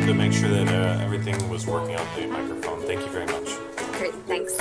to make sure that everything was working on the microphone. Thank you very much. Great, thanks.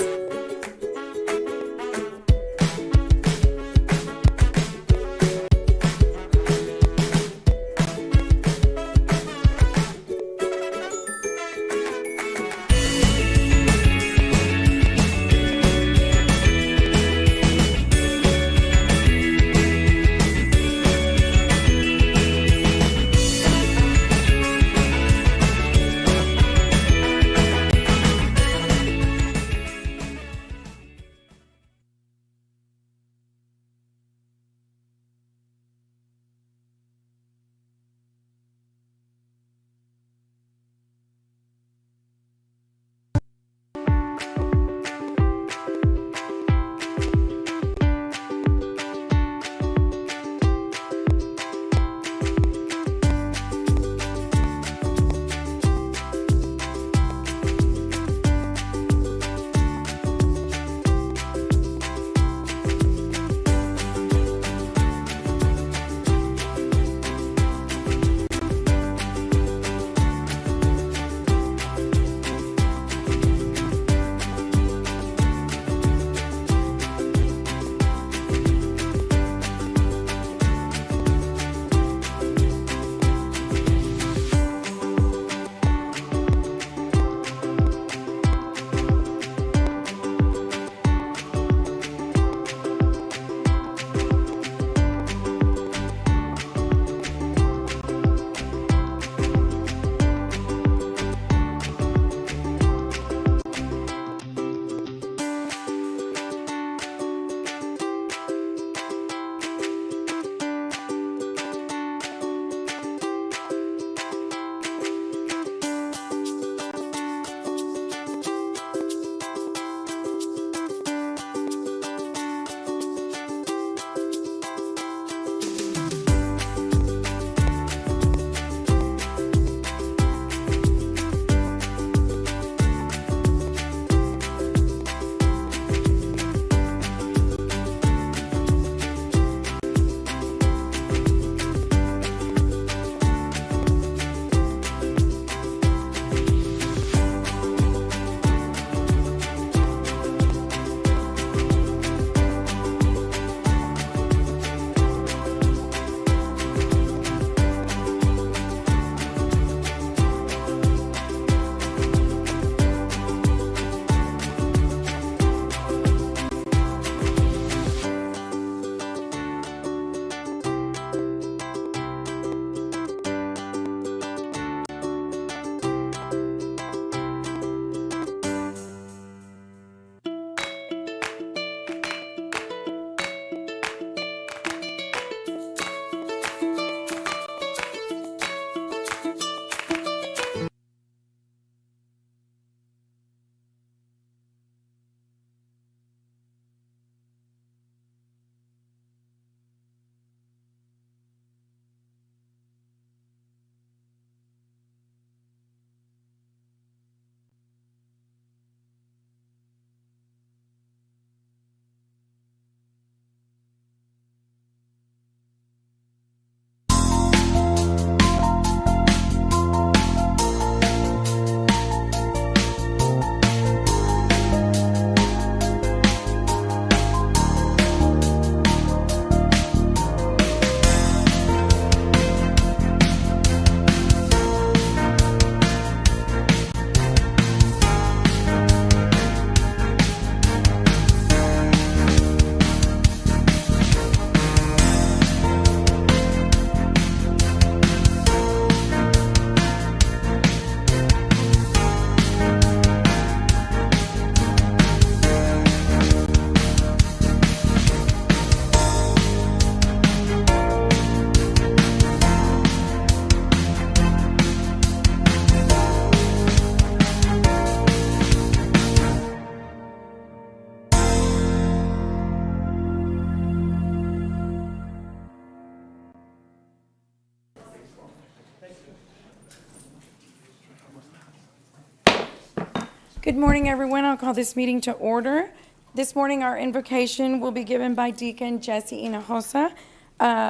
Good morning, everyone. I'll call this meeting to order. This morning, our invocation will be given by Deacon Jesse Hinojosa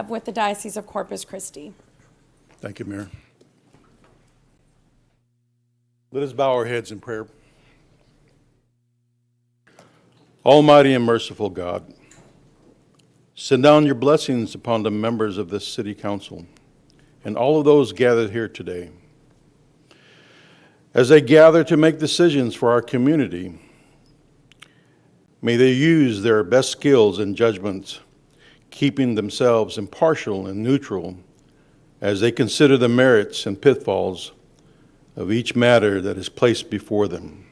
with the Diocese of Corpus Christi. Thank you, Mayor. Let us bow our heads in prayer. Almighty and merciful God, send down your blessings upon the members of this city council and all of those gathered here today. As they gather to make decisions for our community, may they use their best skills and judgments, keeping themselves impartial and neutral as they consider the merits and pitfalls of each matter that is placed before them.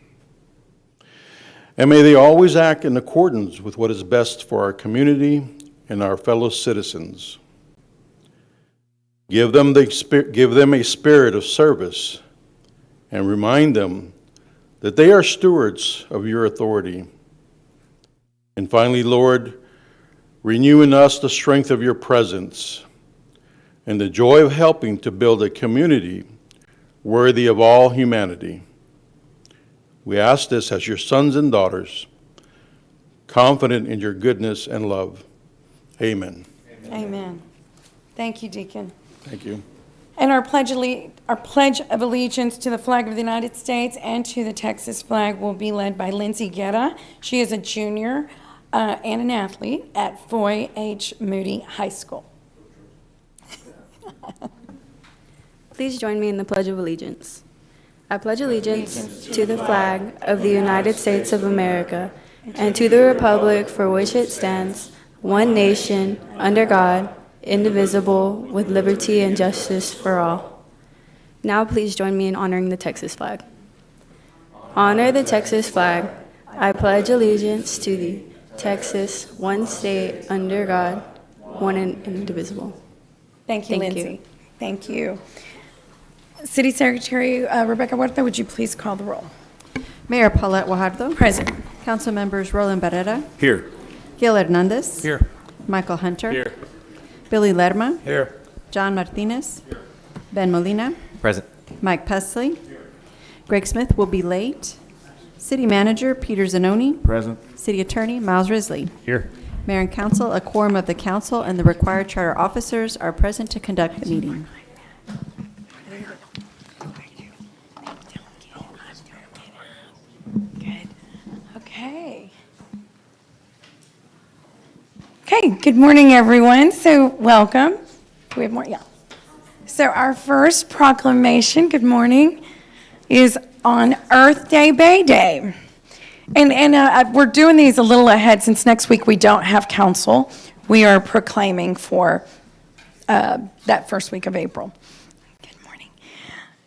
And may they always act in accordance with what is best for our community and our fellow citizens. Give them a spirit of service and remind them that they are stewards of your authority. And finally, Lord, renew in us the strength of your presence and the joy of helping to build a community worthy of all humanity. We ask this as your sons and daughters, confident in your goodness and love. Amen. Amen. Thank you, Deacon. Thank you. And our pledge of allegiance to the flag of the United States and to the Texas flag will be led by Lindsay Guerra. She is a junior and an athlete at Foy H. Moody High School. Please join me in the Pledge of Allegiance. I pledge allegiance to the flag of the United States of America and to the republic for which it stands, one nation, under God, indivisible, with liberty and justice for all. Now please join me in honoring the Texas flag. Honor the Texas flag. I pledge allegiance to thee, Texas, one state, under God, one and indivisible. Thank you, Thank Lindsay. you. Thank you. City Secretary Rebecca Huerta, would you please call the roll? Mayor Paulette Guajardo. Present. Council members Roland Barrera. Here. Gil Hernandez. Here. Michael Hunter. Here. Billy Lerma. Here. John Martinez. Ben Molina. Present. Mike Pesley. Greg Smith will be late. City Manager Peter Zanoni. Present. City Attorney Miles Risley. Here. Mayor and Council, a quorum of the council and the required charter officers are present to conduct the meeting. Good. Okay. Okay, good morning, everyone. So welcome. Do we have more? Yeah. So our first proclamation, good morning, is on Earth Day Bay Day. And we're doing these a little ahead since next week we don't have council. We are proclaiming for that first week of April. Good morning.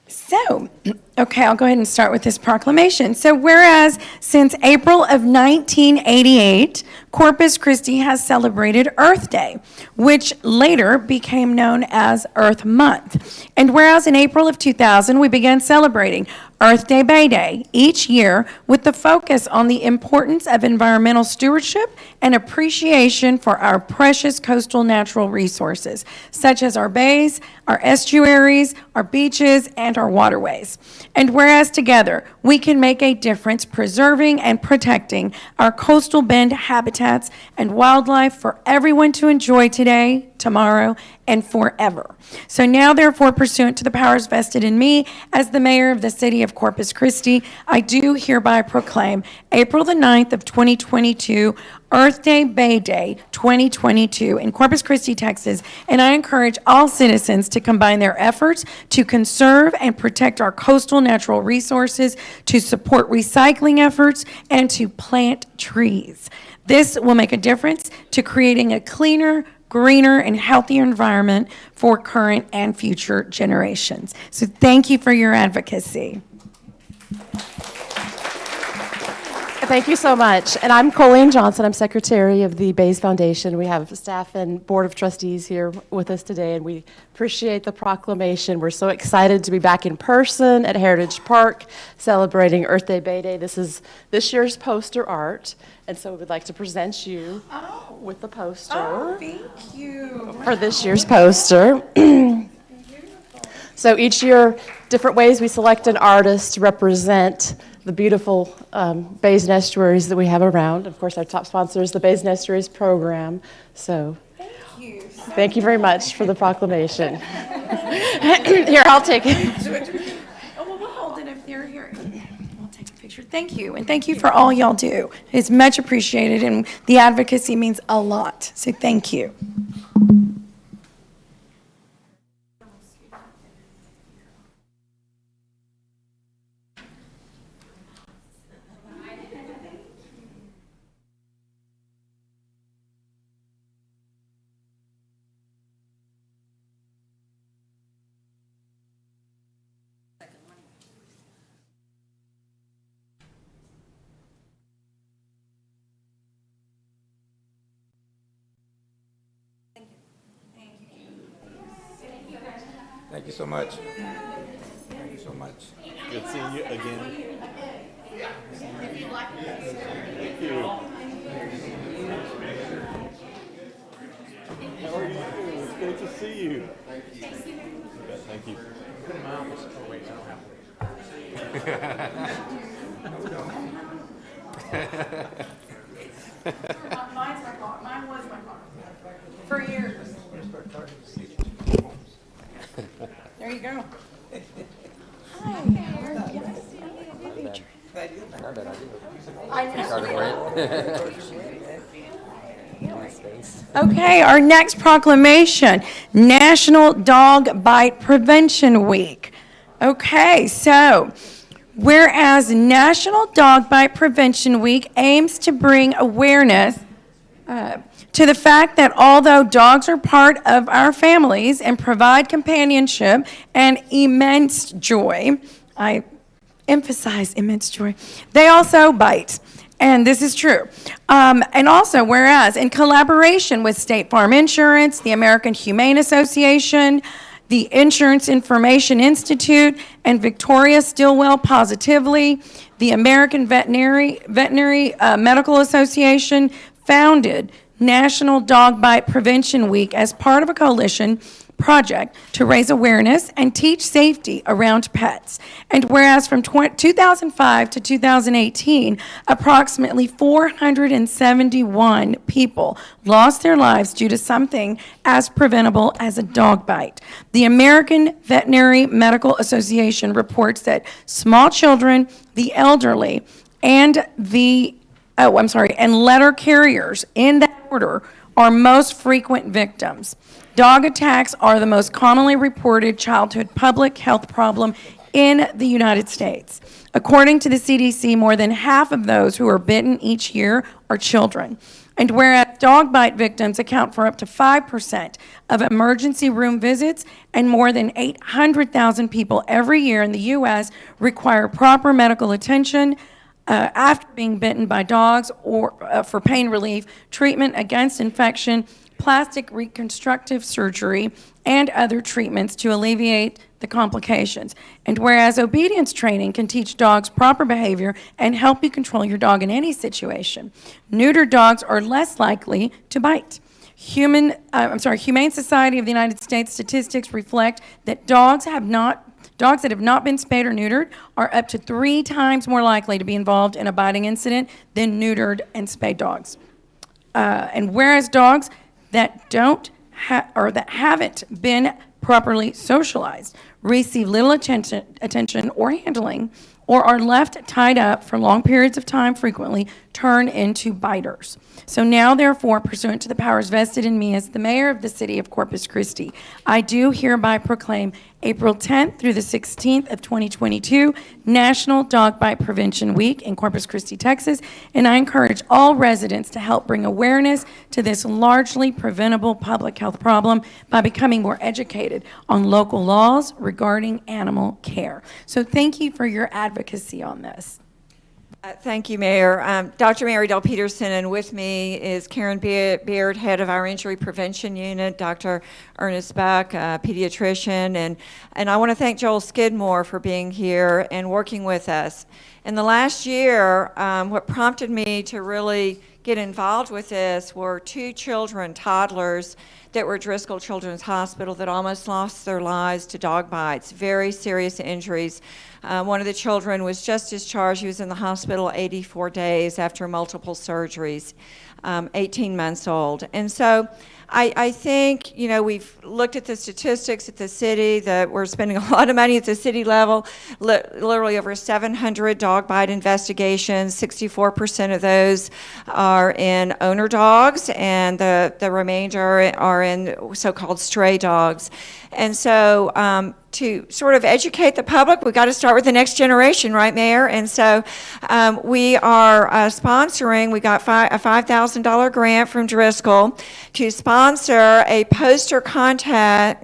So, okay, I'll go ahead and start with this proclamation. So whereas since April of 1988, Corpus Christi has celebrated Earth Day, which later became known as Earth Month. And whereas in April of 2000, we began celebrating Earth Day Bay Day each year with the focus on the importance of environmental stewardship and appreciation for our precious coastal natural resources, such as our bays, our estuaries, our beaches, and our waterways. And whereas together we can make a difference preserving and protecting our coastal bend habitats and wildlife for everyone to enjoy today, tomorrow, and forever. So now, therefore, pursuant to the powers vested in me as the mayor of the city of Corpus Christi, I do hereby proclaim April the 9th of 2022 Earth Day Bay Day 2022 in Corpus Christi, Texas, and I encourage all citizens to combine their efforts to conserve and protect our coastal natural resources, to support recycling efforts, and to plant trees. This will make a difference to creating a cleaner, greener, and healthier environment for current and future generations. So thank you for your advocacy. Thank you so much. And I'm Colleen Johnson. I'm secretary of the Bays Foundation. We have staff and board of trustees here with us today, and we appreciate the proclamation. We're so excited to be back in person at Heritage Park celebrating Earth Day Bay Day. This is this year's poster art, and so we'd like to present you with the poster. Oh, thank you. For this year's poster. So each year, different ways we select an artist to represent the beautiful bays and estuaries that we have around. Of course, our top sponsor is the Bays and Estuaries program. So thank you very much for the proclamation. Here, I'll take it. Oh, well, we'll hold it if Here. We'll take a picture. Thank you, and thank you for all y'all do. It's much appreciated, and the advocacy means a lot, so thank you. Thank you so much. Thank you so much. Good seeing you again. Thank you. How are you? It's good to see you. Thank you. Mine was my car. For years. There you go. Hi. Okay, our next proclamation, National Dog Bite Prevention Week. Okay, so whereas National Dog Bite Prevention Week aims to bring awareness to the fact that although dogs are part of our families and provide companionship and immense joy, I emphasize immense joy, they also bite. And this is true. And also, whereas in collaboration with State Farm Insurance, the American Humane Association, the Insurance Information Institute, and Victoria Stilwell Positively, the American Veterinary Medical Association founded National Dog Bite Prevention Week as part of a coalition project to raise awareness and teach safety around pets. And whereas from 2005 to 2018, approximately 471 people lost their lives due to something as preventable as a dog bite. The American Veterinary Medical Association reports that small children, the elderly, and letter carriers, in that order, are most frequent victims. Dog attacks are the most commonly reported childhood public health problem in the United States. According to the CDC, more than half of those who are bitten each year are children. And whereas dog bite victims account for up to 5% of emergency room visits, and more than 800,000 people every year in the U.S. require proper medical attention after being bitten by dogs or for pain relief, treatment against infection, plastic reconstructive surgery, and other treatments to alleviate the complications. And whereas obedience training can teach dogs proper behavior and help you control your dog in any situation, neutered dogs are less likely to bite. Humane Society of the United States statistics reflect that dogs that have not been spayed or neutered are up to 3 times more likely to be involved in a biting incident than neutered and spayed dogs. And whereas dogs that haven't been properly socialized receive little attention or handling, or are left tied up for long periods of time, frequently turn into biters. So now, therefore, pursuant to the powers vested in me as the mayor of the city of Corpus Christi, I do hereby proclaim April 10th through the 16th of 2022 National Dog Bite Prevention Week in Corpus Christi, Texas, and I encourage all residents to help bring awareness to this largely preventable public health problem by becoming more educated on local laws regarding animal care. So thank you for your advocacy on this. Thank you, Mayor. Dr. Mary Del Peterson, and with me is Karen Beard, head of our injury prevention unit, Dr. Ernest Buck, pediatrician, and I want to thank Joel Skidmore for being here and working with us. In the last year, what prompted me to really get involved with this were 2 children, toddlers, that were at Driscoll Children's Hospital that almost lost their lives to dog bites, very serious injuries. One of the children was just discharged. He was in the hospital 84 days after multiple surgeries, 18 months old. And so I think, we've looked at the statistics at the city, that we're spending a lot of money at the city level, literally over 700 dog bite investigations. 64% of those are in owner dogs, and the remainder are in so-called stray dogs. And so to sort of educate the public, we've got to start with the next generation, right, Mayor? And so we are sponsoring, we got a $5,000 grant from Driscoll to sponsor a poster contest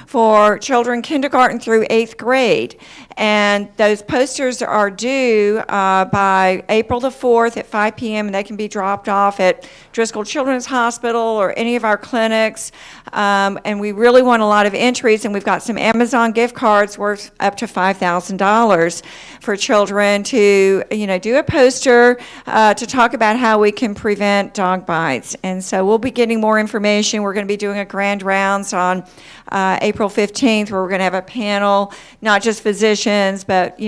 for children kindergarten through 8th grade. And those posters are due by April the 4th at 5 p.m., and they can be dropped off at Driscoll Children's Hospital or any of our clinics. And we really want a lot of entries, and we've got some Amazon gift cards worth up to $5,000 for children to, do a poster to talk about how we can prevent dog bites. And so we'll be getting more information. We're going to be doing a grand rounds on April 15th, where we're going to have a panel, not just physicians, but,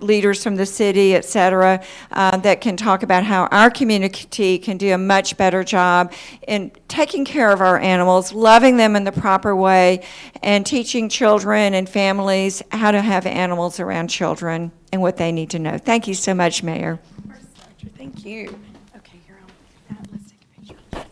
leaders from the city, et cetera, that can talk about how our community can do a much better job in taking care of our animals, loving them in the proper way, and teaching children and families how to have animals around children and what they need to know. Thank you so much, Mayor. Thank you. Okay, you're on that. Let's take a picture.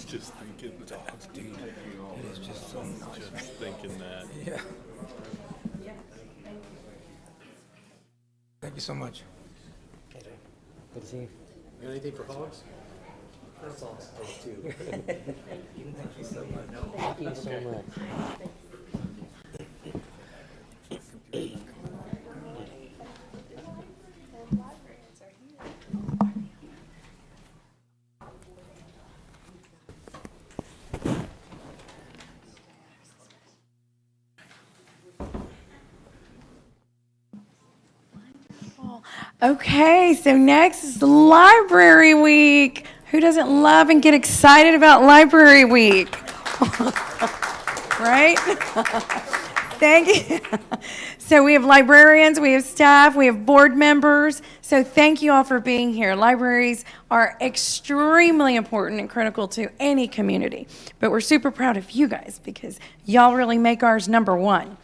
Just thinking the dogs, dude. It is just so nice. Just thinking that. Yeah. Thank you so much. Good to see you. Anything for hogs? That's all. Too. Thank you so much. Thank you so much. Okay, so next is Library Week. Who doesn't love and get excited about Library Week? Right? Thank you. So we have librarians, we have staff, we have board members. So thank you all for being here. Libraries are extremely important and critical to any community. But we're super proud of you guys because y'all really make ours number one.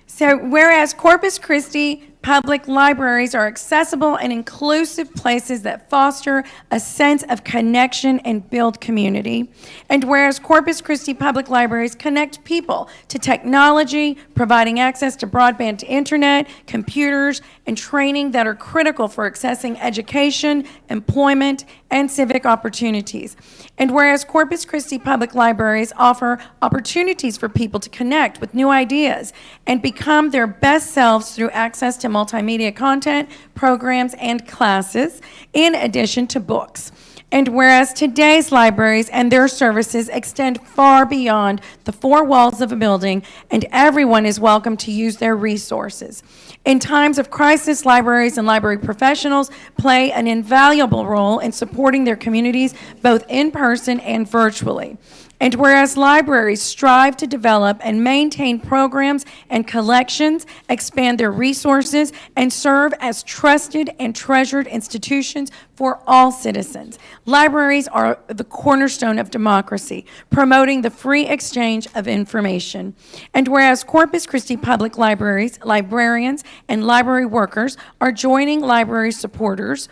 So whereas Corpus Christi public libraries are accessible and inclusive places that foster a sense of connection and build community, and whereas Corpus Christi public libraries connect people to technology, providing access to broadband internet, computers, and training that are critical for accessing education, employment, and civic opportunities. And whereas Corpus Christi public libraries offer opportunities for people to connect with new ideas and become their best selves through access to multimedia content, programs, and classes, in addition to books. And whereas today's libraries and their services extend far beyond the four walls of a building, and everyone is welcome to use their resources. In times of crisis, libraries and library professionals play an invaluable role in supporting their communities, both in person and virtually. And whereas libraries strive to develop and maintain programs and collections, expand their resources, and serve as trusted and treasured institutions for all citizens, libraries are the cornerstone of democracy, promoting the free exchange of information. And whereas Corpus Christi Public Libraries, librarians, and library workers are joining library supporters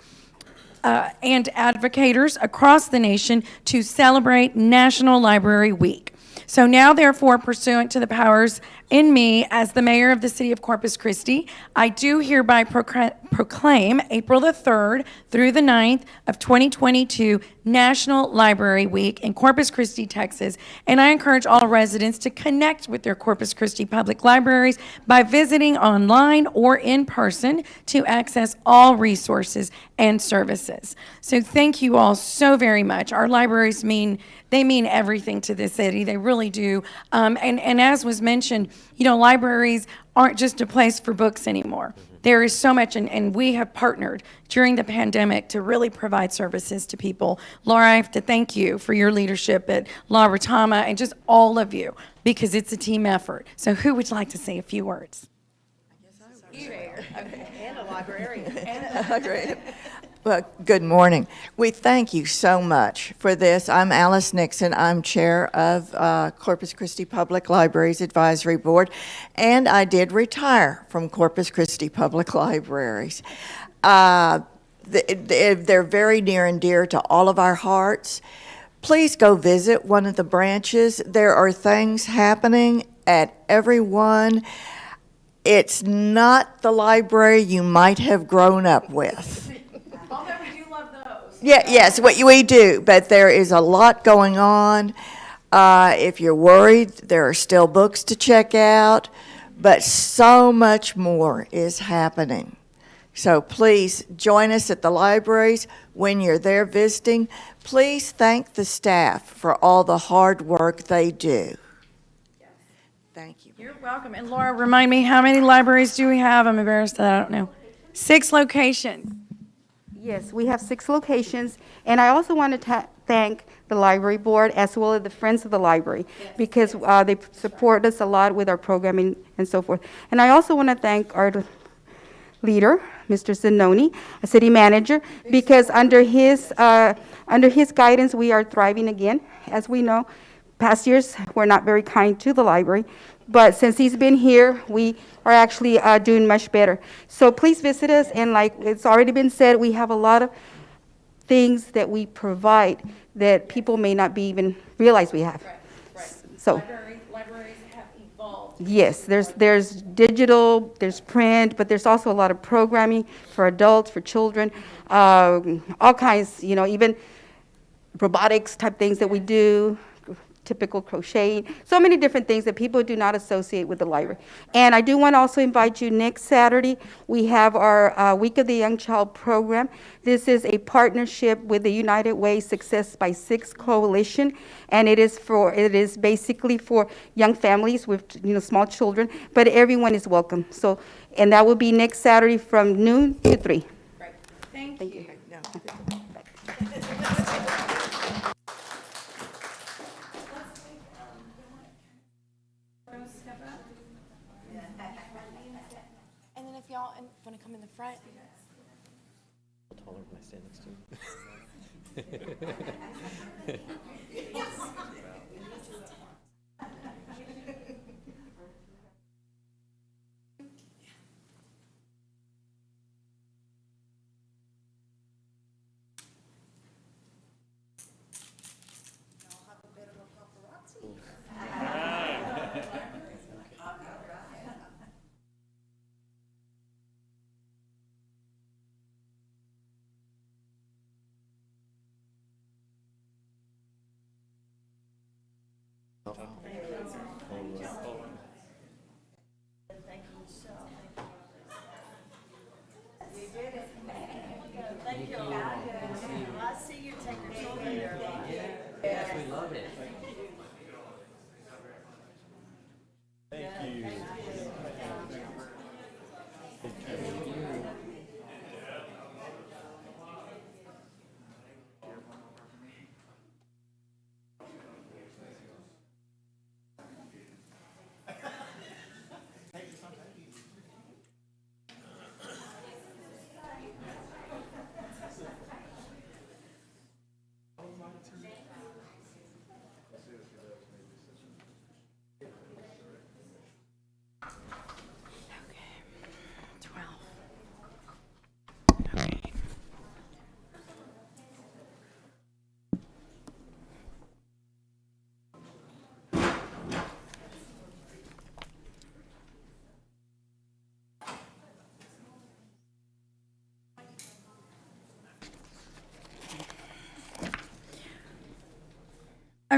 and advocators across the nation to celebrate National Library Week. So now, therefore, pursuant to the powers in me as the mayor of the city of Corpus Christi, I do hereby proclaim April the 3rd through the 9th of 2022 National Library Week in Corpus Christi, Texas. And I encourage all residents to connect with their Corpus Christi public libraries by visiting online or in person to access all resources and services. So thank you all so very much. Our libraries mean everything to this city. They really do. And as was mentioned, libraries aren't just a place for books anymore. There is so much, and we have partnered during the pandemic to really provide services to people. Laura, I have to thank you for your leadership at La Retama and just all of you, because it's a team effort. So who would like to say a few words? And a librarian. Great. Well, good morning. We thank you so much for this. I'm Alice Nixon. I'm chair of Corpus Christi Public Libraries Advisory Board, and I did retire from Corpus Christi Public Libraries. They're very near and dear to all of our hearts. Please go visit one of the branches. There are things happening at every one. It's not the library you might have grown up with. Although we do love those. Yes, we do, but there is a lot going on. If you're worried, there are still books to check out, but so much more is happening. So please join us at the libraries when you're there visiting. Please thank the staff for all the hard work they do. Thank you. You're welcome. And Laura, remind me, how many libraries do we have? I'm embarrassed that I don't know. 6 locations. Yes, we have 6 locations, and I also want to thank the library board as well as the Friends of the Library, because they support us a lot with our programming and so forth. And I also want to thank our leader, Mr. Zanoni, a city manager, because under his guidance, we are thriving again. As we know, past years were not very kind to the library, but since he's been here, we are actually doing much better. So please visit us, and like it's already been said, we have a lot of things that we provide that people may not be even realize we have. Right. So Libraries have evolved. yes, there's digital, there's print, but there's also a lot of programming for adults, for children, all kinds, even robotics type things that we do, typical crocheting, so many different things that people do not associate with the library. And I do want to also invite you next Saturday. We have our Week of the Young Child program. This is a partnership with the United Way Success by 6 Coalition, and it is basically for young families with small children, but everyone is welcome. So, and that will be next Saturday from noon to 3. Right. Thank you. No. And then if y'all want to come in the front. Taller when I stand next to you.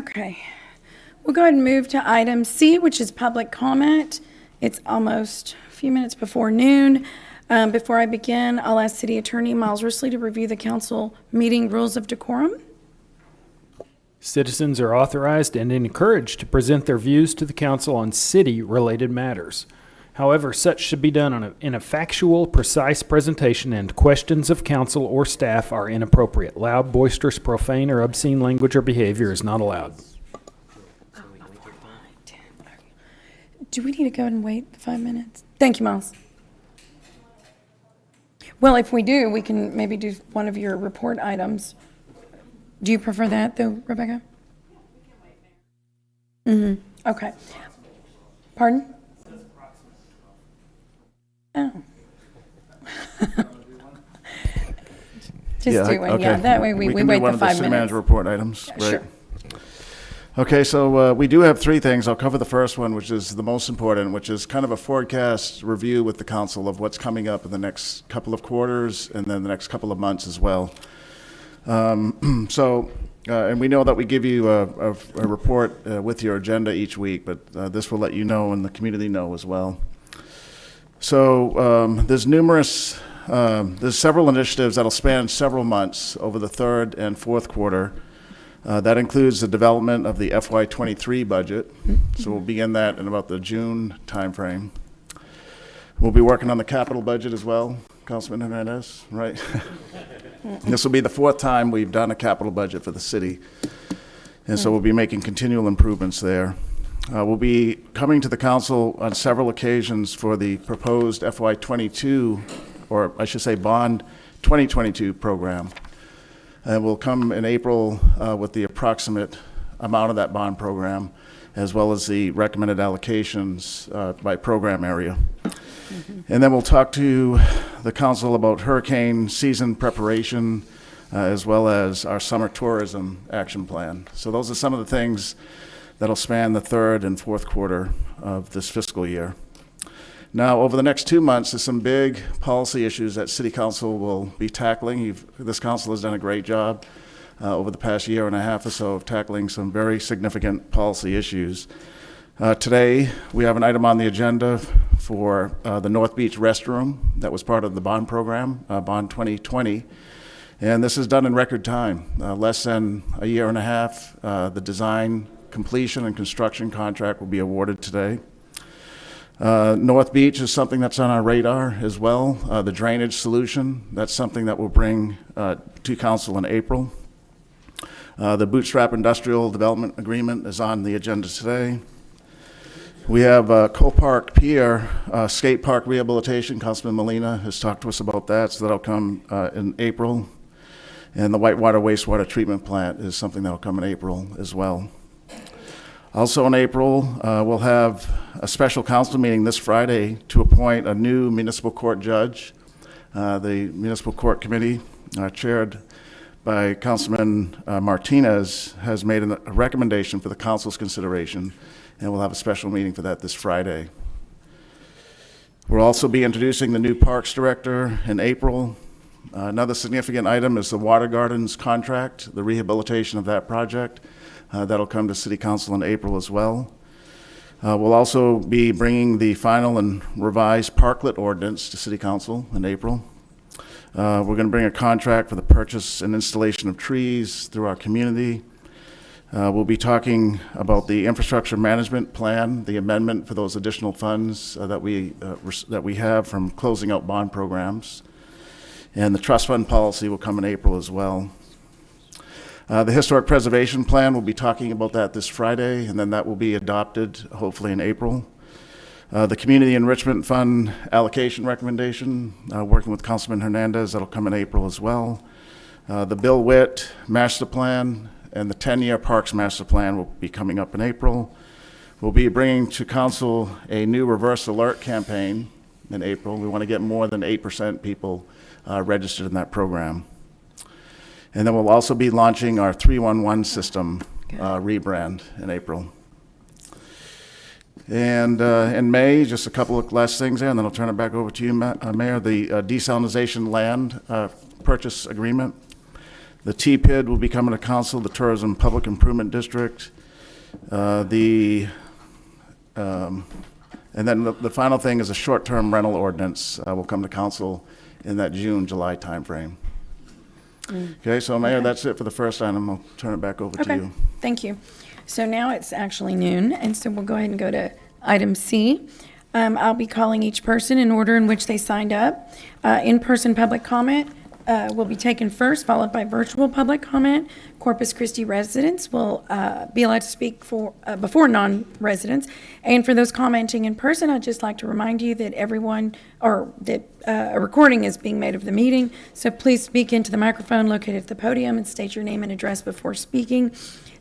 Okay. We'll go ahead and move to item C, which is public comment. It's almost a few minutes before noon. Before I begin, I'll ask City Attorney Miles Risley to review the council meeting rules of decorum. Citizens are authorized and encouraged to present their views to the council on city-related matters. However, such should be done in a factual, precise presentation, and questions of council or staff are inappropriate. Loud, boisterous, profane, or obscene language or behavior is not allowed. Do we need to go and wait 5 minutes? Thank you, Miles. Well, if we do, we can maybe do one of your report items. Do you prefer that, though, Rebecca? Okay. Pardon? Oh. Just do one, yeah. That way we can wait do one the of the 5 city minutes. manager report items. Yeah, Great. sure. Okay, so we do have three things. I'll cover the first one, which is the most important, which is kind of a forecast review with the council of what's coming up in the next couple of quarters and then the next couple of months as well. And we know that we give you a report with your agenda each week, but this will let you know and the community know as well. So there's several initiatives that'll span several months over the third and fourth quarter. That includes the development of the FY23 budget. So we'll begin that in about the June timeframe. We'll be working on the capital budget as well, Councilman Hernandez, right? This will be the fourth time we've done a capital budget for the city. And so we'll be making continual improvements there. We'll be coming to the council on several occasions for the proposed FY22, or I should say bond 2022 program. And we'll come in April with the approximate amount of that bond program, as well as the recommended allocations by program area. And then we'll talk to the council about hurricane season preparation, as well as our summer tourism action plan. So those are some of the things that'll span the third and fourth quarter of this fiscal year. Now, over the next 2 months, there's some big policy issues that City Council will be tackling. This council has done a great job over the past year and a half or so of tackling some very significant policy issues. Today, we have an item on the agenda for the North Beach restroom that was part of the bond program, Bond 2020. And this is done in record time, less than a year and a half. The design, completion, and construction contract will be awarded today. North Beach is something that's on our radar as well. The drainage solution, that's something that we'll bring to council in April. The Bootstrap Industrial Development Agreement is on the agenda today. We have Cole Park Pier skate park rehabilitation. Councilman Molina has talked to us about that, so that'll come in April. And the Whitewater Wastewater Treatment Plant is something that'll come in April as well. Also in April, we'll have a special council meeting this Friday to appoint a new municipal court judge. The municipal court committee, chaired by Councilman Martinez, has made a recommendation for the council's consideration, and we'll have a special meeting for that this Friday. We'll also be introducing the new parks director in April. Another significant item is the Water Gardens contract, the rehabilitation of that project. That'll come to City Council in April as well. We'll also be bringing the final and revised parklet ordinance to City Council in April. We're going to bring a contract for the purchase and installation of trees through our community. We'll be talking about the infrastructure management plan, the amendment for those additional funds that we have from closing out bond programs. And the trust fund policy will come in April as well. The historic preservation plan, we'll be talking about that this Friday, and then that will be adopted hopefully in April. The community enrichment fund allocation recommendation, working with Councilman Hernandez, that'll come in April as well. The Bill Witt master plan and the 10-year parks master plan will be coming up in April. We'll be bringing to council a new reverse alert campaign in April. We want to get more than 8% people registered in that program. And then we'll also be launching our 311 system rebrand in April. And in May, just a couple of last things there, and then I'll turn it back over to you, Mayor. The desalination land purchase agreement. The TPID will be coming to council, the Tourism Public Improvement District. And then the final thing is a short-term rental ordinance will come to council in that June, July timeframe. Okay, so Mayor, that's it for the first item. I'll turn it back over to Okay, you. thank you. So now it's actually noon, and so we'll go ahead and go to item C. I'll be calling each person in order in which they signed up. In-person public comment will be taken first, followed by virtual public comment. Corpus Christi residents will be allowed to speak before non-residents. And for those commenting in person, I'd just like to remind you that a recording is being made of the meeting. So please speak into the microphone located at the podium and state your name and address before speaking.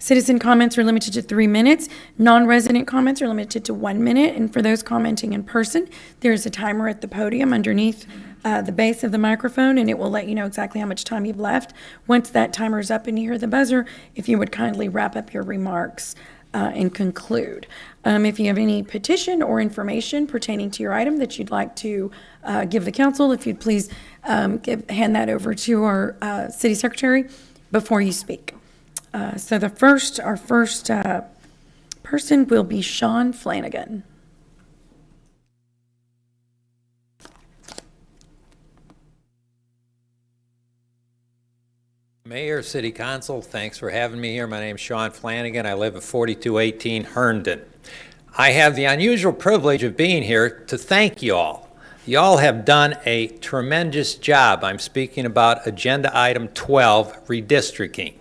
Citizen comments are limited to 3 minutes. Non-resident comments are limited to 1 minute. And for those commenting in person, there's a timer at the podium underneath the base of the microphone, and it will let you know exactly how much time you've left. Once that timer is up and you hear the buzzer, if you would kindly wrap up your remarks and conclude. If you have any petition or information pertaining to your item that you'd like to give the council, if you'd please hand that over to our city secretary before you speak. So our first person will be Sean Flanagan. Mayor, City Council, thanks for having me here. My name is Sean Flanagan. I live at 4218 Herndon. I have the unusual privilege of being here to thank you all. You all have done a tremendous job. I'm speaking about Agenda Item 12, redistricting.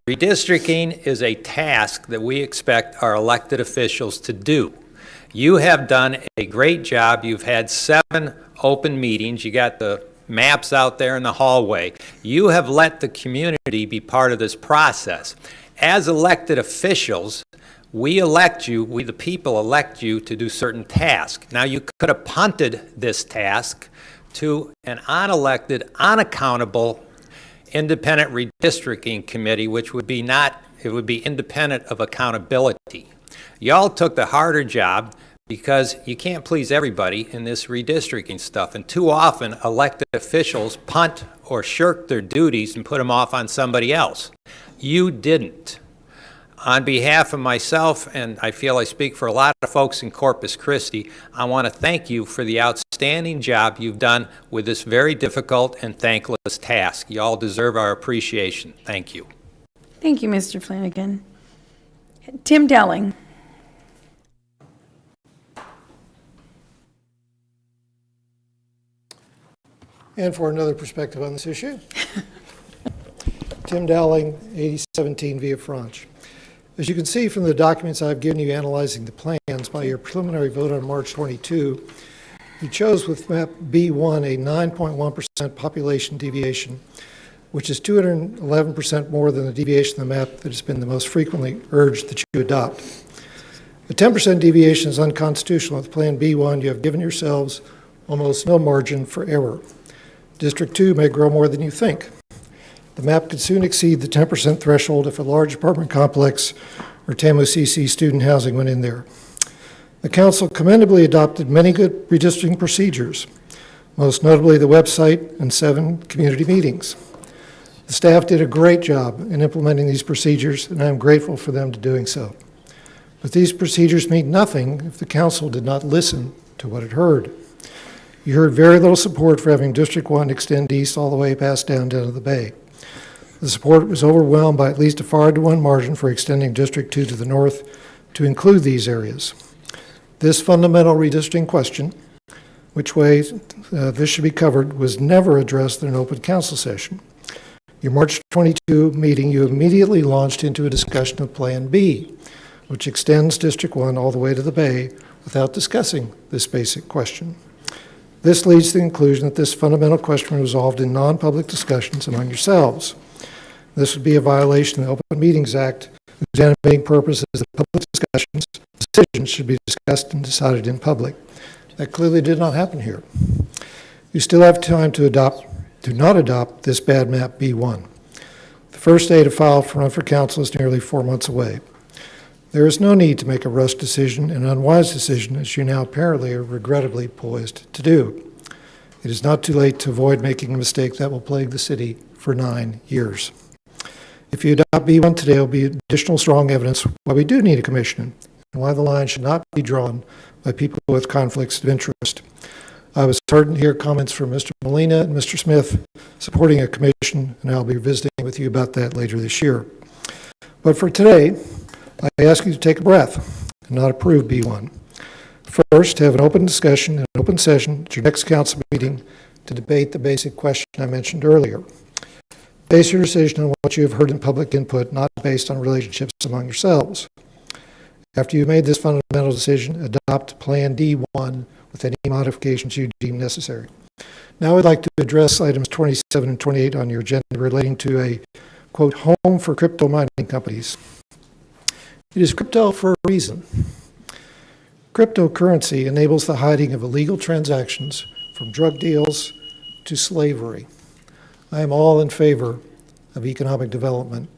Redistricting is a task that we expect our elected officials to do. You have done a great job. You've had 7 open meetings. You got the maps out there in the hallway. You have let the community be part of this process. As elected officials, we elect you, we the people elect you to do certain tasks. Now you could have punted this task to an unelected, unaccountable, independent redistricting committee, which would be it would be independent of accountability. Y'all took the harder job because you can't please everybody in this redistricting stuff. And too often, elected officials punt or shirk their duties and put them off on somebody else. You didn't. On behalf of myself, and I feel I speak for a lot of folks in Corpus Christi, I want to thank you for the outstanding job you've done with this very difficult and thankless task. You all deserve our appreciation. Thank you. Thank you, Mr. Flanagan. Tim Delling. And for another perspective on this issue, Tim Dowling, 8017 Via Franche. As you can see from the documents I've given you analyzing the plans, by your preliminary vote on March 22, you chose with map B1 a 9.1% population deviation, which is 211% more than the deviation of the map that has been the most frequently urged that you adopt. A 10% deviation is unconstitutional. With Plan B1, you have given yourselves almost no margin for error. District 2 may grow more than you think. The map could soon exceed the 10% threshold if a large apartment complex or TAMO-CC student housing went in there. The council commendably adopted many good redistricting procedures, most notably the website and 7 community meetings. The staff did a great job in implementing these procedures, and I am grateful for them to doing so. But these procedures mean nothing if the council did not listen to what it heard. You heard very little support for having District 1 extend east all the way past down to the Bay. The support was overwhelmed by at least a 5-to-1 margin for extending District 2 to the north to include these areas. This fundamental redistricting question, which way this should be covered, was never addressed in an open council session. Your March 22 meeting, you immediately launched into a discussion of Plan B, which extends District 1 all the way to the Bay without discussing this basic question. This leads to the conclusion that this fundamental question was resolved in non-public discussions among yourselves. This would be a violation of the Open Meetings Act, whose animating purpose is that public decisions should be discussed and decided in public. That clearly did not happen here. You still have time to not adopt this bad map B1. The first day to file for run for council is nearly 4 months away. There is no need to make a rushed decision, an unwise decision, as you now apparently are regrettably poised to do. It is not too late to avoid making a mistake that will plague the city for 9 years. If you adopt B1 today, it will be additional strong evidence why we do need a commission and why the line should not be drawn by people with conflicts of interest. I was heard to hear comments from Mr. Molina and Mr. Smith supporting a commission, and I'll be visiting with you about that later this year. But for today, I ask you to take a breath and not approve B1. First, have an open discussion and an open session at your next council meeting to debate the basic question I mentioned earlier. Base your decision on what you have heard in public input, not based on relationships among yourselves. After you've made this fundamental decision, adopt Plan D1 with any modifications you deem necessary. Now I'd like to address items 27 and 28 on your agenda relating to a, quote, home for crypto mining companies. It is crypto for a reason. Cryptocurrency enables the hiding of illegal transactions from drug deals to slavery. I am all in favor of economic development,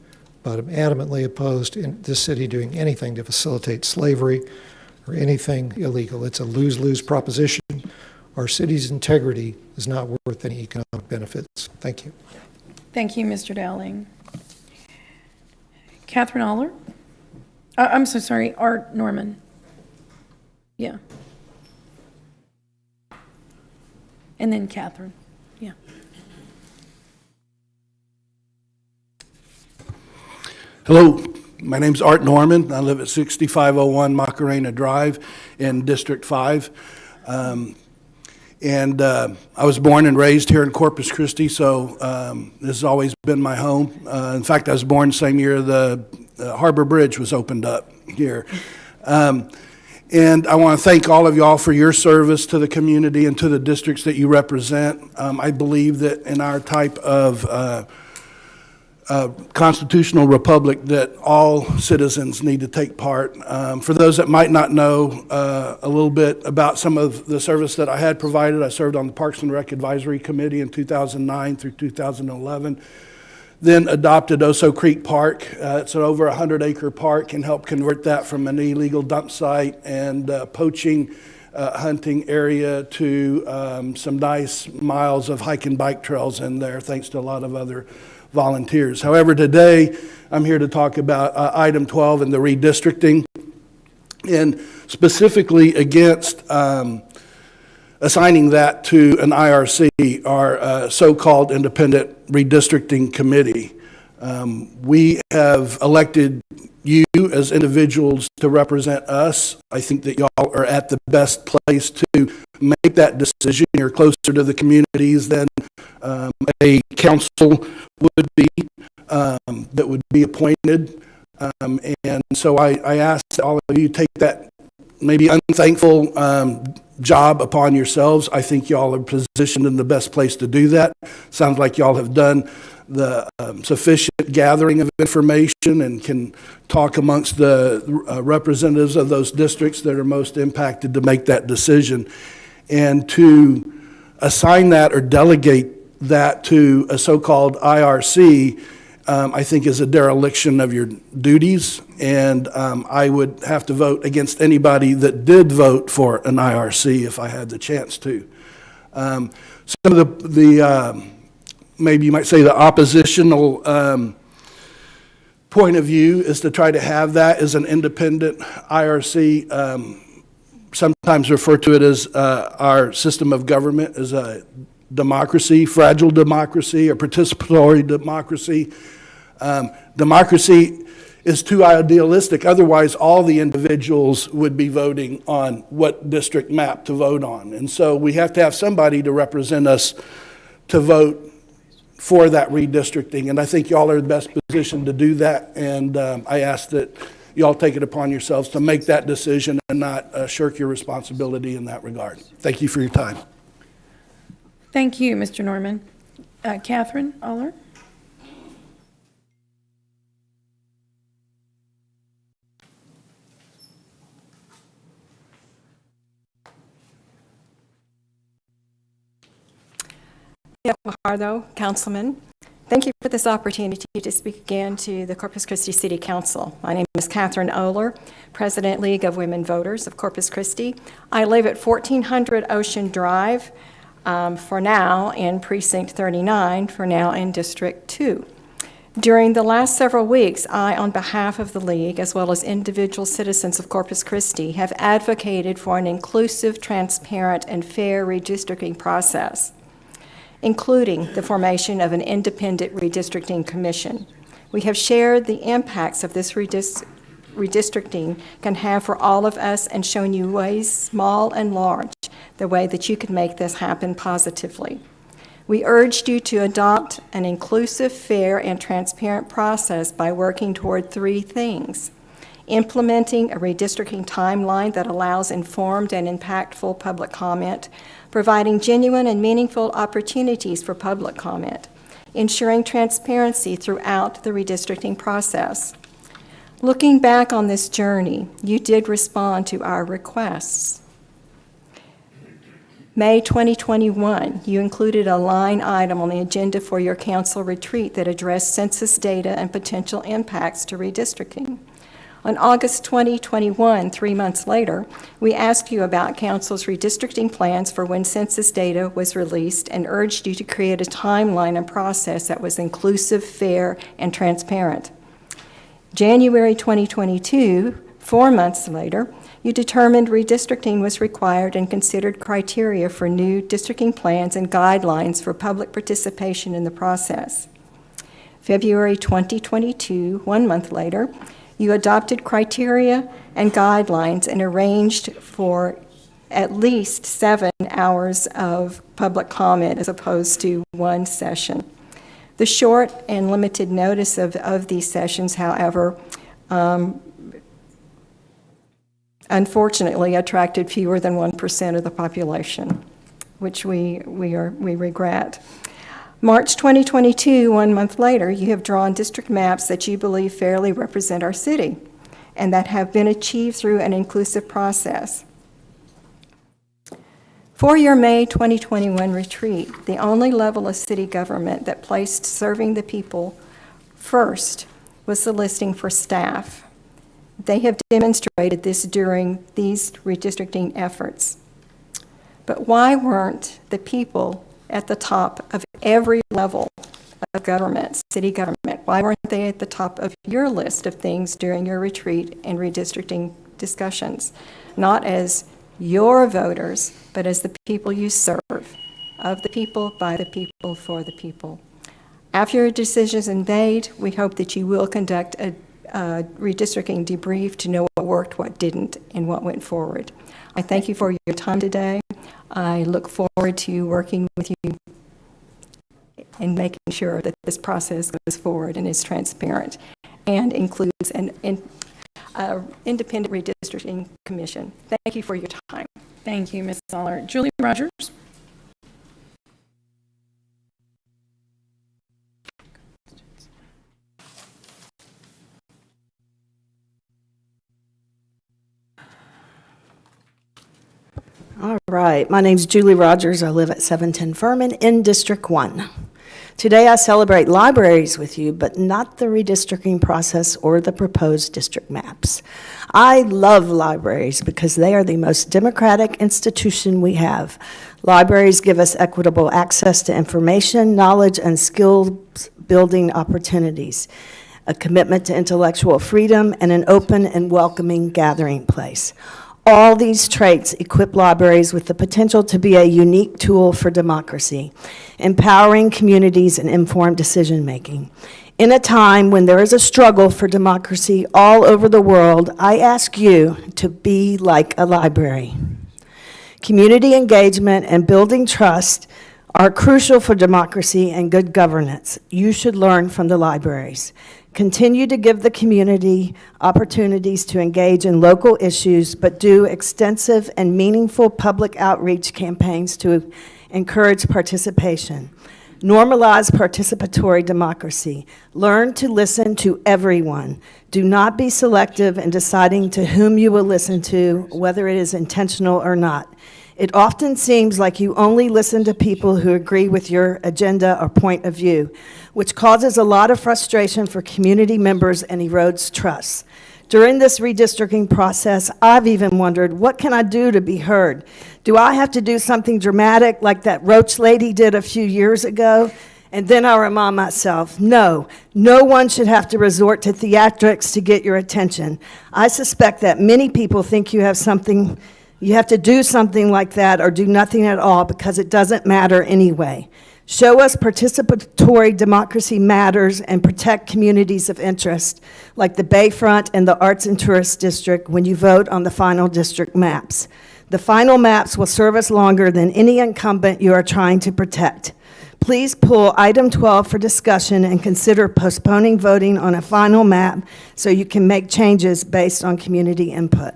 but I'm adamantly opposed in this city doing anything to facilitate slavery or anything illegal. It's a lose-lose proposition. Our city's integrity is not worth any economic benefits. Thank you. Thank you, Mr. Dowling. Catherine Aller? I'm so sorry, Art Norman. Yeah. And then Catherine. Yeah. Hello, my name's Art Norman. I live at 6501 Macarena Drive in District 5. I was born and raised here in Corpus Christi, so this has always been my home. In fact, I was born the same year the Harbor Bridge was opened up here. And I want to thank all of y'all for your service to the community and to the districts that you represent. I believe that in our type of constitutional republic that all citizens need to take part. For those that might not know a little bit about some of the service that I had provided, I served on the Parks and Rec Advisory Committee in 2009 through 2011. Then adopted Oso Creek Park. It's an over 100-acre park and helped convert that from an illegal dump site and poaching hunting area to some nice miles of hike and bike trails in there, thanks to a lot of other volunteers. However, today I'm here to talk about item 12 and the redistricting, and specifically against assigning that to an IRC, our so-called independent redistricting committee. We have elected you as individuals to represent us. I think that y'all are at the best place to make that decision. You're closer to the communities than a council would be, that would be appointed. And so I ask all of you take that maybe unthankful job upon yourselves. I think y'all are positioned in the best place to do that. Sounds like y'all have done the sufficient gathering of information and can talk amongst the representatives of those districts that are most impacted to make that decision. And to assign that or delegate that to a so-called IRC, I think is a dereliction of your duties, and I would have to vote against anybody that did vote for an IRC if I had the chance to. Some of the maybe you might say the oppositional point of view is to try to have that as an independent IRC, sometimes refer to it as our system of government as a democracy, fragile democracy, or participatory democracy. Democracy is too idealistic. Otherwise, all the individuals would be voting on what district map to vote on. And so we have to have somebody to represent us to vote for that redistricting. And I think y'all are the best positioned to do that. And I ask that y'all take it upon yourselves to make that decision and not shirk your responsibility in that regard. Thank you for your time. Thank you, Mr. Norman. Catherine Aller? Fajardo, Councilman. Thank you for this opportunity to speak again to the Corpus Christi City Council. My name is Catherine Oler, President, League of Women Voters of Corpus Christi. I live at 1400 Ocean Drive. for now in Precinct 39, for now in District 2. During the last several weeks, I, on behalf of the League, as well as individual citizens of Corpus Christi, have advocated for an inclusive, transparent, and fair redistricting process, including the formation of an independent redistricting commission. We have shared the impacts of this redistricting can have for all of us and shown you ways, small and large, the way that you can make this happen positively. We urged you to adopt an inclusive, fair, and transparent process by working toward three things: implementing a redistricting timeline that allows informed and impactful public comment, providing genuine and meaningful opportunities for public comment, ensuring transparency throughout the redistricting process. Looking back on this journey, you did respond to our requests. May 2021, you included a line item on the agenda for your council retreat that addressed census data and potential impacts to redistricting. On August 2021, 3 months later, we asked you about council's redistricting plans for when census data was released and urged you to create a timeline and process that was inclusive, fair, and transparent. January 2022, 4 months later, you determined redistricting was required and considered criteria for new districting plans and guidelines for public participation in the process. February 2022, 1 month later, you adopted criteria and guidelines and arranged for at least 7 hours of public comment as opposed to one session. The short and limited notice of these sessions, however, unfortunately attracted fewer than 1% of the population, which we regret. March 2022, 1 month later, you have drawn district maps that you believe fairly represent our city and that have been achieved through an inclusive process. For your May 2021 retreat, the only level of city government that placed serving the people first was the listing for staff. They have demonstrated this during these redistricting efforts. But why weren't the people at the top of every level of government, city government, why weren't they at the top of your list of things during your retreat and redistricting discussions? Not as your voters, but as the people you serve, of the people, by the people, for the people. After your decisions are made, we hope that you will conduct a redistricting debrief to know what worked, what didn't, and what went forward. I thank you for your time today. I look forward to working with you in making sure that this process goes forward and is transparent and includes an independent redistricting commission. Thank you for your time. Thank you, Ms. Zoller. Julie Rogers. All right, my name's Julie Rogers. I live at 710 Furman in District 1. Today I celebrate libraries with you, but not the redistricting process or the proposed district maps. I love libraries because they are the most democratic institution we have. Libraries give us equitable access to information, knowledge, and skill-building opportunities, a commitment to intellectual freedom, and an open and welcoming gathering place. All these traits equip libraries with the potential to be a unique tool for democracy, empowering communities and informed decision-making. In a time when there is a struggle for democracy all over the world, I ask you to be like a library. Community engagement and building trust are crucial for democracy and good governance. You should learn from the libraries. Continue to give the community opportunities to engage in local issues, but do extensive and meaningful public outreach campaigns to encourage participation. Normalize participatory democracy. Learn to listen to everyone. Do not be selective in deciding to whom you will listen to, whether it is intentional or not. It often seems like you only listen to people who agree with your agenda or point of view, which causes a lot of frustration for community members and erodes trust. During this redistricting process, I've even wondered, what can I do to be heard? Do I have to do something dramatic like that Roach lady did a few years ago? And then I remind myself, no one should have to resort to theatrics to get your attention. I suspect that many people think you have to do something like that or do nothing at all because it doesn't matter anyway. Show us participatory democracy matters and protect communities of interest, like the Bayfront and the Arts and Tourist District when you vote on the final district maps. The final maps will serve us longer than any incumbent you are trying to protect. Please pull item 12 for discussion and consider postponing voting on a final map so you can make changes based on community input.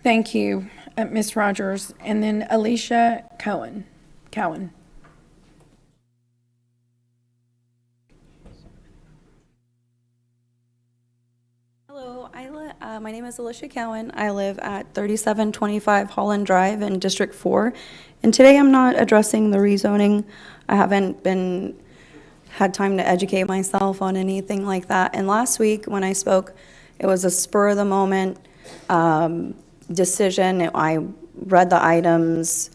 Thank you, Ms. Rogers. And then Alicia Cowan. Hello, my name is Alicia Cowan. I live at 3725 Holland Drive in District 4. And today I'm not addressing the rezoning. I haven't had time to educate myself on anything like that. And last week when I spoke, it was a spur of the moment decision. I read the items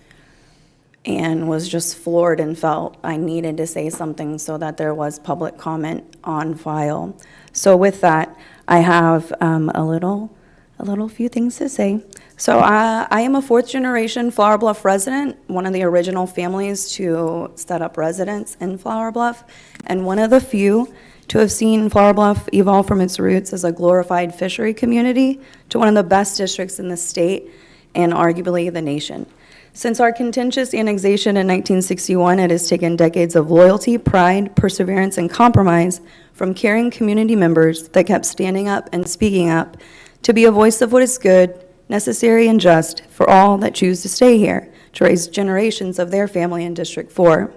and was just floored and felt I needed to say something so that there was public comment on file. So with that, I have a little few things to say. So I am a fourth generation Flower Bluff resident, one of the original families to set up residence in Flower Bluff, and one of the few to have seen Flower Bluff evolve from its roots as a glorified fishery community to one of the best districts in the state and arguably the nation. Since our contentious annexation in 1961, it has taken decades of loyalty, pride, perseverance, and compromise from caring community members that kept standing up and speaking up to be a voice of what is good, necessary, and just for all that choose to stay here, to raise generations of their family in District 4.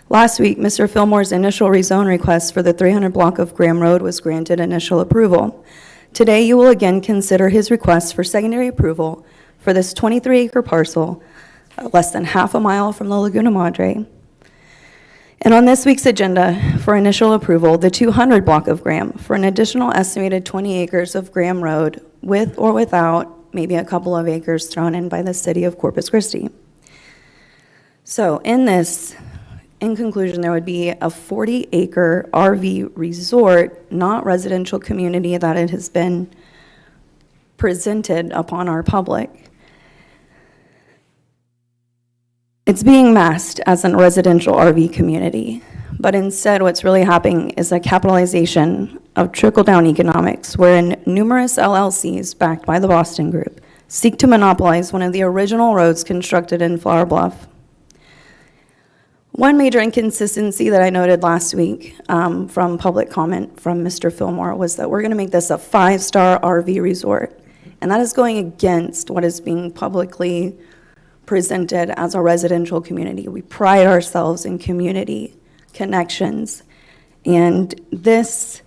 Last week, Mr. Fillmore's initial rezone request for the 300 block of Graham Road was granted initial approval. Today, you will again consider his request for secondary approval for this 23-acre parcel, less than half a mile from the Laguna Madre. And on this week's agenda for initial approval, the 200 block of Graham for an additional estimated 20 acres of Graham Road with or without maybe a couple of acres thrown in by the city of Corpus Christi. So in conclusion, there would be a 40-acre RV resort, not residential community that it has been presented upon our public. It's being masked as a residential RV community, but instead what's really happening is a capitalization of trickle-down economics, wherein numerous LLCs backed by the Boston Group seek to monopolize one of the original roads constructed in Flower Bluff. One major inconsistency that I noted last week from public comment from Mr. Fillmore was that we're going to make this a 5-star RV resort, and that is going against what is being publicly presented as a residential community. We pride ourselves in community connections, and this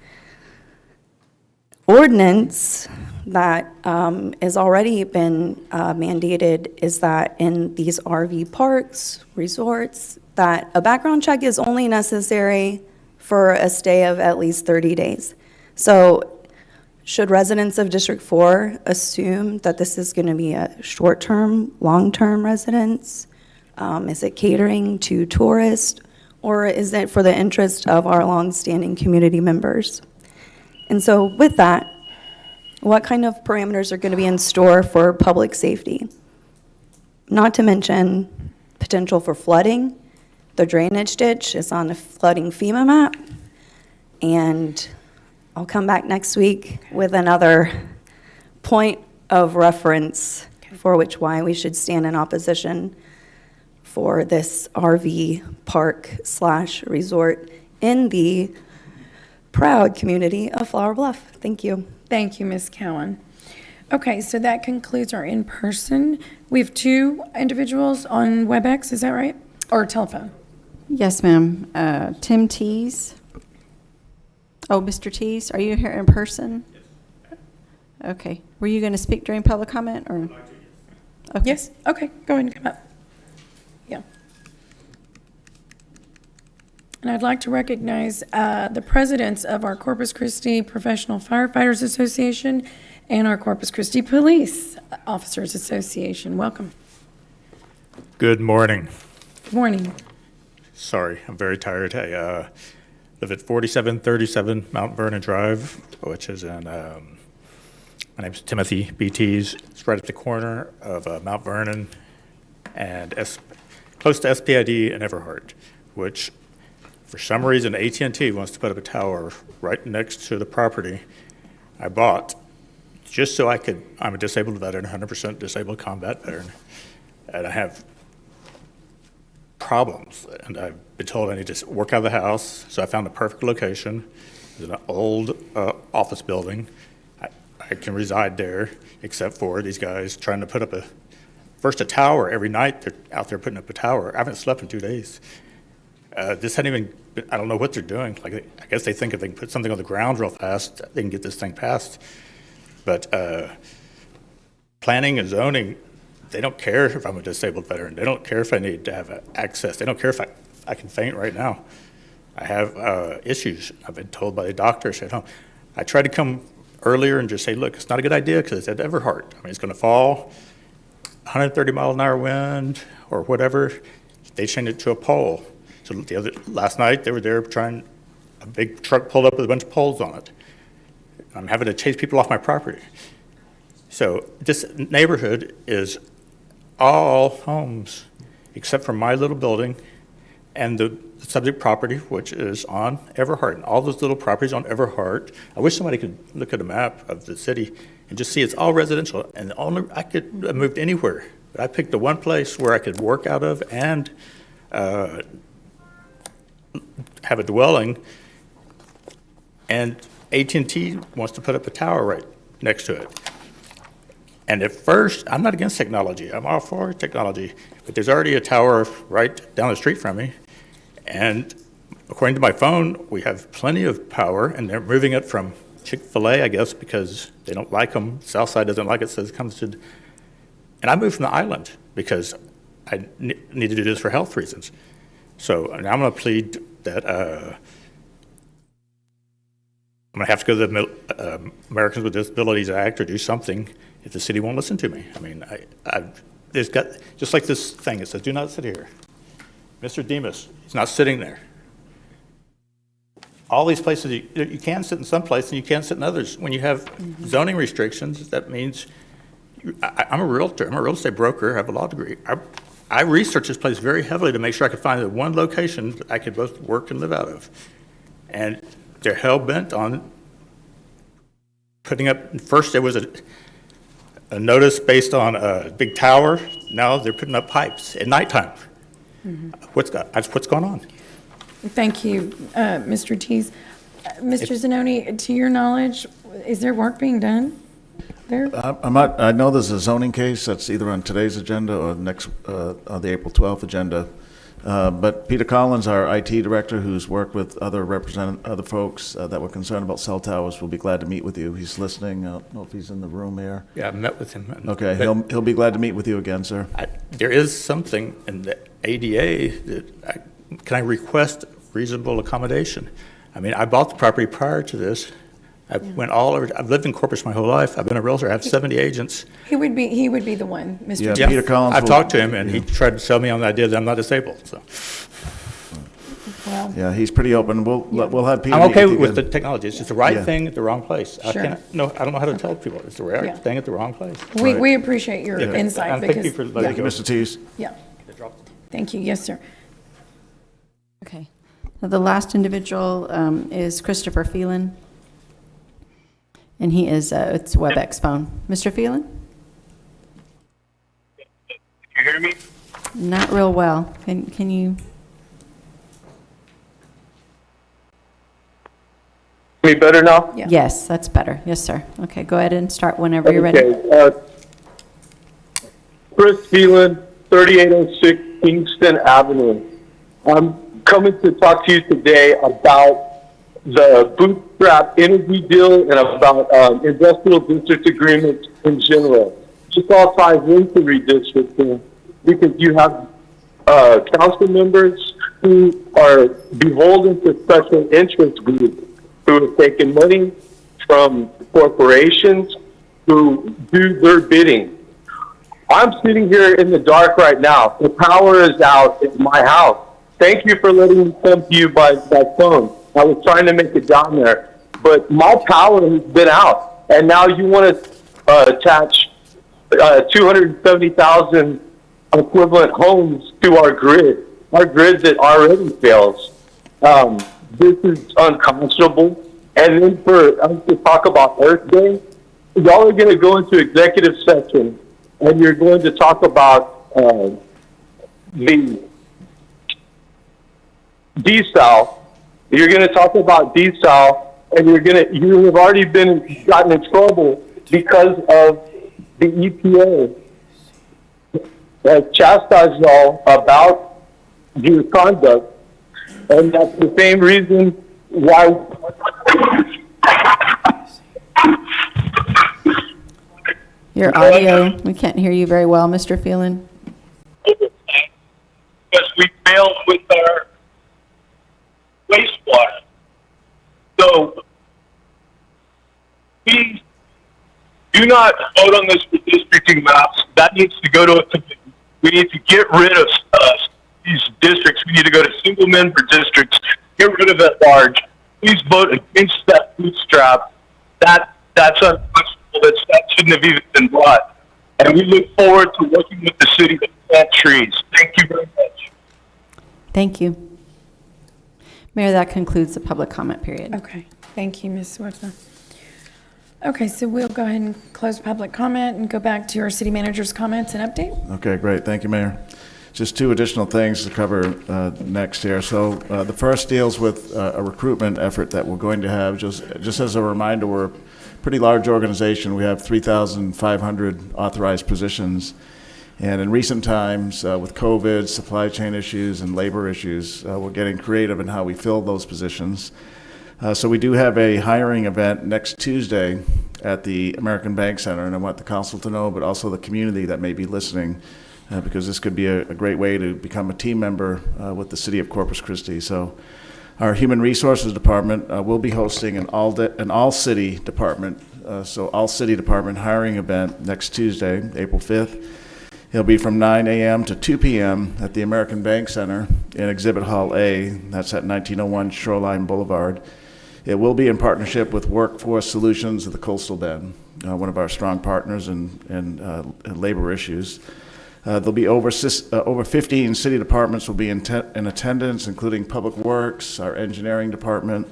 ordinance that has already been mandated is that in these RV parks, resorts, that a background check is only necessary for a stay of at least 30 days. So should residents of District 4 assume that this is going to be a short-term, long-term residence? Is it catering to tourists, or is it for the interest of our long-standing community members? And so with that, what kind of parameters are going to be in store for public safety? Not to mention potential for flooding. The drainage ditch is on the flooding FEMA map, and I'll come back next week with another point of reference for why we should stand in opposition for this RV park / resort in the proud community of Flower Bluff. Thank you. Thank you, Ms. Cowan. Okay, so that concludes our in-person. We have 2 individuals on WebEx, is that right? Or telephone? Yes, ma'am. Tim Tees. Oh, Mr. Tees, are you here in person? Yes. Okay. Were you going to speak during public comment, or? Okay. Yes, okay, go ahead and come up. Yeah. And I'd like to recognize the presidents of our Corpus Christi Professional Firefighters Association and our Corpus Christi Police Officers Association. Welcome. Good morning. Good morning. Sorry, I'm very tired. I live at 4737 Mount Vernon Drive, which is in, my name's Timothy BT's. It's right at the corner of Mount Vernon and close to SPID and Everhart, which for some reason AT&T wants to put up a tower right next to the property I bought just so I could, I'm a disabled veteran, 100% disabled combat veteran, and I have problems, and I've been told I need to work out of the house, so I found the perfect location. It's an old office building. I can reside there, except for these guys trying to put up first a tower every night. They're out there putting up a tower. I haven't slept in 2 days. This hadn't even, I don't know what they're doing. Like, I guess they think if they can put something on the ground real fast, they can get this thing passed. But planning and zoning, they don't care if I'm a disabled veteran. They don't care if I need to have access. They don't care if I can faint right now. I have issues. I've been told by the doctors at home. I tried to come earlier and just say, look, it's not a good idea because it's at Everhart. I mean, it's going to fall, 130 mile an hour wind or whatever. They changed it to a pole. So last night they were there a big truck pulled up with a bunch of poles on it. I'm having to chase people off my property. So this neighborhood is all homes except for my little building and the subject property, which is on Everhart. And all those little properties on Everhart, I wish somebody could look at a map of the city and just see it's all residential. And I could have moved anywhere, but I picked the one place where I could work out of and have a dwelling. And AT&T wants to put up a tower right next to it. And at first, I'm not against technology. I'm all for technology. But there's already a tower right down the street from me. And according to my phone, we have plenty of power, and they're moving it from Chick-fil-A, I guess, because they don't like them. Southside doesn't like it, says it comes to... And I moved from the island because I need to do this for health reasons. So now I'm going to plead that I'm going to have to go to the Americans with Disabilities Act or do something if the city won't listen to me. I mean, there's got, just like this thing, it says, do not sit here. Mr. Demas, he's not sitting there. All these places, you can sit in some places and you can't sit in others. When you have zoning restrictions, that means, I'm a realtor, I'm a real estate broker, I have a law degree. I researched this place very heavily to make sure I could find the one location that I could both work and live out of. And they're hell-bent on putting up, first there was a notice based on a big tower. Now they're putting up pipes at nighttime. What's going on? Thank you, Mr. Tees. Mr. Zanoni, to your knowledge, is there work being done there? I know there's a zoning case that's either on today's agenda or next, on the April 12th agenda. But Peter Collins, our IT director, who's worked with other folks that were concerned about cell towers, will be glad to meet with you. He's listening. I don't know if he's in the room here. Yeah, I met with him. Okay, he'll be glad to meet with you again, sir. There is something in the ADA that can I request reasonable accommodation? I mean, I bought the property prior to this. I went all over. I've lived in Corpus my whole life. I've been a realtor. I have 70 agents. He would be the one, Mr. Yeah, Tees. Peter Collins. I've talked to him, and he tried to sell me on the idea that I'm not disabled. So. Well, Yeah, he's pretty open. We'll have Peter. I'm okay meet with the again. technology. It's just the right Yeah. thing at the wrong place. Sure. I don't know how to tell people. It's the right thing at the wrong place. we appreciate your Yeah. insight And because. thank you for letting Thank you, me Mr. Tees. Yeah. Thank you. Yes, sir. Okay. Now, the last individual is Christopher Phelan, and he is, it's WebEx phone. Mr. Phelan? You hear me? Not real well. Can you? Me better now? Yeah. Yes, that's better. Yes, sir. Okay, go ahead and start whenever you're ready. Okay. Chris Phelan, 3806 Kingston Avenue. I'm coming to talk to you today about the bootstrap energy deal and about industrial district agreements in general. This all ties into redistricting because you have council members who are beholden to special interest groups who have taken money from corporations who do their bidding. I'm sitting here in the dark right now. The power is out in my house. Thank you for letting me come to you by phone. I was trying to make it down there, but my power has been out, and now you want to attach 270,000 equivalent homes to our grid that already fails. This is unconscionable. And then for us to talk about Earth Day, y'all are going to go into executive session, and you're going to talk about the desal. You're going to talk about desal, and you have already gotten in trouble because of the EPA has chastised y'all about your conduct, and that's the same reason why. Your audio, we can't hear you very well, Mr. Phelan. Because we failed with our wastewater. So we do not vote on this redistricting maps. That needs to go to a committee. We need to get rid of these districts. We need to go to single-member districts, get rid of at large. Please vote against that bootstrap. That's unconscionable. That shouldn't have even been brought. And we look forward to working with the city to plant trees. Thank you very much. Thank you. Mayor, that concludes the public comment period. Okay, thank you, Ms. Swetha. Okay, so we'll go ahead and close public comment and go back to our city manager's comments and update. Okay, great. Thank you, Mayor. Just two additional things to cover next here. So the first deals with a recruitment effort that we're going to have. Just as a reminder, we're a pretty large organization. We have 3,500 authorized positions. And in recent times, with COVID, supply chain issues, and labor issues, we're getting creative in how we fill those positions. So we do have a hiring event next Tuesday at the American Bank Center, and I want the council to know, but also the community that may be listening, because this could be a great way to become a team member with the city of Corpus Christi. So our Human Resources Department will be hosting an all-city department hiring event next Tuesday, April 5th. It'll be from 9 a.m. to 2 p.m. at the American Bank Center in Exhibit Hall A. That's at 1901 Shoreline Boulevard. It will be in partnership with Workforce Solutions of the Coastal Bend, one of our strong partners in labor issues. There'll be over 15 city departments will be in attendance, including Public Works, our engineering department,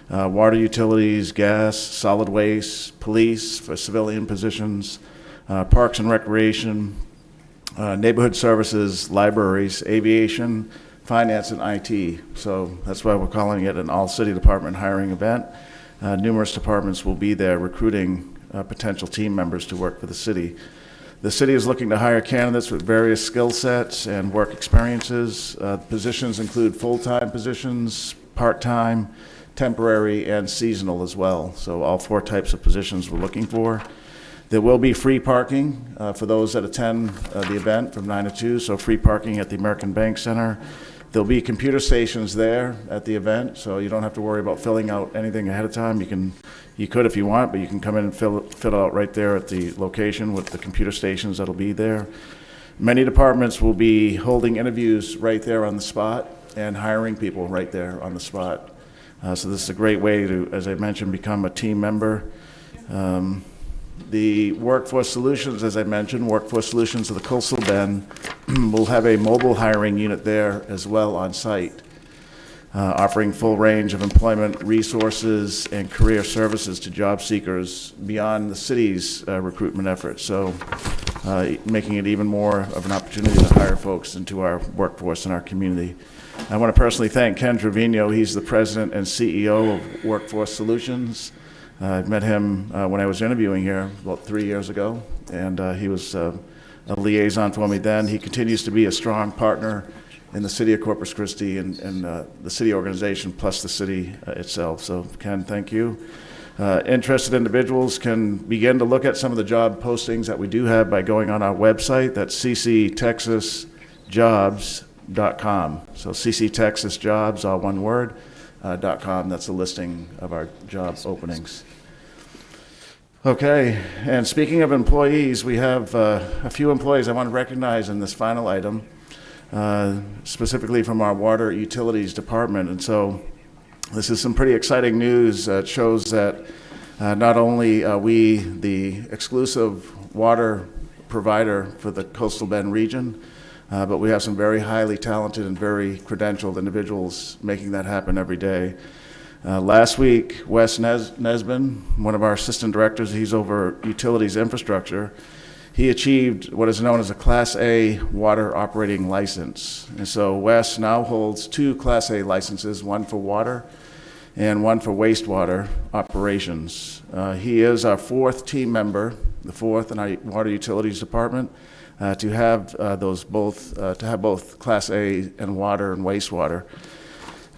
water utilities, gas, solid waste, police for civilian positions, parks and recreation, neighborhood services, libraries, aviation, finance, and IT. So that's why we're calling it an all-city department hiring event. Numerous departments will be there recruiting potential team members to work for the city. The city is looking to hire candidates with various skill sets and work experiences. Positions include full-time positions, part-time, temporary, and seasonal as well. So all four types of positions we're looking for. There will be free parking for those that attend the event from 9 to 2, so free parking at the American Bank Center. There'll be computer stations there at the event, so you don't have to worry about filling out anything ahead of time. You could if you want, but you can come in and fill it out right there at the location with the computer stations that'll be there. Many departments will be holding interviews right there on the spot and hiring people right there on the spot. So this is a great way to, as I mentioned, become a team member. The Workforce Solutions, as I mentioned, Workforce Solutions of the Coastal Bend will have a mobile hiring unit there as well on site, offering full range of employment resources and career services to job seekers beyond the city's recruitment efforts. So making it even more of an opportunity to hire folks into our workforce in our community. I want to personally thank Ken Trevino. He's the president and CEO of Workforce Solutions. I met him when I was interviewing here about 3 years ago, and he was a liaison for me then. He continues to be a strong partner in the city of Corpus Christi and the city organization plus the city itself. So Ken, thank you. Interested individuals can begin to look at some of the job postings that we do have by going on our website. That's cctexasjobs.com. cctexasjobs.com. So cctexasjobs, all one word, .com. That's a listing of our job openings. Okay, and speaking of employees, we have a few employees I want to recognize in this final item, specifically from our water utilities department. And so this is some pretty exciting news that shows that not only are we the exclusive water provider for the Coastal Bend region, but we have some very highly talented and very credentialed individuals making that happen every day. Last week, Wes Nesbin, one of our assistant directors, he's over utilities infrastructure, he achieved what is known as a Class A water operating license. And so Wes now holds 2 Class A licenses, one for water and one for wastewater operations. He is our 4th team member, the 4th in our water utilities department, to have both Class A and water and wastewater.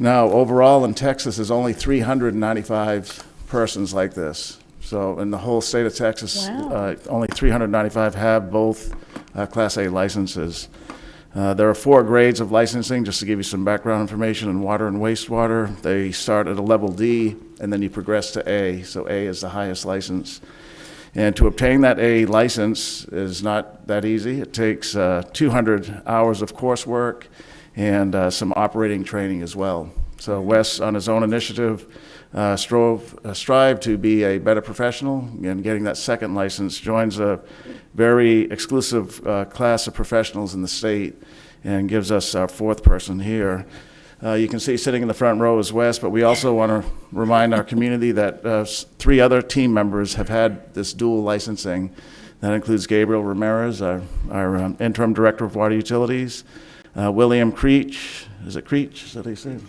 Now, overall in Texas, there's only 395 persons like this. So in the whole state of Texas, only 395 have both Class A licenses. There are 4 grades of licensing, just to give you some background information in water and wastewater. They start at a level D, and then you progress to A. So A is the highest license. And to obtain that A license is not that easy. It takes 200 hours of coursework and some operating training as well. So Wes, on his own initiative, strive to be a better professional, and getting that 2nd license, joins a very exclusive class of professionals in the state and gives us our 4th person here. You can see sitting in the front row is Wes, but we also want to remind our community that 3 other team members have had this dual licensing. That includes Gabriel Ramirez, our interim director of water utilities, William Creech, is it Creech? Is that how you say it?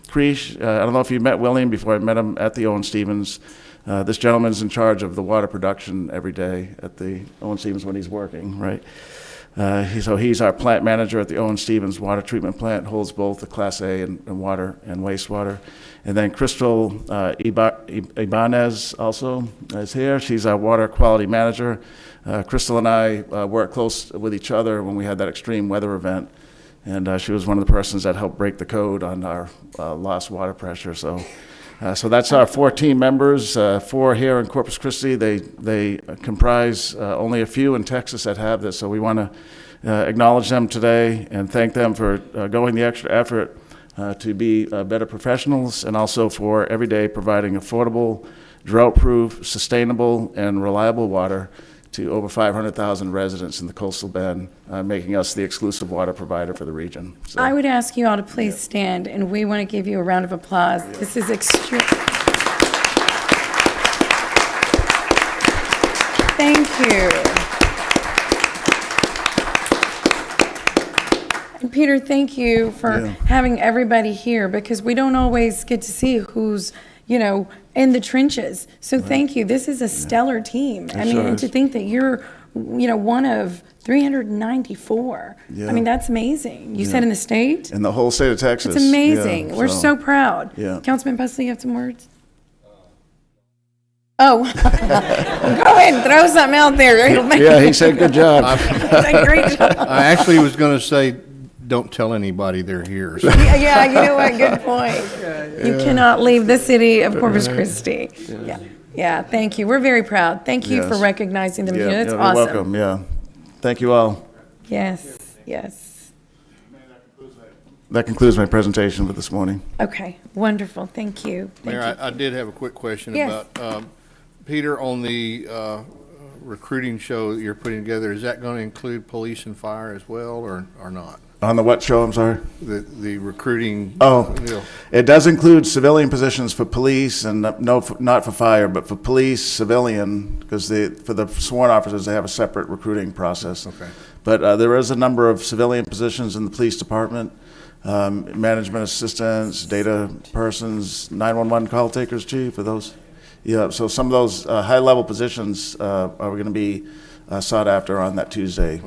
Creech. I don't know if you met William before. I met him at the Owen Stevens. This gentleman's in charge of the water production every day at the Owen Stevens when he's working, right? So he's our plant manager at the Owen Stevens water treatment plant, holds both the Class A and water and wastewater. And then Crystal Ibanez also is here. She's our water quality manager. Crystal and I worked close with each other when we had that extreme weather event. And she was one of the persons that helped break the code on our lost water pressure. So that's our 4 team members, 4 here in Corpus Christi. They comprise only a few in Texas that have this. So we want to acknowledge them today and thank them for going the extra effort to be better professionals, and also for every day providing affordable, drought-proof, sustainable, and reliable water to over 500,000 residents in the Coastal Bend, making us the exclusive water provider for the region. So, I would ask you all to please stand, and we want to give you a round of applause. This is extreme. Thank you. And Peter, thank you for having everybody here, because we don't always get to see who's, in the trenches. So thank you. This is a stellar team. I mean, and to think that you're, one of 394. Yeah. I mean, that's amazing. You said in the state? in the whole state of Texas. It's amazing. Yeah, We're so proud. Yeah. Councilman Pusley, you have some words? Oh, go ahead and throw something out there. It'll make he said good job. great job. I actually was going to say, don't tell anybody they're here. So. Yeah, you know what? Good point. You cannot leave the city of Corpus Christi. Yeah, thank you. We're very proud. Thank you for recognizing them. That's You're awesome. welcome. Yeah. Thank you all. Yes. That concludes my presentation for this morning. Okay, wonderful. Thank you. Mayor, I did have a quick question about, Peter, on the recruiting show that you're putting together, is that going to include police and fire as well, or not? On the what show, I'm sorry? The recruiting. It does include civilian positions for police, and not for fire, but for police, civilian, because for the sworn officers, they have a separate recruiting process. Okay. But there is a number of civilian positions in the police department, management assistants, data persons, 911 call takers, chief, for those. Yeah, so some of those high-level positions are going to be sought after on that Tuesday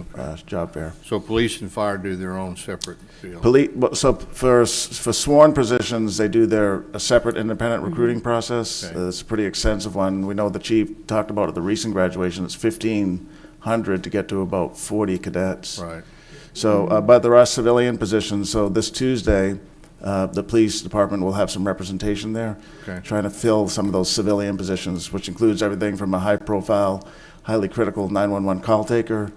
job fair. So police and fire do their own separate field? So for sworn positions, they do a separate independent recruiting process. It's a pretty extensive one. We know the chief talked about at the recent graduation, it's 1,500 to get to about 40 cadets. Right. So, but there are civilian positions, so this Tuesday, the police department will have some representation there, Okay. trying to fill some of those civilian positions, which includes everything from a high-profile, highly critical 911 call taker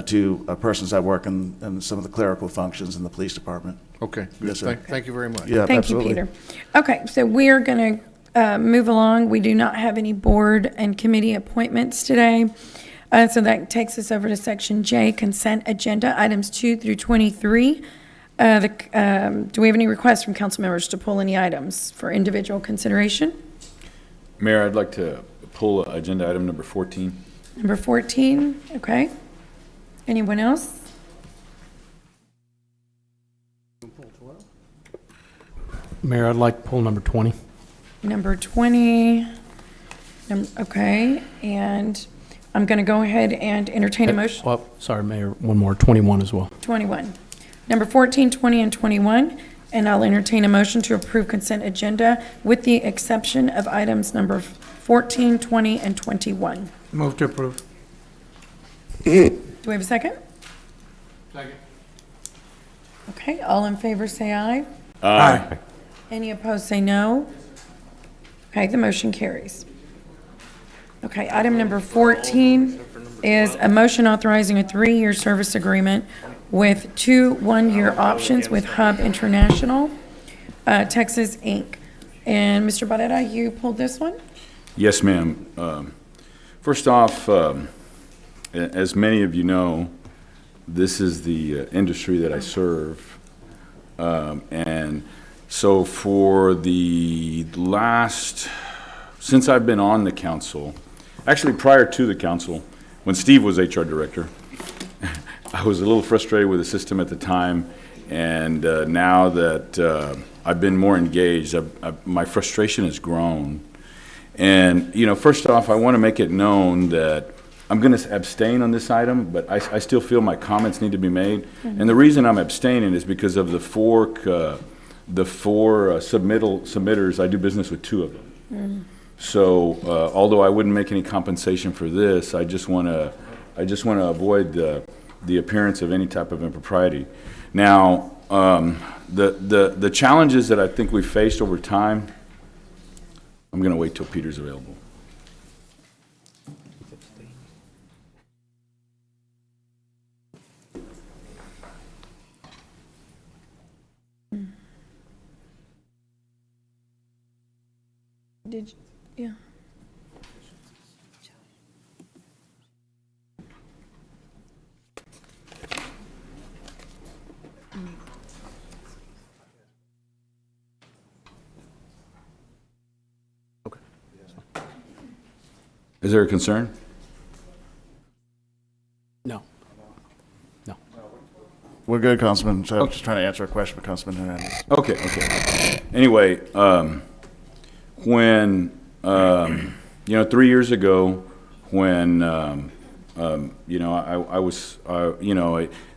to persons that work in some of the clerical functions in the police department. Okay, good. Yes, sir. Thank you very much. Yeah, Thank absolutely. you, Peter. Okay, so we are going to move along. We do not have any board and committee appointments today. So that takes us over to Section J, Consent Agenda, items 2 through 23. Do we have any requests from council members to pull any items for individual consideration? Mayor, I'd like to pull agenda item number 14. Number 14, okay. Anyone else? Mayor, I'd like to pull number 20. Number 20, okay, and I'm going to go ahead and entertain a motion. Well, sorry, Mayor, one more, 21 as well. 21. Number 14, 20, and 21, and I'll entertain a motion to approve consent agenda with the exception of items number 14, 20, and 21. Move to approve. Do we have a second? Second. Okay, all in favor say aye. Aye. Any opposed say no. Okay, the motion carries. Okay, item number 14 is a motion authorizing a 3-year service agreement with 2 one-year options with Hub International, Texas, Inc. And Mr. Barrera, you pulled this one? Yes, ma'am. First off, as many of you know, this is the industry that I serve. And so for the since I've been on the council, actually prior to the council, when Steve was HR director, I was a little frustrated with the system at the time, and now that I've been more engaged, my frustration has grown. And, first off, I want to make it known that I'm going to abstain on this item, but I still feel my comments need to be made. Mm-hmm. And the reason I'm abstaining is because of the four submitters. I do business with 2 of them. Mm. So, although I wouldn't make any compensation for this, I just want to avoid the appearance of any type of impropriety. Now, the challenges that I think we've faced over time, I'm going to wait till Peter's available. Did you, yeah. Is there a concern? No. No. We're good, Councilman. So I'm just trying to answer a question for Councilman Hernandez. Okay. Anyway, when 3 years ago, when I was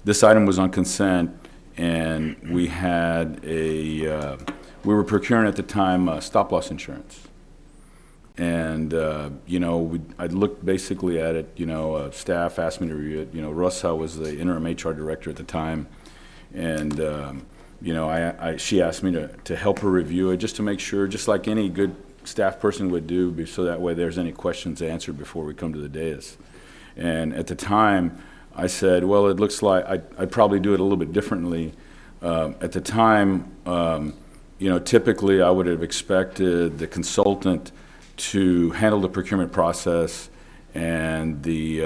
this item was on consent, and we had we were procuring at the time stop loss insurance. And, I looked basically at it, staff asked me to review it. Russa was the interim HR director at the time. And, she asked me to help her review it just to make sure, just like any good staff person would do, so that way there's any questions answered before we come to the dais. And at the time, I said, well, it looks like I'd probably do it a little bit differently. At the time, typically I would have expected the consultant to handle the procurement process and the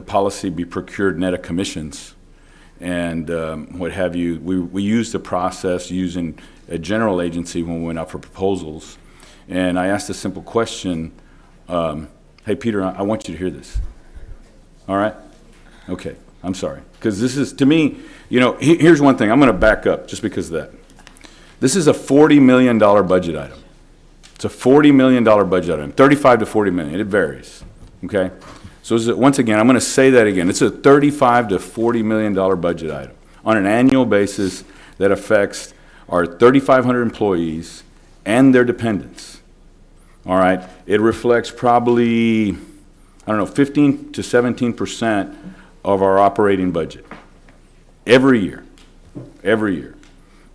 policy be procured net of commissions and what have you. We used the process using a general agency when we went out for proposals. And I asked a simple question, hey, Peter, I want you to hear this. All right? Okay, I'm sorry. Because this is, to me, here's one thing. I'm going to back up just because of that. This is a $40 million budget item. It's a $40 million budget item, 35 to 40 million. It varies, okay? So once again, I'm going to say that again. It's a $35 to $40 million budget item on an annual basis that affects our 3,500 employees and their dependents, all right? It reflects probably, 15 to 17% of our operating budget. Every year. Every year.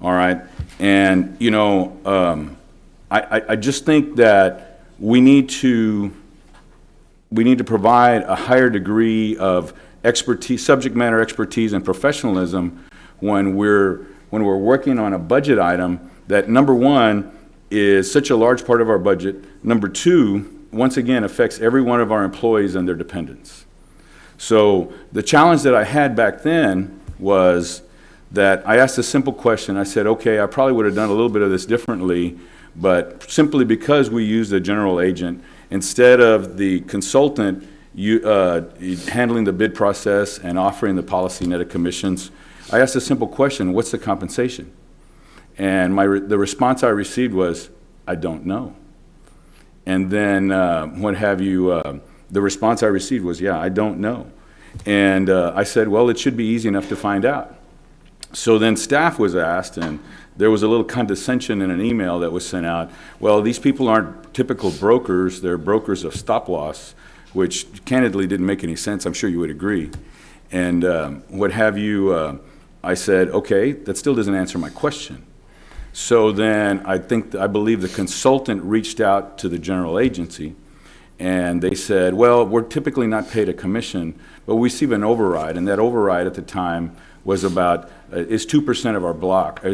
All right? And, you know, I just think that we need to provide a higher degree of expertise, subject matter expertise and professionalism when we're working on a budget item that, number one, is such a large part of our budget. Number two, once again, affects every one of our employees and their dependents. So the challenge that I had back then was that I asked a simple question. I said, okay, I probably would have done a little bit of this differently, but simply because we used a general agent, instead of the consultant handling the bid process and offering the policy net of commissions, I asked a simple question: what's the compensation? And the response I received was, I don't know. And then the response I received was, yeah, I don't know. And I said, well, it should be easy enough to find out. So then staff was asked, and there was a little condescension in an email that was sent out. Well, these people aren't typical brokers. They're brokers of stop loss, which candidly didn't make any sense. I'm sure you would agree. And I said, okay, that still doesn't answer my question. So then I believe the consultant reached out to the general agency, and they said, well, we're typically not paid a commission, but we receive an override, and that override at the time was is 2% of our block.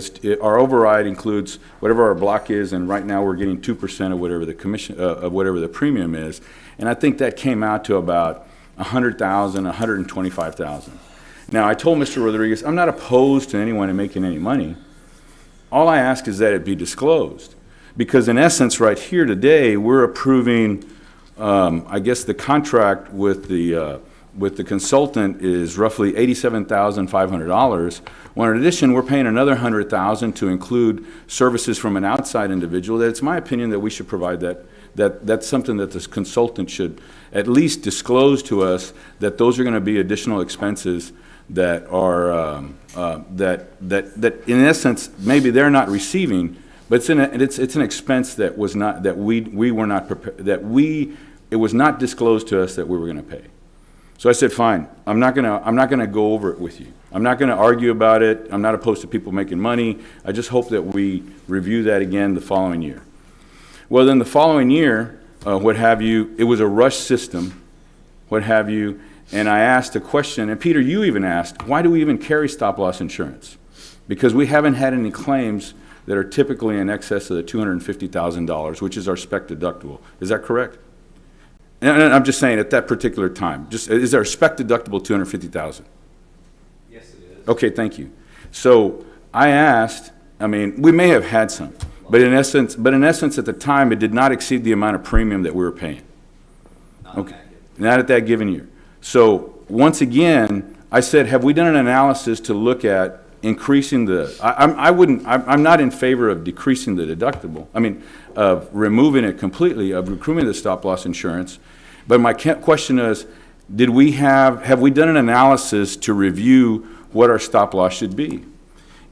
Our override includes whatever our block is, and right now we're getting 2% of whatever the commission, of whatever the premium is. And I think that came out to about $100,000, $125,000. Now, I told Mr. Rodriguez, I'm not opposed to anyone making any money. All I ask is that it be disclosed. Because in essence, right here today, we're approving, I guess the contract with the consultant is roughly $87,500. Well, in addition, we're paying another $100,000 to include services from an outside individual. That it's my opinion that we should provide that's something that this consultant should at least disclose to us, that those are going to be additional expenses that are that in essence maybe they're not receiving, but it's an expense that was not, that we were not prepared, it was not disclosed to us that we were going to pay. So I said, fine, I'm not gonna go over it with you. I'm not gonna argue about it. I'm not opposed to people making money. I just hope that we review that again the following year. Well, then the following year, it was a rush system, and I asked a question, and Peter, you even asked, why do we even carry stop-loss insurance? Because we haven't had any claims that are typically in excess of the $250,000, which is our spec deductible. Is that correct? And I'm just saying at that particular time, is our spec deductible $250,000? Yes, it is. Okay, thank you. So I asked, we may have had some, but in essence at the time, it did not exceed the amount of premium that we were paying. Not at that given year. So once again, I said, have we done an analysis to look at increasing I'm not in favor of decreasing the deductible, of removing it completely, of removing the stop-loss insurance. But my question is, have we done an analysis to review what our stop-loss should be?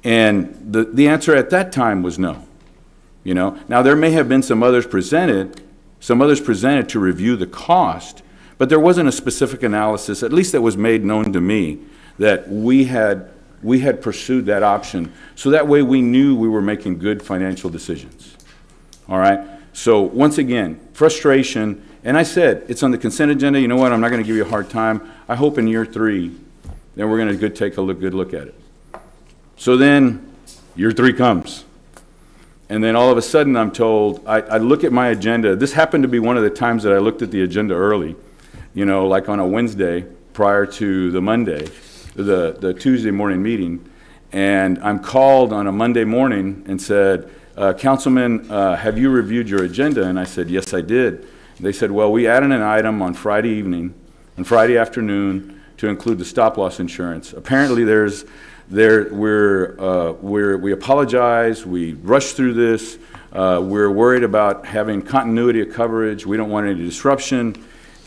And the answer at that time was no. Now there may have been some others presented to review the cost, but there wasn't a specific analysis, at least that was made known to me, that we had pursued that option, so that way we knew we were making good financial decisions. All right? So once again, frustration, and I said, it's on the consent agenda. You know what? I'm not going to give you a hard time. I hope in year 3, then we're going to take a good look at it. So then year 3 comes. And then all of a sudden I'm told, I look at my agenda. This happened to be one of the times that I looked at the agenda early, like on a Wednesday prior to the Monday, the Tuesday morning meeting. And I'm called on a Monday morning and said, Councilman, have you reviewed your agenda? And I said, yes, I did. They said, well, we added an item on Friday evening and Friday afternoon to include the stop-loss insurance. Apparently we apologize, we rushed through this, we're worried about having continuity of coverage, we don't want any disruption,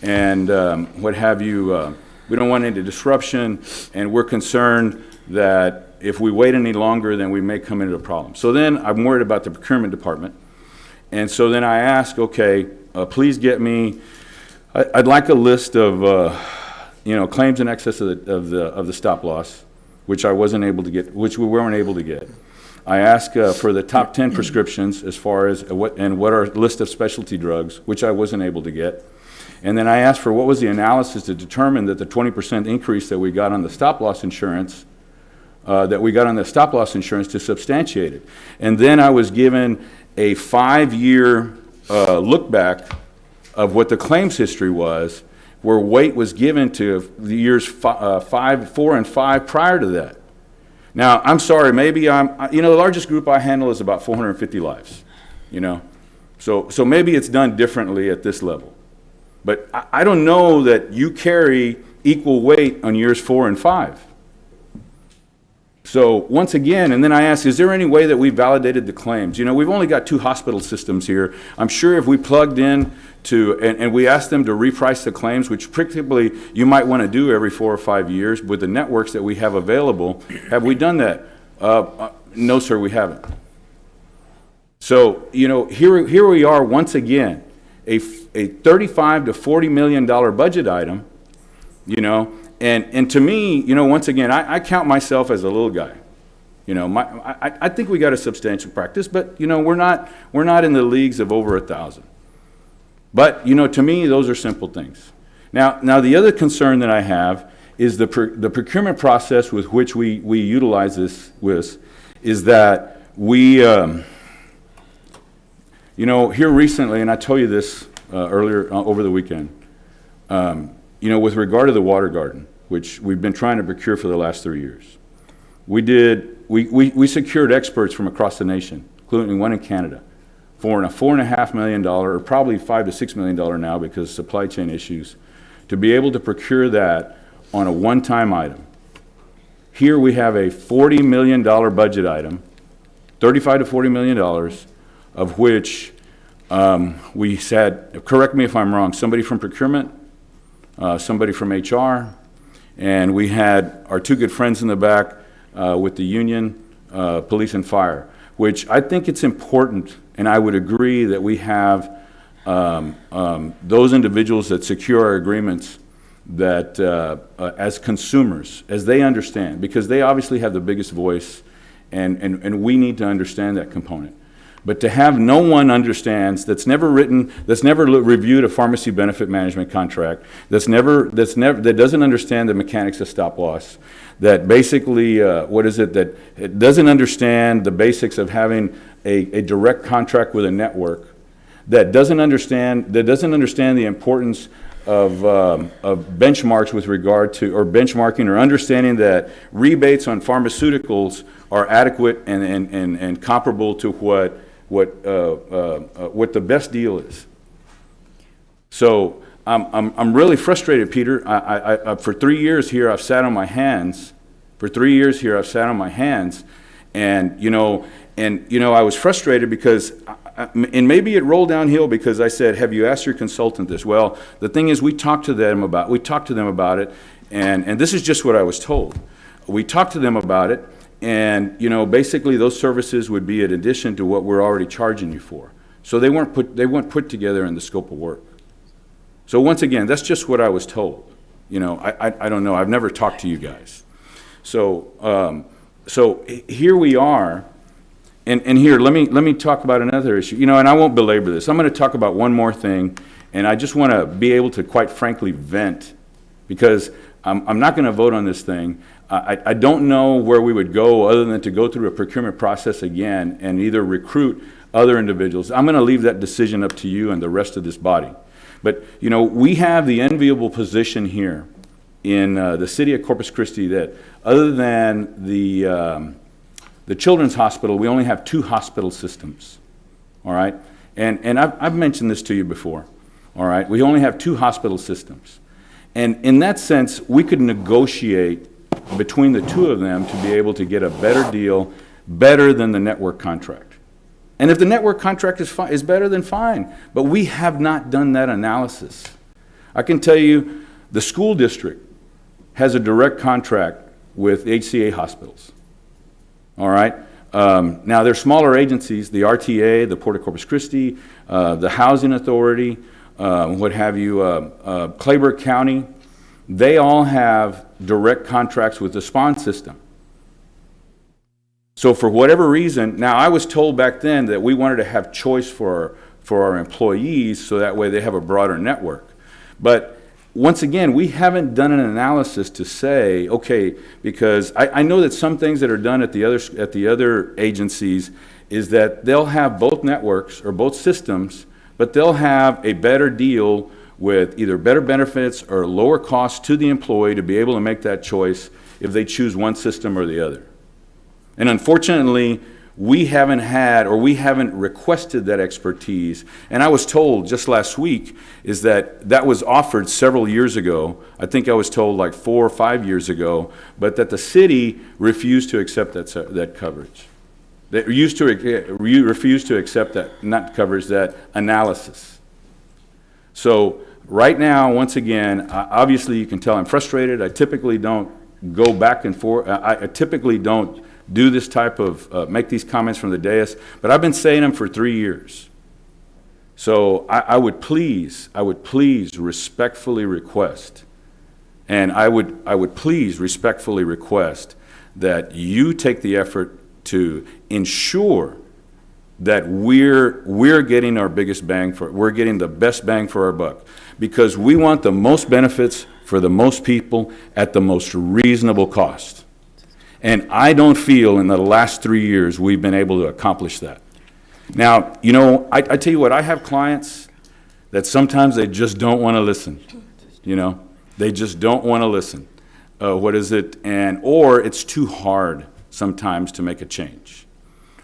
and we don't want any disruption, and we're concerned that if we wait any longer, then we may come into a problem. So then I'm worried about the procurement department, and so then I ask, okay, please get me, I'd like a list of claims in excess of the stop loss, which I wasn't able to get, which we weren't able to get. I asked for the top 10 prescriptions as far as what are a list of specialty drugs, which I wasn't able to get. And then I asked for what was the analysis to determine that the 20% increase that we got on the stop loss insurance, to substantiate it. And then I was given a 5-year look back of what the claims history was, where weight was given to the years 4 and 5 prior to that. Now, I'm sorry, maybe the largest group I handle is about 450 lives, So maybe it's done differently at this level. But I don't know that you carry equal weight on years 4 and 5. So once again, and then I asked, is there any way that we validated the claims? We've only got 2 hospital systems here. I'm sure if we plugged in and we asked them to reprice the claims, which particularly you might want to do every 4 or 5 years with the networks that we have available, have we done that? No, sir, we haven't. So, here we are once again, a $35 to $40 million budget item, And to me, once again, I count myself as a little guy. I think we got a substantial practice, but we're not in the leagues of over 1,000. But to me, those are simple things. Now the other concern that I have is the procurement process with which we utilize this is that we here recently, and I told you this earlier over the weekend. With regard to the water garden, which we've been trying to procure for the last 3 years, we secured experts from across the nation, including one in Canada, for a $4.5 million, or probably $5 to $6 million now because of supply chain issues, to be able to procure that on a one-time item. Here we have a $40 million budget item, $35 to $40 million, of which we said, correct me if I'm wrong, somebody from procurement, somebody from HR, and we had our 2 good friends in the back with the union, police and fire, which I think it's important, and I would agree that we have those individuals that secure our agreements that as consumers, as they understand, because they obviously have the biggest voice, and we need to understand that component. But to have no one understands, that's never reviewed a pharmacy benefit management contract, that doesn't understand the mechanics of stop loss, that basically, that it doesn't understand the basics of having a direct contract with a network, that doesn't understand the importance of benchmarks with regard to, or benchmarking, or understanding that rebates on pharmaceuticals are adequate and comparable to what the best deal is. So I'm really frustrated, Peter. For 3 years here, I've sat on my hands. And I was frustrated because, and maybe it rolled downhill because I said, "Have you asked your consultant this?" Well, the thing is, we talked to them about it, and this is just what I was told. We talked to them about it. And basically those services would be in addition to what we're already charging you for. So they weren't put together in the scope of work. So once again, that's just what I was told. I don't know. I've never talked to you guys. So here we are, and here let me talk about another issue. And I won't belabor this. I'm going to talk about one more thing, and I just want to be able to, quite frankly, vent, because I'm not going to vote on this thing. I don't know where we would go other than to go through a procurement process again and either recruit other individuals. I'm going to leave that decision up to you and the rest of this body. But, we have the enviable position here in the city of Corpus Christi that other than the Children's Hospital, we only have 2 hospital systems, all right? And I've mentioned this to you before, all right? We only have 2 hospital systems. And in that sense, we could negotiate between the 2 of them to be able to get a better deal, better than the network contract. And if the network contract is better, then fine. But we have not done that analysis. I can tell you the school district has a direct contract with HCA hospitals. All right? Now, they're smaller agencies, the RTA, the Port of Corpus Christi, the Housing Authority, what have you, Clayburgh County, they all have direct contracts with the SPON system. So for whatever reason, now I was told back then that we wanted to have choice for our employees so that way they have a broader network. But once again, we haven't done an analysis to say, okay, because I know that some things that are done at the other agencies is that they'll have both networks or both systems, but they'll have a better deal with either better benefits or lower costs to the employee to be able to make that choice if they choose one system or the other. And unfortunately, we haven't had, or we haven't requested that expertise. And I was told just last week is that was offered several years ago. I think I was told like 4 or 5 years ago, but that the city refused to accept that coverage. They refused to accept that, not coverage, that analysis. So right now, once again, obviously you can tell I'm frustrated. I typically don't go back and forth. I typically don't do this type of, make these comments from the dais, but I've been saying them for 3 years. So I would please respectfully request, and I would please respectfully request that you take the effort to ensure that we're getting our biggest bang for, we're getting the best bang for our buck, because we want the most benefits for the most people at the most reasonable cost. And I don't feel in the last 3 years we've been able to accomplish that. Now, you know, I tell you what, I have clients that sometimes they just don't want to listen. You know, they just don't want to listen. Or it's too hard sometimes to make a change.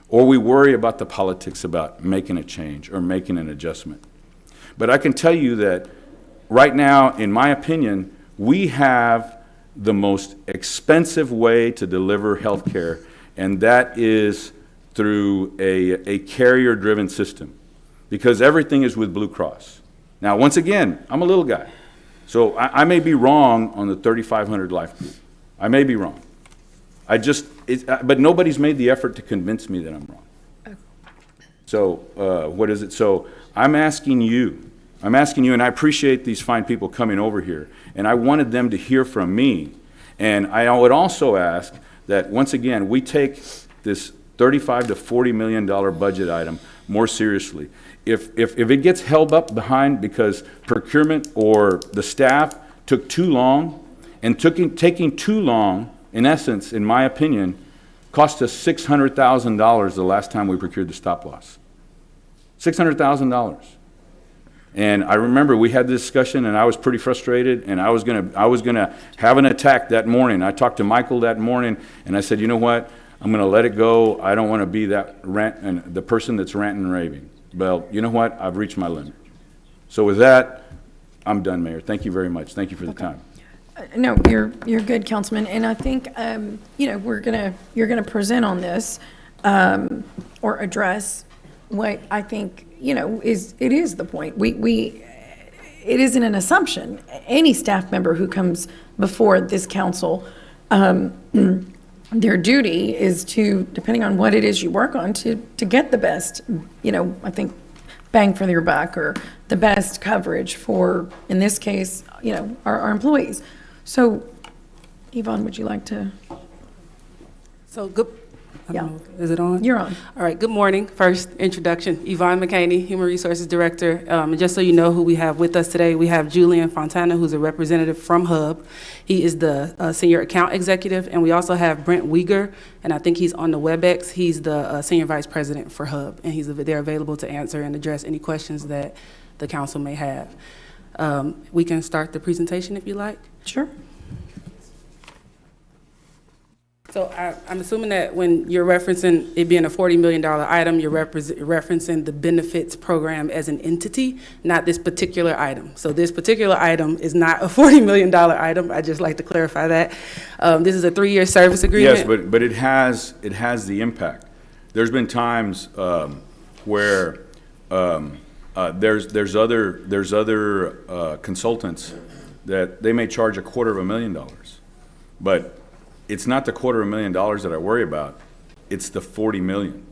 Or we worry about the politics about making a change or making an adjustment. But I can tell you that right now, in my opinion, we have the most expensive way to deliver health care, and that is through a carrier-driven system, because everything is with Blue Cross. Now, once again, I'm a little guy, so I may be wrong on the 3,500 life group. I may be wrong. But nobody's made the effort to convince me that I'm wrong. So, So I'm asking you, and I appreciate these fine people coming over here, and I wanted them to hear from me. And I would also ask that, once again, we take this $35 to $40 million budget item more seriously. If it gets held up behind because procurement or the staff took too long, and taking too long, in essence, in my opinion, cost us $600,000 the last time we procured the stop loss. $600,000. And I remember we had this discussion, and I was pretty frustrated, and I was gonna have an attack that morning. I talked to Michael that morning, and I said, you know what? I'm gonna let it go. I don't want to be the person that's ranting and raving. Well, you know what? I've reached my limit. So with that, I'm done, Mayor. Thank you very much. Thank you for the time. No, you're good, Councilman, and I think, you know, you're gonna present on this, or address what I think, you know, it is the point. It isn't an assumption. Any staff member who comes before this council, their duty is to, depending on what it is you work on, to get the best, you know, I think, bang for your buck, or the best coverage for, in this case, you know, our employees. So, Yvonne, would you like to? So good. Yeah. Is it on? You're on. All right. Good morning. First introduction, Yvonne McCaney, Human Resources Director. And just so you know who we have with us today, we have Julian Fontana, who's a representative from HUB. He is the Senior Account Executive. And we also have Brent Weger, and I think he's on the WebEx. He's the Senior Vice President for HUB, and they're available to answer and address any questions that the council may have. We can start the presentation if you like. Sure. So I'm assuming that when you're referencing it being a $40 million item, you're referencing the benefits program as an entity, not this particular item. So this particular item is not a $40 million item. I'd just like to clarify that. This is a 3-year service agreement. Yes, but it has the impact. There's been times where there's other consultants that they may charge $250,000, but it's not the $250,000 that I worry about. It's the $40 million.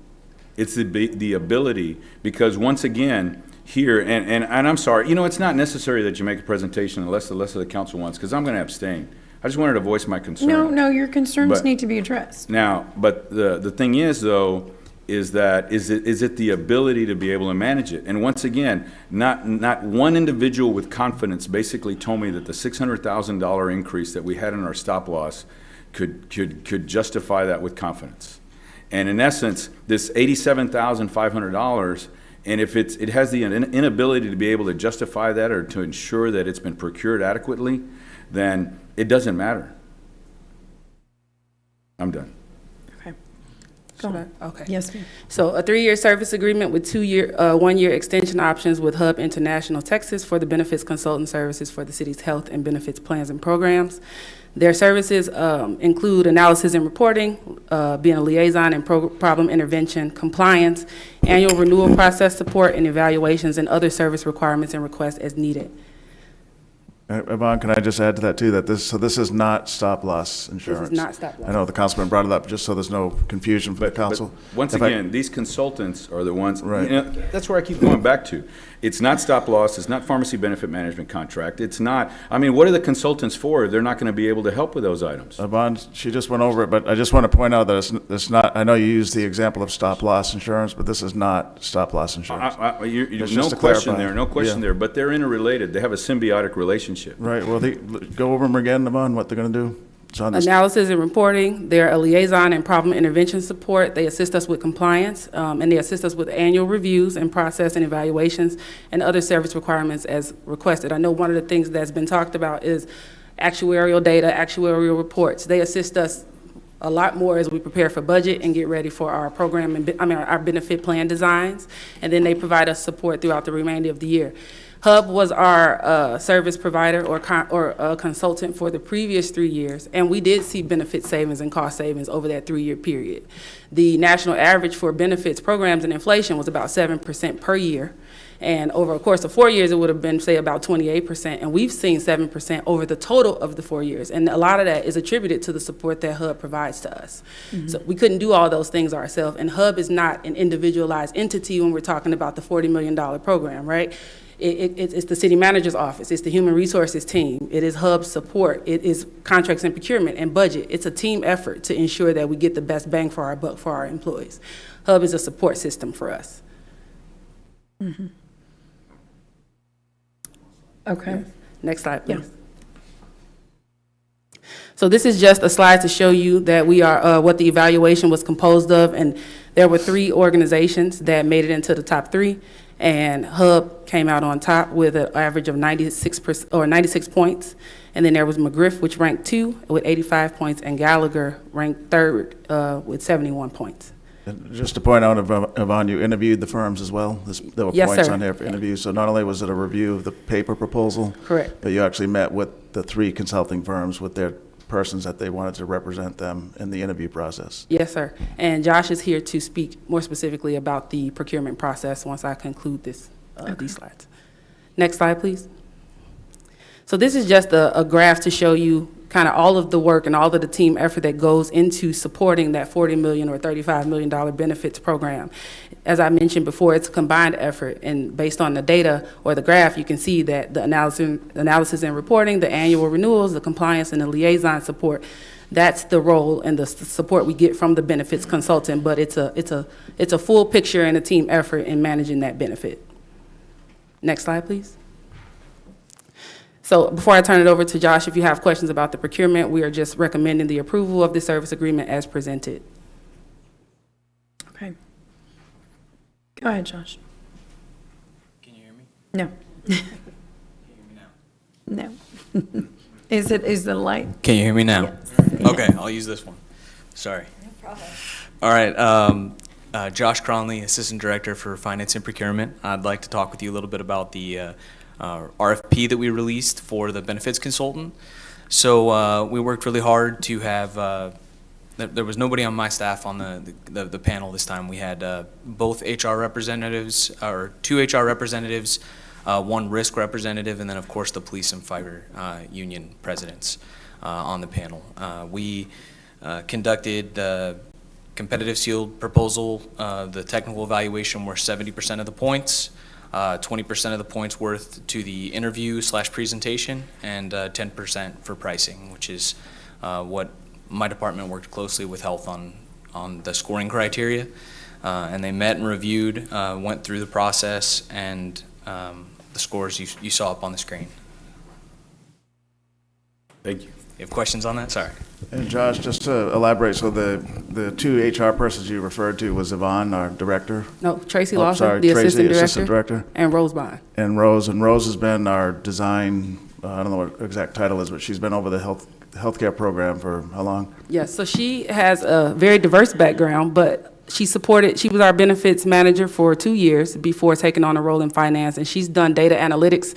It's the ability, because once again, here, and I'm sorry, it's not necessary that you make a presentation unless the council wants, because I'm going to abstain. I just wanted to voice my concern. No, your concerns But- need to be addressed. Now, but the thing is, though, is it the ability to be able to manage it? And once again, not one individual with confidence basically told me that the $600,000 increase that we had in our stop loss could justify that with confidence. And in essence, this $87,500, and if it has the inability to be able to justify that or to ensure that it's been procured adequately, then it doesn't matter. I'm done. Okay. Yes, ma'am. So a 3-year service agreement with 1-year extension options with Hub International Texas for the benefits consultant services for the city's health and benefits plans and programs. Their services include analysis and reporting, being a liaison and problem intervention, compliance, annual renewal process support, and evaluations and other service requirements and requests as needed. Yvonne, can I just add to that too, that this is not stop-loss insurance? This is not stop-loss. I know the councilman brought it up, just so there's no confusion for the council. But once again, these consultants are the ones, Right. That's where I keep going back to. It's not stop-loss, it's not pharmacy benefit management contract, it's not, what are the consultants for if they're not going to be able to help with those items? Yvonne, she just went over it, but I just want to point out that it's not, I know you used the example of stop-loss insurance, but this is not stop-loss insurance. There's Just no to question clarify. there, no question Yeah. there, but they're interrelated, they have a symbiotic relationship. Right, well, go over them again, Yvonne, what they're going to do? It's on this. Analysis and reporting, they're a liaison and problem intervention support. They assist us with compliance, and they assist us with annual reviews and process and evaluations and other service requirements as requested. I know one of the things that's been talked about is actuarial data, actuarial reports. They assist us a lot more as we prepare for budget and get ready for our program and our benefit plan designs, and then they provide us support throughout the remainder of the year. Hub was our service provider or consultant for the previous 3 years, and we did see benefit savings and cost savings over that 3-year period. The national average for benefits programs and inflation was about 7% per year, and over a course of 4 years, it would have been, say, about 28%, and we've seen 7% over the total of the 4 years, and a lot of that is attributed to the support that Hub provides to us. Mm-hmm. So we couldn't do all those things ourselves, and Hub is not an individualized entity when we're talking about the $40 million program, right? It's the city manager's office, it's the human resources team, it is Hub support, it is contracts and procurement and budget. It's a team effort to ensure that we get the best bang for our buck for our employees. Hub is a support system for us. Mm-hmm. Okay. Next slide, please. So this is just a slide to show you that we are what the evaluation was composed of, and there were 3 organizations that made it into the top 3. And Hub came out on top with an average of 96 points. And then there was McGriff, which ranked 2 with 85 points, and Gallagher ranked 3rd with 71 points. And just to point out, Yvonne, you interviewed the firms as well? There were Yes, points sir. on there for interviews. So not only was it a review of the paper proposal, Correct. but you actually met with the 3 consulting firms with their persons that they wanted to represent them in the interview process. Yes, sir. And Josh is here to speak more specifically about the procurement process once I conclude these slides. Next slide, please. So this is just a graph to show you kind of all of the work and all of the team effort that goes into supporting that $40 million or $35 million benefits program. As I mentioned before, it's a combined effort, and based on the data or the graph, you can see that the analysis and reporting, the annual renewals, the compliance, and the liaison support, that's the role and the support we get from the benefits consultant, but it's a full picture and a team effort in managing that benefit. Next slide, please. So before I turn it over to Josh, if you have questions about the procurement, we are just recommending the approval of the service agreement as presented. Okay. Go ahead, Josh. Can you hear me? No. Can you hear me now? No. Is the light? Can you hear me now? Yes. Okay, I'll use this one. Sorry. No problem. All right, Josh Cronley, Assistant Director for Finance and Procurement. I'd like to talk with you a little bit about the RFP that we released for the benefits consultant. So we worked really hard to have, there was nobody on my staff on the panel this time. We had both HR representatives, or 2 HR representatives, 1 risk representative, and then of course the police and fire union presidents on the panel. We conducted the competitive sealed proposal, the technical evaluation were 70% of the points. 20% of the points worth to the interview/presentation, and 10% for pricing, which is what my department worked closely with health on the scoring criteria. And they met and reviewed, went through the process, and the scores you saw up on the screen. Thank you. You have questions on that? Sorry. And Josh, just to elaborate, so the two HR persons you referred to was Yvonne, our director? No, Tracy Oh, Lawson, sorry, the Tracy, assistant assistant director. director. And Rose Bond. And Rose has been our design, I don't know what exact title is, but she's been over the healthcare program for how long? Yes, so she has a very diverse background, but she was our benefits manager for 2 years before taking on a role in finance, and she's done data analytics,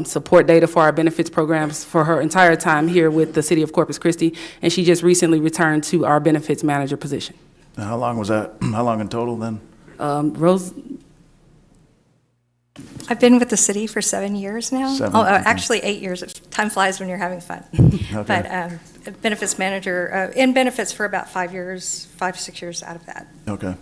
support data for our benefits programs for her entire time here with the city of Corpus Christi, and she just recently returned to our benefits manager position. And how long was that? How long in total then? Rose? I've been with the city for 7 years now. 7, Oh, okay. actually 8 years. Time flies when you're having fun. Okay. But benefits manager, in benefits for about 5 years, 5 to 6 years out of that. Okay.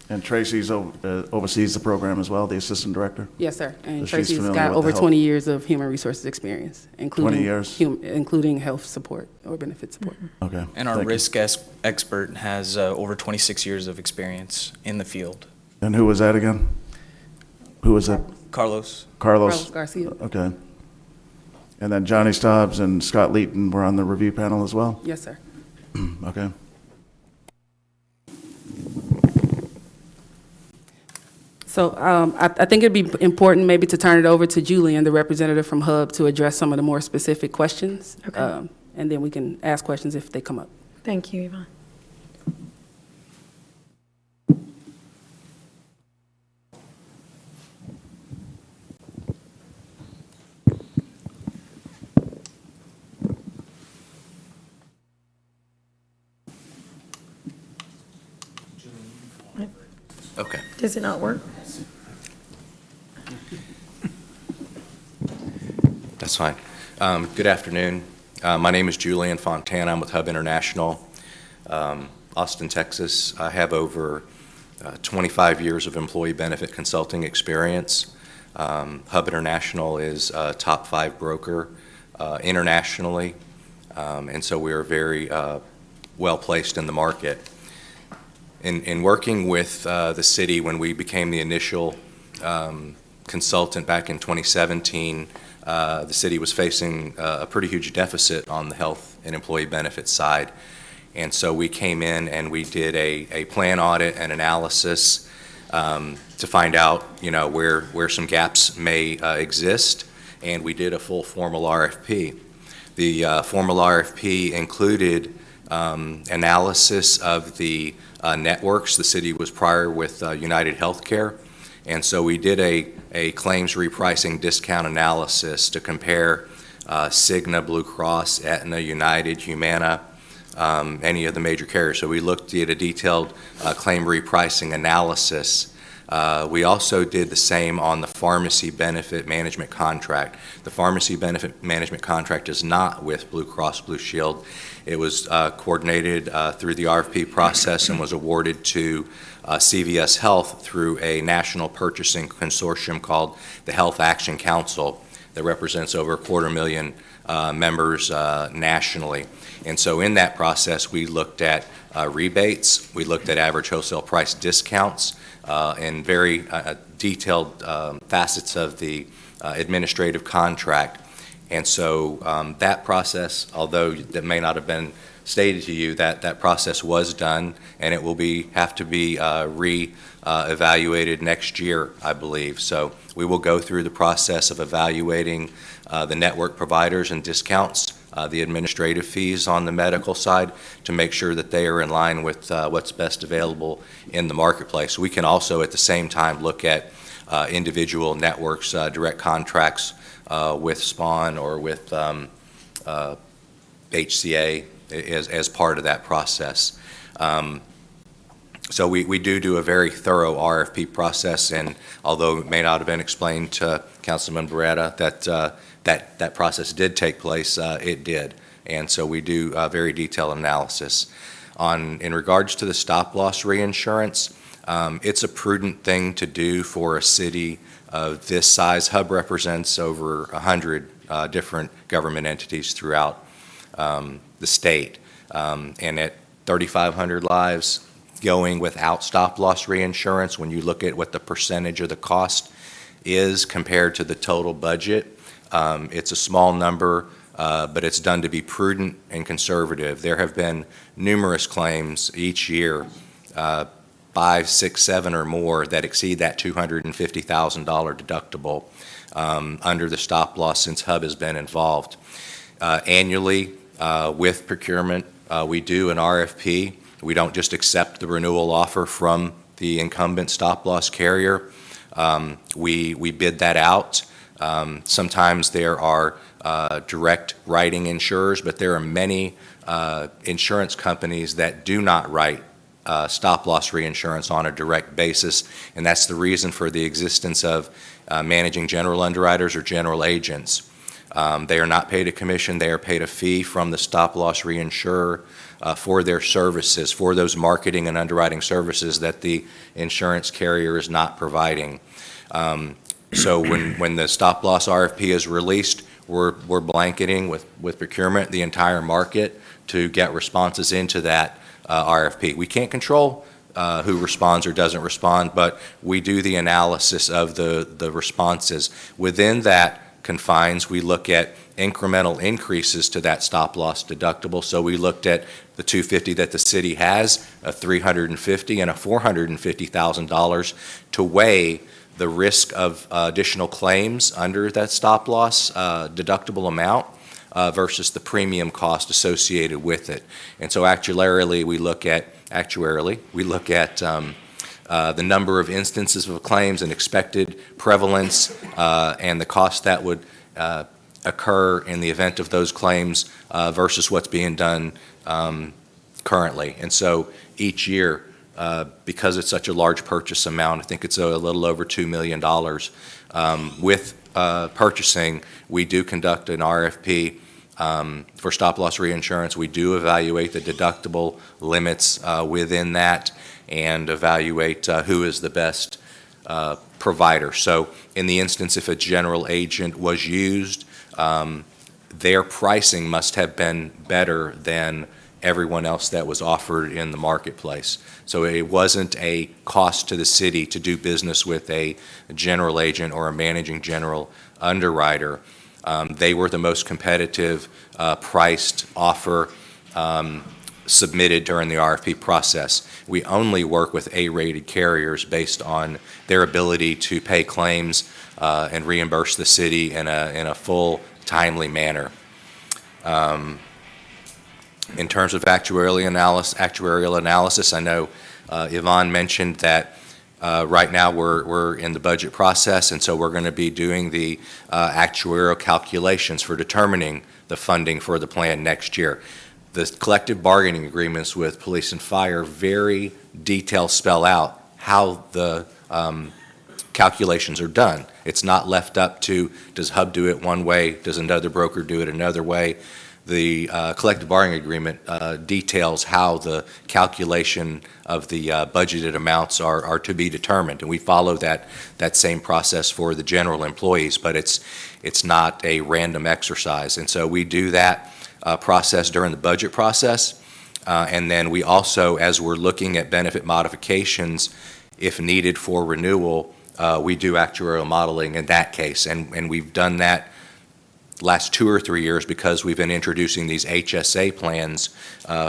And Tracy's oversees the program as well, the assistant director? Yes, sir. And So she's Tracy's familiar got with over the health- 20 years of human resources experience, including 20 years? including health support or benefit support. Okay. And our Thank you. risk expert has over 26 years of experience in the field. And who was that again? Who was that? Carlos. Carlos Garcia. Okay. And then Johnny Stobbs and Scott Leeton were on the review panel as well? Yes, sir. Okay. So I think it'd be important maybe to turn it over to Julian, the representative from HUB, to address some of the more specific questions. Okay. And then we can ask questions if they come up. Thank you, Yvonne. Okay. Does it not work? That's fine. Good afternoon. My name is Julian Fontana. I'm with Hub International, Austin, Texas. I have over 25 years of employee benefit consulting experience. Hub International is a top 5 broker internationally, and so we are very well placed in the market. In working with the city when we became the initial consultant back in 2017, the city was facing a pretty huge deficit on the health and employee benefits side. And so we came in and we did a plan audit and analysis to find out, where some gaps may exist, and we did a full formal RFP. The formal RFP included analysis of the networks. The city was prior with United Healthcare, and so we did a claims repricing discount analysis to compare Cigna, Blue Cross, Aetna, United, Humana, any of the major carriers. So we looked at a detailed claim repricing analysis. We also did the same on the pharmacy benefit management contract. The pharmacy benefit management contract is not with Blue Cross Blue Shield. It was coordinated through the RFP process and was awarded to CVS Health through a national purchasing consortium called the Health Action Council that represents over 250,000 members nationally. And so in that process, we looked at rebates, we looked at average wholesale price discounts, and very detailed facets of the administrative contract. And so that process, although that may not have been stated to you, that process was done, and it will have to be re-evaluated next year, I believe. So we will go through the process of evaluating the network providers and discounts, the administrative fees on the medical side, to make sure that they are in line with what's best available in the marketplace. We can also at the same time look at individual networks, direct contracts with SPAWN or with HCA as part of that process. So we do a very thorough RFP process, and although it may not have been explained to Councilman Beretta that process did take place, it did. And so we do very detailed analysis. In regards to the stop-loss reinsurance, it's a prudent thing to do for a city of this size. Hub represents over 100 different government entities throughout the state. And at 3,500 lives going without stop-loss reinsurance, when you look at what the percentage of the cost is compared to the total budget, it's a small number, but it's done to be prudent and conservative. There have been numerous claims each year, 5, 6, 7 or more, that exceed that $250,000 deductible under the stop loss since Hub has been involved. Annually, with procurement, we do an RFP. We don't just accept the renewal offer from the incumbent stop loss carrier. We bid that out. Sometimes there are direct writing insurers, but there are many insurance companies that do not write stop-loss reinsurance on a direct basis, and that's the reason for the existence of managing general underwriters or general agents. They are not paid a commission. They are paid a fee from the stop-loss reinsurer for their services, for those marketing and underwriting services that the insurance carrier is not providing. So when the stop-loss RFP is released, we're blanketing with procurement the entire market to get responses into that RFP. We can't control who responds or doesn't respond, but we do the analysis of the responses. Within that confines, we look at incremental increases to that stop-loss deductible. So we looked at the $250,000 that the city has, a $350,000 and a $450,000 to weigh the risk of additional claims under that stop-loss deductible amount versus the premium cost associated with it. And so actuarially, we look at the number of instances of claims and expected prevalence and the cost that would occur in the event of those claims versus what's being done currently. And so each year, because it's such a large purchase amount, I think it's a little over $2 million, with purchasing, we do conduct an RFP for stop-loss reinsurance. We do evaluate the deductible limits within that and evaluate who is the best provider. So in the instance if a general agent was used, their pricing must have been better than everyone else that was offered in the marketplace. So it wasn't a cost to the city to do business with a general agent or a managing general underwriter. They were the most competitive priced offer submitted during the RFP process. We only work with A-rated carriers based on their ability to pay claims and reimburse the city in a full, timely manner. In terms of actuarial analysis, I know Yvonne mentioned that right now we're in the budget process, and so we're going to be doing the actuarial calculations for determining the funding for the plan next year. The collective bargaining agreements with police and fire very detailed spell out how the calculations are done. It's not left up to, does Hub do it one way, does another broker do it another way? The collective bargaining agreement details how the calculation of the budgeted amounts are to be determined, and we follow that same process for the general employees, but it's not a random exercise. And so we do that process during the budget process, and then we also, as we're looking at benefit modifications, if needed for renewal, we do actuarial modeling in that case, and we've done that last 2 or 3 years because we've been introducing these HSA plans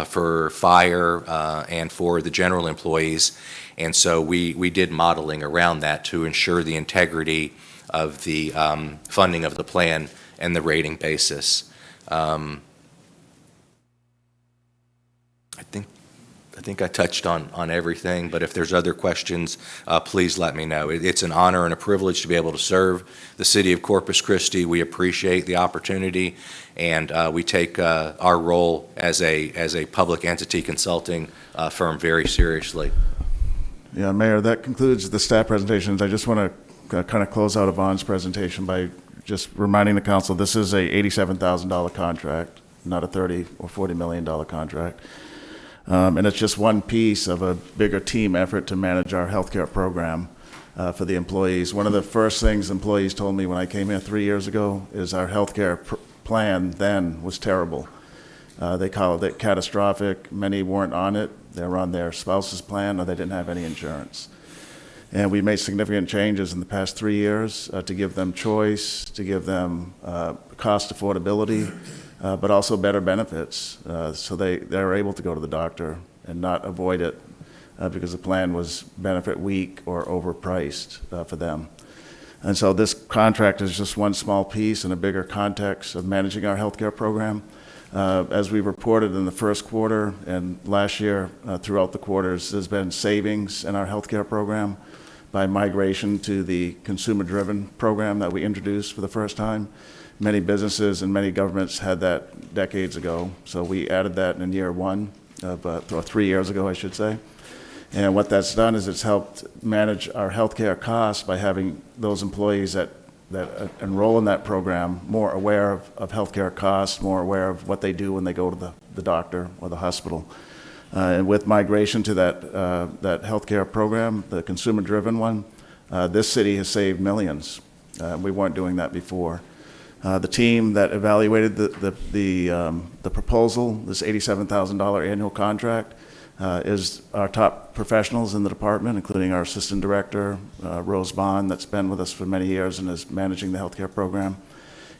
for fire and for the general employees, and so we did modeling around that to ensure the integrity of the funding of the plan and the rating basis. I think I touched on everything, but if there's other questions, please let me know. It's an honor and a privilege to be able to serve the city of Corpus Christi. We appreciate the opportunity, and we take our role as a public entity consulting firm very seriously. Yeah, Mayor, that concludes the staff presentations. I just want to kind of close out Yvonne's presentation by just reminding the council this is a $87,000 contract, not a $30 or $40 million contract. And it's just one piece of a bigger team effort to manage our healthcare program. for the employees. One of the first things employees told me when I came here 3 years ago is our healthcare plan then was terrible. They called it catastrophic. Many weren't on it. They were on their spouse's plan, or they didn't have any insurance. And we made significant changes in the past 3 years to give them choice, to give them cost affordability, but also better benefits. So they're able to go to the doctor and not avoid it because the plan was benefit weak or overpriced for them. And so this contract is just one small piece in a bigger context of managing our healthcare program. As we reported in the first quarter and last year throughout the quarters, there's been savings in our healthcare program by migration to the consumer-driven program that we introduced for the first time. Many businesses and many governments had that decades ago, so we added that in year one, or 3 years ago, I should say. And what that's done is it's helped manage our healthcare costs by having those employees that enroll in that program more aware of healthcare costs, more aware of what they do when they go to the doctor or the hospital. And with migration to that healthcare program, the consumer-driven one, this city has saved millions. We weren't doing that before. The team that evaluated the proposal, this $87,000 annual contract, is our top professionals in the department, including our assistant director, Rose Bond, that's been with us for many years and is managing the healthcare program,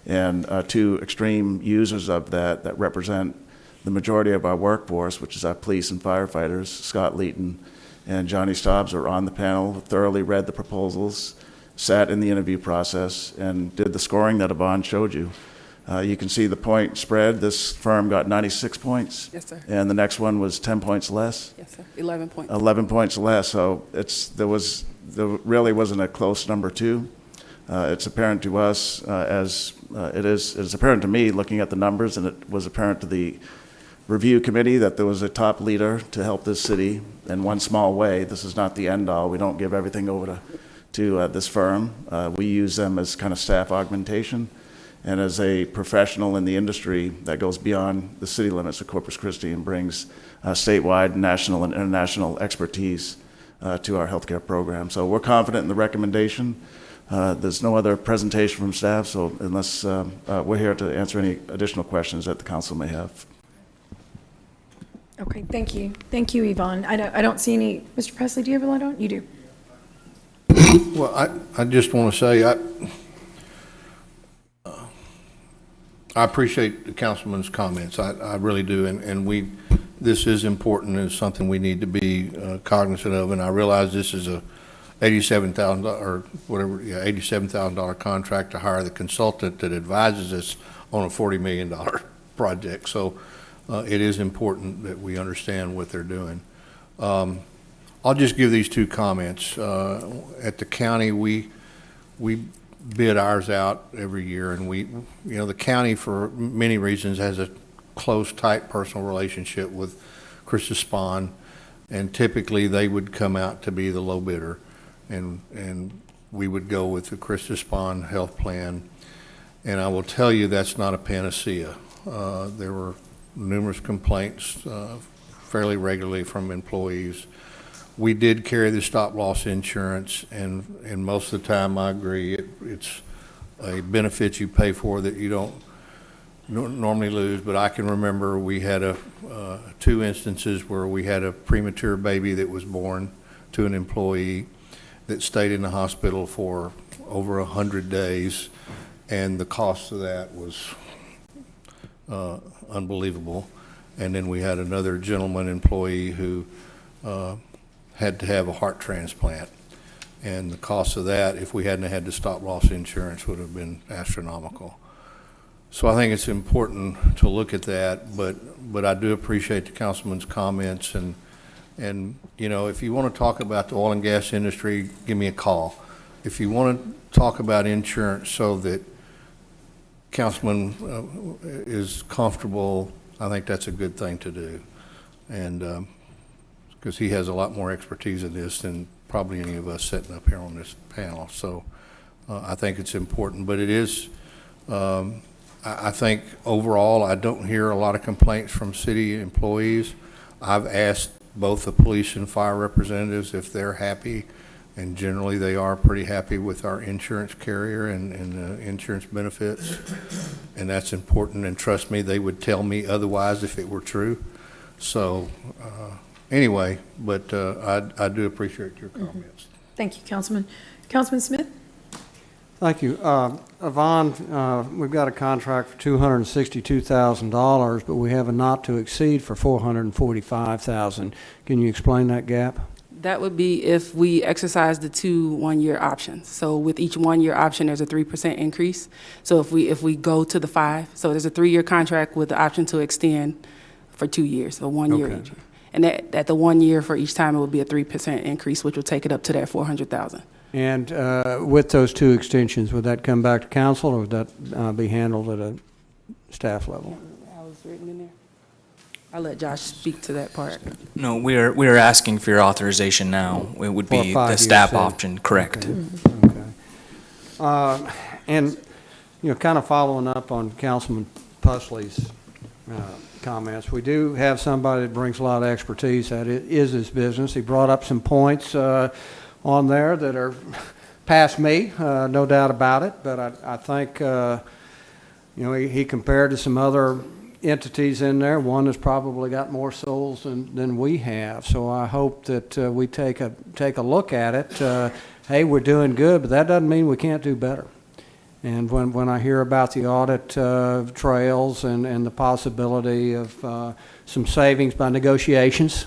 and two extreme users of that represent the majority of our workforce, which is our police and firefighters. Scott Leeton and Johnny Stobbs are on the panel, thoroughly read the proposals, sat in the interview process, and did the scoring that Yvonne showed you. You can see the point spread. This firm got 96 points. Yes, sir. And the next one was 10 points less. Yes, sir. 11 points. 11 points less. So there really wasn't a close number two. It's apparent to us it's apparent to me looking at the numbers, and it was apparent to the review committee that there was a top leader to help this city in one small way. This is not the end all. We don't give everything over to this firm. We use them as kind of staff augmentation and as a professional in the industry that goes beyond the city limits of Corpus Christi and brings statewide, national, and international expertise to our healthcare program. So we're confident in the recommendation. There's no other presentation from staff, so unless we're here to answer any additional questions that the council may have. Okay, thank you. Thank you, Yvonne. I don't see any. Mr. Presley, do you have a light on? You do. Well, I just want to say, I appreciate the councilman's comments. I really do, and this is important and it's something we need to be cognizant of. And I realize this is a $87,000 or whatever, $87,000 contract to hire the consultant that advises us on a $40 million project. So it is important that we understand what they're doing. I'll just give these two comments. At the county, we bid ours out every year, and the county, for many reasons, has a close, tight personal relationship with Christi Spahn, and typically they would come out to be the low bidder, and we would go with the Christi Spahn health plan. And I will tell you, that's not a panacea. There were numerous complaints fairly regularly from employees. We did carry the stop-loss insurance, and most of the time, I agree, it's a benefit you pay for that you don't normally lose. But I can remember we had two instances where we had a premature baby that was born to an employee that stayed in the hospital for over 100 days, and the cost of that was unbelievable. And then we had another gentleman employee who had to have a heart transplant, and the cost of that, if we hadn't had the stop-loss insurance, would have been astronomical. So I think it's important to look at that, but I do appreciate the councilman's comments, and if you want to talk about the oil and gas industry, give me a call. If you want to talk about insurance so that councilman is comfortable, I think that's a good thing to do, and because he has a lot more expertise in this than probably any of us sitting up here on this panel. So I think it's important, but it is, I think overall, I don't hear a lot of complaints from city employees. I've asked both the police and fire representatives if they're happy and generally they are pretty happy with our insurance carrier and insurance benefits, and that's important, and trust me, they would tell me otherwise if it were true. So anyway, but I do appreciate your comments. Thank you, Councilman. Councilman Smith? Thank you. Yvonne, we've got a contract for $262,000, but we have a not to exceed for $445,000. Can you explain that gap? That would be if we exercise the 2 one-year options. So with each one-year option, there's a 3% increase. So if we go to the 5, so there's a 3-year contract with the option to extend for 2 years, so 1 year each. And at the 1 year for each time, it would be a 3% increase, which will take it up to that $400,000. And with those 2 extensions, would that come back to council, or would that be handled at a staff level? How it's written in there. I'll let Josh speak to that part. No, we're asking for your authorization now. It would For a be the 5-year staff set. option, correct? Okay. And, kind of following up on Councilman Pusley's comments, we do have somebody that brings a lot of expertise. That is his business. He brought up some points on there that are past me, no doubt about it. But I think, he compared to some other entities in there. One has probably got more souls than we have. So I hope that we take a look at it. Hey, we're doing good, but that doesn't mean we can't do better. And when I hear about the audit trails and the possibility of some savings by negotiations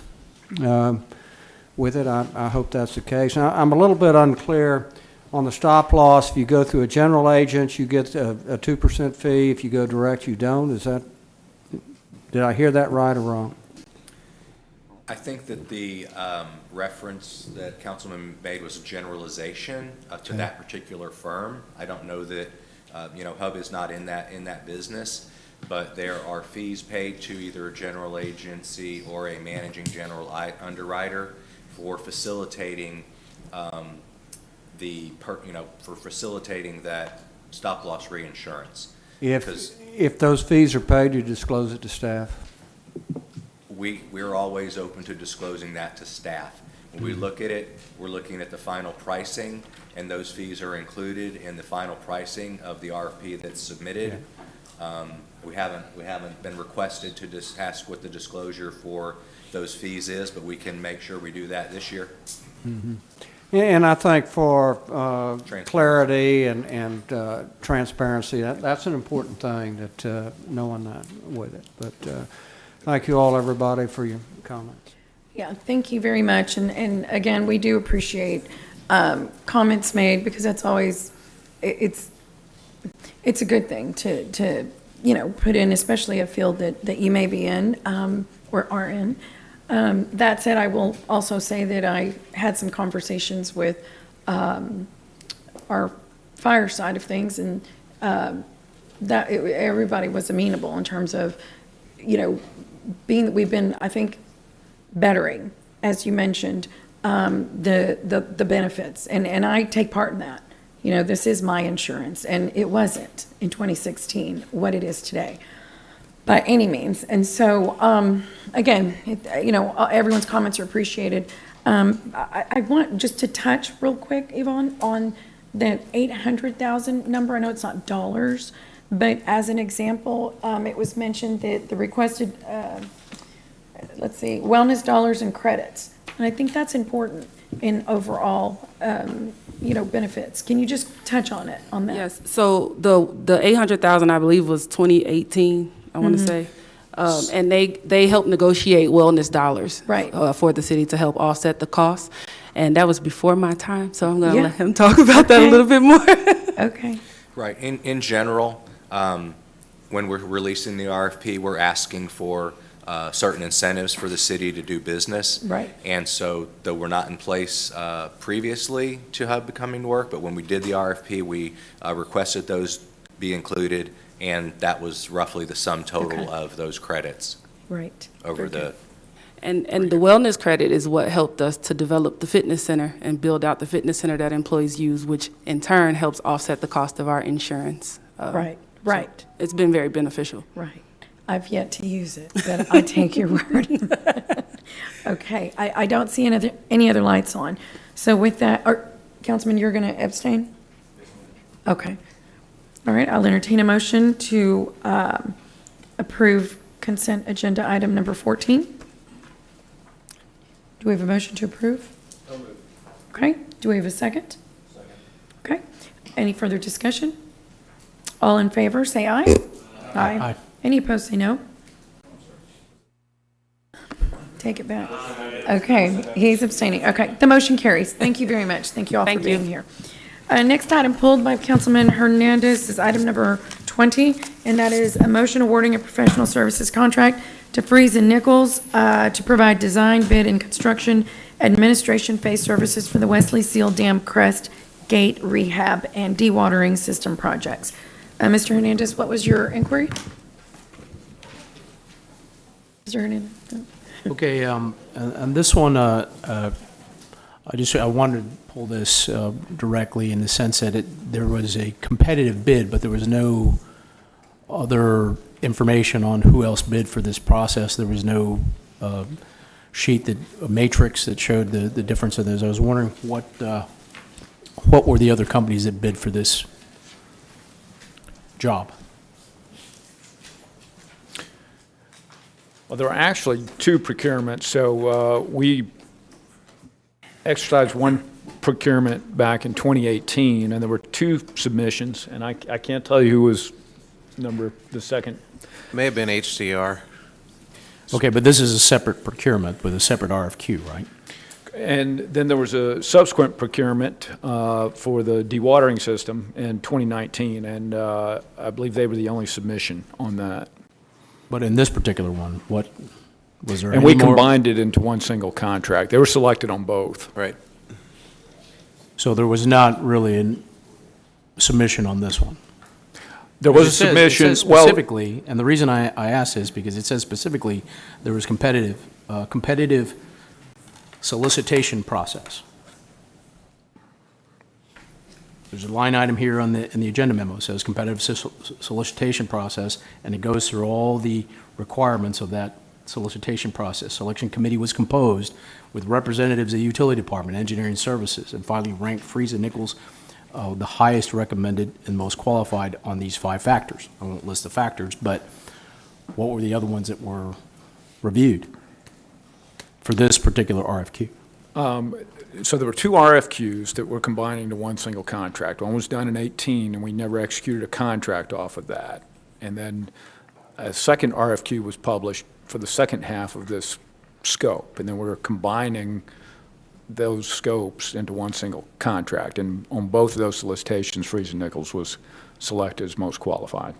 with it, I hope that's the case. Now, I'm a little bit unclear on the stop loss. If you go through a general agent, you get a 2% fee. If you go direct, you don't. Did I hear that right or wrong? I think that the reference that Councilman made was a generalization to that particular firm. I don't know that, Hub is not in that business, but there are fees paid to either a general agency or a managing general underwriter for facilitating for facilitating that stop loss reinsurance. If those fees are paid, you disclose it to staff? We're always open to disclosing that to staff. When we look at it, we're looking at the final pricing, and those fees are included in the final pricing of the RFP that's submitted. We haven't been requested to just ask what the disclosure for those fees is, but we can make sure we do that this year. Mm-hmm. And I think for clarity and transparency, that's an important thing, that knowing that with it. But thank you all, everybody, for your comments. Yeah, thank you very much. And again, we do appreciate comments made, because that's always, it's a good thing to put in, especially a field that you may be in or are in. That said, I will also say that I had some conversations with our fire side of things, and everybody was amenable in terms of, being that we've been, I think, bettering, as you mentioned, the benefits, and I take part in that. This is my insurance, and it wasn't in 2016 what it is today, by any means. And so, again, everyone's comments are appreciated. I want just to touch real quick, Yvonne, on that 800,000 number. I know it's not dollars, but as an example, it was mentioned that the requested, wellness dollars and credits. And I think that's important in overall, benefits. Can you just touch on that? Yes. So the 800,000, I believe, was 2018. I want to say, and they helped negotiate wellness dollars for the city to help offset the costs, and that was before my time. So I'm going to let him talk about that a little bit more. Okay. Right. In general, when we're releasing the RFP, we're asking for certain incentives for the city to do business. Right. And so, though we're not in place previously to Hub becoming to work, but when we did the RFP, we requested those be included, and that was roughly the sum total of those credits. Right. Over the. And the wellness credit is what helped us to develop the fitness center and build out the fitness center that employees use, which in turn helps offset the cost of our insurance. Right. So it's been very beneficial. Right. I've yet to use it, but I take your word. Okay. I don't see any other lights on. So with that, or Councilman, you're going to abstain? Okay. All right, I'll entertain a motion to approve consent agenda item number 14. Do we have a motion to approve? Okay, do we have a second? Okay, any further discussion? All in favor, say aye. Aye. Any opposed, say no. Take it back. Okay, he's abstaining. Okay, the motion carries. Thank you very much. Thank you all for being here. Next item pulled by Councilman Hernandez is item number 20, and that is a motion awarding a professional services contract to Freeze and Nichols to provide design, bid, and construction administration phase services for the Wesley Seal Dam Crest Gate Rehab and Dewatering System projects. Mr. Hernandez, what was your inquiry? Mr. Hernandez? No. Okay, and this one, I wanted to pull this directly in the sense that there was a competitive bid, but there was no other information on who else bid for this process. There was no sheet, a matrix that showed the difference of those. I was wondering what were the other companies that bid for this job? Well, there were actually two procurements. So we exercised one procurement back in 2018, and there were two submissions, and I can't tell you who was the second. May have been HCR. Okay, but this is a separate procurement with a separate RFQ, right? And then there was a subsequent procurement for the dewatering system in 2019, and I believe they were the only submission on that. But in this particular one, what was there? And we combined it into one single contract. They were selected on both. Right. So there was not really a submission on this one? There was a submission. It says specifically, and the reason I asked is because it says specifically there was competitive solicitation process. There's a line item here in the agenda memo. It says competitive solicitation process, and it goes through all the requirements of that solicitation process. Selection committee was composed with representatives of the utility department, engineering services, and finally ranked Freeze and Nichols the highest recommended and most qualified on these 5 factors. I won't list the factors, but what were the other ones that were reviewed for this particular RFQ? So there were 2 RFQs that were combining to one single contract. One was done in 2018, and we never executed a contract off of that. And then a second RFQ was published for the second half of this scope, and then we're combining those scopes into one single contract. And on both of those solicitations, Freeze and Nichols was selected as most qualified.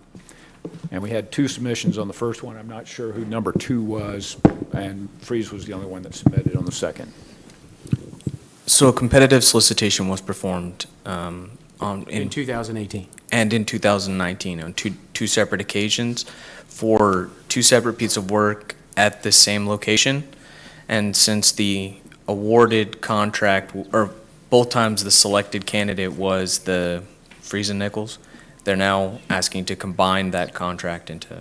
And we had 2 submissions on the first one. I'm not sure who number 2 was, and Freeze was the only one that submitted on the second. So a competitive solicitation was performed In 2018. and in 2019 on two separate occasions for 2 separate pieces of work at the same location. And since the awarded contract, or both times the selected candidate was the Freeze and Nichols, they're now asking to combine that contract into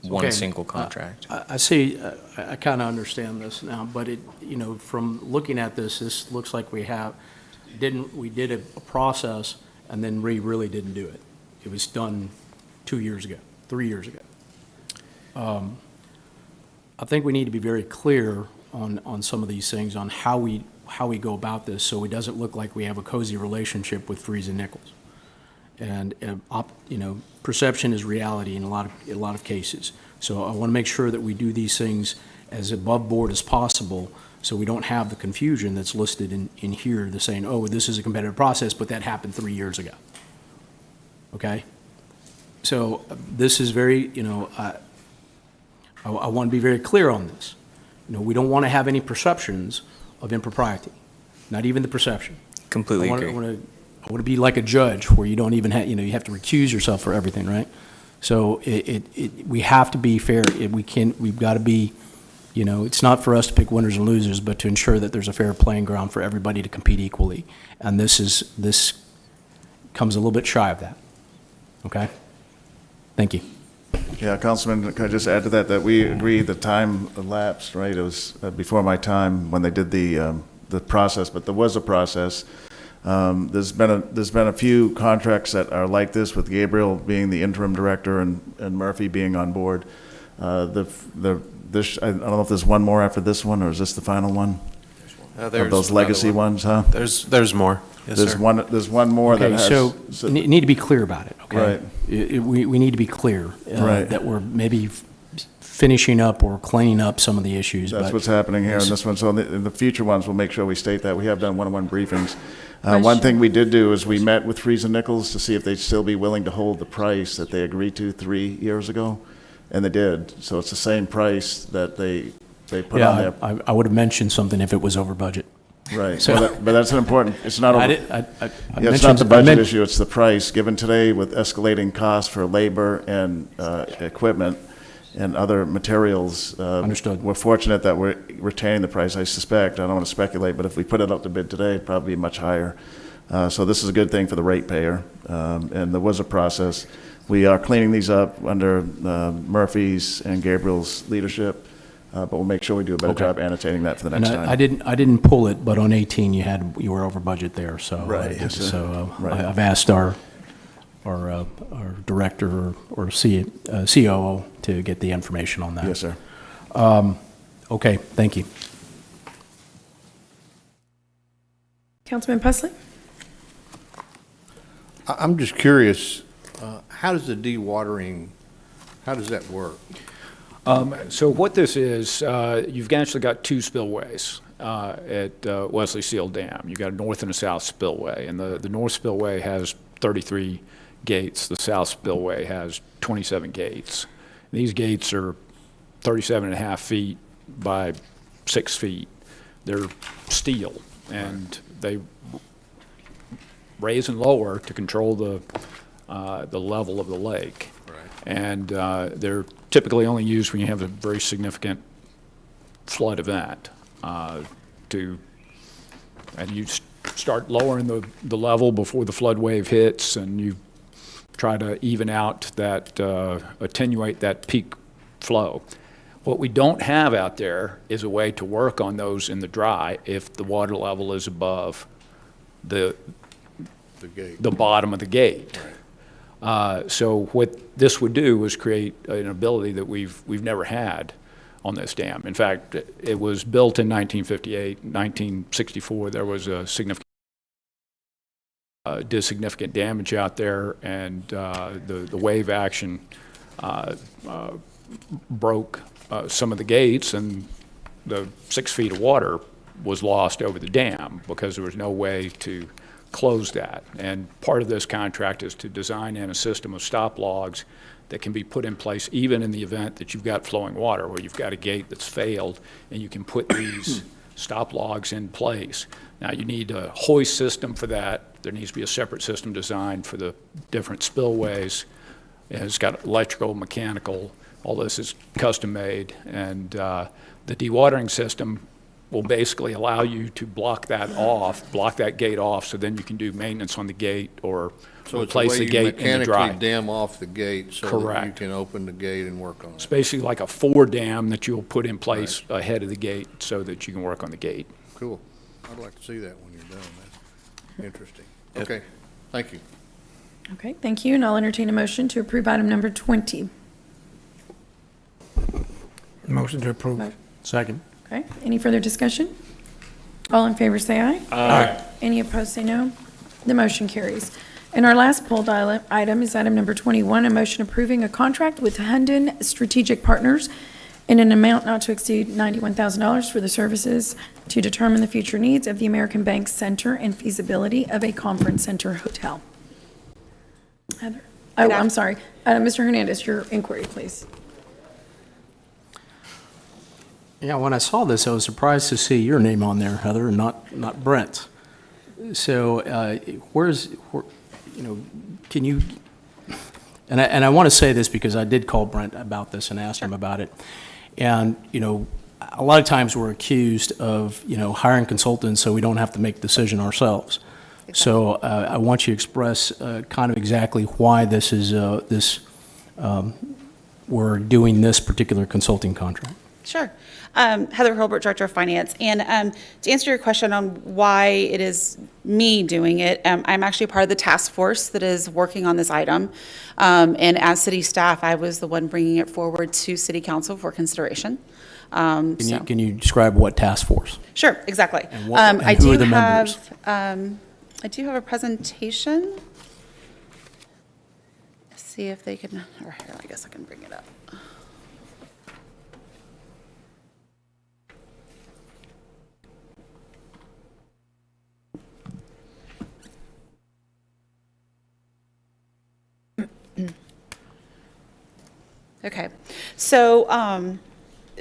one Okay. single contract. I see, I kind of understand this now, but from looking at this, this looks like we did a process and then we really didn't do it. It was done 2 years ago, 3 years ago. I think we need to be very clear on some of these things, on how we go about this, so it doesn't look like we have a cozy relationship with Freeze and Nichols. And perception is reality in a lot of cases. So I want to make sure that we do these things as above board as possible, so we don't have the confusion that's listed in here, the saying, oh, this is a competitive process, but that happened 3 years ago. Okay? So this is very, I want to be very clear on this. We don't want to have any perceptions of impropriety, not even the perception. Completely agree. I want to be like a judge where you don't even have, you have to recuse yourself for everything, right? So we have to be fair. We've got to be, it's not for us to pick winners and losers, but to ensure that there's a fair playing ground for everybody to compete equally. And this comes a little bit shy of that. Okay? Thank you. Yeah, Councilman, can I just add to that we agree the time elapsed, right? It was before my time when they did the the process, but there was a process. There's been a few contracts that are like this, with Gabriel being the interim director and Murphy being on board. I don't know if there's one more after this one, or is this the final one? Of those legacy ones, huh? There's more. Yes, There's sir. there's one more that has. So need to be clear about it, okay? Right. We need to be clear Right. that we're maybe finishing up or cleaning up some of the issues. That's but what's happening here in this one. So in the future ones, we'll make sure we state that. We have done one-on-one briefings. One thing we did do is we met with Freeze and Nichols to see if they'd still be willing to hold the price that they agreed to 3 years ago, and they did. So it's the same price that they put on there. I would have mentioned something if it was over budget. Right, So- but that's an important, it's not over. I It's not the budget issue, it's the price, given today with escalating costs for labor and equipment and other materials. Understood. We're fortunate that we're retaining the price, I suspect. I don't want to speculate, but if we put it up to bid today, it'd probably be much higher. So this is a good thing for the ratepayer, and there was a process. We are cleaning these up under Murphy's and Gabriel's leadership. But we'll make sure we do a better job annotating that for the next time. I didn't pull it, but on 18 you were over budget there, so. Right, yes, sir. So Right. I've asked our director or COO to get the information on that. Yes, sir. Okay, thank you. Councilman Pusley? I'm just curious, how does the dewatering, how does that work? So what this is, you've actually got two spillways at Wesley Seal Dam. You've got a north and a south spillway, and the north spillway has 33 gates. The south spillway has 27 gates. These gates are 37.5 feet by 6 feet. They're steel, and they raise and lower to control the level of the lake. And they're typically only used when you have a very significant flood event. And you start lowering the level before the flood wave hits, and you try to even out that, attenuate that peak flow. What we don't have out there is a way to work on those in the dry if the water level is above the bottom of the gate. So what this would do is create an ability that we've never had on this dam. In fact, it was built in 1958. 1964, there was a did significant damage out there, and the wave action broke some of the gates, and the 6 feet of water was lost over the dam because there was no way to close that. And part of this contract is to design in a system of stop logs that can be put in place even in the event that you've got flowing water, where you've got a gate that's failed, and you can put these stop logs in place. Now, you need a hoist system for that. There needs to be a separate system designed for the different spillways. It's got electrical, mechanical, all this is custom made. And the dewatering system will basically allow you to block that gate off, so then you can do maintenance on the gate or replace the gate in the dry. Mechanically dam off the gate so that you Correct. can open the gate and work on It's it. basically like a dam that you'll put in place ahead of the gate so that you can work on the gate. Cool. I'd like to see that when you're done. That's interesting. Okay, thank you. Okay, thank you, and I'll entertain a motion to approve item number 20. Motion to approve. Second. Okay, any further discussion? All in favor say aye. Aye. Any opposed say no. The motion carries. And our last pulled item is item number 21, a motion approving a contract with Hunden Strategic Partners in an amount not to exceed $91,000 for the services to determine the future needs of the American Bank Center and feasibility of a conference center hotel. Heather? Oh, I'm sorry. Mr. Hernandez, your inquiry, please. Yeah, when I saw this, I was surprised to see your name on there, Heather, and not Brent. So can you, and I want to say this because I did call Brent about this and asked him about it. And, a lot of times we're accused of, hiring consultants so we don't have to make the decision ourselves. So I want you to express kind of exactly why we're doing this particular consulting contract. Sure. Heather Hilbert, Director of Finance. And to answer your question on why it is me doing it, I'm actually part of the task force that is working on this item. And as city staff, I was the one bringing it forward to City Council for consideration. Can you describe what task force? Sure, exactly. And who are the members? I do have a presentation. Let's see if they can, or here, I guess I can bring it up. Okay, so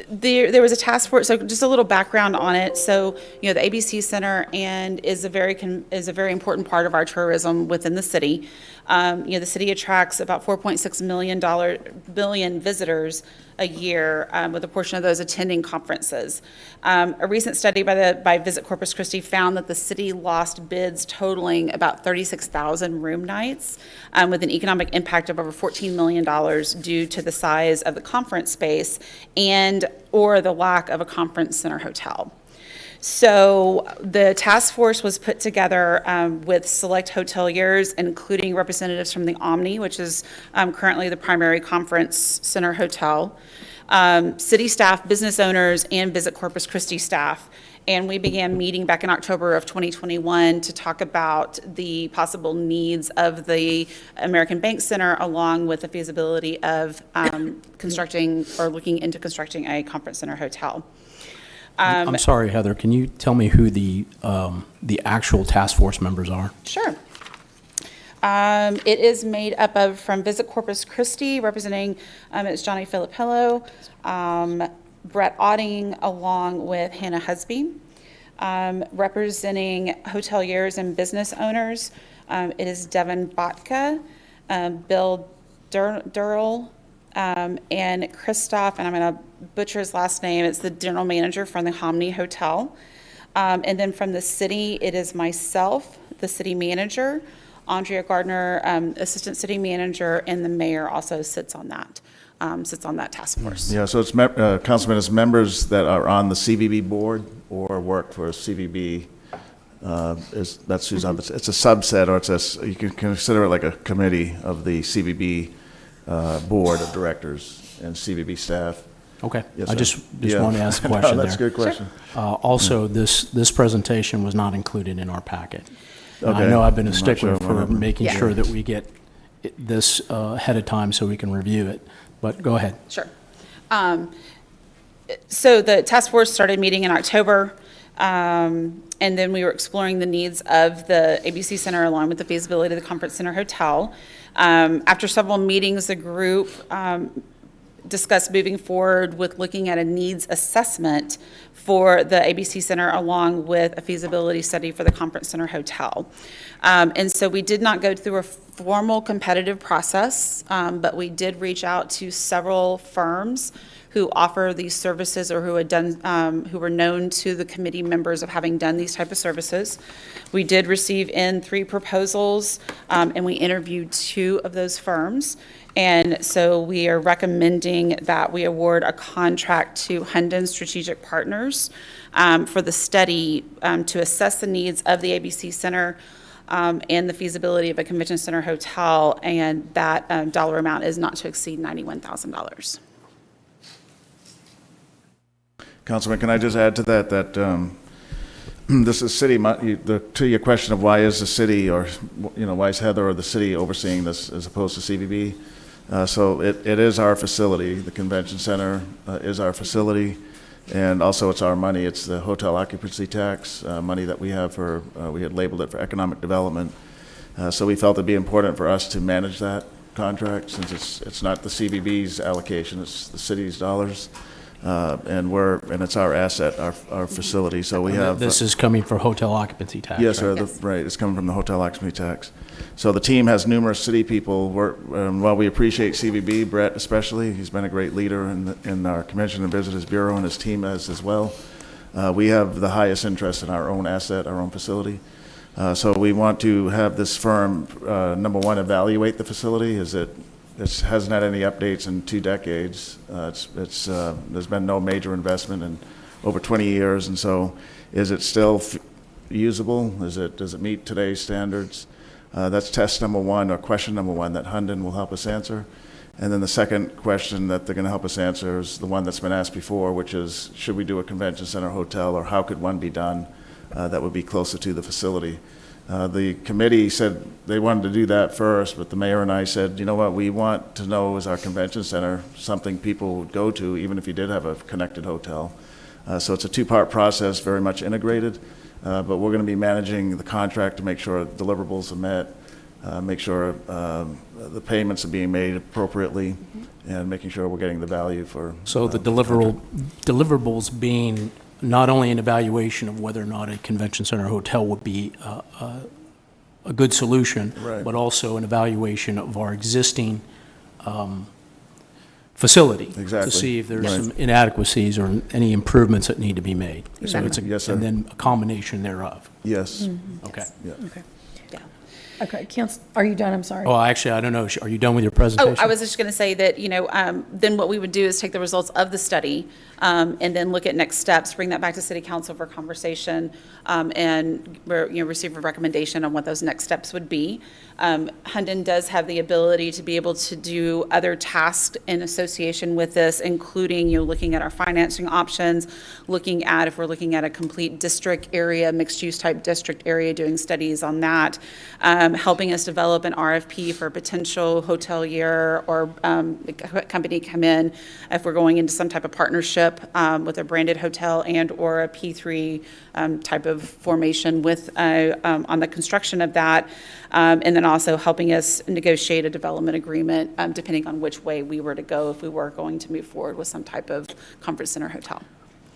there was a task force. So just a little background on it. So the ABC Center is a very important part of our tourism within the city. The city attracts about $4.6 billion visitors a year, with a portion of those attending conferences. A recent study by Visit Corpus Christi found that the city lost bids totaling about 36,000 room nights, with an economic impact of over $14 million due to the size of the conference space or the lack of a conference center hotel. So the task force was put together with select hoteliers, including representatives from the Omni, which is currently the primary conference center hotel, city staff, business owners, and Visit Corpus Christi staff. And we began meeting back in October of 2021 to talk about the possible needs of the American Bank Center, along with the feasibility of constructing or looking into constructing a conference center hotel. I'm sorry, Heather, can you tell me who the actual task force members are? Sure. It is made up from Visit Corpus Christi, representing, it's Johnny Filippello, Brett Otting, along with Hannah Husby, representing hoteliers and business owners. It is Devin Botka, Bill Durrell, and Christoph, and I'm going to butcher his last name, it's the general manager from the Omni Hotel. And then from the city, it is myself, the city manager, Andrea Gardner, assistant city manager, and the mayor also sits on that task force. Yeah, so it's, Councilman, it's members that are on the CVB board or work for CVB. That's who's on the, it's a subset, or you can consider it like a committee of the CVB board of directors and CVB staff. Okay, Yes, I sir. just Yeah. wanted to ask a question No, that's there. a good question. Also, this presentation was not included in our packet. Okay. I know I've been a I'm not stickler sure for what- making Yeah. sure that we get this ahead of time so we can review it, but go ahead. Sure. So the task force started meeting in October, and then we were exploring the needs of the ABC Center along with the feasibility of the Conference Center Hotel. After several meetings, the group discussed moving forward with looking at a needs assessment for the ABC Center along with a feasibility study for the Conference Center Hotel. And so we did not go through a formal competitive process, but we did reach out to several firms who offer these services or who had done, who were known to the committee members of having done these type of services. We did receive in 3 proposals, and we interviewed 2 of those firms. And so we are recommending that we award a contract to Hunden Strategic Partners for the study to assess the needs of the ABC Center and the feasibility of a convention center hotel, and that dollar amount is not to exceed $91,000. Councilman, can I just add to that, this is city, to your question of why is the city, or, why is Heather or the city overseeing this as opposed to CVB? So it is our facility. The convention center is our facility, and also it's our money. It's the hotel occupancy tax money that we have for, we had labeled it for economic development. So we felt it'd be important for us to manage that contract, since it's not the CVB's allocation, it's the city's dollars. And it's our asset, our facility, so we have. This is coming from hotel occupancy tax, Yes, sir, right? right, it's coming from the hotel occupancy tax. So the team has numerous city people work, while we appreciate CVB, Brett especially, he's been a great leader in our Convention and Visitors Bureau, and his team has as well. We have the highest interest in our own asset, our own facility. So we want to have this firm, number one, evaluate the facility. Is it it hasn't had any updates in 2 decades. There's been no major investment in over 20 years, and so is it still usable? Does it meet today's standards? That's test number 1, or question number 1, that Hunden will help us answer. And then the second question that they're going to help us answer is the one that's been asked before, which is, should we do a convention center hotel, or how could one be done that would be closer to the facility? The committee said they wanted to do that first, but the mayor and I said, you know what, we want to know, is our convention center something people would go to, even if you did have a connected hotel? So it's a 2-part process, very much integrated, but we're going to be managing the contract to make sure deliverables are met, make sure the payments are being made appropriately, and making sure we're getting the value for. So the deliverables being not only an evaluation of whether or not a convention center hotel would be a good solution, Right. but also an evaluation of our existing facility. Exactly. To see if there's Right. some inadequacies or any improvements that need to be made. So Exactly. it's Yes, sir. and then a combination thereof. Yes. Okay. Yeah. Okay. Okay, Counsel, are you done? I'm sorry. Oh, actually, I don't know. Are you done with your presentation? Oh, I was just going to say that, then what we would do is take the results of the study and then look at next steps, bring that back to City Council for conversation, and receive a recommendation on what those next steps would be. Hunden does have the ability to be able to do other tasks in association with this, including, looking at our financing options, looking at, if we're looking at a complete district area, mixed-use type district area, doing studies on that, helping us develop an RFP for a potential hotelier or company come in if we're going into some type of partnership with a branded hotel and or a P3 type of formation with on the construction of that, and then also helping us negotiate a development agreement depending on which way we were to go if we were going to move forward with some type of conference center hotel.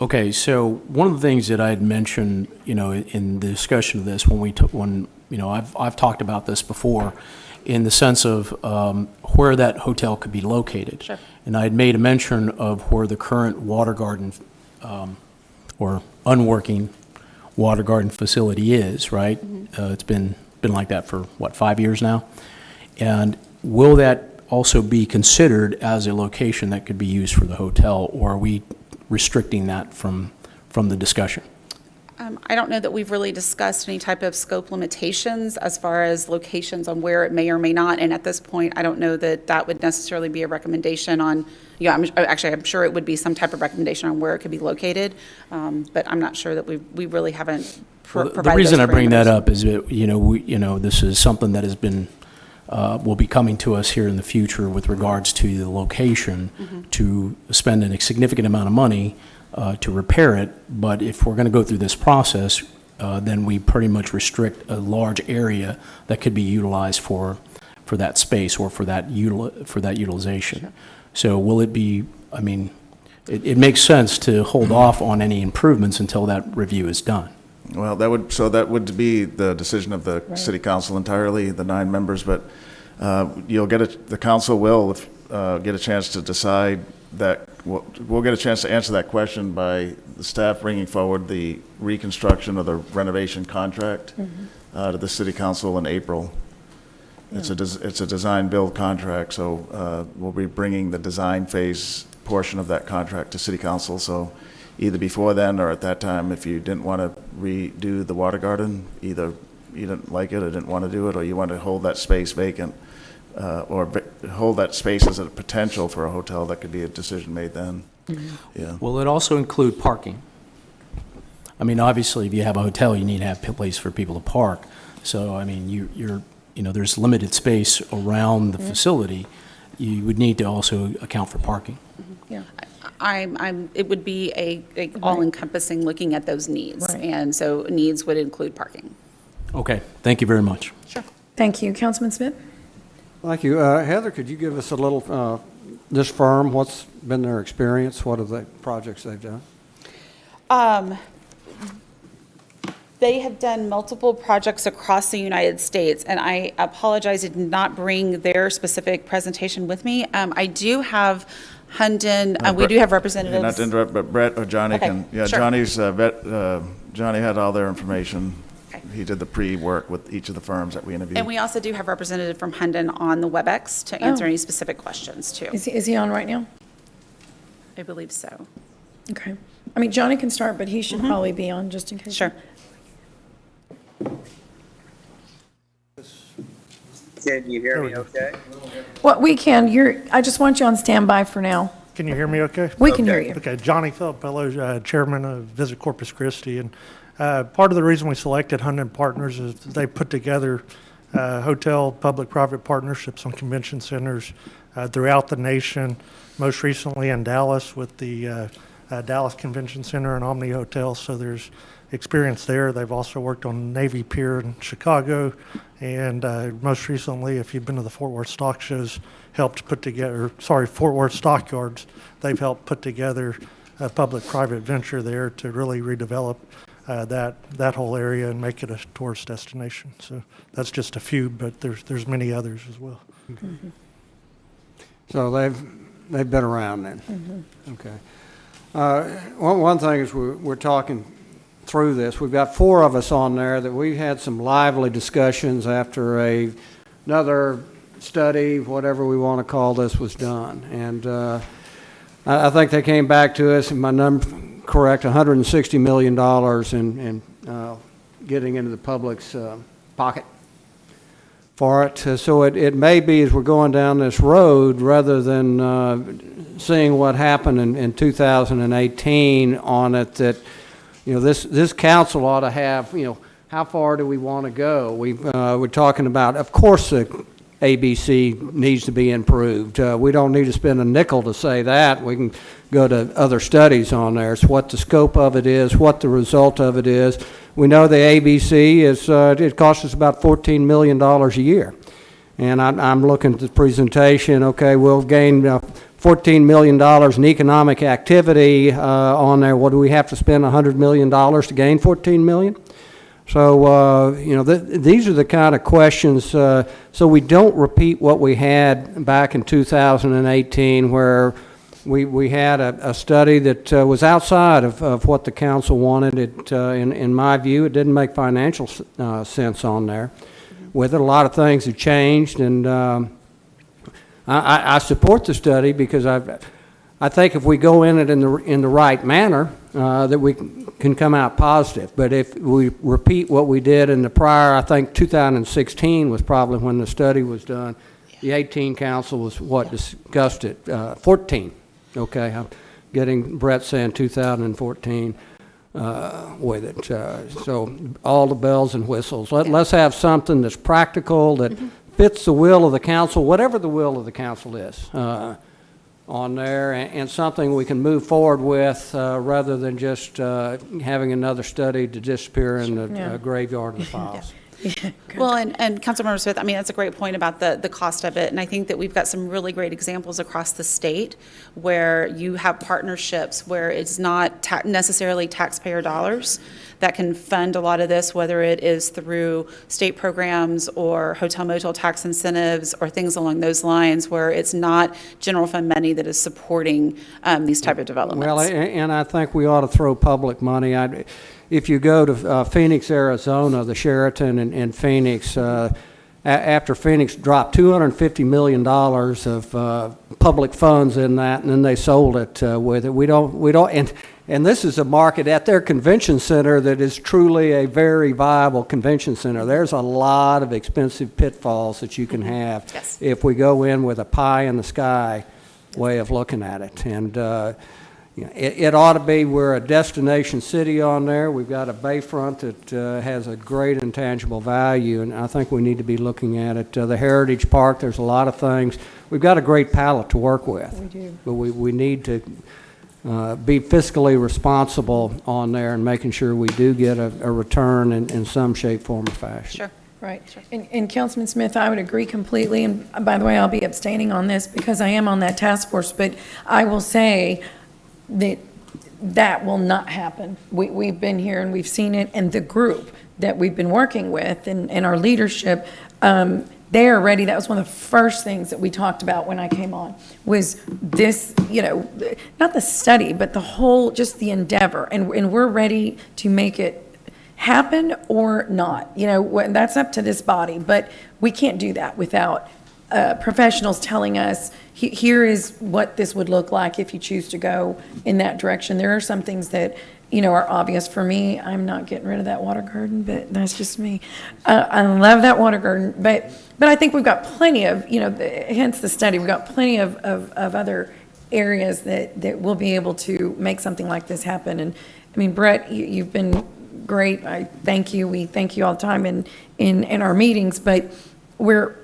Okay, so one of the things that I had mentioned, in the discussion of this, I've talked about this before, in the sense of where that hotel could be located. Sure. And I had made a mention of where the current water garden or unworking water garden facility is, right? It's been like that for, 5 years now? And will that also be considered as a location that could be used for the hotel, or are we restricting that from the discussion? I don't know that we've really discussed any type of scope limitations as far as locations on where it may or may not, and at this point, I don't know that that would necessarily be a recommendation on, I'm sure it would be some type of recommendation on where it could be located, but I'm not sure that we really haven't provided The reason those I bring that parameters. up is that, this is something that has been, will be coming to us here in the future with regards to the location, to spend a significant amount of money to repair it, but if we're going to go through this process, then we pretty much restrict a large area that could be utilized for that space or for that utilization. Sure. So will it be, it makes sense to hold off on any improvements until that review is done. Well, that would be the decision of the city council entirely, the 9 members, but the council will get a chance to decide that. We'll get a chance to answer that question by the staff bringing forward the reconstruction or the renovation contract to the city council in April. Yeah. It's a design-build contract, so we'll be bringing the design phase portion of that contract to city council. So either before then or at that time, if you didn't want to redo the water garden, either you didn't like it or didn't want to do it, or you want to hold that space vacant, or hold that space as a potential for a hotel, that could be a decision made then. Yeah. Will it also include parking? Obviously, if you have a hotel, you need to have a place for people to park. So, there's limited space around the facility. You would need to also account for parking. Yeah. It would be a all-encompassing looking at those needs. Right. And so needs would include parking. Okay, thank you very much. Sure. Thank you. Councilman Smith? Thank you. Heather, could you give us a little, this firm, what's been their experience? What are the projects they've done? They have done multiple projects across the United States, and I apologize, I did not bring their specific presentation with me. I do have Hunden, we do have representatives. Not to interrupt, but Brett or Johnny Okay, can, yeah, sure. Johnny had all their information. He did the pre-work with each of the firms that we interviewed. And we also do have representative from Hendon on the WebEx to answer any specific questions too. Is he on right now? I believe so. Okay. I mean, Johnny can start, but he should probably be on just in case. Sure. Can you hear me okay? Well, we can. I just want you on standby for now. Can you hear me okay? We can hear you. Okay, Johnny Phillips, Chairman of Visit Corpus Christi. And part of the reason we selected Hunt & Partners is they put together hotel public-private partnerships on convention centers throughout the nation, most recently in Dallas with the Dallas Convention Center and Omni Hotel. So there's experience there. They've also worked on Navy Pier in Chicago. And most recently, if you've been to the Fort Worth Stock Shows, Fort Worth Stockyards, they've helped put together a public-private venture there to really redevelop that whole area and make it a tourist destination. So that's just a few, but there's many others as well. Mm-hmm. So they've been around then. Okay. One thing is we're talking through this. We've got 4 of us on there that we had some lively discussions after another study, whatever we want to call this, was done. And I think they came back to us, and my number correct, $160 million in getting into the public's pocket for it. So it may be, as we're going down this road, rather than seeing what happened in 2018 on it, that this council ought to have, how far do we want to go? We're talking about, of course, the ABC needs to be improved. We don't need to spend a nickel to say that. We can go to other studies on there. It's what the scope of it is, what the result of it is. We know the ABC it costs us about $14 million a year. And I'm looking at the presentation. Okay, we'll gain $14 million in economic activity on there. What do we have to spend $100 million to gain $14 million? So, these are the kind of questions, so we don't repeat what we had back in 2018, where we had a study that was outside of what the council wanted. In my view, it didn't make financial sense on there. With it, a lot of things have changed, and I support the study because I think if we go in it in the right manner, that we can come out positive. But if we repeat what we did in the prior, I think 2016 was probably when the study was done. The 18 council was what discussed it. 14. Okay, I'm getting Brett saying 2014 with it. So all the bells and whistles. Let's have something that's practical, that fits the will of the council, whatever the will of the council is. On there, and something we can move forward with rather than just having another study to disappear in the graveyard of the files. Well, and Councilmember Smith, I mean, that's a great point about the cost of it. And I think that we've got some really great examples across the state where you have partnerships where it's not necessarily taxpayer dollars that can fund a lot of this, whether it is through state programs or hotel motel tax incentives or things along those lines, where it's not general fund money that is supporting these type of developments. Well, and I think we ought to throw public money. If you go to Phoenix, Arizona, the Sheraton in Phoenix, after Phoenix dropped $250 million of public funds in that, and then they sold it with it. We don't, and this is a market at their convention center that is truly a very viable convention center. There's a lot of expensive pitfalls that you can have if we go in with a pie in the sky way of looking at it. And it ought to be, we're a destination city on there. We've got a bayfront that has a great intangible value, and I think we need to be looking at it. The Heritage Park, there's a lot of things. We've got a great palette to work with. We do. But we need to be fiscally responsible on there and making sure we do get a return in some shape, form, or fashion. Sure. Right. And Councilman Smith, I would agree completely. And by the way, I'll be abstaining on this because I am on that task force. But I will say that will not happen. We've been here and we've seen it, and the group that we've been working with and our leadership, they are ready. That was one of the first things that we talked about when I came on, was this, not the study, but the whole, just the endeavor. And we're ready to make it happen or not. That's up to this body, but we can't do that without professionals telling us, here is what this would look like if you choose to go in that direction. There are some things that, are obvious for me. I'm not getting rid of that water garden, but that's just me. I love that water garden, but I think we've got plenty of, hence the study, we've got plenty of other areas that we'll be able to make something like this happen. And I mean, Brett, you've been great. I thank you. We thank you all the time in our meetings, but we're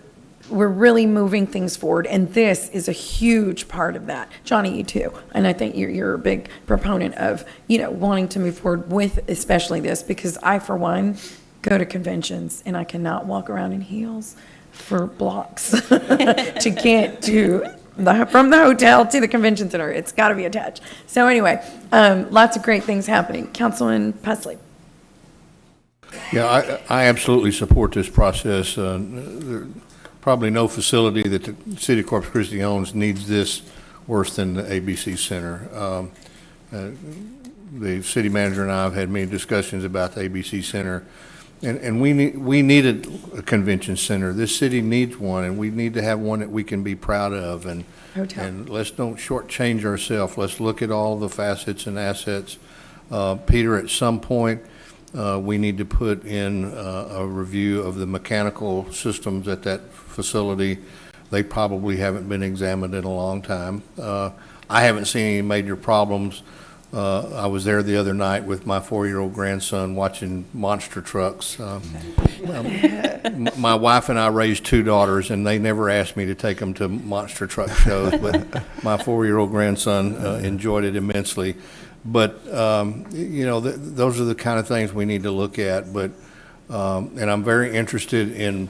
really moving things forward, and this is a huge part of that. Johnny, you too, and I think you're a big proponent of wanting to move forward with especially this, because I, for one, go to conventions and I cannot walk around in heels for blocks to get from the hotel to the convention center. It's got to be attached. So anyway, lots of great things happening. Councilman Pusley. Yeah, I absolutely support this process. Probably no facility that the city of Corpus Christi owns needs this worse than the ABC Center. The city manager and I have had many discussions about the ABC Center, and we needed a convention center. This city needs one, and we need to have one that we can be proud of. And let's don't shortchange ourselves. Let's look at all the facets and assets. Peter, at some point, we need to put in a review of the mechanical systems at that facility. They probably haven't been examined in a long time. I haven't seen any major problems. I was there the other night with my 4-year-old grandson watching monster trucks. My wife and I raised 2 daughters, and they never asked me to take them to monster truck shows, but my 4-year-old grandson enjoyed it immensely. But, those are the kind of things we need to look at. But, and I'm very interested in,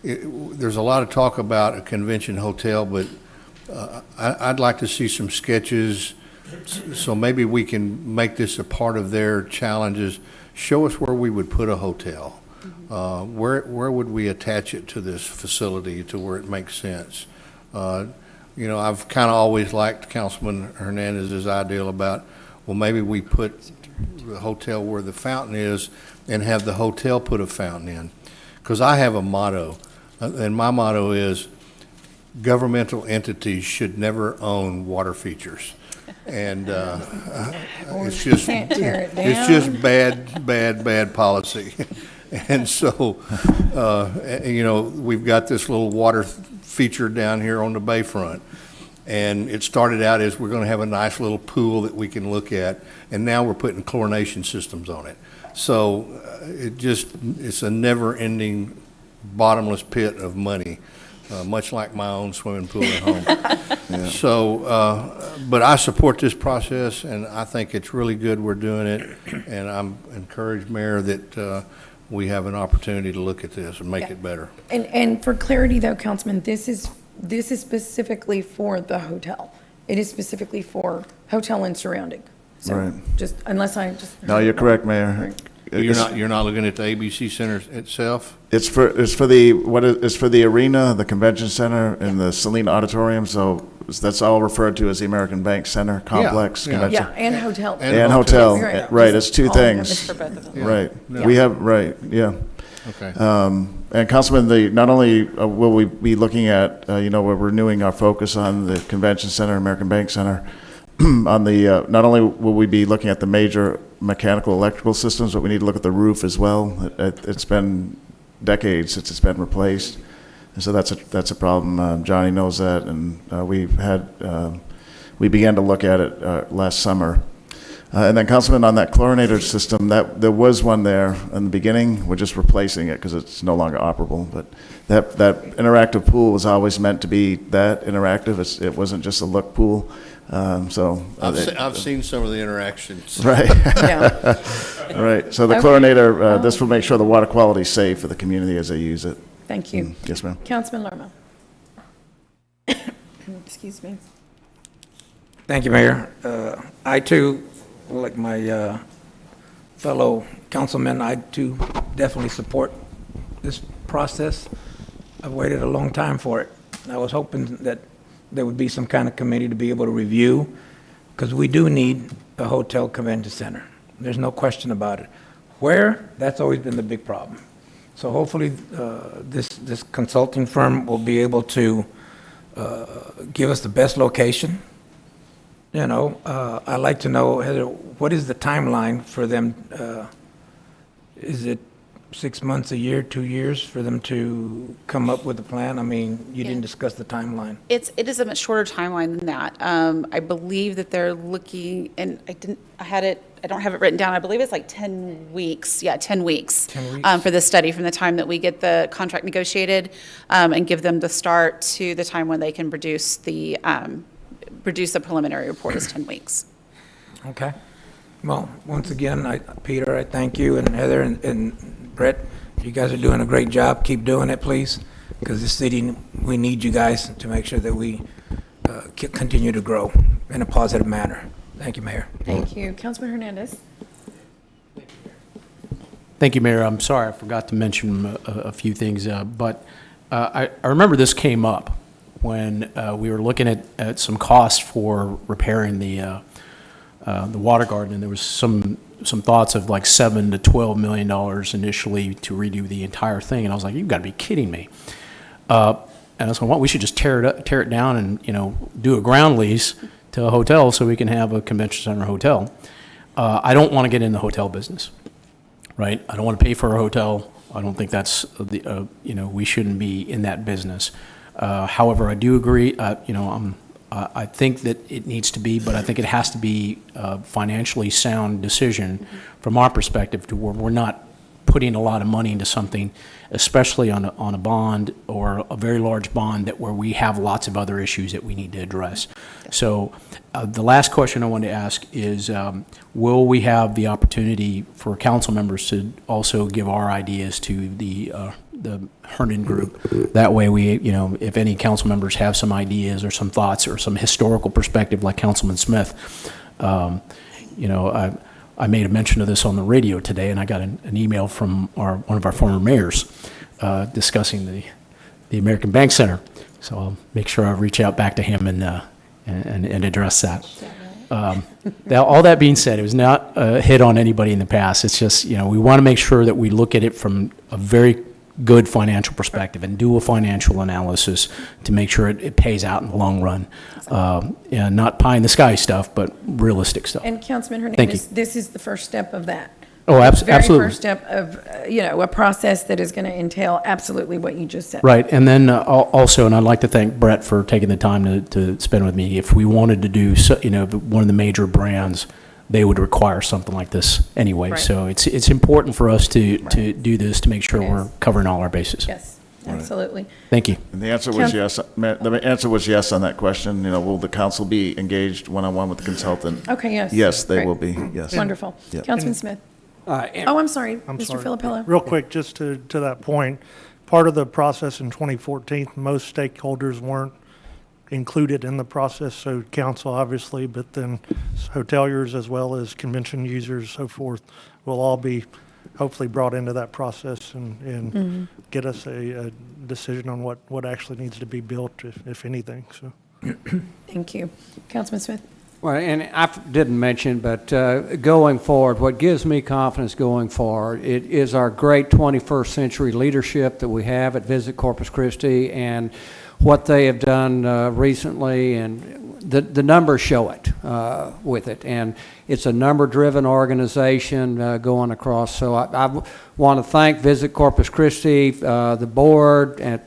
there's a lot of talk about a convention hotel, but I'd like to see some sketches, so maybe we can make this a part of their challenges. Show us where we would put a hotel. Where would we attach it to this facility to where it makes sense? I've kind of always liked Councilman Hernandez's ideal about, well, maybe we put the hotel where the fountain is and have the hotel put a fountain in. Because I have a motto, and my motto is governmental entities should never own water features. And it's just bad policy. And so, we've got this little water feature down here on the bayfront. And it started out as we're going to have a nice little pool that we can look at, and now we're putting chlorination systems on it. So it's a never-ending bottomless pit of money, much like my own swimming pool at home. Yeah. So, but I support this process, and I think it's really good we're doing it, and I'm encouraged, Mayor, that we have an opportunity to look at this and make it better. And for clarity, though, Councilman, this is specifically for the hotel. It is specifically for hotel and surrounding. So right. Just unless I just. No, you're correct, Mayor. Right. You're not looking at the ABC Center itself? It's for the arena, the convention center, and the Selene Auditorium. So that's all referred to as the American Bank Center complex. Yeah, and hotel. And hotel. Right. It's two things. It's for both of them. Right. Yeah. We have yeah. Okay. And Councilman, not only will we be looking at, we're renewing our focus on the Convention Center, American Bank Center, on the, not only will we be looking at the major mechanical electrical systems, but we need to look at the roof as well. It's been decades since it's been replaced. And so that's a problem. Johnny knows that, and we began to look at it last summer. And then, Councilman, on that chlorinator system, there was one there in the beginning. We're just replacing it because it's no longer operable. But that interactive pool was always meant to be that interactive. It wasn't just a look pool. I've seen some of the interactions. Right. Yeah. Right. So the chlorinator, this will make sure the water quality is safe for the community as they use it. Thank you. Yes, ma'am. Councilman Lerma. Excuse me. Thank you, Mayor. I too, like my fellow councilmen, I too definitely support this process. I've waited a long time for it. I was hoping that there would be some kind of committee to be able to review, because we do need a hotel convention center. There's no question about it. Where? That's always been the big problem. So hopefully, this consulting firm will be able to give us the best location. You know, I'd like to know, Heather, what is the timeline for them? Is it 6 months, a year, 2 years for them to come up with a plan? I mean, you didn't discuss the timeline. It is a much shorter timeline than that. I believe that they're looking, and I don't have it written down. I believe it's like 10 weeks. Yeah, 10 weeks. 10 weeks. For the study from the time that we get the contract negotiated, and give them the start to the time when they can produce the preliminary report is 10 weeks. Okay. Well, once again, Peter, I thank you, and Heather and Brett. You guys are doing a great job. Keep doing it, please, because this city, we need you guys to make sure that we continue to grow in a positive manner. Thank you, Mayor. Thank you. Councilman Hernandez. Thank you, Mayor. I'm sorry, I forgot to mention a few things, but I remember this came up when we were looking at some costs for repairing the water garden, and there was some thoughts of like $7 to $12 million initially to redo the entire thing, and I was like, you've got to be kidding me. And I was like, well, we should just tear it down and do a ground lease to a hotel so we can have a convention center hotel. I don't want to get in the hotel business, right? I don't want to pay for a hotel. I don't think that's we shouldn't be in that business. However, I do agree. I think that it needs to be, but I think it has to be a financially sound decision from our perspective, to where we're not putting a lot of money into something, especially on a bond or a very large bond where we have lots of other issues that we need to address. So the last question I wanted to ask is, will we have the opportunity for council members to also give our ideas to the Herndon group? That way we, if any council members have some ideas or some thoughts or some historical perspective like Councilman Smith, I made a mention of this on the radio today, and I got an email from one of our former mayors discussing the American Bank Center. So I'll make sure I reach out back to him and address that. All that being said, it was not a hit on anybody in the past. It's just, we want to make sure that we look at it from a very good financial perspective and do a financial analysis to make sure it pays out in the long run. And not pie in the sky stuff, but realistic stuff. And Councilman Thank Hernandez, you. this is the first step of that. Oh, absolutely. Very first step of, a process that is going to entail absolutely what you just said. Right, and then also, and I'd like to thank Brett for taking the time to spend with me. If we wanted to do, one of the major brands, they would require something like this anyway. Right. So it's important for us to do this to make sure we're covering all our bases. Yes, absolutely. Thank you. And the answer was yes. The answer was yes on that question. Will the council be engaged one-on-one with the consultant? Okay, yes. Yes, they Great. will be, yes. Wonderful. Yeah. Councilman Smith. I'm sorry, Mr. Filippello. Real quick, just to that point, part of the process in 2014, most stakeholders weren't included in the process, so council obviously, but then hoteliers as well as convention users, so forth, will all be hopefully brought into that process and get us a decision on what actually needs to be built, if anything. So, Thank you. Councilman Smith. Well, and I didn't mention, but going forward, what gives me confidence going forward, it is our great 21st century leadership that we have at Visit Corpus Christi and what they have done recently, and the numbers show it with it. And it's a number-driven organization going across. So I want to thank Visit Corpus Christi, the board, and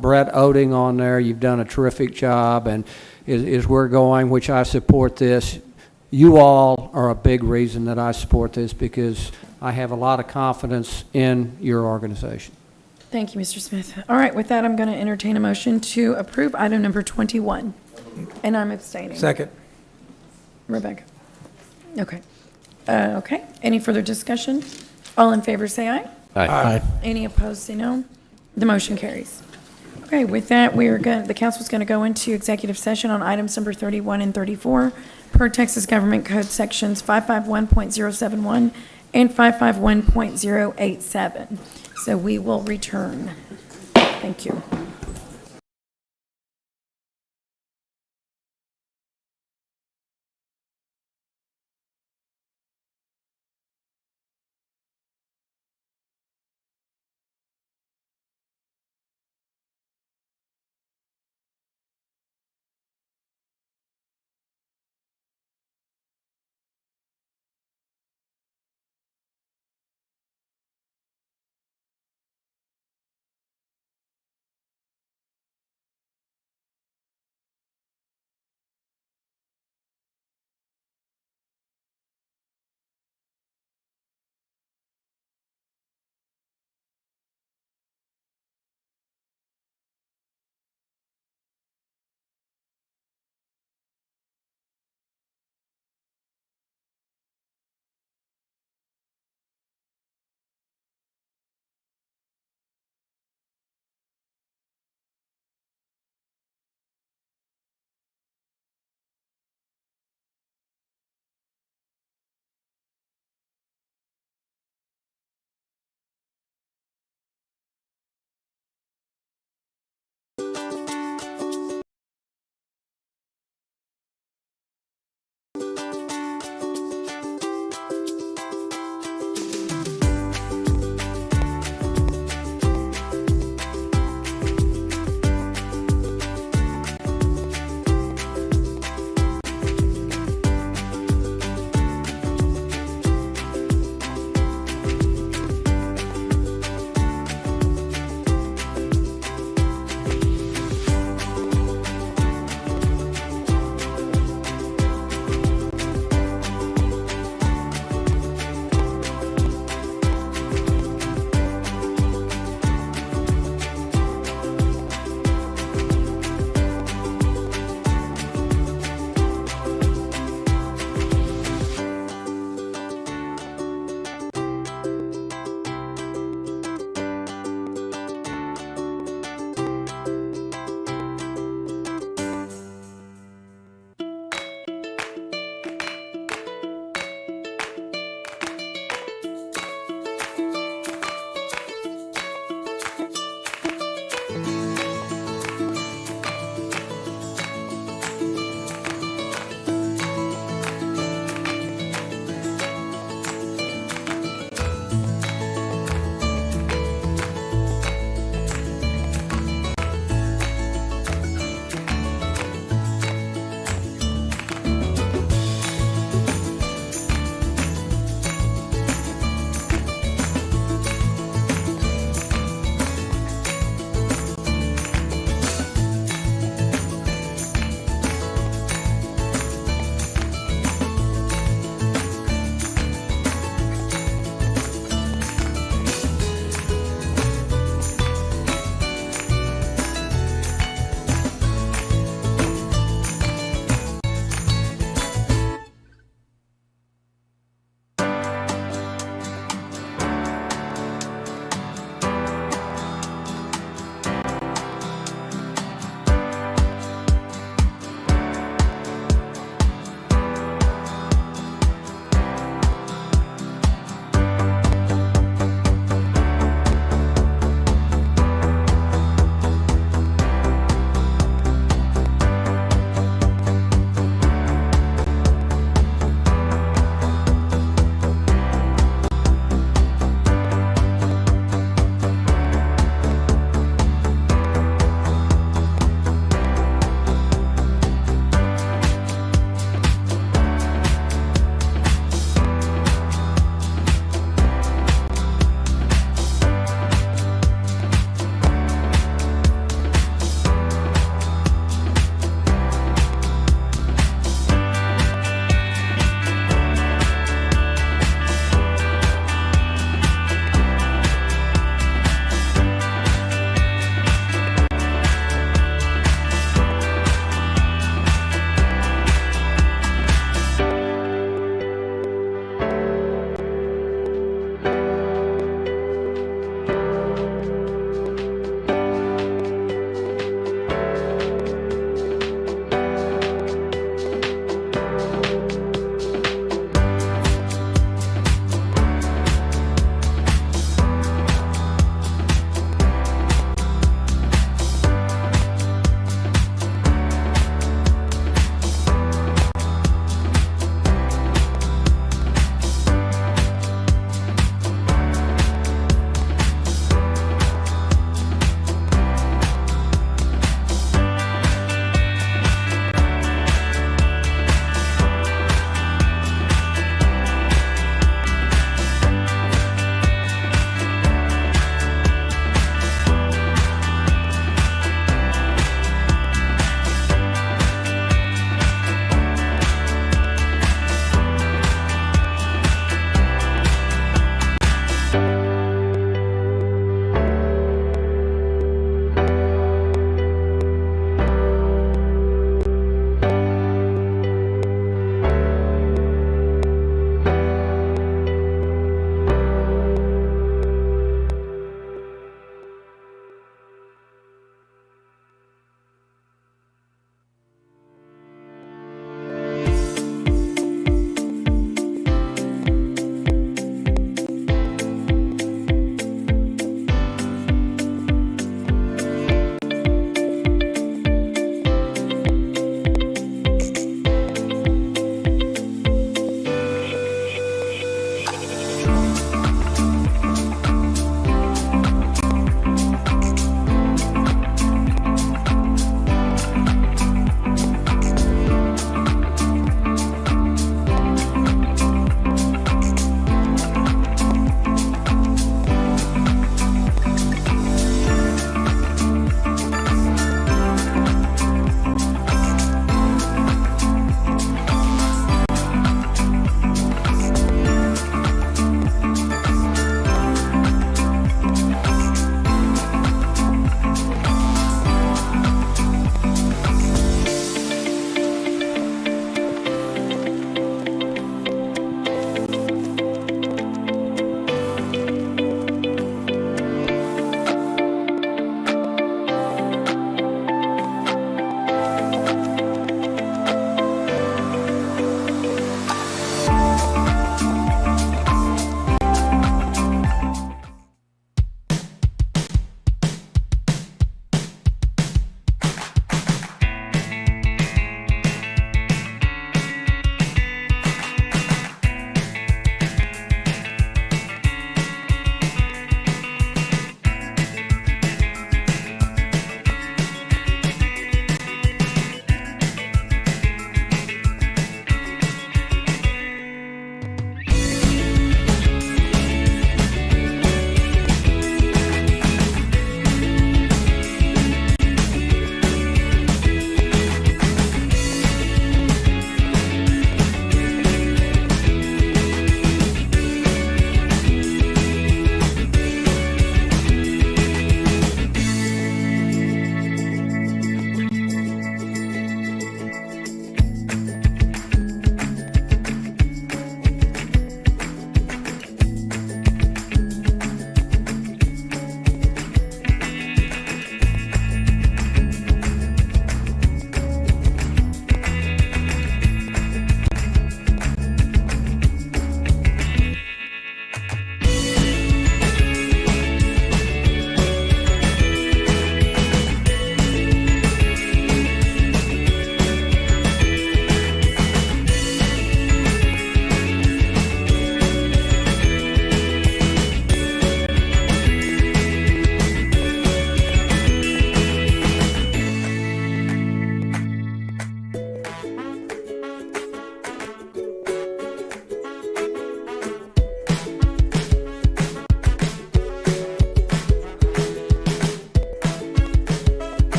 Brett Oding on there. You've done a terrific job, and is we're going, which I support this. You all are a big reason that I support this, because I have a lot of confidence in your organization. Thank you, Mr. Smith. All right, with that, I'm going to entertain a motion to approve item number 21. And I'm abstaining. Second. Rebecca. Okay. Okay. Any further discussion? All in favor, say aye. Aye. Any opposed, say no. The motion carries. Okay, with that, the council's going to go into executive session on items number 31 and 34 per Texas Government Code sections 551.071 and 551.087. So we will return. Thank you.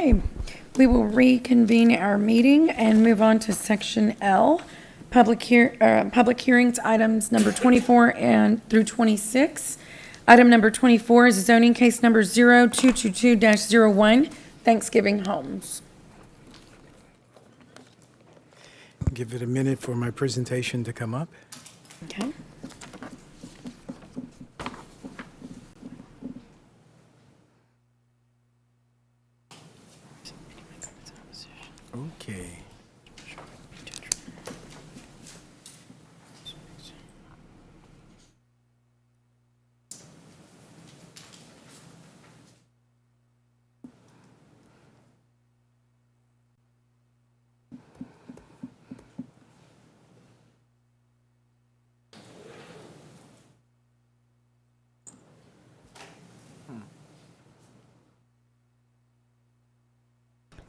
Okay, we will reconvene our meeting and move on to section L, public hearings, items number 24 and through 26. Item number 24 is zoning case number 0222-01, Thanksgiving Homes. Give it a minute for my presentation to come up. Okay. Okay.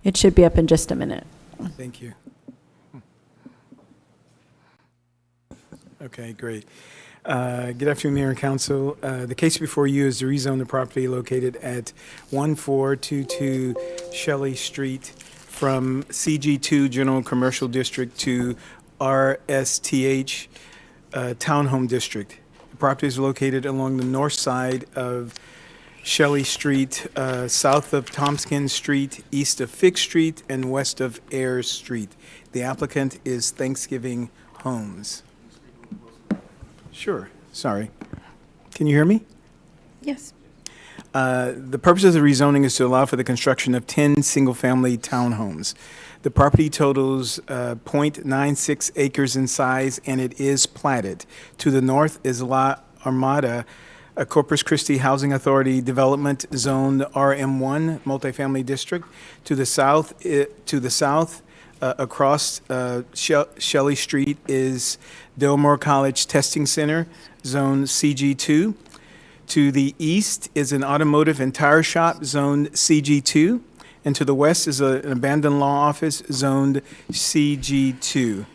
It should be up in just a minute. Thank you. Okay, great. Good afternoon, Mayor and Council. The case before you is to rezone the property located at 1422 Shelley Street from CG2 General Commercial District to RSTH Townhome District. The property is located along the north side of Shelley Street, south of Tompkins Street, east of Fig Street, and west of Ayers Street. The applicant is Thanksgiving Homes. Sure, sorry. Can you hear me? Yes. The purpose of the rezoning is to allow for the construction of 10 single-family townhomes. The property totals .96 acres in size, and it is platted. To the north is La Armada, a Corpus Christi Housing Authority Development Zone RM1 multifamily district. To the south, across Shelley Street is Delmore College Testing Center, Zone CG2. To the east is an automotive and tire shop, Zone CG2. And to the west is an abandoned law office, zoned CG2.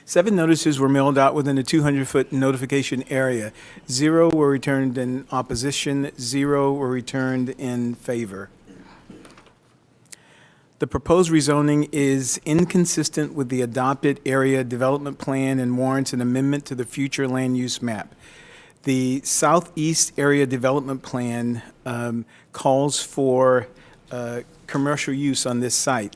7 notices were mailed out within a 200-foot notification area. 0 were returned in opposition, 0 were returned in favor. The proposed rezoning is inconsistent with the adopted area development plan and warrants an amendment to the future land use map. The Southeast Area Development Plan calls for commercial use on this site.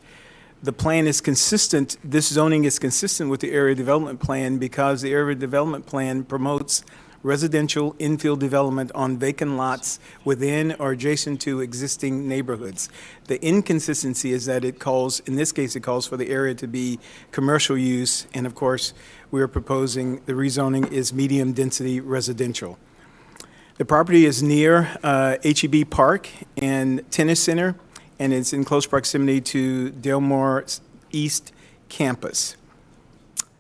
The plan is consistent, this zoning is consistent with the area development plan because the area development plan promotes residential infill development on vacant lots within or adjacent to existing neighborhoods. The inconsistency is that it calls, in this case, it calls for the area to be commercial use, and of course, we are proposing the rezoning is medium-density residential. The property is near HEB Park and Tennis Center, and it's in close proximity to Delmore East Campus.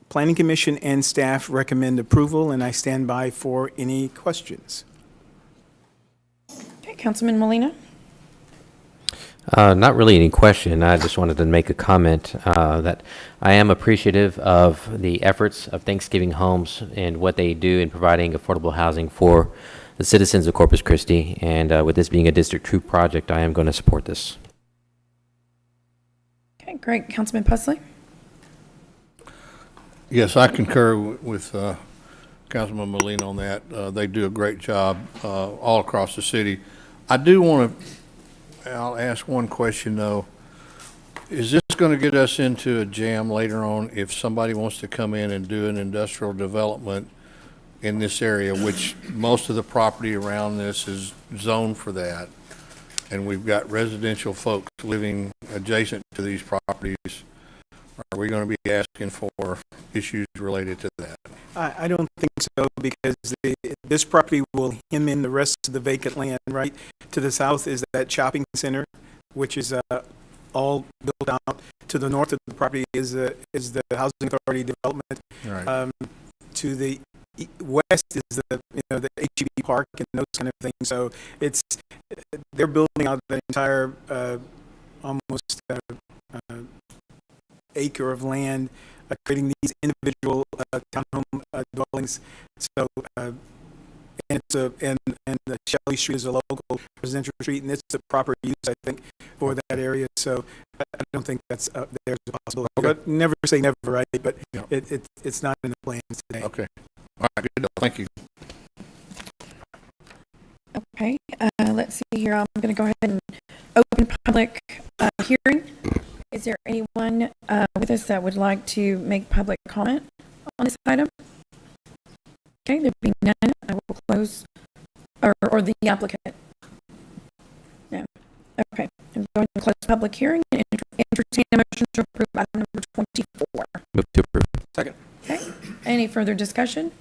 Planning Commission and staff recommend approval, and I stand by for any questions. Okay, Councilman Molina? Not really any question. I just wanted to make a comment that I am appreciative of the efforts of Thanksgiving Homes and what they do in providing affordable housing for the citizens of Corpus Christi. And with this being a District 2 project, I am going to support this. Okay, great. Councilman Pusley? Yes, I concur with Councilman Molina on that. They do a great job all across the city. I do want to, I'll ask one question though. Is this going to get us into a jam later on if somebody wants to come in and do an industrial development in this area, which most of the property around this is zoned for that, and we've got residential folks living adjacent to these properties? Are we going to be asking for issues related to that? I don't think so, because this property will hem in the rest of the vacant land. Right to the south is that shopping center, which is all built out. To the north of the property is the Housing Authority Development. Right. To the west is the HEB Park and those kind of things. So they're building out the entire almost acre of land, creating these individual townhome dwellings. So and the Shelley Street is a local residential street, and it's the proper use, I think, for that area. So I don't think that's there's a possibility. But never say never, right? But it's not in the plans today. Okay. All right, good. Thank you. Okay, let's see here. I'm going to go ahead and open public hearing. Is there anyone with us that would like to make public comment on this item? Okay, there being none, I will close, or the applicant. No. Okay, I'm going to close public hearing and entertain a motion to approve item number 24. Move to approve. Second. Okay, any further discussion?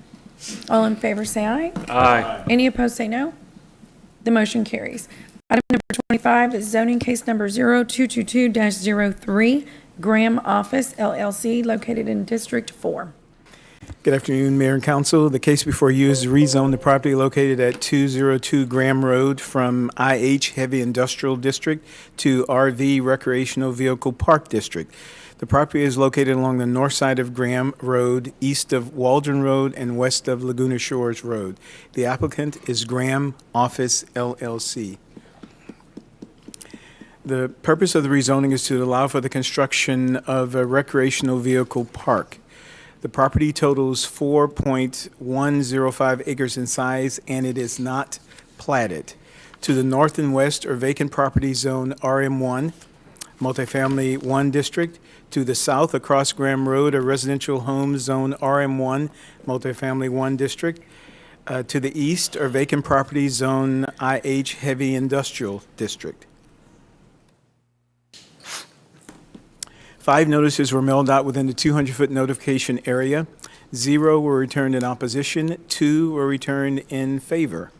All in favor say aye. Aye. Any opposed say no. The motion carries. Item number 25 is zoning case number 0222-03, Graham Office LLC, located in District 4. Good afternoon, Mayor and Council. The case before you is to rezone the property located at 202 Graham Road from IH Heavy Industrial District to RV Recreational Vehicle Park District. The property is located along the north side of Graham Road, east of Waldron Road, and west of Laguna Shores Road. The applicant is Graham Office LLC. The purpose of the rezoning is to allow for the construction of a recreational vehicle park. The property totals 4.105 acres in size, and it is not platted. To the north and west are vacant property zone RM1, multifamily 1 district. To the south across Graham Road are residential homes zone RM1, multifamily 1 district. To the east are vacant property zone IH Heavy Industrial District. 5 notices were mailed out within the 200-foot notification area. 0 were returned in opposition. 2 were returned in favor.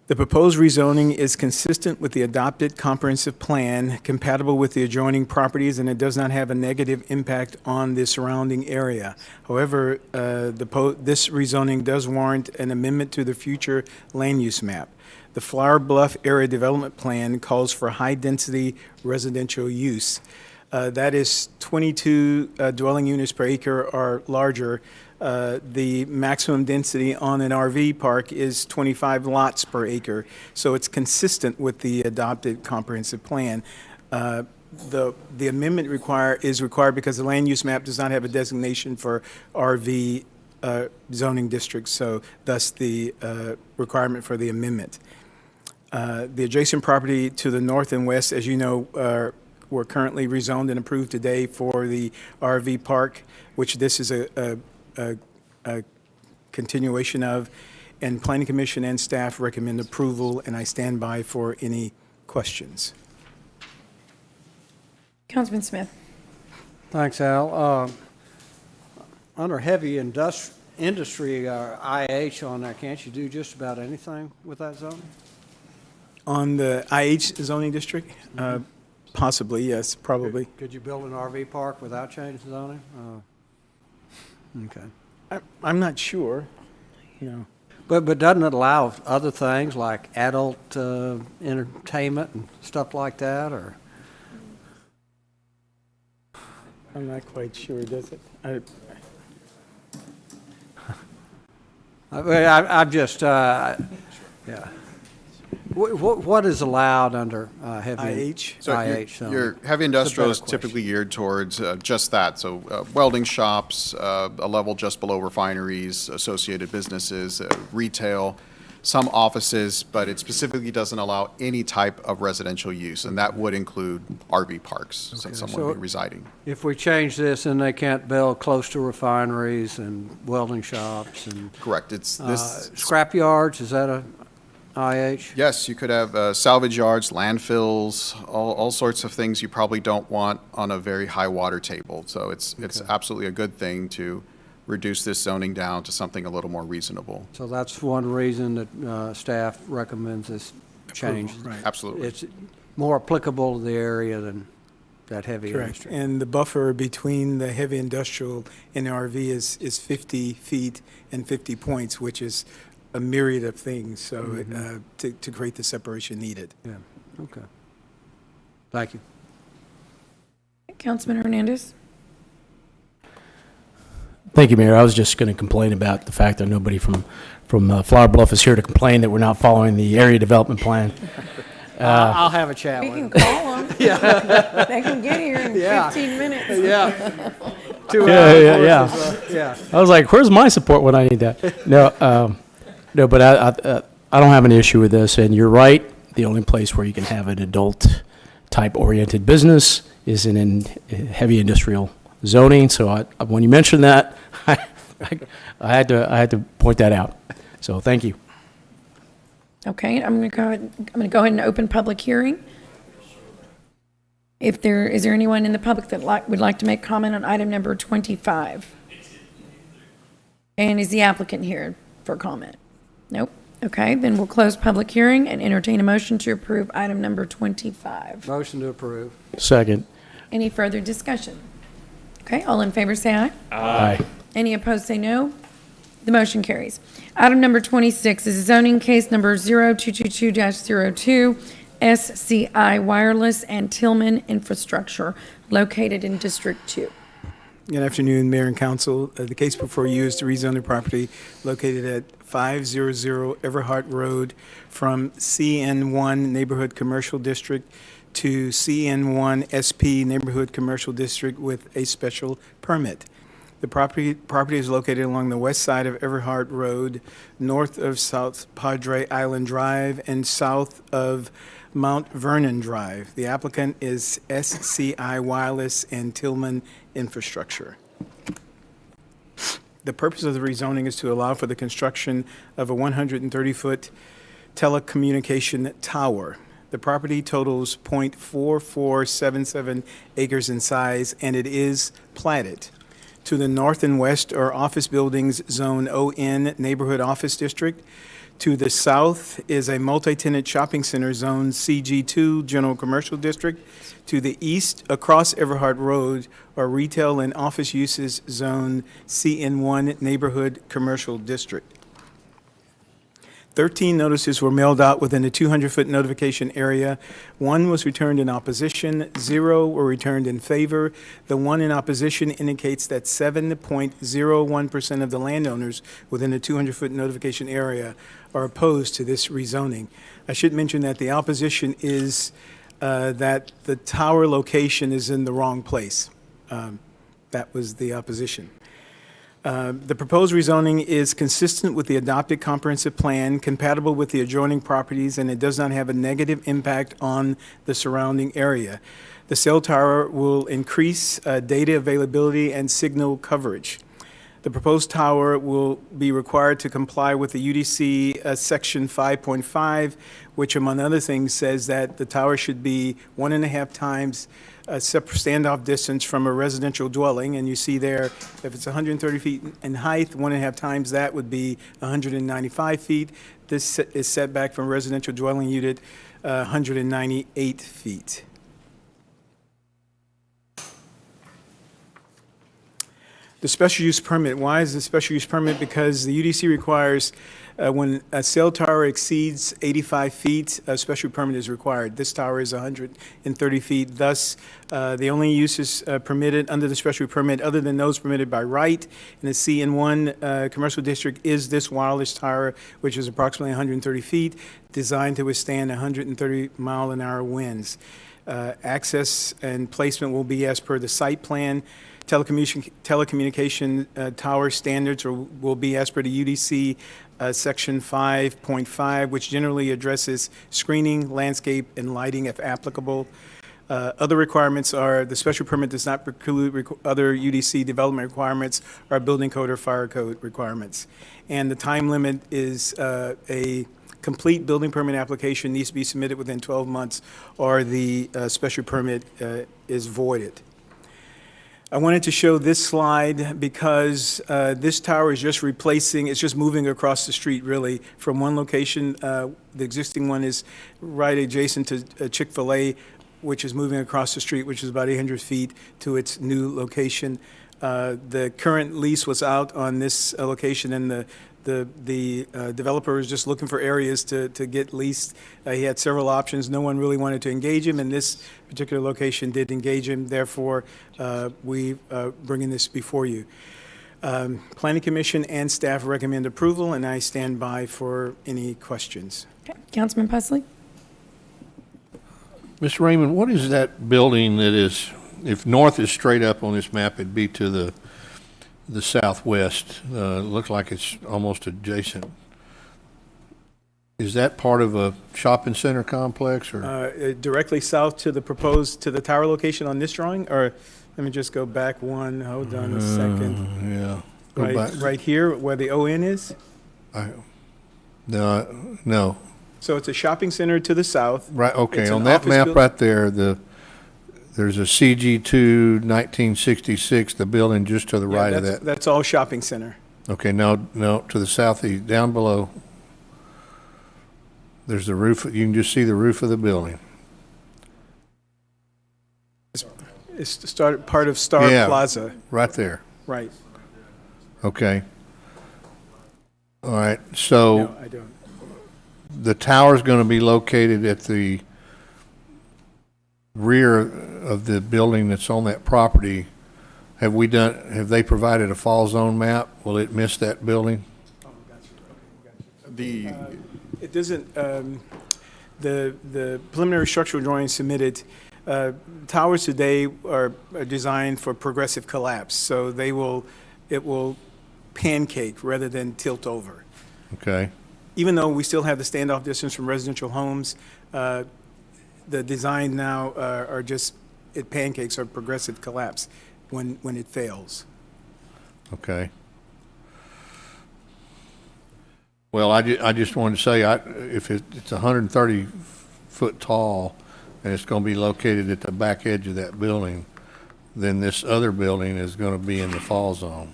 The proposed rezoning is consistent with the adopted comprehensive plan, compatible with the adjoining properties, and it does not have a negative impact on the surrounding area. However, this rezoning does warrant an amendment to the future land use map. The Flower Bluff Area Development Plan calls for high-density residential use. That is 22 dwelling units per acre or larger. The maximum density on an RV park is 25 lots per acre, so it's consistent with the adopted comprehensive plan. The amendment is required because the land use map does not have a designation for RV zoning districts, so thus the requirement for the amendment. The adjacent property to the north and west, as you know, we're currently rezoned and approved today for the RV park, which this is a continuation of, and Planning Commission and staff recommend approval, and I stand by for any questions. Councilman Smith. Thanks, Al. Under heavy industry, IH on that, can't you do just about anything with that zone? On the IH zoning district? Possibly, yes, probably. Could you build an RV park without changing zoning? Okay. I'm not sure, you know. But doesn't it allow other things like adult entertainment and stuff like that, or? I'm not quite sure, does it? I'm just, yeah. What is allowed under heavy IH? So your heavy industrial is typically geared towards just that. So welding shops, a level just below refineries, associated businesses, retail, some offices, but it specifically doesn't allow any type of residential use, and that would include RV parks, since someone would be residing. If we change this, then they can't build close to refineries and welding shops and. Correct. It's this scrap yards. Is that a IH? Yes, you could have salvage yards, landfills, all sorts of things you probably don't want on a very high water table. So it's absolutely a good thing to reduce this zoning down to something a little more reasonable. So that's one reason that staff recommends this change. Right. Absolutely. It's more applicable to the area than that heavy Correct. industry. And the buffer between the heavy industrial and RV is 50 feet and 50 points, which is a myriad of things, so to create the separation needed. Yeah, okay. Thank you. Councilman Hernandez. Thank you, Mayor. I was just going to complain about the fact that nobody from Flower Bluff is here to complain that we're not following the area development plan. I'll have a chat We with can them. call them. Yeah. They can get here in Yeah. 15 minutes. Yeah. 2 Yeah, hours. yeah, yeah. versus, yeah. I was like, where's my support when I need that? No, but I don't have an issue with this, and you're right. The only place where you can have an adult-type oriented business is in heavy industrial zoning. So when you mentioned that, I had to point that out. So thank you. Okay, I'm going to go ahead and open public hearing. Is there anyone in the public that would like to make comment on item number 25? And is the applicant here for comment? Nope. Okay, then we'll close public hearing and entertain a motion to approve item number 25. Motion to approve. Second. Any further discussion? Okay, all in favor say aye. Aye. Any opposed say no. The motion carries. Item number 26 is zoning case number 0222-02, SCI Wireless and Tillman Infrastructure, located in District 2. Good afternoon, Mayor and Council. The case before you is to rezone the property located at 500 Everhart Road from CN1 Neighborhood Commercial District to CN1 SP Neighborhood Commercial District with a special permit. The property is located along the west side of Everhart Road, north of South Padre Island Drive, and south of Mount Vernon Drive. The applicant is SCI Wireless and Tillman Infrastructure. The purpose of the rezoning is to allow for the construction of a 130-foot telecommunication tower. The property totals .4477 acres in size, and it is platted. To the north and west are office buildings, Zone ON Neighborhood Office District. To the south is a multi-tenant shopping center, Zone CG2 General Commercial District. To the east, across Everhart Road, are retail and office uses, Zone CN1 Neighborhood Commercial District. 13 notices were mailed out within the 200-foot notification area. 1 was returned in opposition, 0 were returned in favor. The 1 in opposition indicates that 7.01% of the landowners within the 200-foot notification area are opposed to this rezoning. I should mention that the opposition is that the tower location is in the wrong place. That was the opposition. The proposed rezoning is consistent with the adopted comprehensive plan, compatible with the adjoining properties, and it does not have a negative impact on the surrounding area. The cell tower will increase data availability and signal coverage. The proposed tower will be required to comply with the UDC Section 5.5, which, among other things, says that the tower should be 1.5 times a separate standoff distance from a residential dwelling, and you see there, if it's 130 feet in height, 1.5 times that would be 195 feet. This is set back from a residential dwelling unit, 198 feet. The special use permit, why is the special use permit? Because the UDC requires when a cell tower exceeds 85 feet, a special permit is required. This tower is 130 feet. Thus, the only uses permitted under the special permit, other than those permitted by right in the CN1 commercial district, is this wireless tower, which is approximately 130 feet, designed to withstand 130-mile-an-hour winds. Access and placement will be as per the site plan. Telecommunication tower standards will be as per the UDC Section 5.5, which generally addresses screening, landscape, and lighting if applicable. Other requirements are the special permit does not preclude other UDC development requirements or building code or fire code requirements. And the time limit is a complete building permit application needs to be submitted within 12 months or the special permit is voided. I wanted to show this slide because this tower is just replacing, it's just moving across the street really from one location. The existing one is right adjacent to Chick-fil-A, which is moving across the street, which is about 800 feet to its new location. The current lease was out on this location, and the developer was just looking for areas to get leased. He had several options. No one really wanted to engage him, and this particular location did engage him. Therefore, we bringing this before you. Planning Commission and staff recommend approval, and I stand by for any questions. Okay. Councilman Pusley? Mr. Raymond, what is that building that is, if north is straight up on this map, it'd be to the southwest. Looks like it's almost adjacent. Is that part of a shopping center complex, or? Directly south to the proposed, to the tower location on this drawing, or let me just go back one, hold on a second. Yeah. Go Right, back. right here where the ON is? No. So it's a shopping center to the south. Right, okay, It's an on that office map buil- right there, there's a CG2 1966, the building just to the Yeah, right of that's- that. That's all shopping center. Okay, no, to the southeast, down below, there's the roof, you can just see the roof of the building. It's part of Star Yeah, Plaza. right there, Right. okay. All right, so No, I don't. the tower's going to be located at the rear of the building that's on that property. Have they provided a fall zone map? Will it miss that building? It doesn't, the preliminary structural drawings submitted, towers today are designed for progressive collapse, so it will pancake rather than tilt over. Okay. Even though we still have the standoff distance from residential homes, the design now are just, it pancakes or progressive collapse when it fails. Okay. Well, I just wanted to say, if it's 130 foot tall and it's going to be located at the back edge of that building, then this other building is going to be in the fall zone,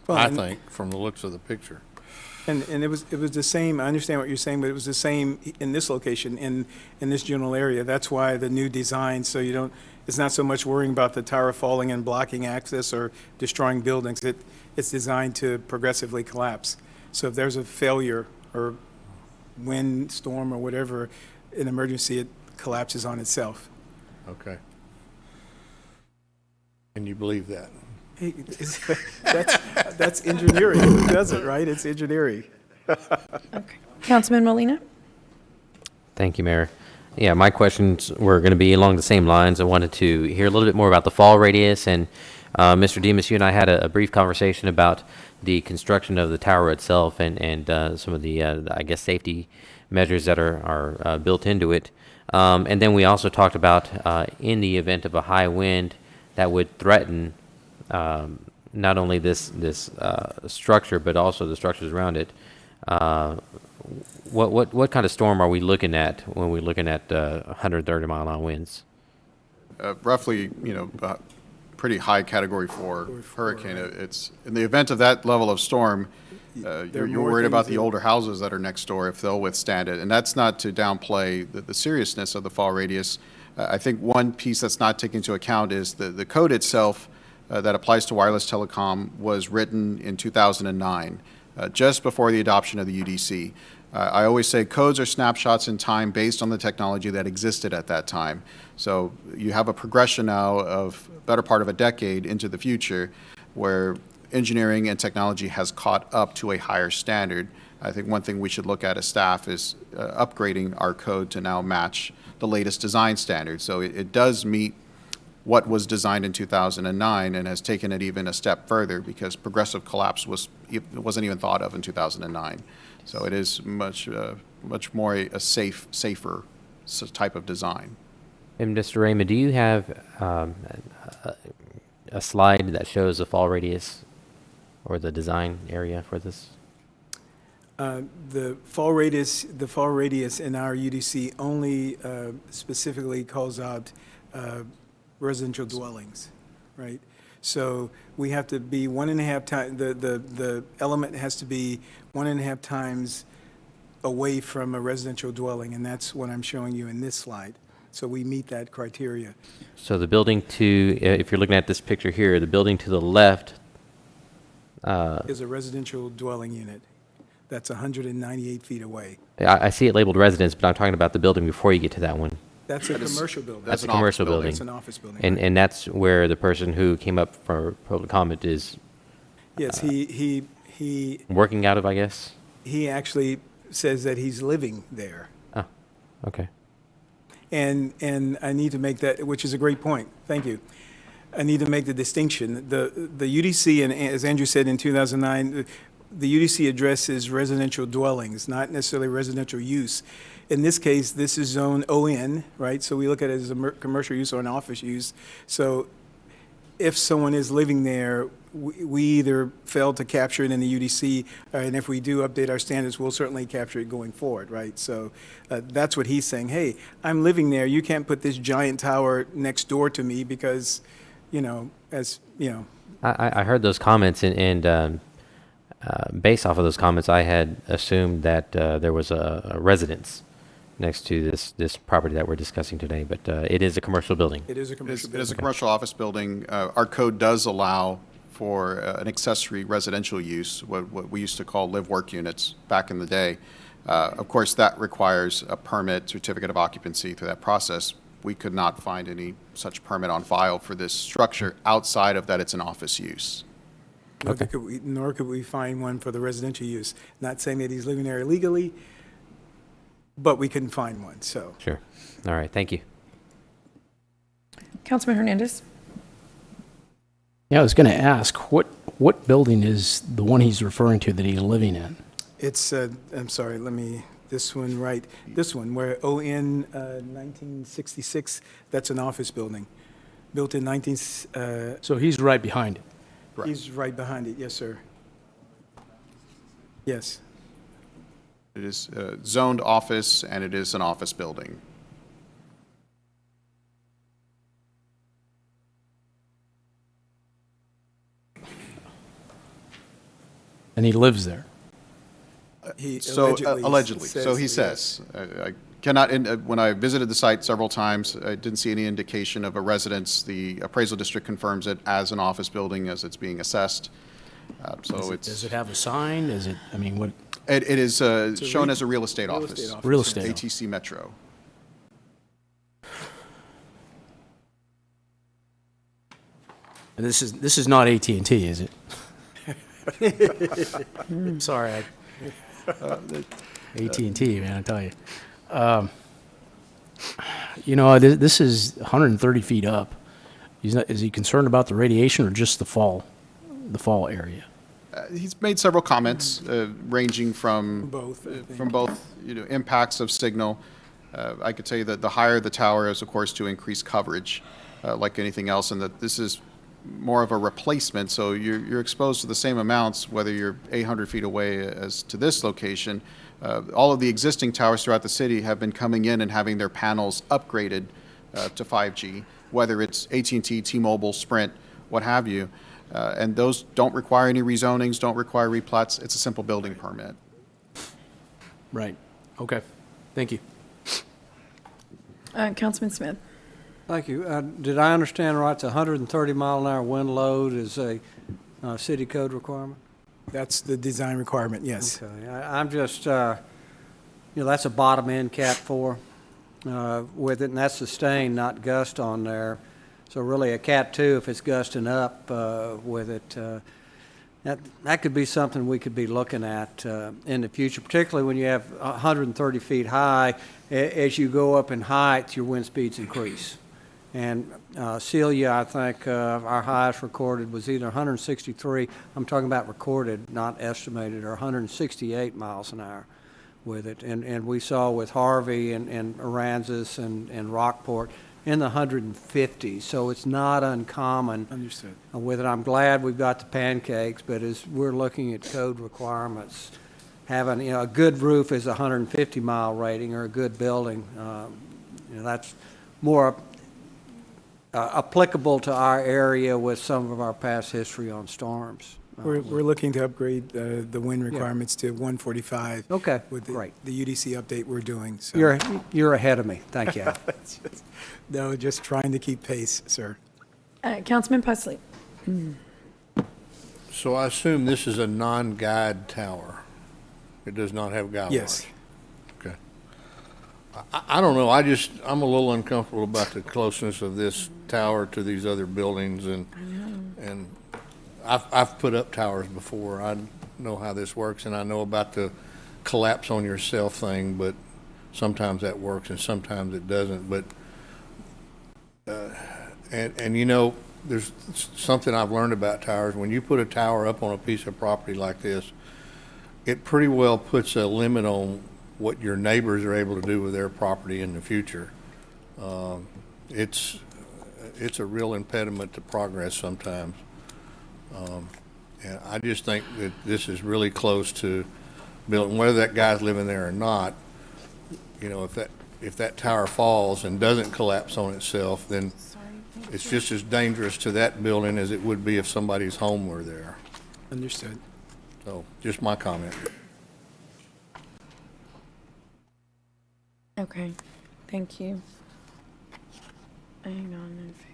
Well, I and- think, from the looks of the picture. And it was the same, I understand what you're saying, but it was the same in this location, in this general area. That's why the new design, so you don't, it's not so much worrying about the tower falling and blocking access or destroying buildings. It's designed to progressively collapse. So if there's a failure or wind, storm, or whatever, an emergency, it collapses on itself. Okay. And you believe that? Hey, that's engineering. Who does it, right? It's engineering. Councilman Molina? Thank you, Mayor. Yeah, my questions were going to be along the same lines. I wanted to hear a little bit more about the fall radius, and Mr. Demas, you and I had a brief conversation about the construction of the tower itself and some of the, I guess, safety measures that are built into it. And then we also talked about in the event of a high wind that would threaten not only this structure, but also the structures around it. What kind of storm are we looking at when we're looking at 130-mile-an-hour winds? Roughly, pretty high Category 4 hurricane. It's in the event of that level of storm, you're worried about the older houses that are next door, if they'll withstand it. And that's not to downplay the seriousness of the fall radius. I think one piece that's not taken into account is the code itself that applies to wireless telecom was written in 2009, just before the adoption of the UDC. I always say codes are snapshots in time based on the technology that existed at that time. So you have a progression now of better part of a decade into the future where engineering and technology has caught up to a higher standard. I think one thing we should look at as staff is upgrading our code to now match the latest design standards. So it does meet what was designed in 2009 and has taken it even a step further because progressive collapse wasn't even thought of in 2009. So it is much more a safer type of design. And Mr. Raymond, do you have a slide that shows the fall radius or the design area for this? The fall radius in our UDC only specifically calls out residential dwellings, right? So we have to be 1.5 times, the element has to be 1.5 times away from a residential dwelling, and that's what I'm showing you in this slide. So we meet that criteria. So the building to, if you're looking at this picture here, the building to the left Is a residential dwelling unit that's 198 feet away. I see it labeled residence, but I'm talking about the building before you get to that one. That's a commercial building. That's a commercial building. It's an office building. And that's where the person who came up for public comment is Yes, he working out of, I guess? he actually says that he's living there. Oh, okay. And I need to make that, which is a great point. Thank you. I need to make the distinction. The UDC, and as Andrew said in 2009, the UDC addresses residential dwellings, not necessarily residential use. In this case, this is zone ON, right? So we look at it as a commercial use or an office use. So if someone is living there, we either fail to capture it in the UDC, and if we do update our standards, we'll certainly capture it going forward, right? So that's what he's saying. Hey, I'm living there. You can't put this giant tower next door to me because, as you know. I heard those comments, and based off of those comments, I had assumed that there was a residence next to this property that we're discussing today, but it is a commercial building. It is a commercial building. It is a commercial office building. Our code does allow for an accessory residential use, what we used to call live-work units back in the day. Of course, that requires a permit, certificate of occupancy through that process. We could not find any such permit on file for this structure outside of that it's an office use. Nor could we find one for the residential use. Not saying that he's living there illegally, but we couldn't find one, so. Sure. All right, thank you. Councilman Hernandez? Yeah, I was going to ask, what building is the one he's referring to that he's living in? It's, I'm sorry, this one, where ON 1966, that's an office building, built in So he's right behind it? Correct. He's right behind it, yes, sir. Yes. It is zoned office, and it is an office building. And he lives there? He Allegedly. says, So he yes. says. I cannot, when I visited the site several times, I didn't see any indication of a residence. The appraisal district confirms it as an office building as it's being assessed. Does it have a sign? What? It is shown as a real estate office. Real estate office. ATC Metro. And this is not AT&T, is it? Sorry. AT&T, man, I tell you. This is 130 feet up. Is he concerned about the radiation or just the fall area? He's made several comments ranging from both, impacts of signal. I could tell you that the higher the tower is, of course, to increase coverage, like anything else, and that this is more of a replacement. So you're exposed to the same amounts whether you're 800 feet away as to this location. All of the existing towers throughout the city have been coming in and having their panels upgraded to 5G, whether it's AT&T, T-Mobile, Sprint, what have you. And those don't require any rezonings, don't require replats. It's a simple building permit. Right. Okay. Thank you. Councilman Smith? Thank you. Did I understand right, it's 130 mile an hour wind load is a city code requirement? That's the design requirement, yes. Okay. I'm just, that's a bottom end Cat 4 with it, and that's sustained, not gust on there. So really a Cat 2, if it's gusting up with it, that could be something we could be looking at in the future, particularly when you have 130 feet high. As you go up in height, your wind speeds increase. And Celia, I think our highest recorded was either 163, I'm talking about recorded, not estimated, or 168 miles an hour with it. And we saw with Harvey and Aransas and Rockport in the 150s, so it's not uncommon. Understood. With it. I'm glad we've got the pancakes, but as we're looking at code requirements, having a good roof is a 150-mile rating, or a good building, that's more applicable to our area with some of our past history on storms. We're looking to upgrade the wind requirements to 145. Okay, with great. The UDC update we're doing. So. You're ahead of me. Thank you. No, just trying to keep pace, sir. Councilman Pusley? So I assume this is a non-guide tower. It does not have guide Yes. wires. Okay. I don't know. I'm a little uncomfortable about the closeness of this tower to these other buildings, and I've put up towers before. I know how this works, and I know about the collapse on yourself thing, but sometimes that works and sometimes it doesn't. But, and you know, there's something I've learned about towers. When you put a tower up on a piece of property like this, it pretty well puts a limit on what your neighbors are able to do with their property in the future. It's a real impediment to progress sometimes. And I just think that this is really close to building, whether that guy's living there or not. You know, if that tower falls and doesn't collapse on itself, then it's just as dangerous to that building as it would be if somebody's home were there. Understood. So, just my comment. Okay, thank you. Hang on in favors.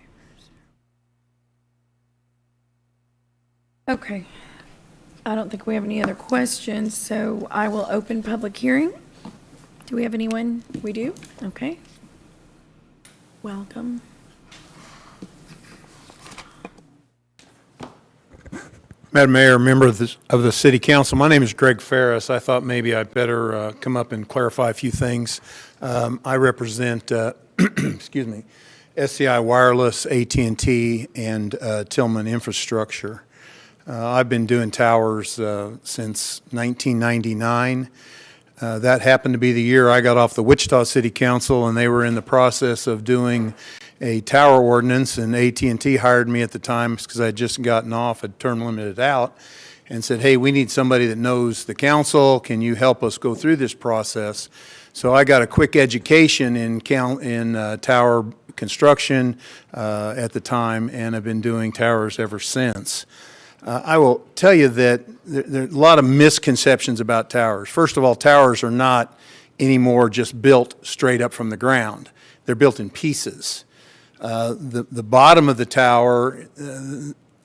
Okay, I don't think we have any other questions, so I will open public hearing. Do we have anyone? We do? Okay. Welcome. Madam Mayor, member of the City Council, my name is Greg Ferris. I thought maybe I'd better come up and clarify a few things. I represent, excuse me, SCI Wireless, AT&T, and Tillman Infrastructure. I've been doing towers since 1999. That happened to be the year I got off the Wichita City Council, and they were in the process of doing a tower ordinance, and AT&T hired me at the time because I had just gotten off, had term limited out, and said, hey, we need somebody that knows the council. Can you help us go through this process? So I got a quick education in tower construction at the time, and I've been doing towers ever since. I will tell you that there are a lot of misconceptions about towers. First of all, towers are not anymore just built straight up from the ground. They're built in pieces. The bottom of the tower,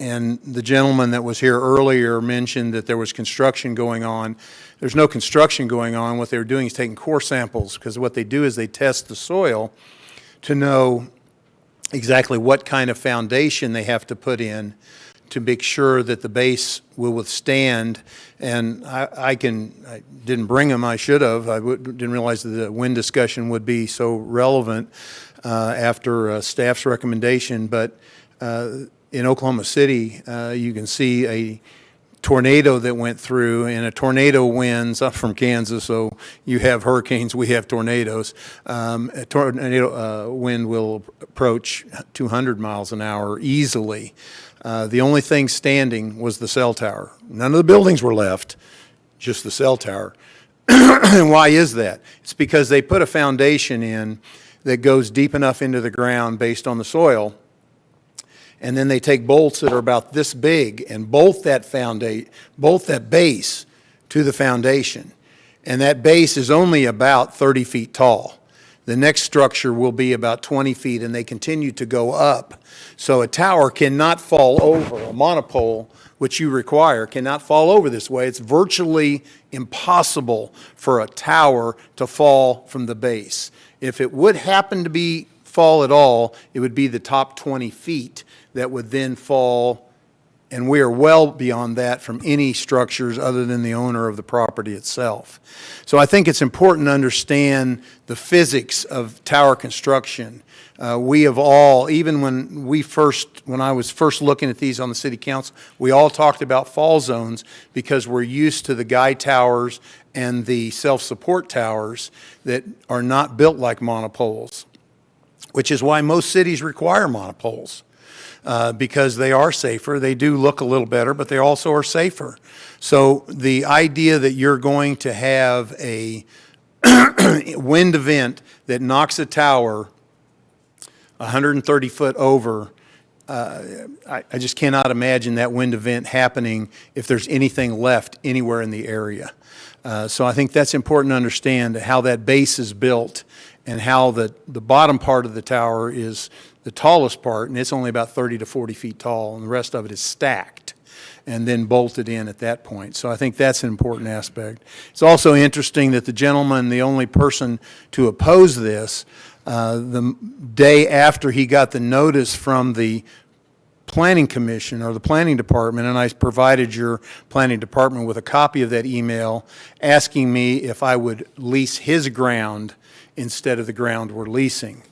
and the gentleman that was here earlier mentioned that there was construction going on. There's no construction going on. What they were doing is taking core samples, because what they do is they test the soil to know exactly what kind of foundation they have to put in to make sure that the base will withstand. And I didn't bring them, I should have. Didn't realize that the wind discussion would be so relevant after staff's recommendation. But in Oklahoma City, you can see a tornado that went through, and a tornado winds up from Kansas, so you have hurricanes, we have tornadoes. A tornado wind will approach 200 miles an hour easily. The only thing standing was the cell tower. None of the buildings were left, just the cell tower. And why is that? It's because they put a foundation in that goes deep enough into the ground based on the soil, and then they take bolts that are about this big and bolt that base to the foundation. And that base is only about 30 feet tall. The next structure will be about 20 feet, and they continue to go up. So a tower cannot fall over, a monopole, which you require, cannot fall over this way. It's virtually impossible for a tower to fall from the base. If it would happen to fall at all, it would be the top 20 feet that would then fall, and we are well beyond that from any structures other than the owner of the property itself. So I think it's important to understand the physics of tower construction. We have all, even when I was first looking at these on the city council, we all talked about fall zones because we're used to the guy towers and the self-support towers that are not built like monopoles, which is why most cities require monopoles. Because they are safer. They do look a little better, but they also are safer. So the idea that you're going to have a wind event that knocks a tower 130 foot over, I just cannot imagine that wind event happening if there's anything left anywhere in the area. So I think that's important to understand how that base is built and how the bottom part of the tower is the tallest part, and it's only about 30 to 40 feet tall, and the rest of it is stacked and then bolted in at that point. So I think that's an important aspect. It's also interesting that the gentleman, the only person to oppose this, the day after he got the notice from the planning commission or the planning department, and I provided your planning department with a copy of that email asking me if I would lease his ground instead of the ground we're leasing.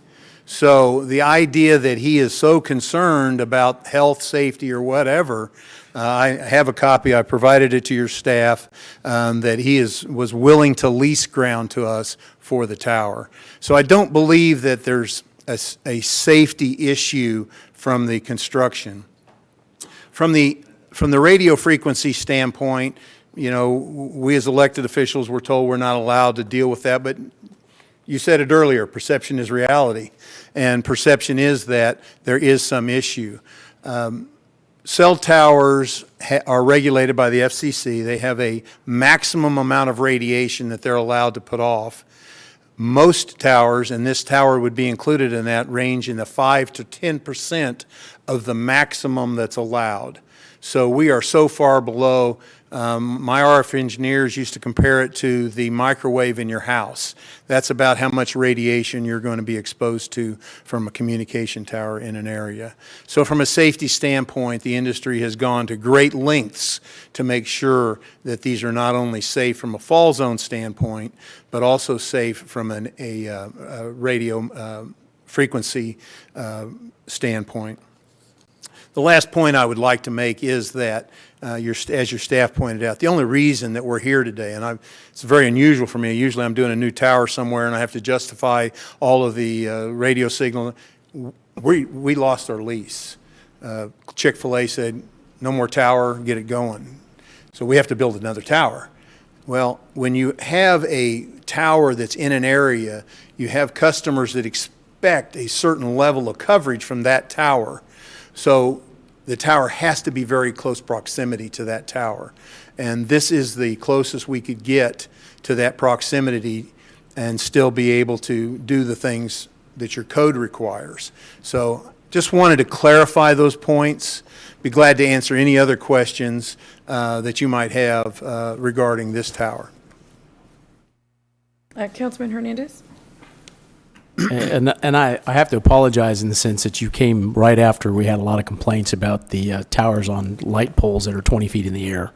So the idea that he is so concerned about health, safety, or whatever, I have a copy, I provided it to your staff, that he was willing to lease ground to us for the tower. So I don't believe that there's a safety issue from the construction. From the radio frequency standpoint, you know, we as elected officials were told we're not allowed to deal with that, but you said it earlier, perception is reality, and perception is that there is some issue. Cell towers are regulated by the FCC. They have a maximum amount of radiation that they're allowed to put off. Most towers, and this tower would be included in that, range in the 5 to 10% of the maximum that's allowed. So we are so far below. My RF engineers used to compare it to the microwave in your house. That's about how much radiation you're going to be exposed to from a communication tower in an area. So from a safety standpoint, the industry has gone to great lengths to make sure that these are not only safe from a fall zone standpoint, but also safe from a radio frequency standpoint. The last point I would like to make is that, as your staff pointed out, the only reason that we're here today, and it's very unusual for me, usually I'm doing a new tower somewhere and I have to justify all of the radio signal. We lost our lease. Chick-fil-A said, no more tower, get it going. So we have to build another tower. Well, when you have a tower that's in an area, you have customers that expect a certain level of coverage from that tower. So the tower has to be very close proximity to that tower. And this is the closest we could get to that proximity and still be able to do the things that your code requires. So just wanted to clarify those points. Be glad to answer any other questions that you might have regarding this tower. Councilman Hernandez? And I have to apologize in the sense that you came right after we had a lot of complaints about the towers on light poles that are 20 feet in the air.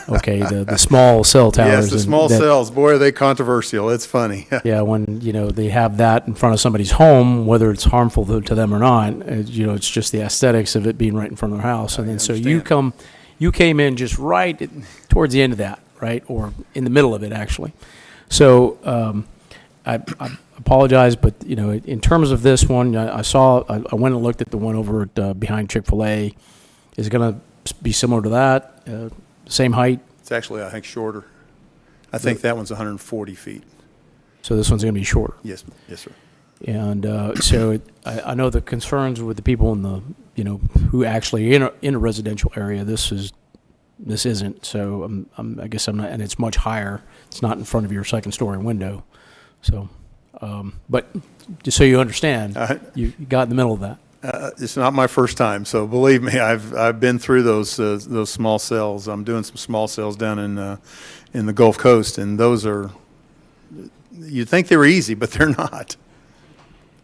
Okay, the small cell towers. Yes, the small cells. Boy, are they controversial. It's funny. Yeah, when, you know, they have that in front of somebody's home, whether it's harmful to them or not, you know, it's just the aesthetics of it being right in front of their house. And then so you came in just right towards the end of that, right, or in the middle of it, actually. So I apologize, but, you know, in terms of this one, I went and looked at the one over at, behind Chick-fil-A. Is it going to be similar to that? Same height? It's actually, I think, shorter. I think that one's 140 feet. So this one's going to be shorter? Yes, sir. And so I know the concerns with the people in the, you know, who actually in a residential area, this isn't. So I guess I'm not, and it's much higher. It's not in front of your second story window. So, but just so you understand, you got in the middle of that. It's not my first time, so believe me, I've been through those small cells. I'm doing some small cells down in the Gulf Coast, and those are, you'd think they were easy, but they're not.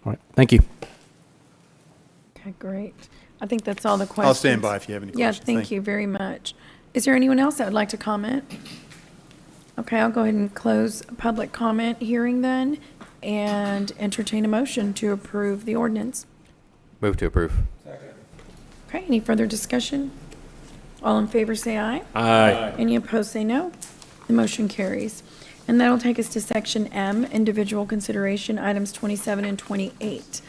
All right, thank you. Okay, great. I think that's all the questions. I'll stand by if you have any questions. Yeah, thank you very much. Is there anyone else that would like to comment? Okay, I'll go ahead and close public comment hearing then and entertain a motion to approve the ordinance. Move to approve. Okay, any further discussion? All in favor say aye. Aye. Any opposed say no. The motion carries. And that'll take us to section M, individual consideration, items 27 and 28.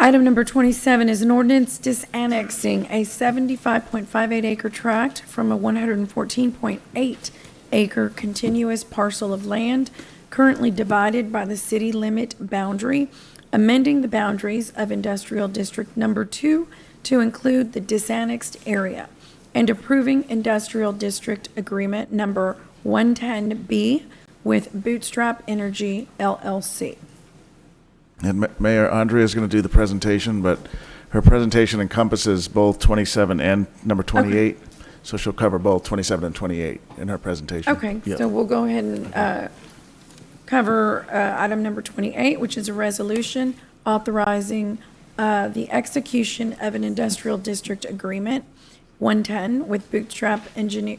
Item number 27 is an ordinance disannexing a 75.58 acre tract from a 114.8 acre contiguous parcel of land currently divided by the city limit boundary, amending the boundaries of Industrial District Number 2 to include the disannexed area, and approving Industrial District Agreement Number 110B with Bootstrap Energy, LLC. And Mayor Andrea is going to do the presentation, but her presentation encompasses both 27 and number 28. Okay. So she'll cover both 27 and 28 in her presentation. Okay, Yep. so we'll go ahead and cover item number 28, which is a resolution authorizing the execution of an industrial district agreement, 110, with Bootstrap Energy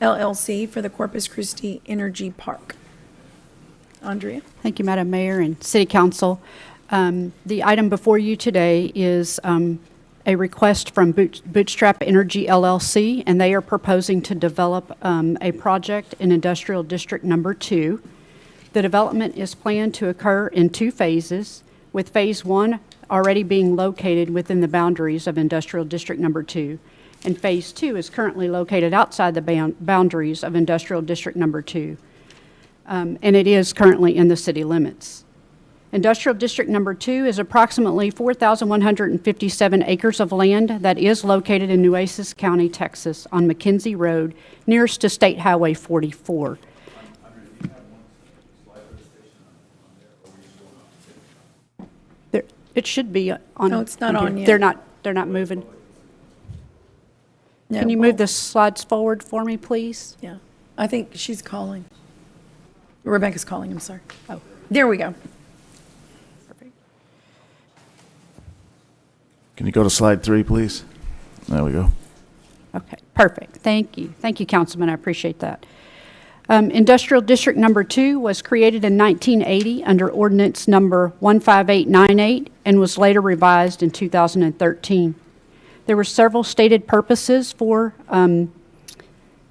LLC for the Corpus Christi Energy Park. Andrea? Thank you, Madam Mayor and City Council. The item before you today is a request from Bootstrap Energy LLC, and they are proposing to develop a project in Industrial District Number 2. The development is planned to occur in 2 phases, with Phase 1 already being located within the boundaries of Industrial District Number 2, and Phase 2 is currently located outside the boundaries of Industrial District Number 2, and it is currently in the city limits. Industrial District Number 2 is approximately 4,157 acres of land that is located in Nueces County, Texas, on McKenzie Road, nearest to State Highway 44. It should be on. No, it's not on yet. They're not moving. No, Can you well- move the slides forward for me, please? Yeah, I think she's calling. Rebecca's calling, I'm sorry. Oh, there we go. Can you go to slide 3, please? There we go. Okay, perfect. Thank you. Thank you, Councilman. I appreciate that. Industrial District Number 2 was created in 1980 under Ordinance Number 15898 and was later revised in 2013. There were several stated purposes for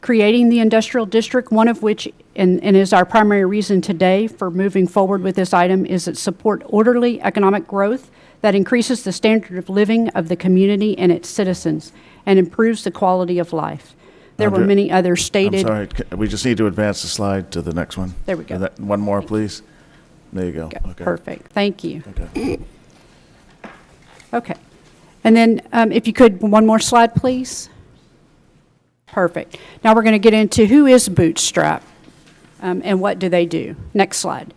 creating the industrial district, one of which, and is our primary reason today for moving forward with this item, is it support orderly economic growth that increases the standard of living of the community and its citizens and improves the quality of life. There were many others stated. I'm sorry, we just need to advance the slide to the next one. There we go. One more, please. There you go. Okay. Perfect. Thank you. Okay. Okay. And then if you could, one more slide, please. Perfect. Now we're going to get into who is Bootstrap and what do they do. Next slide.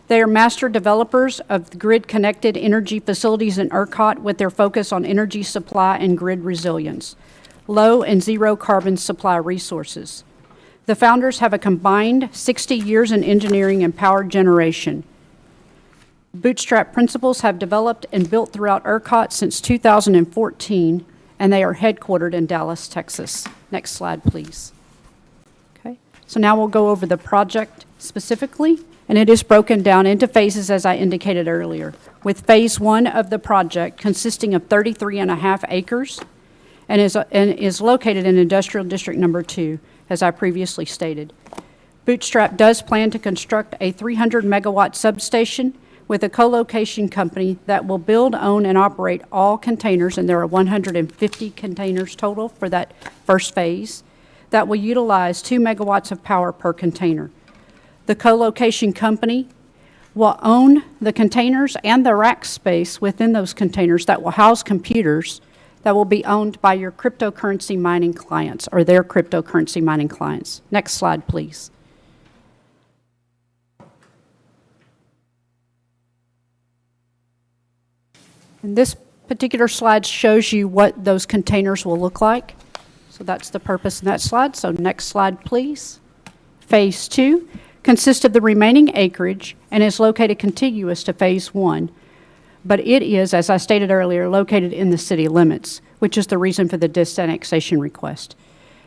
They are master developers of grid-connected energy facilities in ERCOT with their focus on energy supply and grid resilience, low and zero carbon supply resources. The founders have a combined 60 years in engineering and power generation. Bootstrap principles have developed and built throughout ERCOT since 2014, and they are headquartered in Dallas, Texas. Next slide, please. Okay, so now we'll go over the project specifically, and it is broken down into phases as I indicated earlier, with Phase 1 of the project consisting of 33.5 acres and is located in Industrial District Number 2, as I previously stated. Bootstrap does plan to construct a 300-megawatt substation with a co-location company that will build, own, and operate all containers, and there are 150 containers total for that first phase, that will utilize 2 megawatts of power per container. The co-location company will own the containers and the rack space within those containers that will house computers that will be owned by your cryptocurrency mining clients or their cryptocurrency mining clients. Next slide, please. And this particular slide shows you what those containers will look like. So that's the purpose in that slide. So next slide, please. Phase 2 consists of the remaining acreage and is located contiguous to Phase 1. But it is, as I stated earlier, located in the city limits, which is the reason for the disannexation request.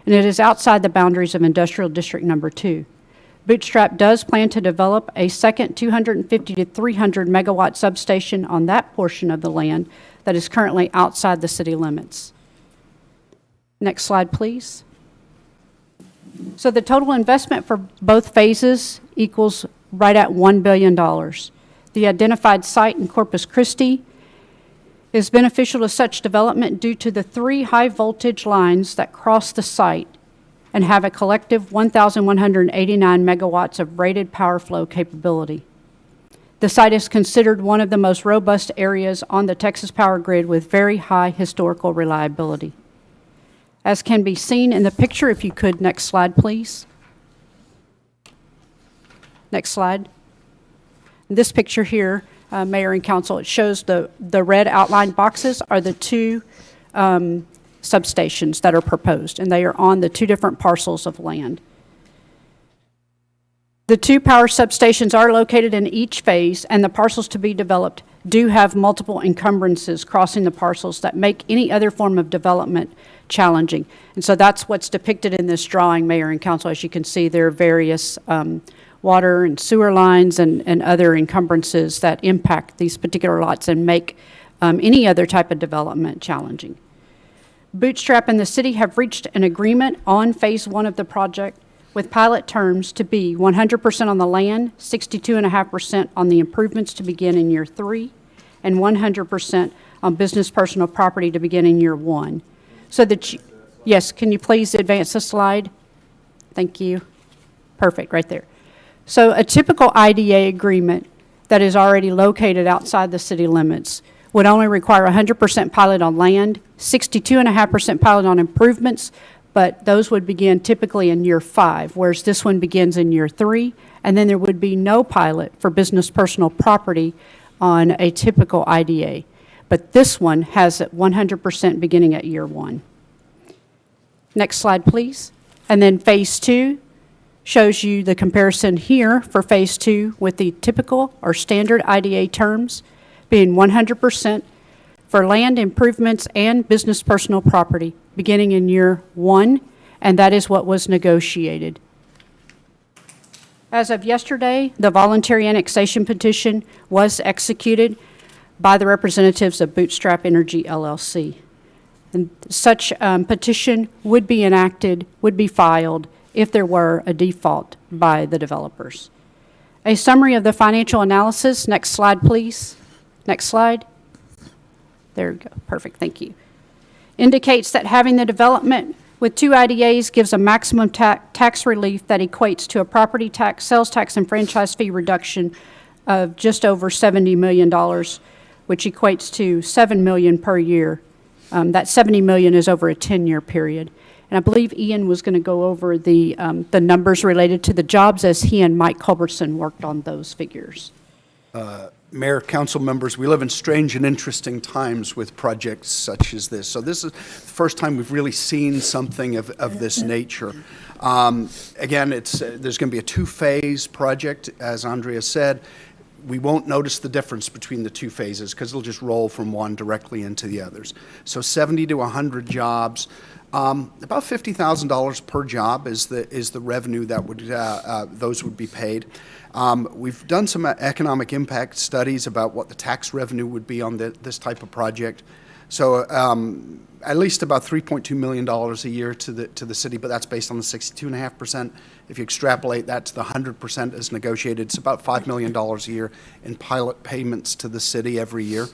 And it is outside the boundaries of Industrial District Number 2. Bootstrap does plan to develop a second 250 to 300 megawatt substation on that portion of the land that is currently outside the city limits. Next slide, please. So the total investment for both phases equals right at $1 billion. The identified site in Corpus Christi is beneficial to such development due to the 3 high-voltage lines that cross the site and have a collective 1,189 megawatts of rated power flow capability. The site is considered one of the most robust areas on the Texas power grid with very high historical reliability. As can be seen in the picture, if you could, next slide, please. Next slide. This picture here, Mayor and Council, it shows the red outlined boxes are the 2 substations that are proposed, and they are on the 2 different parcels of land. The 2 power substations are located in each phase, and the parcels to be developed do have multiple encumbrances crossing the parcels that make any other form of development challenging. And so that's what's depicted in this drawing, Mayor and Council. As you can see, there are various water and sewer lines and other encumbrances that impact these particular lots and make any other type of development challenging. Bootstrap and the city have reached an agreement on Phase 1 of the project with pilot terms to be 100% on the land, 62.5% on the improvements to begin in year 3, and 100% on business personal property to begin in year 1. So that, yes, can you please advance the slide? Thank you. Perfect, right there. So a typical IDA agreement that is already located outside the city limits would only require 100% pilot on land, 62.5% pilot on improvements, but those would begin typically in year 5, whereas this one begins in year 3, and then there would be no pilot for business personal property on a typical IDA. But this one has it 100% beginning at year 1. Next slide, please. And then Phase 2 shows you the comparison here for Phase 2 with the typical or standard IDA terms being 100% for land improvements and business personal property beginning in year 1, and that is what was negotiated. As of yesterday, the voluntary annexation petition was executed by the representatives of Bootstrap Energy LLC. And such petition would be enacted, would be filed if there were a default by the developers. A summary of the financial analysis, next slide please. Next slide. There we go, perfect, thank you. Indicates that having the development with 2 IDAs gives a maximum tax relief that equates to a property tax, sales tax, and franchise fee reduction of just over $70 million, which equates to $7 million per year. That $70 million is over a 10-year period. And I believe Ian was going to go over the numbers related to the jobs as he and Mike Culbertson worked on those figures. Mayor, council members, we live in strange and interesting times with projects such as this. So this is the first time we've really seen something of this nature. Again, there's going to be a 2-phase project, as Andrea said. We won't notice the difference between the 2 phases because it'll just roll from one directly into the others. So 70 to 100 jobs. About $50,000 per job is the revenue that would those would be paid. We've done some economic impact studies about what the tax revenue would be on this type of project. So at least about $3.2 million a year to the city, but that's based on the 62.5%. If you extrapolate that to the 100% as negotiated, it's about $5 million a year in pilot payments to the city every year.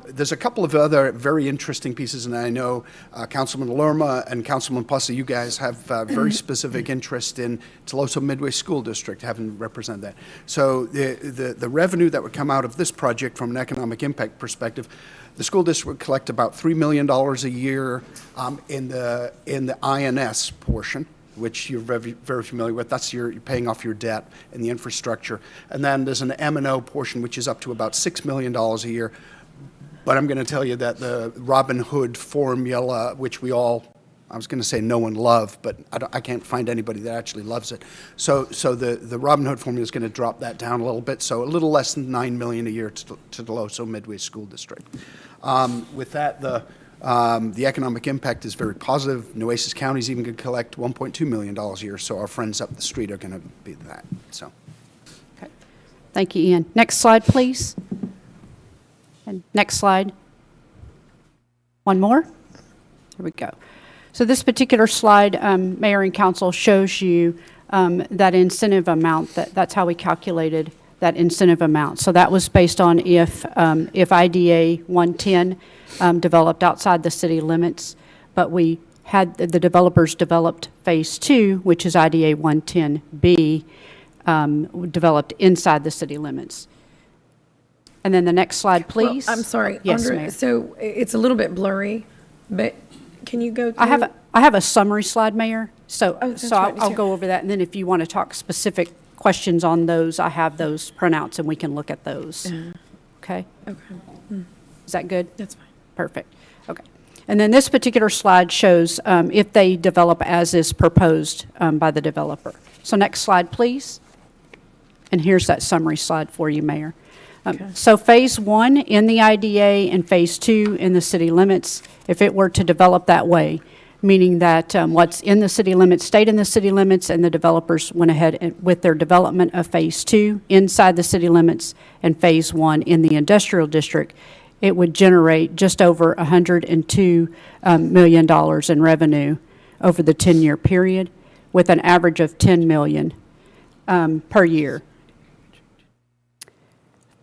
There's a couple of other very interesting pieces, and I know Councilman Lerma and Councilman Pussy, you guys have very specific interest in Toloso Midway School District, having represent that. So the revenue that would come out of this project from an economic impact perspective, the school district would collect about $3 million a year in the INS portion, which you're very, very familiar with. That's you're paying off your debt and the infrastructure. And then there's an M&O portion, which is up to about $6 million a year. But I'm going to tell you that the Robin Hood formula, which we all, I was going to say no one love, but I can't find anybody that actually loves it. So the Robin Hood formula is going to drop that down a little bit, so a little less than $9 million a year to the Toloso Midway School District. With that, the economic impact is very positive. Nueces County is even going to collect $1.2 million a year, so our friends up the street are going to be that. So, okay. Thank you, Ian. Next slide, please. And next slide. One more. There we go. So this particular slide, Mayor and Council, shows you that incentive amount. That's how we calculated that incentive amount. So that was based on if IDA 110 developed outside the city limits, but we had the developers developed Phase 2, which is IDA 110B, developed inside the city limits. And then the next slide, please. Well, I'm sorry, yes, Andrea, Mayor. so it's a little bit blurry, but can you go through? I have a summary slide, Mayor, so that's I'll right, go over that, and then if you want to talk specific questions on those, I have those printouts, and we can look at those. Okay? Okay. Is that good? That's fine. Perfect. Okay. And then this particular slide shows if they develop as is proposed by the developer. So next slide, please. And here's that summary slide for you, Mayor. So Phase 1 in the IDA and Phase 2 in the city limits, if it were to develop that way, meaning that what's in the city limits stayed in the city limits, and the developers went ahead with their development of Phase 2 inside the city limits and Phase 1 in the industrial district, it would generate just over $102 million in revenue over the 10-year period, with an average of $10 million per year.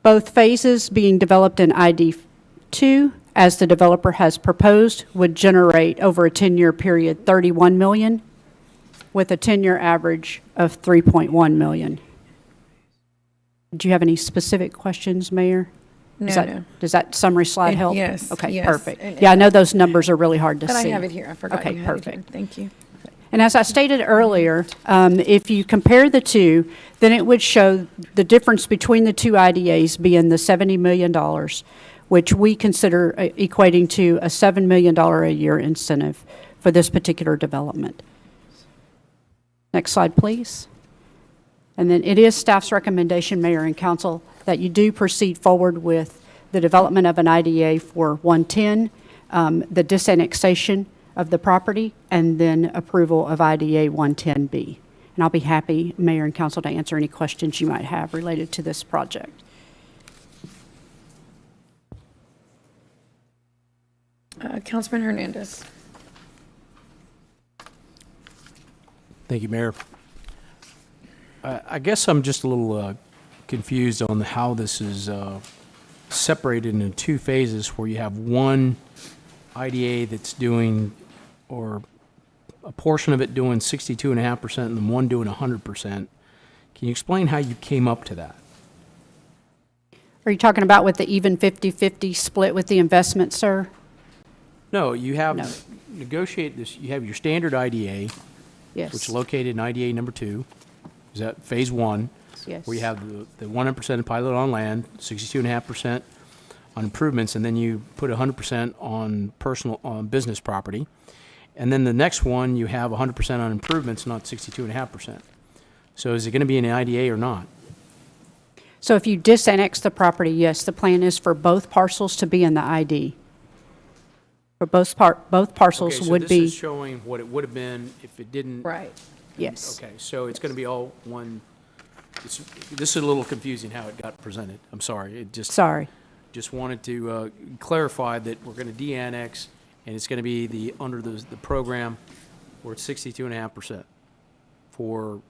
Both phases being developed in ID2, as the developer has proposed, would generate over a 10-year period $31 million, with a 10-year average of $3.1 million. Do you have any specific questions, Mayor? No. Does that summary slide help? Yes. Okay, yes. perfect. And- Yeah, I know those numbers are really hard to But see. I have it here. I forgot Okay, you had it perfect. here. Thank you. And as I stated earlier, if you compare the two, then it would show the difference between the two IDAs being the $70 million, which we consider equating to a $7 million a year incentive for this particular development. Next slide, please. And then it is staff's recommendation, Mayor and Council, that you do proceed forward with the development of an IDA for 110, the disannexation of the property, and then approval of IDA 110B. And I'll be happy, Mayor and Council, to answer any questions you might have related to this project. Councilman Hernandez. Thank you, Mayor. I guess I'm just a little confused on how this is separated into two phases, where you have one IDA that's doing, or a portion of it doing 62.5% and then one doing 100%. Can you explain how you came up to that? Are you talking about with the even 50-50 split with the investment, sir? No, you have No. negotiate this. You have your standard IDA, Yes. which is located in IDA number 2. Is that phase 1? Yes. Where you have the 100% pilot on land, 62.5% on improvements, and then you put 100% on business property. And then the next one, you have 100% on improvements, not 62.5%. So is it going to be an IDA or not? So if you disannex the property, yes, the plan is for both parcels to be in the ID. For both parcels Okay, so would this be, is showing what it would have been if it didn't. Right. yes. Okay, so it's going to be all one. This is a little confusing how it got presented. I'm sorry. It just. Sorry. Just wanted to clarify that we're going to de-annex, and it's going to be under the program where it's 62.5% for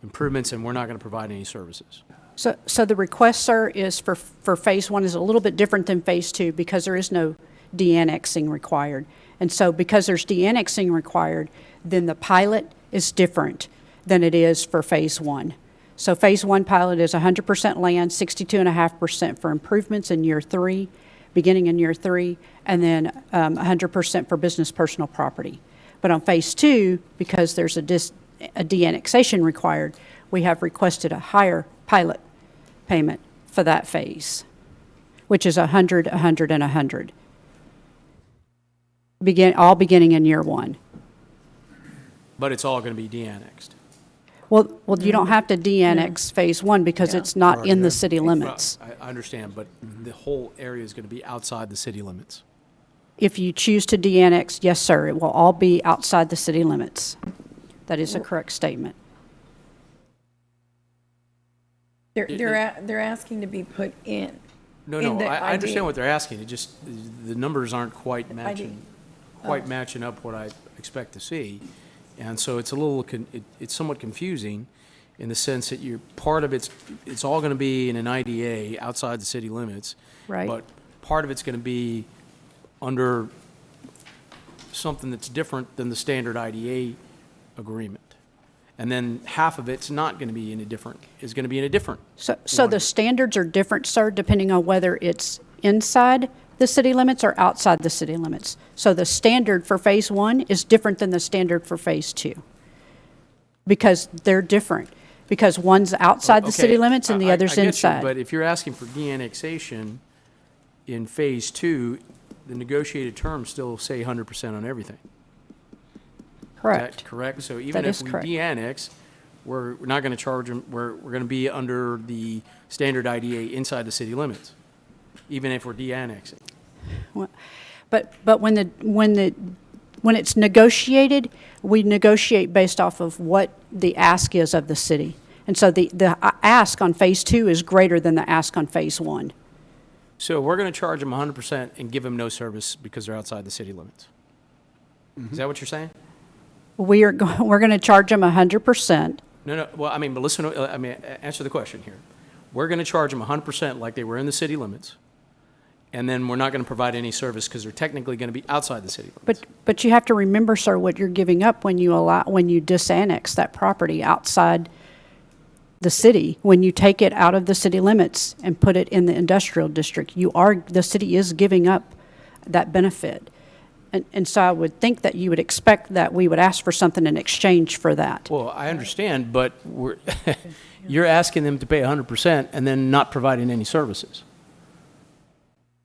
improvements, and we're not going to provide any services. So the request, sir, is for Phase 1 is a little bit different than Phase 2 because there is no de-annexing required. And so because there's de-annexing required, then the pilot is different than it is for Phase 1. So Phase 1 pilot is 100% land, 62.5% for improvements in year 3, beginning in year 3, and then 100% for business personal property. But on Phase 2, because there's a de-annexation required, we have requested a higher pilot payment for that phase, which is 100, 100, and 100, all beginning in year 1. But it's all going to be de-annexed. Well, you don't have to de-annex Phase 1 because it's not in the city limits. I understand, but the whole area is going to be outside the city limits. If you choose to de-annex, yes, sir, it will all be outside the city limits. That is a correct statement. They're asking to be put in. No, in the I understand ID. what they're asking. It just, the numbers aren't quite matching up what I expect to see. And so it's a little, it's somewhat confusing in the sense that part of it's all going to be in an IDA outside the city limits. Right. But part of it's going to be under something that's different than the standard IDA agreement. And then half of it's not going to be is going to be in a different. So the standards are different, sir, depending on whether it's inside the city limits or outside the city limits. So the standard for Phase 1 is different than the standard for Phase 2 because they're different. Because one's outside the city limits and the other's I get you, inside. but if you're asking for de-annexation in Phase 2, the negotiated terms still say 100% on everything. Correct. Is that correct? So even That if is we correct. de-annex, we're not going to charge them, we're going to be under the standard IDA inside the city limits, even if we're de-annexing. But when it's negotiated, we negotiate based off of what the ask is of the city. And so the ask on phase 2 is greater than the ask on phase 1. So we're going to charge them 100% and give them no service because they're outside the city limits. Is that what you're saying? We're going to charge them 100%. No. Well, I mean, but listen, answer the question here. We're going to charge them 100% like they were in the city limits, and then we're not going to provide any service because they're technically going to be outside the city limits. But you have to remember, sir, what you're giving up when you disannex that property outside the city. When you take it out of the city limits and put it in the industrial district, the city is giving up that benefit. And so I would think that you would expect that we would ask for something in exchange for that. Well, I understand, but you're asking them to pay 100% and then not providing any services.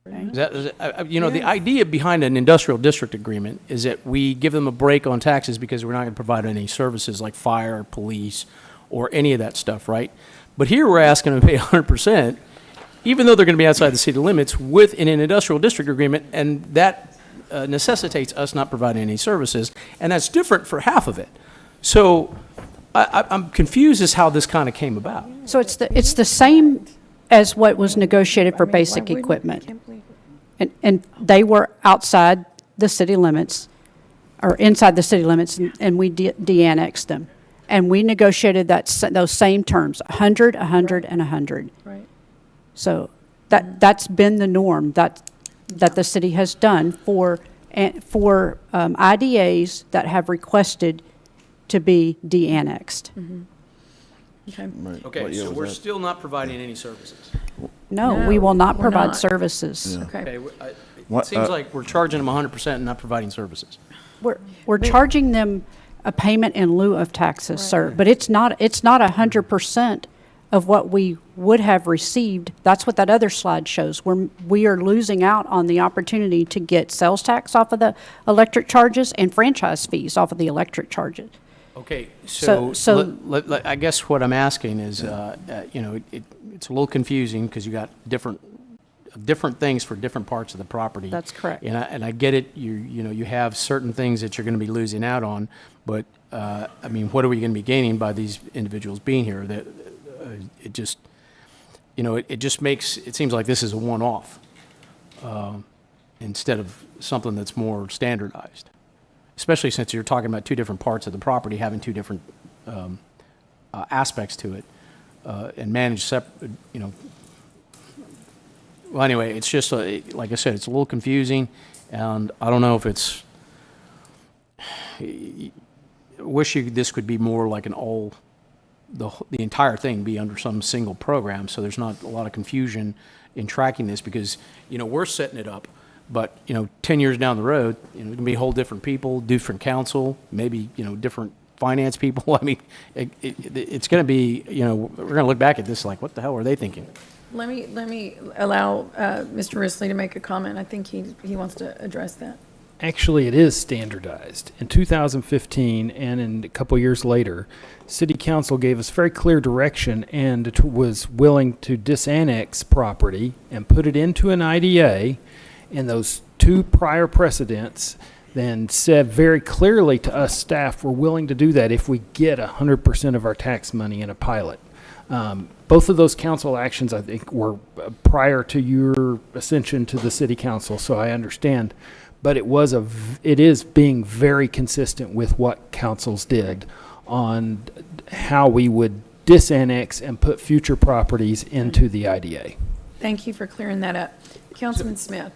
The idea behind an industrial district agreement is that we give them a break on taxes because we're not going to provide any services like fire, police, or any of that stuff, right? But here we're asking them to pay 100%, even though they're going to be outside the city limits within an industrial district agreement, and that necessitates us not providing any services, and that's different for half of it. So I'm confused as how this kind of came about. So it's the same as what was negotiated for basic equipment. And they were outside the city limits, or inside the city limits, and we de-annexed them. And we negotiated those same terms, 100, 100, and 100. Right. So that's been the norm that the city has done for IDAs that have requested to be de-annexed. Okay. Okay, so we're still not providing any services. No, we will not we're provide not. services. Okay. It seems like we're charging them 100% and not providing services. We're charging them a payment in lieu of taxes, sir, but it's not 100% of what we would have received. That's what that other slide shows. We are losing out on the opportunity to get sales tax off of the electric charges and franchise fees off of the electric charges. Okay, So- I guess what I'm asking is, it's a little confusing because you got different things for different parts of the property. That's correct. And I get it. You have certain things that you're going to be losing out on, but what are we going to be gaining by these individuals being here? That it just makes it seems like this is a one-off instead of something that's more standardized. Especially since you're talking about two different parts of the property having two different aspects to it, and managed separate. Well, anyway, it's just like I said, it's a little confusing, and I don't know if it's. This could be more like the entire thing be under some single program, so there's not a lot of confusion in tracking this because we're setting it up. But 10 years down the road, it can be whole different people, different council, maybe different finance people. I mean, it's going to be we're going to look back at this like, what the hell were they thinking? Let me allow Mr. Risley to make a comment. I think he wants to address that. Actually, it is standardized. In 2015 and in a couple years later, City Council gave us very clear direction and was willing to disannex property and put it into an IDA. And those two prior precedents then said very clearly to us staff, we're willing to do that if we get 100% of our tax money in a pilot. Both of those council actions, I think, were prior to your ascension to the city council, so I understand. But it is being very consistent with what councils did on how we would disannex and put future properties into the IDA. Thank you for clearing that up. Councilman Smith.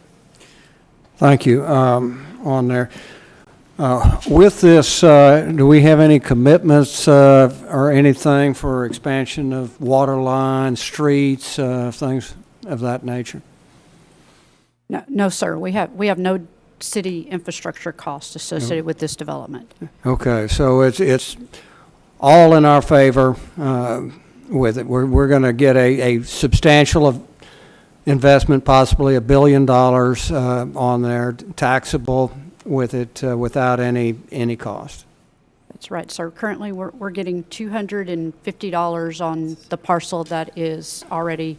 Thank you. On there. With this, do we have any commitments or anything for expansion of water lines, streets, things of that nature? No, sir. We have no city infrastructure costs associated with this development. Okay, so it's all in our favor with it. We're going to get a substantial investment, possibly $1 billion on there, taxable with it without any cost. That's right, sir. Currently, we're getting $250 on the parcel that is already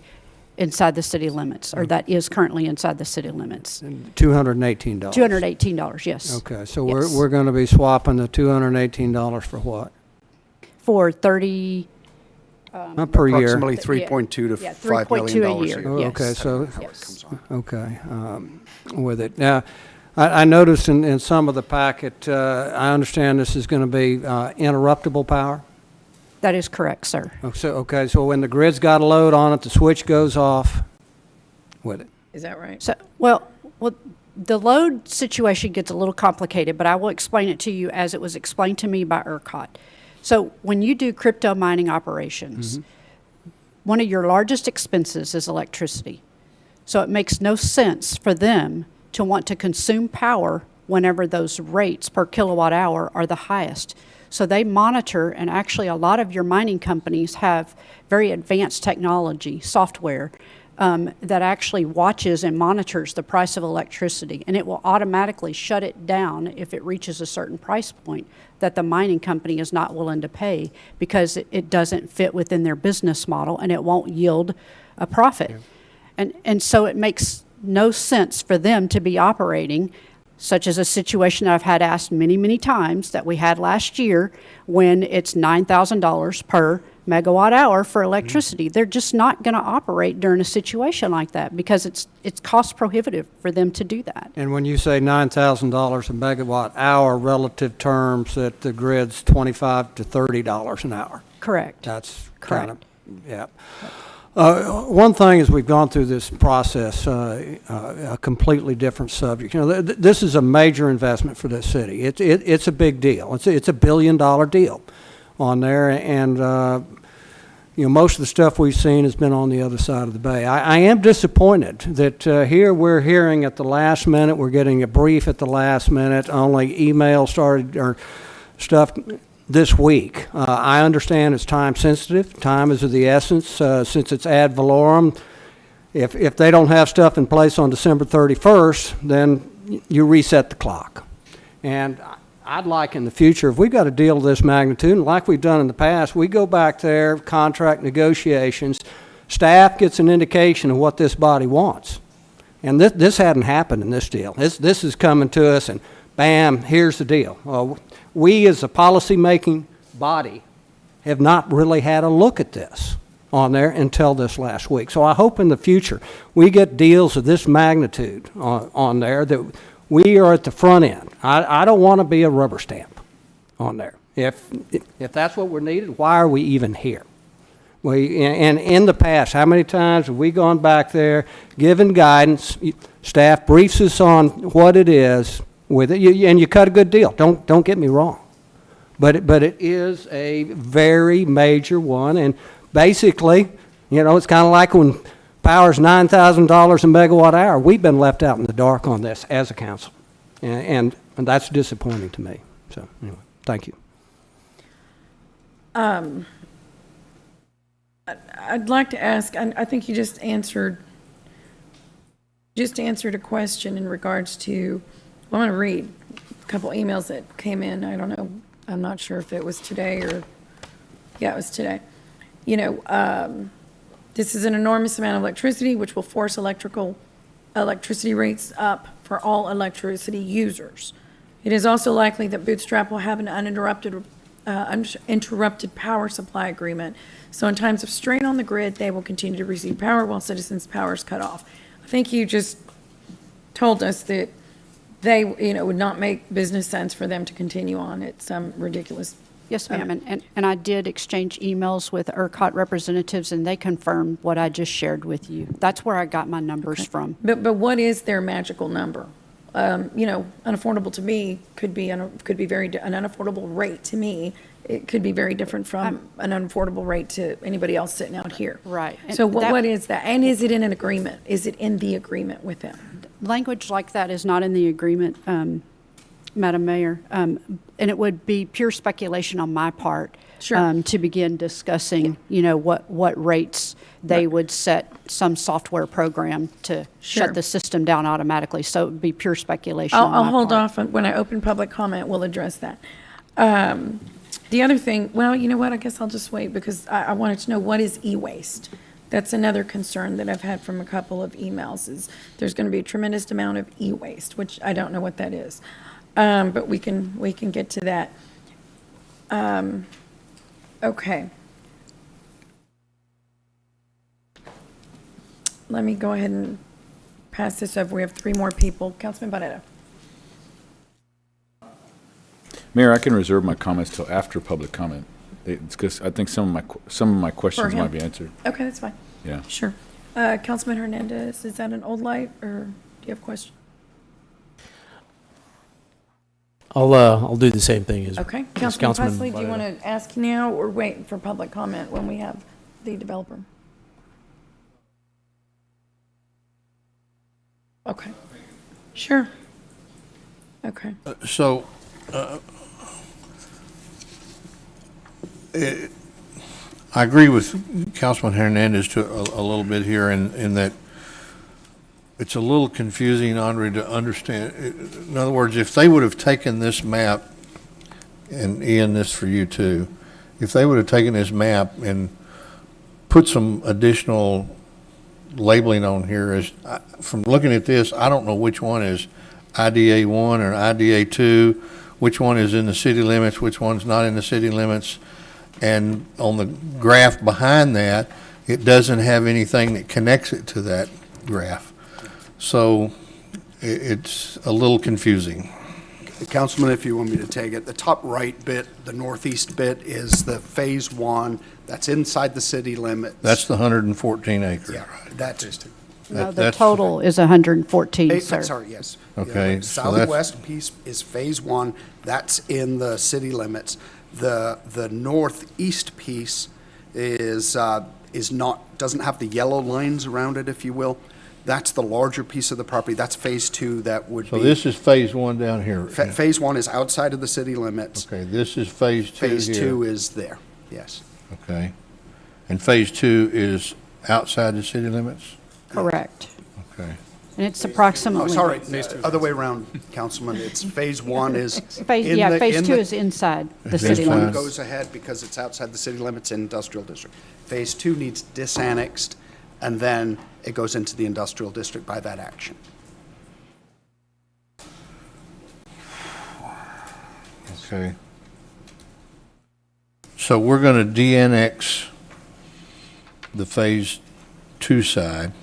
inside the city limits, or that is currently inside the city limits. $218. $218, yes. Okay, so Yes. we're going to be swapping the $218 for what? For 30. Per year? Approximately 3.2 to Yeah, $5 million 3.2 a a year. year. Oh, okay, Yes. so, Yes. okay, with it. Now, I noticed in some of the packet, I understand this is going to be interruptible power? That is correct, sir. Okay, so when the grid's got a load on it, the switch goes off with it. Is that right? So, well, the load situation gets a little complicated, but I will explain it to you as it was explained to me by ERCOT. So when you do crypto mining operations, one of your largest expenses is electricity. So it makes no sense for them to want to consume power whenever those rates per kilowatt hour are the highest. So they monitor, and actually a lot of your mining companies have very advanced technology, software, that actually watches and monitors the price of electricity, and it will automatically shut it down if it reaches a certain price point that the mining company is not willing to pay because it doesn't fit within their business model and it won't yield a profit. Yeah. And so it makes no sense for them to be operating, such as a situation that I've had asked many, many times that we had last year when it's $9,000 per megawatt hour for electricity. They're just not going to operate during a situation like that because it's cost prohibitive for them to do that. And when you say $9,000 a megawatt hour, relative terms, that the grid's $25 to $30 an hour. Correct. That's Correct. kind of, yeah. One thing is we've gone through this process, a completely different subject. You know, this is a major investment for this city. It's a big deal. It's a $1 billion deal on there, and you know, most of the stuff we've seen has been on the other side of the bay. I am disappointed that here we're hearing at the last minute, we're getting a brief at the last minute, only email started or stuff this week. I understand it's time sensitive. Time is of the essence since it's ad valorem. If they don't have stuff in place on December 31st, then you reset the clock. And I'd like in the future, if we've got a deal of this magnitude, and like we've done in the past, we go back there, contract negotiations, staff gets an indication of what this body wants. And this hadn't happened in this deal. This is coming to us and bam, here's the deal. We as a policy-making body have not really had a look at this on there until this last week. So I hope in the future we get deals of this magnitude on there that we are at the front end. I don't want to be a rubber stamp on there. If that's what we're needed, why are we even here? And in the past, how many times have we gone back there, given guidance, staff briefs us on what it is with it, and you cut a good deal. Don't get me wrong. But it is a very major one, and basically, you know, it's kind of like when power's $9,000 a megawatt hour. We've been left out in the dark on this as a council, and that's disappointing to me. So anyway, thank you. I'd like to ask, I think you just answered a question in regards to, I want to read a couple emails that came in. I don't know, I'm not sure if it was today or, yeah, it was today. You know, this is an enormous amount of electricity which will force electricity rates up for all electricity users. It is also likely that Bootstrap will have an uninterrupted power supply agreement. So in times of strain on the grid, they will continue to receive power while citizens' power is cut off. I think you just told us that they, you know, would not make business sense for them to continue on at some ridiculous. Yes, ma'am, and I did exchange emails with ERCOT representatives, and they confirmed what I just shared with you. That's where I got my numbers from. But what is their magical number? You know, unaffordable to me could be an unaffordable rate to me. It could be very different from an unaffordable rate to anybody else sitting out here. Right. So what is that? And is it in an agreement? Is it in the agreement with them? Language like that is not in the agreement, Madam Mayor, and it would be pure speculation on my part to begin discussing, you know, what rates they would set some software program to shut the system down automatically. So it would be pure speculation on my I'll hold part. off when I open public comment. We'll address that. The other thing, well, you know what, I guess I'll just wait because I wanted to know what is e-waste? That's another concern that I've had from a couple of emails is there's going to be a tremendous amount of e-waste, which I don't know what that is. But we can get to that. Okay. Let me go ahead and pass this over. We have 3 more people. Councilman Barrera. Mayor, I can reserve my comments till after public comment. It's because I think some of my questions him? might be answered. Okay, that's fine. Yeah. Sure. Councilman Hernandez, is that an old light or do you have a question? I'll do the same thing as Okay. as Councilman Presley, do you Barrera. want to ask now or wait for public comment when we have the developer? Okay. Sure. Okay. So, I agree with Councilman Hernandez to a little bit here in that it's a little confusing, Andre, to understand. In other words, if they would have taken this map, and Ian, this for you too, if they would have taken this map and put some additional labeling on here, from looking at this, I don't know which one is IDA 1 or IDA 2, which one is in the city limits, which one's not in the city limits. And on the graph behind that, it doesn't have anything that connects it to that graph. So it's a little confusing. Councilman, if you want me to take it, the top right bit, the northeast bit is the Phase 1. That's inside the city limits. That's the 114 acres. Yeah, that's. No, the that's- total is 114, sir. Sorry, yes. Okay, The so that's- southwest piece is Phase 1. That's in the city limits. The northeast piece is not, doesn't have the yellow lines around it, if you will. That's the larger piece of the property. That's Phase 2 that would be. So this is Phase 1 down here. Phase 1 is outside of the city limits. Okay, this is Phase 2 Phase here. 2 is there, yes. Okay. And Phase 2 is outside the city limits? Correct. Okay. And it's approximately. Oh, sorry, other way around, Councilman. It's Phase 1 is. Phase 2 is inside the city Phase 1 limits. goes ahead because it's outside the city limits in industrial district. Phase 2 needs disannexed, and then it goes into the industrial district by that action. Okay. So we're going to de-annex the Phase 2 side,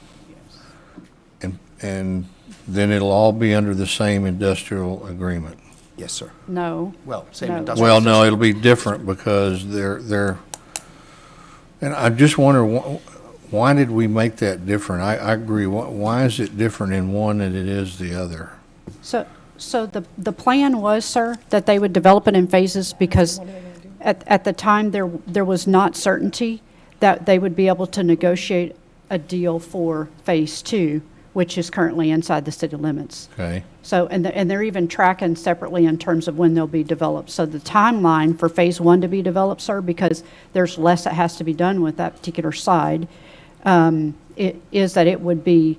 and then it'll all be under the same industrial agreement. Yes, sir. No. Well, same No. industrial. Well, no, it'll be different because they're, and I just wonder, why did we make that different? I agree. Why is it different in one than it is the other? So the plan was, sir, that they would develop it in phases because at the time there was not certainty that they would be able to negotiate a deal for Phase 2, which is currently inside the city limits. Okay. So, and they're even tracking separately in terms of when they'll be developed. So the timeline for Phase 1 to be developed, sir, because there's less that has to be done with that particular side, it is that it would be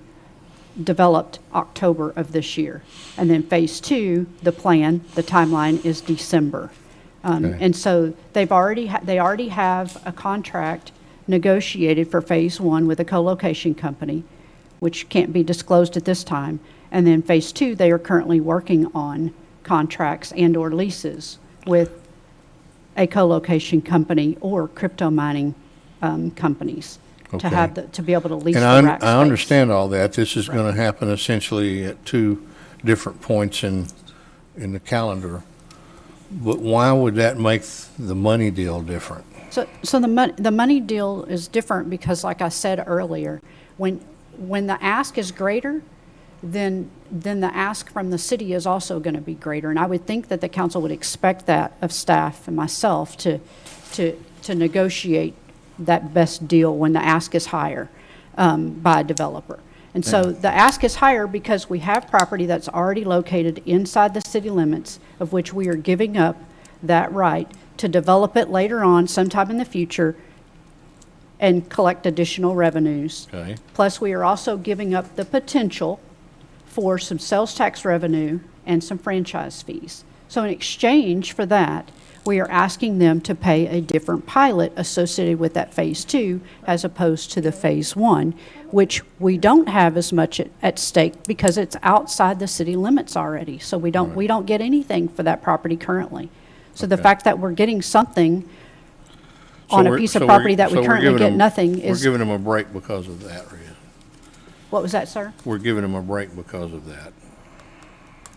developed October of this year. And then Phase 2, the plan, the timeline is December. Okay. And so they already have a contract negotiated for Phase 1 with a co-location company, which can't be disclosed at this time. And then Phase 2, they are currently working on contracts and/or leases with a co-location company or crypto mining companies to Okay. have to be able to lease the And rack I space. understand all that. This is going to happen essentially at two different points in the calendar. But why would that make the money deal different? So the money deal is different because, like I said earlier, when the ask is greater, then the ask from the city is also going to be greater. And I would think that the council would expect that of staff and myself to negotiate that best deal when the ask is higher by a developer. And so the ask is higher because we have property that's already located inside the city limits, of which we are giving up that right to develop it later on sometime in the future and collect additional revenues. Okay. Plus, we are also giving up the potential for some sales tax revenue and some franchise fees. So in exchange for that, we are asking them to pay a different pilot associated with that Phase 2 as opposed to the Phase 1, which we don't have as much at stake because it's outside the city limits already. So we don't get anything for that property currently. So the fact that we're getting something on a piece of property that we currently get nothing is. We're giving them a break because of that, Rhea. What was that, sir? We're giving them a break because of that.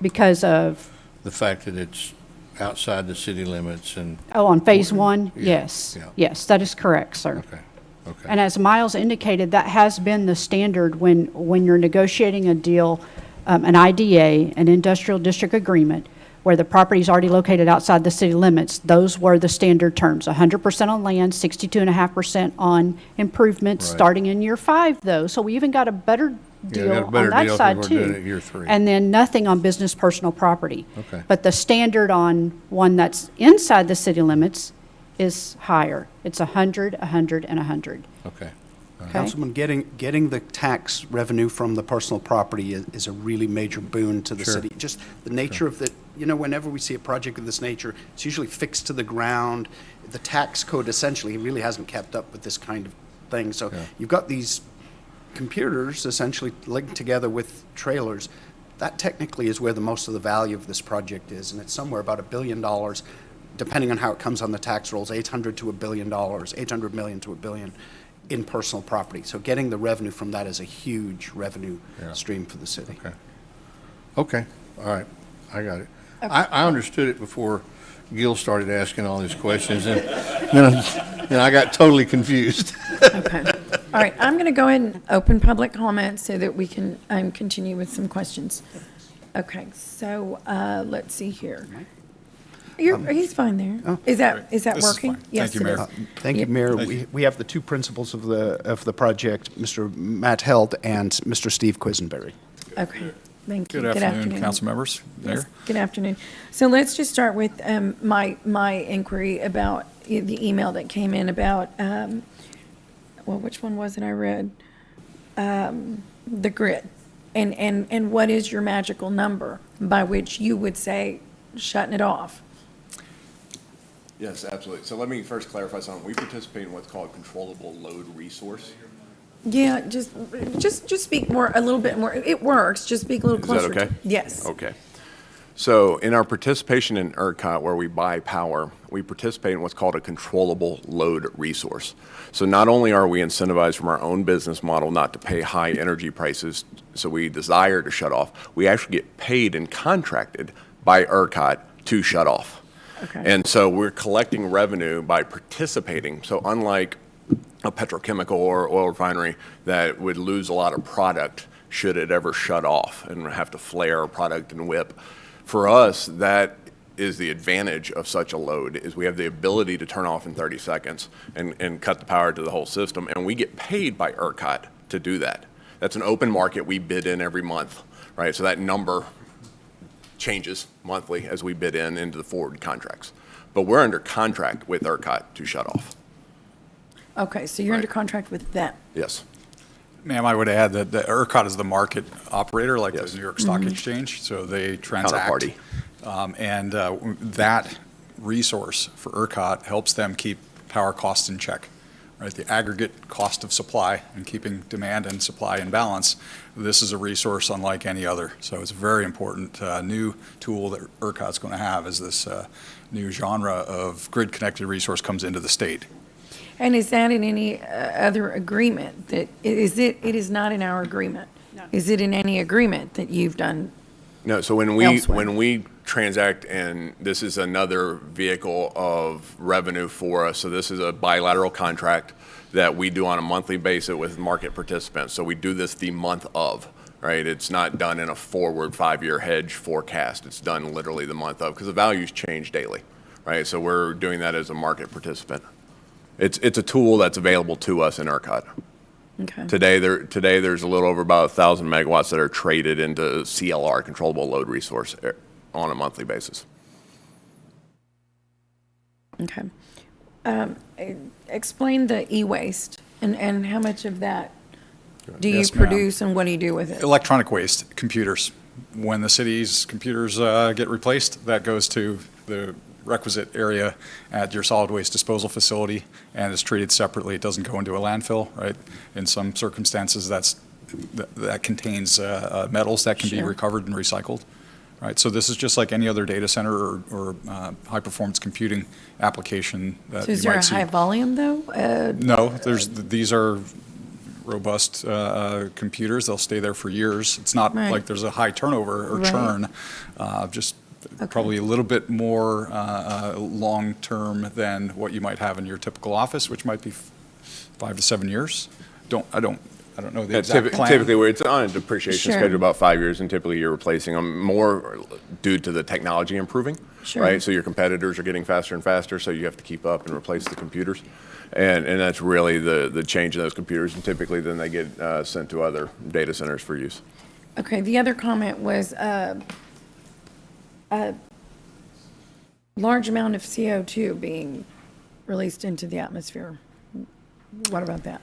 Because of? The fact that it's outside the city limits and. Oh, on Phase 1? Yeah, Yes. yeah. Yes, that is correct, sir. Okay, okay. And as Miles indicated, that has been the standard when you're negotiating a deal, an IDA, an industrial district agreement, where the property is already located outside the city limits. Those were the standard terms, 100% on land, 62.5% on improvements, Right. starting in year 5, though. So we even got a better deal on that side, we're too. doing it year 3. And then nothing on business personal property. Okay. But the standard on one that's inside the city limits is higher. It's 100, 100, and 100. Okay. Councilman, getting the tax revenue from the personal property is a really major boon to the Sure. city. Just the nature of the, whenever we see a project of this nature, it's usually fixed to the ground. The tax code essentially really hasn't kept up with this kind of thing. So you've got these computers essentially linked together with trailers. That technically is where the most of the value of this project is, and it's somewhere about $1 billion, depending on how it comes on the tax rolls, $800 to $1 billion, $800 million to $1 billion in personal property. So getting the revenue from that is a huge revenue stream for the city. Okay. Okay, all right, I got it. I understood it before Gil started asking all these questions, and then I got totally confused. Okay. All right, I'm going to go ahead and open public comment so that we can continue with some questions. Okay, so let's see here. He's fine there. Is that This is working? fine. Yes, Thank you, it Mayor. is. Thank you, Mayor. We have the two principals of the project, Mr. Matt Held and Mr. Steve Quisenberry. Okay, thank you. Good afternoon, council members, Mayor. Yes, good afternoon. So let's just start with my inquiry about the email that came in about, which one was it I read? The grid. And what is your magical number by which you would say shutting it off? Yes, absolutely. So let me first clarify something. We participate in what's called controllable load resource. Yeah, just speak more, a little bit more. It works, just speak a little closer. Is that okay? Yes. Okay. So in our participation in ERCOT, where we buy power, we participate in what's called a controllable load resource. So not only are we incentivized from our own business model not to pay high energy prices, so we desire to shut off, we actually get paid and contracted by ERCOT to shut off. Okay. And so we're collecting revenue by participating. So unlike a petrochemical or oil refinery that would lose a lot of product should it ever shut off and have to flare a product and whip, for us, that is the advantage of such a load, is we have the ability to turn off in 30 seconds and cut the power to the whole system, and we get paid by ERCOT to do that. That's an open market we bid in every month, right? So that number changes monthly as we bid into the forward contracts. But we're under contract with ERCOT to shut off. Okay, so you're under contract with them. Yes. Ma'am, I would add that the ERCOT is the market operator, like the New York Stock Mhm. Exchange, so they transact. Counterparty. And that resource for ERCOT helps them keep power costs in check, right? The aggregate cost of supply and keeping demand and supply in balance. This is a resource unlike any other. So it's a very important new tool that ERCOT's going to have as this new genre of grid-connected resource comes into the state. And is that in any other agreement? It is not in our agreement? No. Is it in any agreement that you've done? No, so when we transact, and this is another vehicle of revenue for us, so this is a bilateral contract that we do on a monthly basis with market participants. So we do this the month of, right? It's not done in a forward 5-year hedge forecast. It's done literally the month of, because the values change daily, right? So we're doing that as a market participant. It's a tool that's available to us in ERCOT. Okay. Today there's a little over about 1,000 megawatts that are traded into CLR, controllable load resource, on a monthly basis. Okay. Explain the e-waste and how much of that do you Yes, ma'am. produce and what do you do with it? Electronic waste, computers. When the city's computers get replaced, that goes to the requisite area at your solid waste disposal facility and is treated separately. It doesn't go into a landfill, right? In some circumstances, that contains metals that can be recovered and recycled, right? So this is just like any other data center or high-performance computing application that So is you there might a see. high volume, though? No, these are robust computers. They'll stay there for years. It's not Right. like there's a high turnover or Right. churn, just probably a little bit more long-term than what you might have in your typical office, which might be 5 to 7 years. I don't know the exact plan. Typically, where it's on a depreciation Sure. schedule, about 5 years, and typically you're replacing them more due to the technology improving, Sure. right? So your competitors are getting faster and faster, so you have to keep up and replace the computers. And that's really the change in those computers, and typically then they get sent to other data centers for use. Okay, the other comment was a large amount of CO2 being released into the atmosphere. What about that?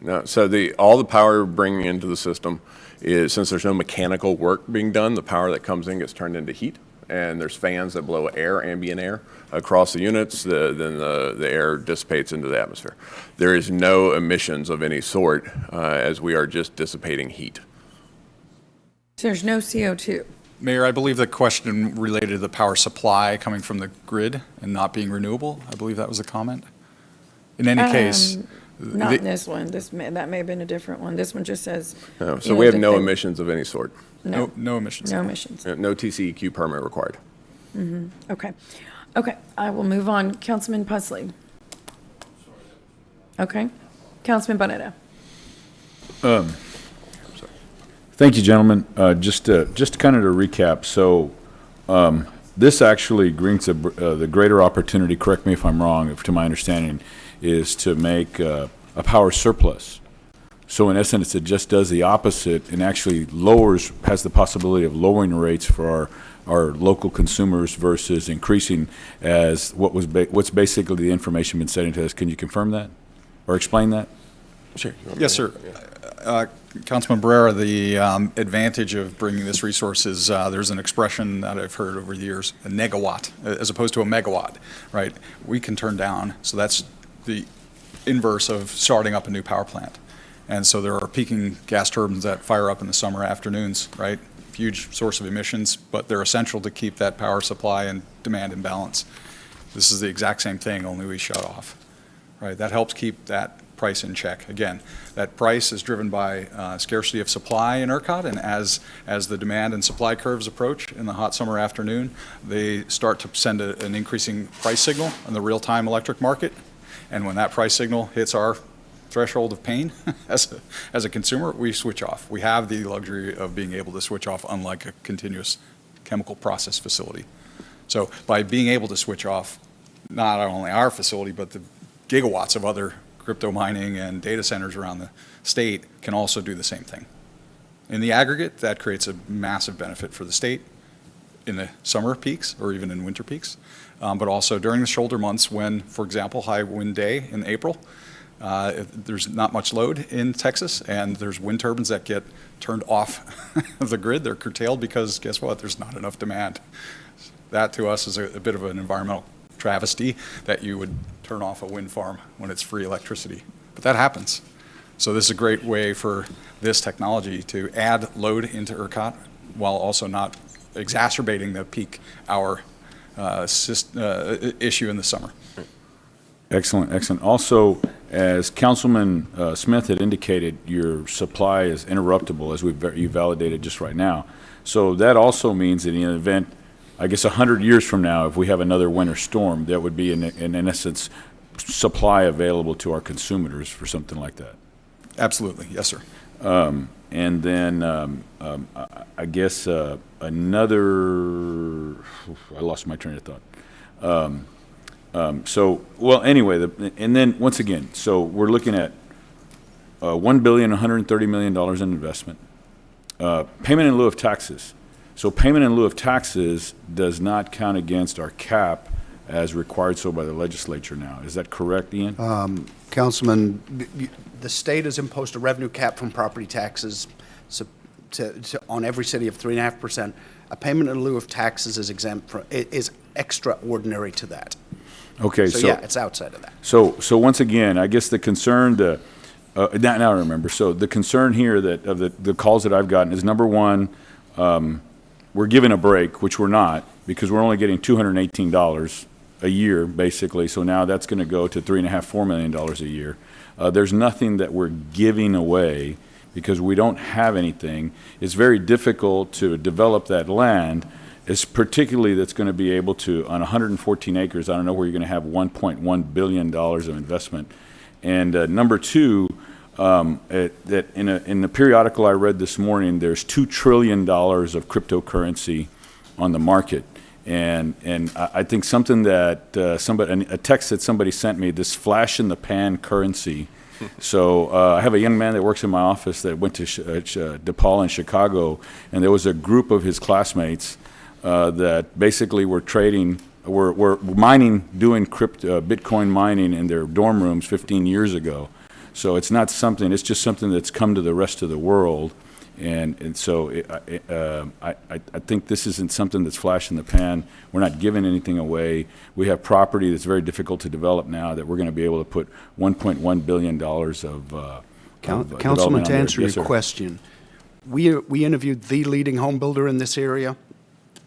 No, so all the power we're bringing into the system is, since there's no mechanical work being done, the power that comes in gets turned into heat, and there's fans that blow ambient air across the units, then the air dissipates into the atmosphere. There is no emissions of any sort, as we are just dissipating heat. So there's no CO2. Mayor, I believe the question related to the power supply coming from the grid and not being renewable. I believe that was a comment. In any case. Not in this one. That may have been a different one. This one just says. So you know, we have that no they- emissions of any sort. No emissions. No emissions. No TCEQ permit required. Okay. Okay, I will move on. Councilman Pusley. Okay. Councilman Bonetta. Thank you, gentlemen. Just kind of to recap, so this actually brings the greater opportunity, correct me if I'm wrong, to my understanding, is to make a power surplus. So in essence, it just does the opposite and actually has the possibility of lowering rates for our local consumers versus increasing as what's basically the information been setting to us. Can you confirm that or explain that? Sure. Yes, sir. Councilman Barrera, the advantage of bringing this resource is there's an expression that I've heard over the years, a negawatt, as opposed to a megawatt, right? We can turn down, so that's the inverse of starting up a new power plant. And so there are peaking gas turbines that fire up in the summer afternoons, right? Huge source of emissions, but they're essential to keep that power supply and demand in balance. This is the exact same thing, only we shut off, right? That helps keep that price in check. Again, that price is driven by scarcity of supply in ERCOT, and as the demand and supply curves approach in the hot summer afternoon, they start to send an increasing price signal in the real-time electric market. And when that price signal hits our threshold of pain as a consumer, we switch off. We have the luxury of being able to switch off, unlike a continuous chemical process facility. So by being able to switch off not only our facility, but the gigawatts of other crypto mining and data centers around the state can also do the same thing. In the aggregate, that creates a massive benefit for the state in the summer peaks or even in winter peaks, but also during the shoulder months when, for example, high wind day in April, there's not much load in Texas, and there's wind turbines that get turned off the grid. They're curtailed because, guess what, there's not enough demand. That to us is a bit of an environmental travesty that you would turn off a wind farm when it's free electricity. But that happens. So this is a great way for this technology to add load into ERCOT while also not exacerbating the peak hour issue in the summer. Excellent, excellent. Also, as Councilman Smith had indicated, your supply is interruptible, as you validated just right now. So that also means that in an event, I guess 100 years from now, if we have another winter storm, that would be, in essence, supply available to our consumers for something like that. Absolutely, yes, sir. And then I guess another, I lost my train of thought. Anyway, and then once again, so we're looking at $1.130 billion in investment. Payment in lieu of taxes. So payment in lieu of taxes does not count against our cap as required so by the legislature now. Is that correct, Ian? Councilman, the state has imposed a revenue cap from property taxes on every city of 3.5%. A payment in lieu of taxes is exempt from, is extraordinary to that. Okay, So yeah, it's outside of that. So once again, I guess the concern, now I remember. So the concern here that of the calls that I've gotten is, number one, we're given a break, which we're not, because we're only getting $218 a year, basically. So now that's going to go to $3.5–4 million a year. There's nothing that we're giving away because we don't have anything. It's very difficult to develop that land. It's particularly that's going to be able to, on 114 acres, I don't know where you're going to have $1.1 billion of investment. And number two, that in the periodical I read this morning, there's $2 trillion of cryptocurrency on the market. And I think something that a text that somebody sent me, this flash in the pan currency. So I have a young man that works in my office that went to DePaul in Chicago, and there was a group of his classmates that basically were trading, were mining, doing Bitcoin mining in their dorm rooms 15 years ago. So it's not something, it's just something that's come to the rest of the world. And so I think this isn't something that's flash in the pan. We're not giving anything away. We have property that's very difficult to develop now that we're going to be able to put $1.1 billion of Councilman, to answer Yes, your sir. question, we interviewed the leading home builder in this area.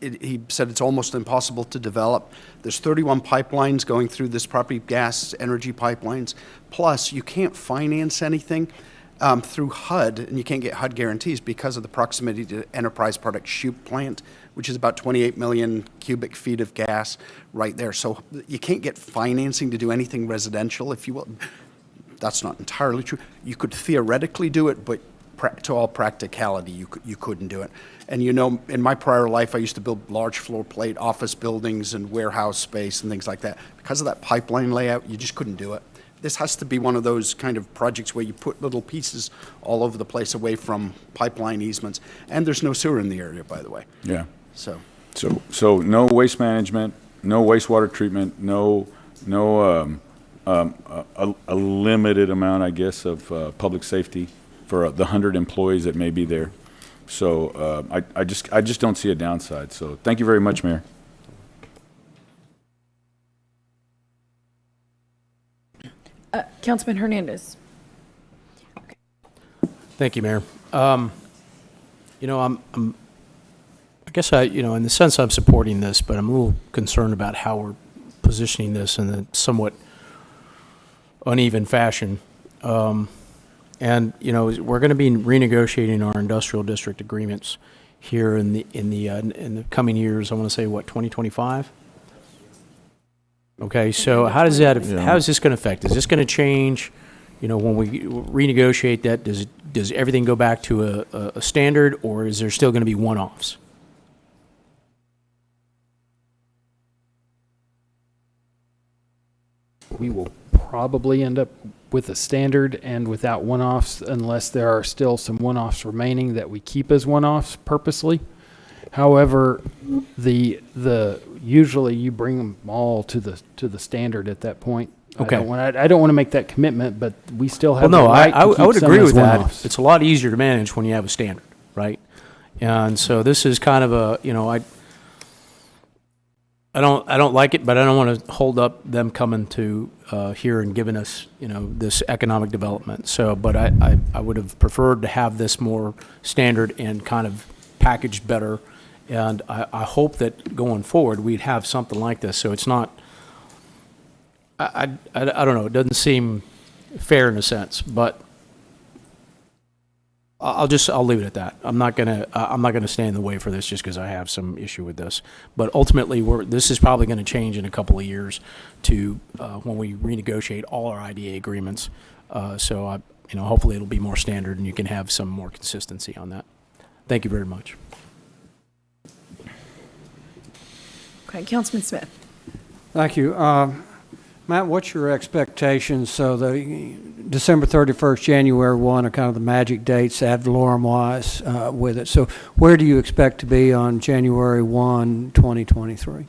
He said it's almost impossible to develop. There's 31 pipelines going through this property, gas, energy pipelines. Plus, you can't finance anything through HUD, and you can't get HUD guarantees because of the proximity to Enterprise Products Shoup plant, which is about 28 million cubic feet of gas right there. So you can't get financing to do anything residential, if you will. That's not entirely true. You could theoretically do it, but to all practicality, you couldn't do it. And you know, in my prior life, I used to build large floor plate office buildings and warehouse space and things like that. Because of that pipeline layout, you just couldn't do it. This has to be one of those kind of projects where you put little pieces all over the place away from pipeline easements. And there's no sewer in the area, by the way. Yeah. So no waste management, no wastewater treatment, a limited amount, I guess, of public safety for the 100 employees that may be there. So I just don't see a downside. So thank you very much, Mayor. Councilman Hernandez. Thank you, Mayor. You know, I guess you know, in the sense I'm supporting this, but I'm a little concerned about how we're positioning this in a somewhat uneven fashion. And you know, we're going to be renegotiating our industrial district agreements here in the coming years. I want to say what, 2025. Okay, so how does that? How is this going to affect? Is this going to change? You know, when we renegotiate that, does everything go back to a standard, or is there still going to be one-offs? We will probably end up with a standard and without one-offs unless there are still some one-offs remaining that we keep as one-offs purposely. However, usually you bring them all to the standard at that point. Okay. I don't want to make that commitment, but we still have Well, no, the right I to keep would some agree as with that. one-offs. It's a lot easier to manage when you have a standard, right? And so this is kind of a, you know, I don't like it, but I don't want to hold up them coming to here and giving us, you know, this economic development. So, but I would have preferred to have this more standard and kind of packaged better. And I hope that going forward, we'd have something like this. So it's not, I don't know, it doesn't seem fair in a sense, but I'll leave it at that. I'm not gonna stand in the way for this just because I have some issue with this. But ultimately, this is probably going to change in a couple of years to when we renegotiate all our IDA agreements. So you know, hopefully it'll be more standard and you can have some more consistency on that. Thank you very much. Okay, Councilman Smith. Thank you. Matt, what's your expectations? So the December 31st, January 1 are kind of the magic dates ad valorem-wise with it. So where do you expect to be on January 1, 2023?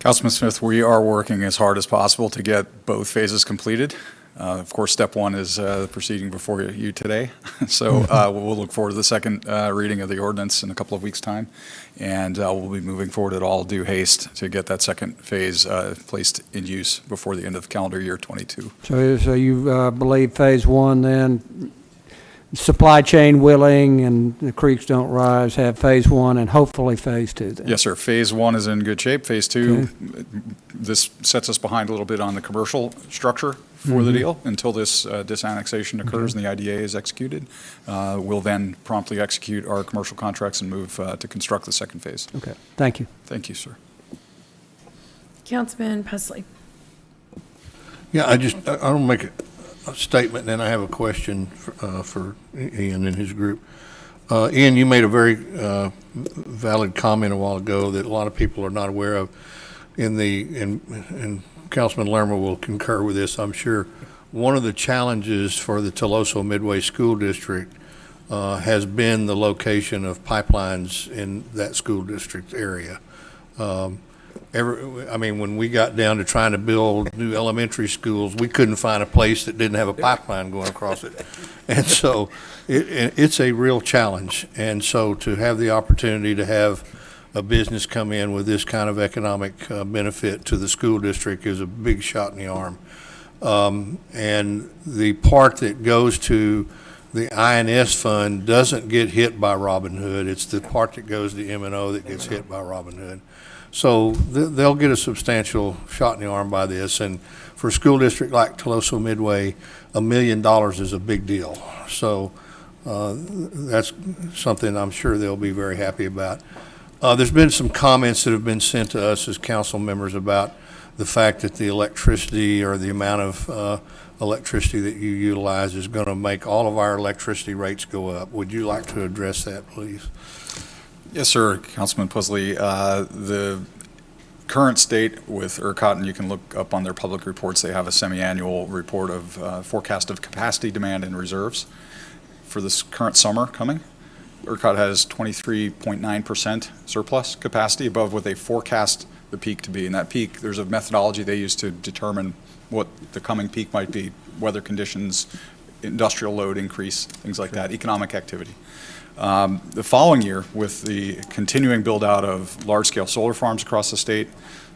Councilman Smith, we are working as hard as possible to get both phases completed. Of course, step one is proceeding before you today. So we'll look forward to the second reading of the ordinance in a couple of weeks' time. And we'll be moving forward at all due haste to get that second phase placed in use before the end of calendar year 22. So you believe phase one then, supply chain willing and the creeks don't rise, have phase one and hopefully phase two then? Yes, sir. Phase one is in good shape. Phase two, this sets us behind a little bit on the commercial structure for the deal until this disannexation occurs and the IDA is executed. We'll then promptly execute our commercial contracts and move to construct the second phase. Okay, thank you. Thank you, sir. Councilman Pusley. Yeah, I don't make a statement, and then I have a question for Ian and his group. Ian, you made a very valid comment a while ago that a lot of people are not aware of. And Councilman Lerma will concur with this, I'm sure. One of the challenges for the Toloso Midway School District has been the location of pipelines in that school district area. When we got down to trying to build new elementary schools, we couldn't find a place that didn't have a pipeline going across it. And so it's a real challenge. And so to have the opportunity to have a business come in with this kind of economic benefit to the school district is a big shot in the arm. And the part that goes to the INS fund doesn't get hit by Robin Hood. It's the part that goes to M&O that gets hit by Robin Hood. So they'll get a substantial shot in the arm by this. And for a school district like Toloso Midway, $1 million is a big deal. So that's something I'm sure they'll be very happy about. There's been some comments that have been sent to us as council members about the fact that the electricity or the amount of electricity that you utilize is going to make all of our electricity rates go up. Would you like to address that, please? Yes, sir, Councilman Pusley. The current state with ERCOT, and you can look up on their public reports, they have a semi-annual report of forecast of capacity, demand, and reserves for this current summer coming. ERCOT has 23.9% surplus capacity above what they forecast the peak to be. And that peak, there's a methodology they use to determine what the coming peak might be, weather conditions, industrial load increase, things like that, economic activity. The following year, with the continuing build out of large-scale solar farms across the state,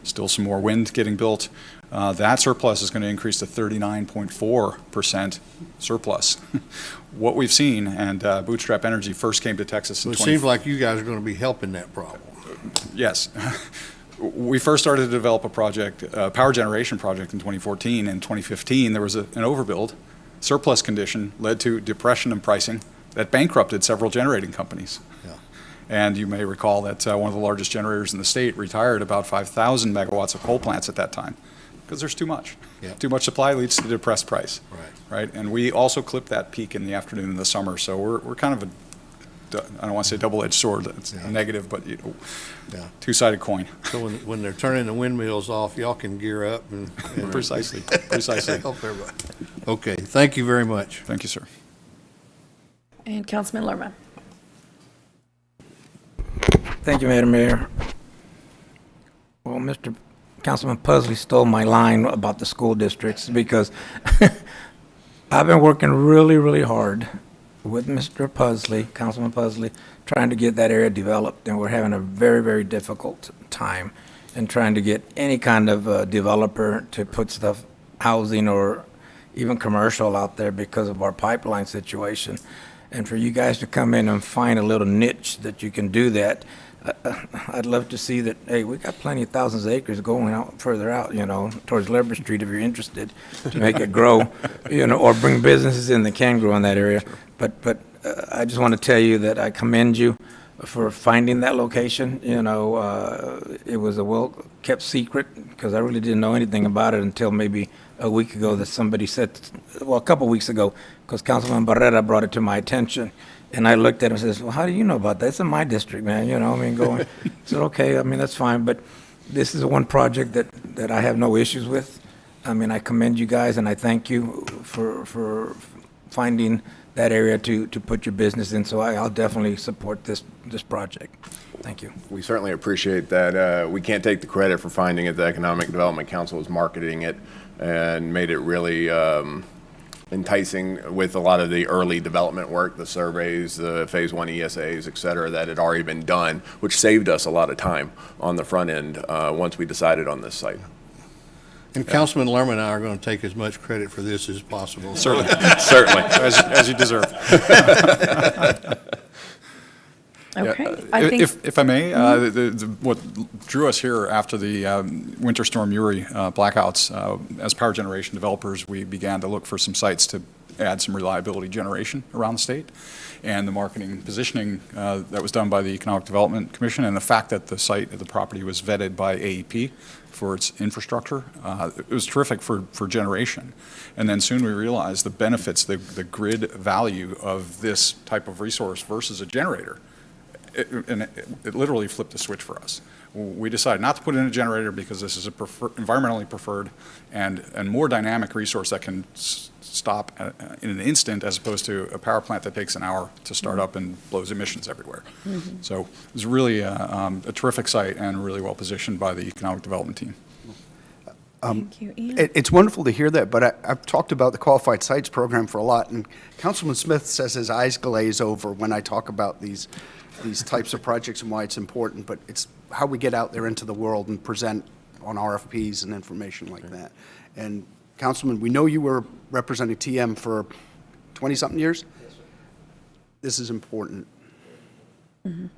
still some more wind getting built, that surplus is going to increase to 39.4% surplus. What we've seen, and Bootstrap Energy first came to Texas in It seems like you guys are going to be helping that problem. Yes. We first started to develop a project, a power generation project in 2014. In 2015, there was an overbuild. Surplus condition led to depression in pricing that bankrupted several generating companies. Yeah. And you may recall that one of the largest generators in the state retired about 5,000 megawatts of coal plants at that time because there's too much. Yeah. Too much supply leads to depressed price. Right. And we also clipped that peak in the afternoon in the summer. So we're kind of I don't want to say double-edged sword. It's negative, but two-sided coin. So when they're turning the windmills off, y'all can gear up and Precisely. help everybody. Okay, thank you very much. Thank you, sir. And Councilman Lerma. Thank you, Madam Mayor. Well, Mr. Councilman Pusley stole my line about the school districts because I've been working really, really hard with Mr. Pusley, Councilman Pusley, trying to get that area developed, and we're having a very, very difficult time in trying to get any kind of developer to put stuff, housing or even commercial out there because of our pipeline situation. And for you guys to come in and find a little niche that you can do that, I'd love to see that, hey, we got plenty of thousands of acres going out further out, towards Liberty Street if you're interested to make it grow, or bring businesses in that can grow in that area. But I just want to tell you that I commend you for finding that location. It was a well-kept secret because I really didn't know anything about it until maybe a week ago that somebody said, well, a couple weeks ago, because Councilman Barrera brought it to my attention. And I looked at him and says, well, how do you know about that? It's in my district, man, going. I said, okay, that's fine. But this is one project that I have no issues with. I commend you guys and I thank you for finding that area to put your business in. So I'll definitely support this project. Thank you. We certainly appreciate that. We can't take the credit for finding it. The Economic Development Council was marketing it and made it really enticing with a lot of the early development work, the surveys, the Phase 1 ESAs, et cetera, that had already been done, which saved us a lot of time on the front end once we decided on this site. And Councilman Lerman and I are going to take as much credit for this as possible. Certainly. Certainly. As you deserve. Okay. Yeah, I think- if I may, what drew us here after the Winter Storm Uri blackouts, as power generation developers, we began to look for some sites to add some reliability generation around the state. And the marketing and positioning that was done by the Economic Development Commission, and the fact that the site of the property was vetted by AEP for its infrastructure, it was terrific for generation. And then soon we realized the benefits, the grid value of this type of resource versus a generator. It literally flipped the switch for us. We decided not to put in a generator because this is a environmentally preferred and more dynamic resource that can stop in an instant, as opposed to a power plant that takes an hour to start up and blows emissions everywhere. Mhm. So it was really a terrific site and really well positioned by the economic development team. Thank you, Ian. It's wonderful to hear that, but I've talked about the Qualified Sites Program for a lot, and Councilman Smith says his eyes glaze over when I talk about these types of projects and why it's important, but it's how we get out there into the world and present on RFPs and information like that. And Councilman, we know you were representing TM for 20-something years. This is important. Mhm.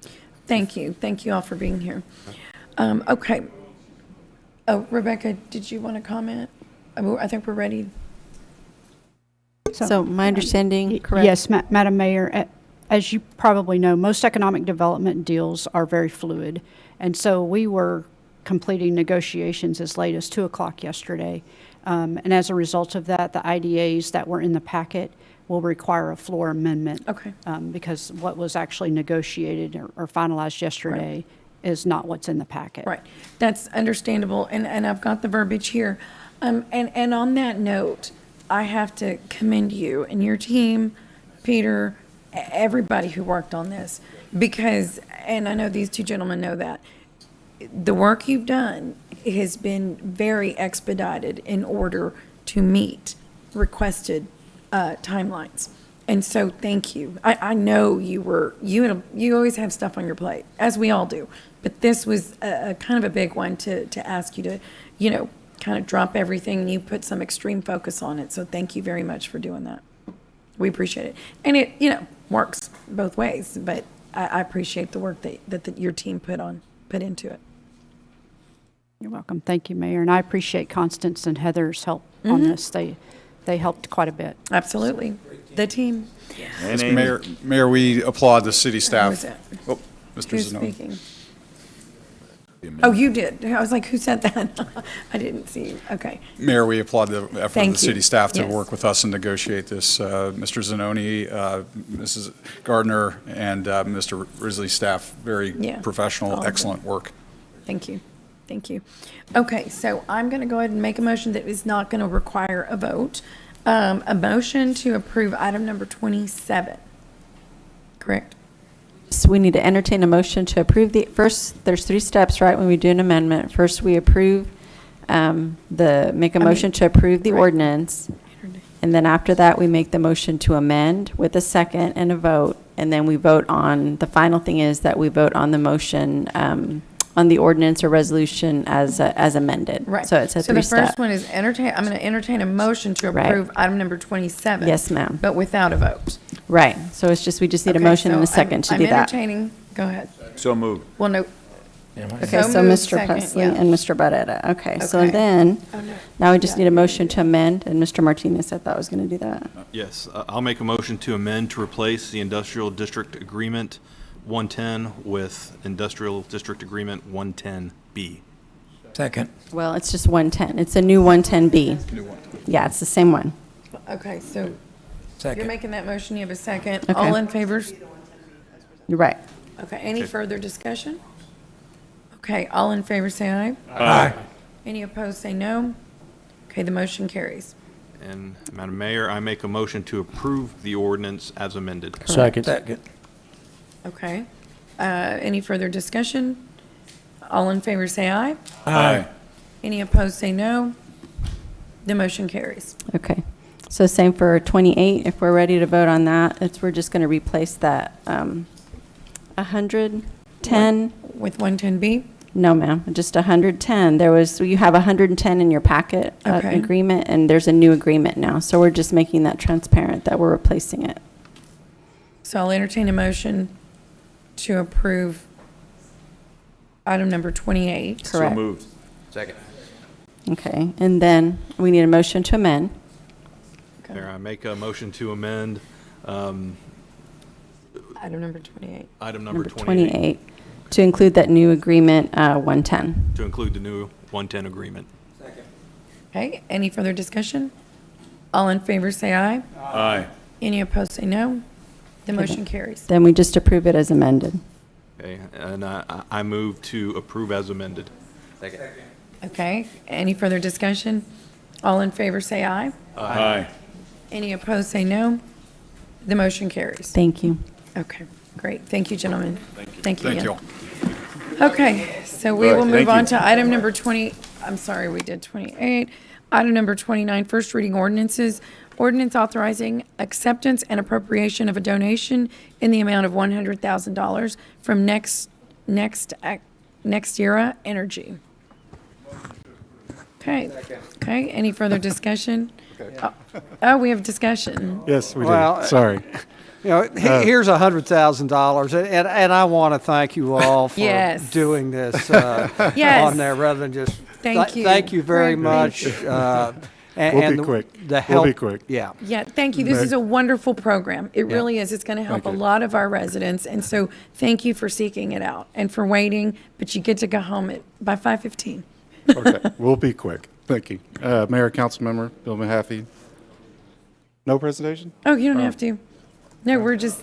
Thank you. Thank you all for being here. Okay. Oh, Rebecca, did you want to comment? I think we're ready. So my understanding, correct? Yes, Madam Mayor, as you probably know, most economic development deals are very fluid. And so we were completing negotiations as late as 2 o'clock yesterday. And as a result of that, the IDAs that were in the packet will require a floor amendment. Okay. Because what was actually negotiated or finalized yesterday is not what's in the packet. Right. That's understandable, and I've got the verbiage here. And on that note, I have to commend you and your team, Peter, everybody who worked on this, because, and I know these two gentlemen know that, the work you've done has been very expedited in order to meet requested timelines. And so thank you. I know you always have stuff on your plate, as we all do, but this was a kind of a big one to ask you to, kind of drop everything, and you put some extreme focus on it. So thank you very much for doing that. We appreciate it. And it, works both ways, but I appreciate the work that your team put into it. You're welcome. Thank you, Mayor. And I appreciate Constance and Heather's help on this. They helped quite a bit. Absolutely. The team. Mayor, we applaud the city staff. Who was that? Oh, Mr. Who's Zanoni. speaking? Oh, you did. I was like, who said that? I didn't see you. Okay. Mayor, we applaud the effort of Thank the you. city staff to Yes. work with us and negotiate this. Mr. Zanoni, Mrs. Gardner, and Mr. Risley's staff, very Yeah, professional, all of excellent work. Thank you. Thank you. Okay, so I'm going to go ahead and make a motion that is not going to require a vote. A motion to approve item number 27. Correct? So we need to entertain a motion to approve first, there's 3 steps, right, when we do an amendment. First, we approve, make a motion to approve the ordinance. And then after that, we make the motion to amend with a second and a vote. And then we vote on, the final thing is that we vote on the motion, on the ordinance or resolution as amended. Right. So it's a 3-step. So the first one is I'm going to entertain a motion to Right. approve item number 27. Yes, ma'am. But without a vote. Right. So it's just, we just need a Okay, motion and a so second to I'm do that. entertaining, go ahead. So moved. Well, no. Okay, so moved, Mr. second, Presley yeah. and Mr. Barretta. Okay, so Okay. then, Oh, no. now we just need a motion to amend, and Mr. Martinez, I thought was going to do that. Yes, I'll make a motion to amend to replace the Industrial District Agreement 110 with Industrial District Agreement 110B. Second. Well, it's just 110. It's a new 110B. Yeah, it's the same one. Okay, so Second. you're making that motion, you have a second. Okay. All in favor? You're right. Okay, any further discussion? Okay, all in favor say aye. Aye. Any opposed say no. Okay, the motion carries. And Madam Mayor, I make a motion to approve the ordinance as amended. Second. Okay. Any further discussion? All in favor say aye. Aye. Any opposed say no. The motion carries. Okay. So same for 28, if we're ready to vote on that, we're just going to replace that 110. With 110B? No, ma'am, just 110. You have 110 in your packet Okay. agreement, and there's a new agreement now. So we're just making that transparent that we're replacing it. So I'll entertain a motion to approve item number 28. Correct. So moved. Second. Okay, and then we need a motion to amend. Mayor, I make a motion to amend Item number 28. item number 28 28, to include that new agreement, 110. to include the new 110 agreement. Okay, any further discussion? All in favor say aye. Aye. Any opposed say no. The motion carries. Then we just approve it as amended. Okay, and I move to approve as amended. Second. Okay, any further discussion? All in favor say aye. Aye. Any opposed say no. The motion carries. Thank you. Okay, great. Thank you, gentlemen. Thank you. Thank again. you. Okay, so we All right, will thank move on you. to item number 20, I'm sorry, we did 28. Item number 29, first reading ordinances. Ordinance authorizing acceptance and appropriation of a donation in the amount of $100,000 from Next Era Energy. Okay, okay, any further discussion? Oh, we have discussion. Yes, we Well, do. Sorry. You know, here's $100,000, and I want to thank you all for Yes. doing this Yes. on there, rather than just. Thank you. Thank you very Great, much. thank We'll be quick. The We'll help. be quick. Yeah. Yeah, thank you. This is a wonderful program. It really is. It's going to help a Thank you. lot of our residents. And so thank you for seeking it out and for waiting, but you get to go home by 5:15. Okay, we'll be quick. Thank you. Mayor, council member, Bill Mahaffey. No presentation? Oh, you don't have to. No, we're just,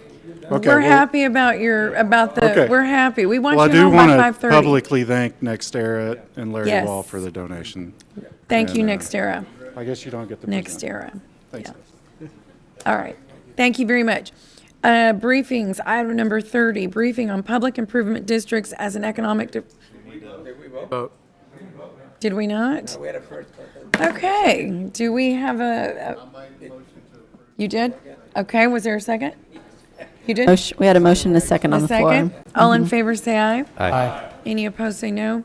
Okay, we're well- happy about Okay. we're happy. We want Well, I you do home by want to 5:30. publicly thank NextEra and Larry Yes. Wall for the donation. Thank you, And, Next Era. I guess you don't get the. Next Era. Thanks. Yeah. All right. Thank you very much. Briefings, item number 30, briefing on public improvement districts as an economic. Did we not? Okay. Do we have you did? Okay. Was there a second? You did? We had a motion and a second on A the floor. second? All in favor, say aye. Aye. Any opposed, say no.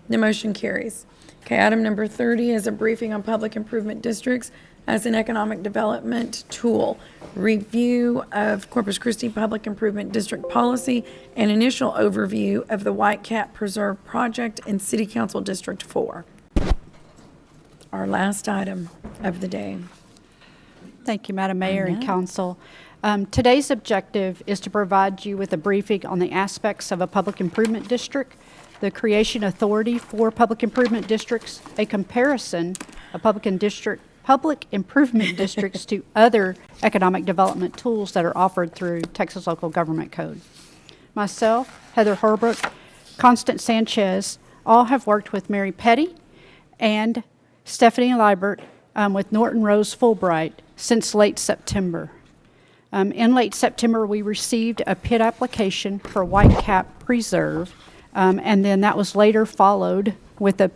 The motion carries. Okay, item number 30 is a briefing on public improvement districts as an economic development tool. Review of Corpus Christi Public Improvement District policy and initial overview of the White Cat Preserve project in City Council District 4. Our last item of the day. Thank you, Madam Mayor and Council. Today's objective is to provide you with a briefing on the aspects of a public improvement district, the creation authority for public improvement districts, a comparison of public improvement districts to other economic development tools that are offered through Texas Local Government Code. Myself, Heather Herbrook, Constance Sanchez, all have worked with Mary Petty and Stephanie Liebert with Norton Rose Fulbright since late September. In late September, we received a PID application for White Cap Preserve, and then that was later followed with a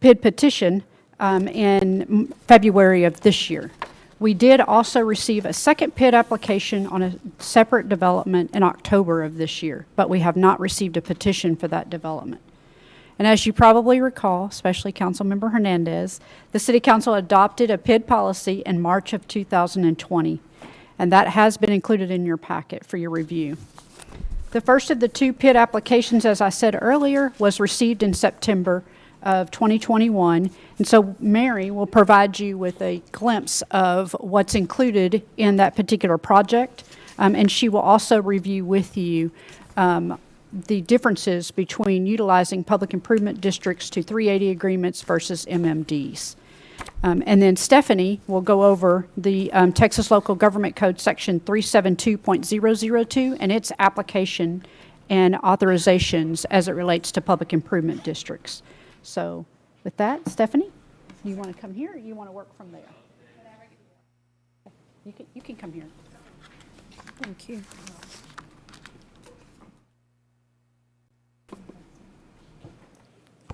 PID petition in February of this year. We did also receive a second PID application on a separate development in October of this year, but we have not received a petition for that development. And as you probably recall, especially Councilmember Hernandez, the City Council adopted a PID policy in March of 2020, and that has been included in your packet for your review. The first of the two PID applications, as I said earlier, was received in September of 2021, and so Mary will provide you with a glimpse of what's included in that particular project, and she will also review with you the differences between utilizing public improvement districts to 380 agreements versus MMDs. And then Stephanie will go over the Texas Local Government Code Section 372.002 and its application and authorizations as it relates to public improvement districts. So with that, Stephanie? You want to come here, or you want to work from there? You can come here. Thank you.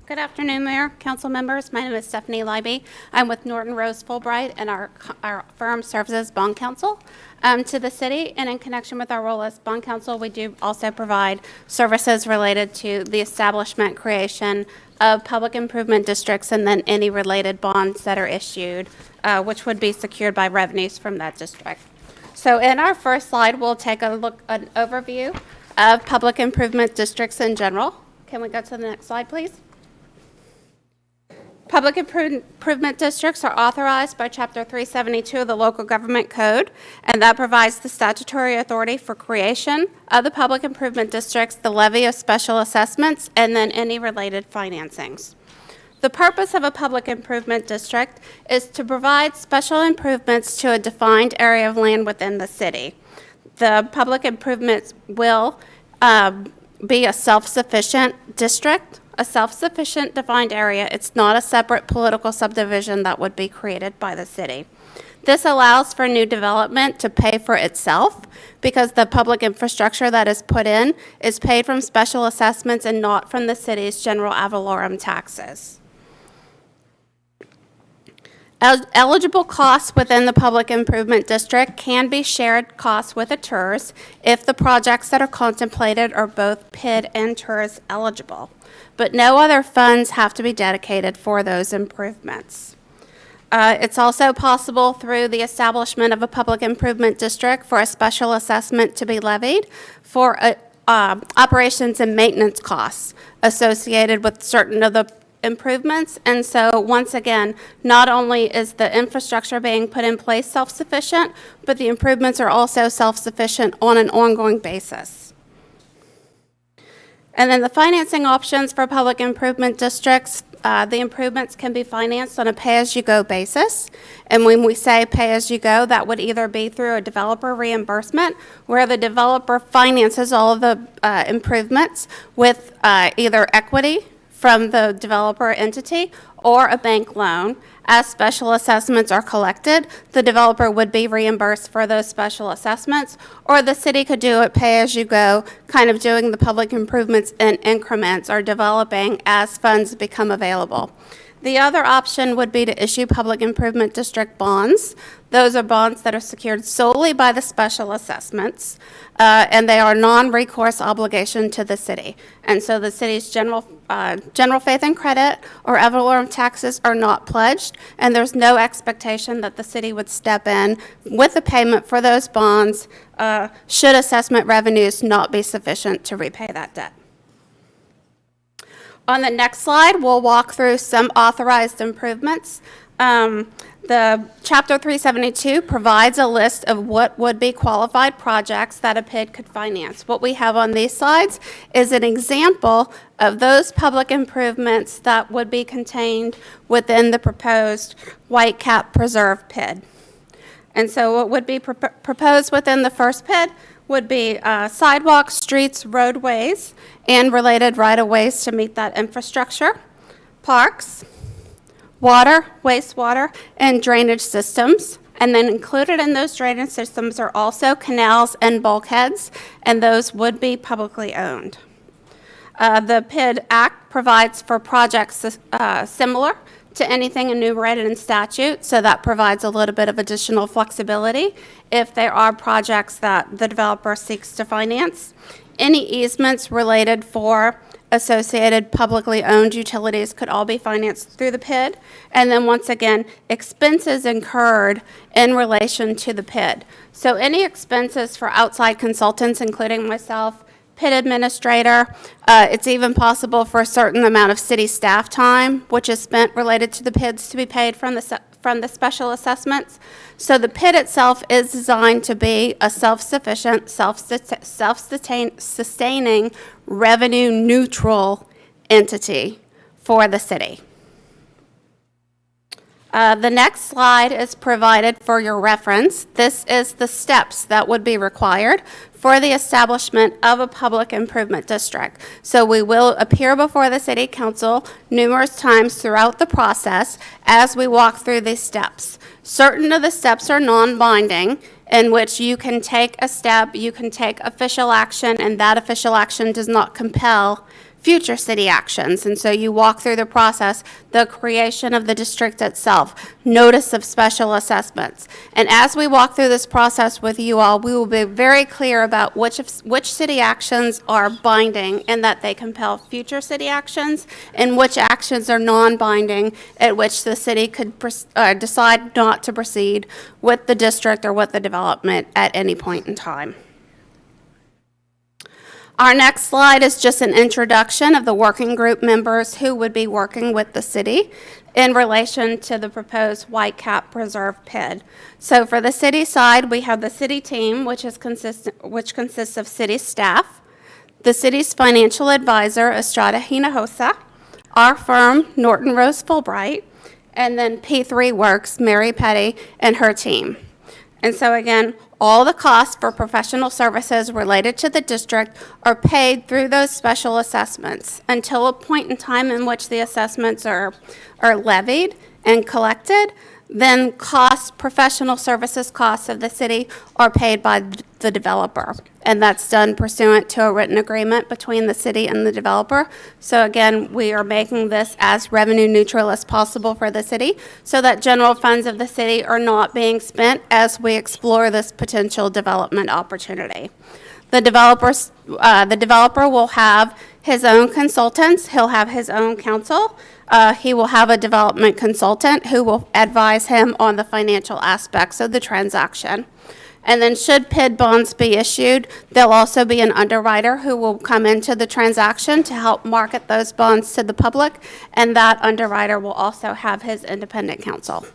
Good afternoon, Mayor, council members. My name is Stephanie Leiby. I'm with Norton Rose Fulbright, and our firm serves as bond counsel to the city. And in connection with our role as bond counsel, we do also provide services related to the establishment, creation of public improvement districts, and then any related bonds that are issued, which would be secured by revenues from that district. So in our first slide, we'll take an overview of public improvement districts in general. Can we go to the next slide, please? Public improvement districts are authorized by Chapter 372 of the Local Government Code, and that provides the statutory authority for creation of the public improvement districts, the levy of special assessments, and then any related financings. The purpose of a public improvement district is to provide special improvements to a defined area of land within the city. The public improvements will be a self-sufficient district, a self-sufficient defined area. It's not a separate political subdivision that would be created by the city. This allows for new development to pay for itself because the public infrastructure that is put in is paid from special assessments and not from the city's general ad valorem taxes. Eligible costs within the public improvement district can be shared costs with a TERS if the projects that are contemplated are both PID and TERS eligible, but no other funds have to be dedicated for those improvements. It's also possible through the establishment of a public improvement district for a special assessment to be levied for operations and maintenance costs associated with certain of the improvements. And so once again, not only is the infrastructure being put in place self-sufficient, but the improvements are also self-sufficient on an ongoing basis. And then the financing options for public improvement districts, the improvements can be financed on a pay-as-you-go basis. And when we say pay-as-you-go, that would either be through a developer reimbursement, where the developer finances all of the improvements with either equity from the developer entity or a bank loan. As special assessments are collected, the developer would be reimbursed for those special assessments, or the city could do it pay-as-you-go, kind of doing the public improvements in increments or developing as funds become available. The other option would be to issue public improvement district bonds. Those are bonds that are secured solely by the special assessments, and they are non-recourse obligation to the city. And so the city's general faith and credit or ad valorem taxes are not pledged, and there's no expectation that the city would step in with the payment for those bonds should assessment revenues not be sufficient to repay that debt. On the next slide, we'll walk through some authorized improvements. The Chapter 372 provides a list of what would be qualified projects that a PID could finance. What we have on these slides is an example of those public improvements that would be contained within the proposed Whitecap Preserve PID. And so what would be proposed within the first PID would be sidewalks, streets, roadways, and related right-of-ways to meet that infrastructure, parks, water, wastewater, and drainage systems. And then included in those drainage systems are also canals and bulkheads, and those would be publicly owned. The PID Act provides for projects similar to anything enumerated in statute, so that provides a little bit of additional flexibility if there are projects that the developer seeks to finance. Any easements related for associated publicly owned utilities could all be financed through the PID. And then once again, expenses incurred in relation to the PID. So any expenses for outside consultants, including myself, PID administrator, it's even possible for a certain amount of city staff time, which is spent related to the PIDs, to be paid from the special assessments. So the PID itself is designed to be a self-sufficient, self-sustaining, revenue-neutral entity for the city. The next slide is provided for your reference. This is the steps that would be required for the establishment of a public improvement district. So we will appear before the City Council numerous times throughout the process as we walk through these steps. Certain of the steps are non-binding, in which you can take a step, you can take official action, and that official action does not compel future city actions. And so you walk through the process, the creation of the district itself, notice of special assessments. And as we walk through this process with you all, we will be very clear about which city actions are binding and that they compel future city actions, and which actions are non-binding at which the city could decide not to proceed with the district or with the development at any point in time. Our next slide is just an introduction of the working group members who would be working with the city in relation to the proposed Whitecap Preserve PID. So for the city side, we have the city team, which consists of city staff, the city's financial advisor, Estrada Hinojosa, our firm, Norton Rose Fulbright, and then P3 Works, Mary Petty, and her team. And so again, all the costs for professional services related to the district are paid through those special assessments until a point in time in which the assessments are levied and collected. Then professional services costs of the city are paid by the developer. And that's done pursuant to a written agreement between the city and the developer. So again, we are making this as revenue neutral as possible for the city so that general funds of the city are not being spent as we explore this potential development opportunity. The developer will have his own consultants. He'll have his own counsel. He will have a development consultant who will advise him on the financial aspects of the transaction. And then should PID bonds be issued, there'll also be an underwriter who will come into the transaction to help market those bonds to the public, and that underwriter will also have his independent counsel.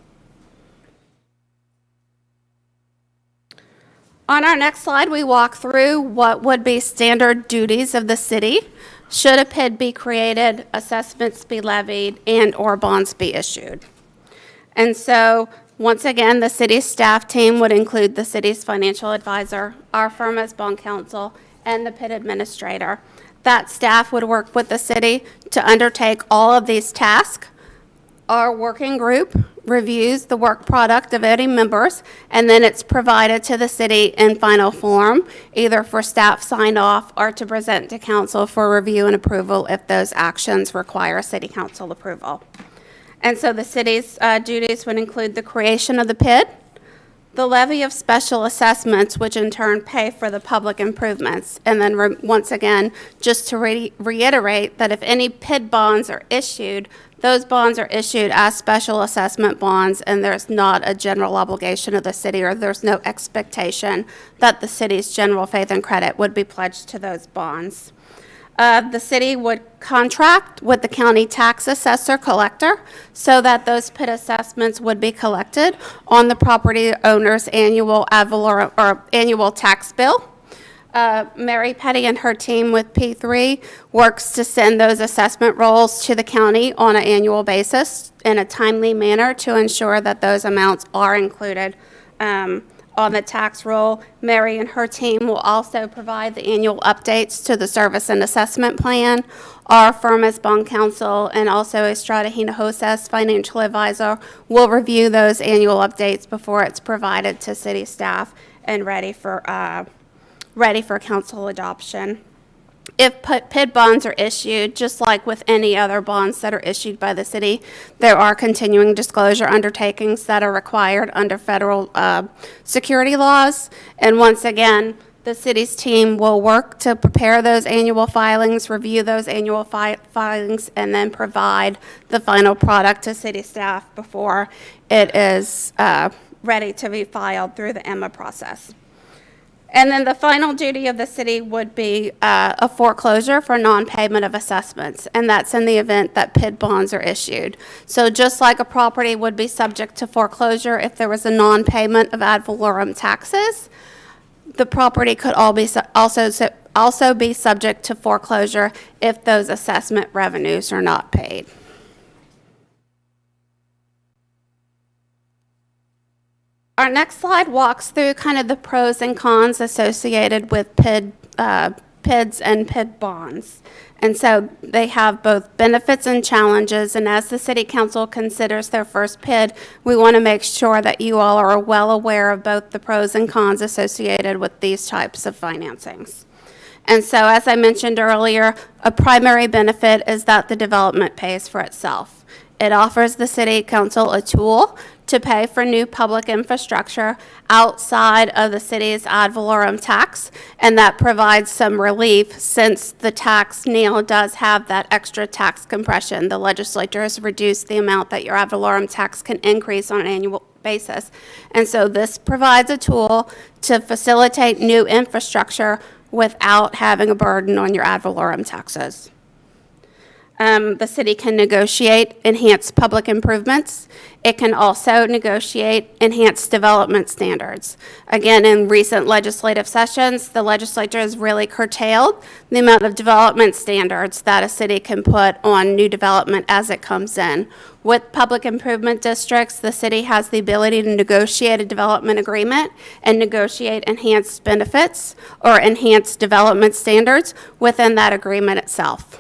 On our next slide, we walk through what would be standard duties of the city should a PID be created, assessments be levied, and/or bonds be issued. And so, once again, the city's staff team would include the city's financial advisor, our firm as bond counsel, and the PID administrator. That staff would work with the city to undertake all of these tasks. Our working group reviews the work product of any members, and then it's provided to the city in final form, either for staff sign-off or to present to council for review and approval if those actions require city council approval. And so the city's duties would include the creation of the PID, the levy of special assessments, which in turn pay for the public improvements. And then once again, just to reiterate that if any PID bonds are issued, those bonds are issued as special assessment bonds, and there's not a general obligation of the city, or there's no expectation that the city's general faith and credit would be pledged to those bonds. The city would contract with the county tax assessor collector so that those PID assessments would be collected on the property owner's annual ad valorem or annual tax bill. Mary Petty and her team with P3 works to send those assessment rolls to the county on an annual basis in a timely manner to ensure that those amounts are included on the tax roll. Mary and her team will also provide the annual updates to the service and assessment plan. Our firm as bond counsel and also Estrada Hinojosa's financial advisor will review those annual updates before it's provided to city staff and ready for council adoption. If PID bonds are issued, just like with any other bonds that are issued by the city, there are continuing disclosure undertakings that are required under federal security laws. And once again, the city's team will work to prepare those annual filings, review those annual filings, and then provide the final product to city staff before it is ready to be filed through the EMA process. And then the final duty of the city would be a foreclosure for non-payment of assessments, and that's in the event that PID bonds are issued. So just like a property would be subject to foreclosure if there was a non-payment of ad valorem taxes, the property could also be subject to foreclosure if those assessment revenues are not paid. Our next slide walks through kind of the pros and cons associated with PIDs and PID bonds. And so they have both benefits and challenges, and as the City Council considers their first PID, we want to make sure that you all are well aware of both the pros and cons associated with these types of financings. And so, as I mentioned earlier, a primary benefit is that the development pays for itself. It offers the City Council a tool to pay for new public infrastructure outside of the city's ad valorem tax, and that provides some relief since the tax now does have that extra tax compression. The legislature has reduced the amount that your ad valorem tax can increase on an annual basis. And so this provides a tool to facilitate new infrastructure without having a burden on your ad valorem taxes. The city can negotiate enhanced public improvements. It can also negotiate enhanced development standards. Again, in recent legislative sessions, the legislature has really curtailed the amount of development standards that a city can put on new development as it comes in. With public improvement districts, the city has the ability to negotiate a development agreement and negotiate enhanced benefits or enhanced development standards within that agreement itself.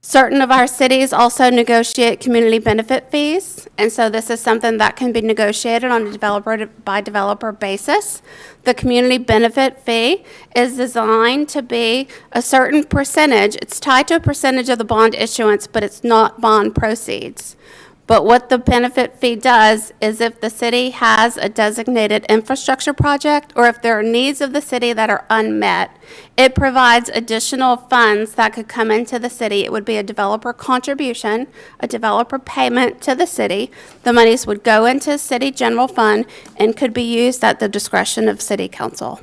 Certain of our cities also negotiate community benefit fees, and so this is something that can be negotiated on a developer-by-developer basis. The community benefit fee is designed to be a certain percentage. It's tied to a percentage of the bond issuance, but it's not bond proceeds. But what the benefit fee does is if the city has a designated infrastructure project or if there are needs of the city that are unmet, it provides additional funds that could come into the city. It would be a developer contribution, a developer payment to the city. The monies would go into city general fund and could be used at the discretion of city council.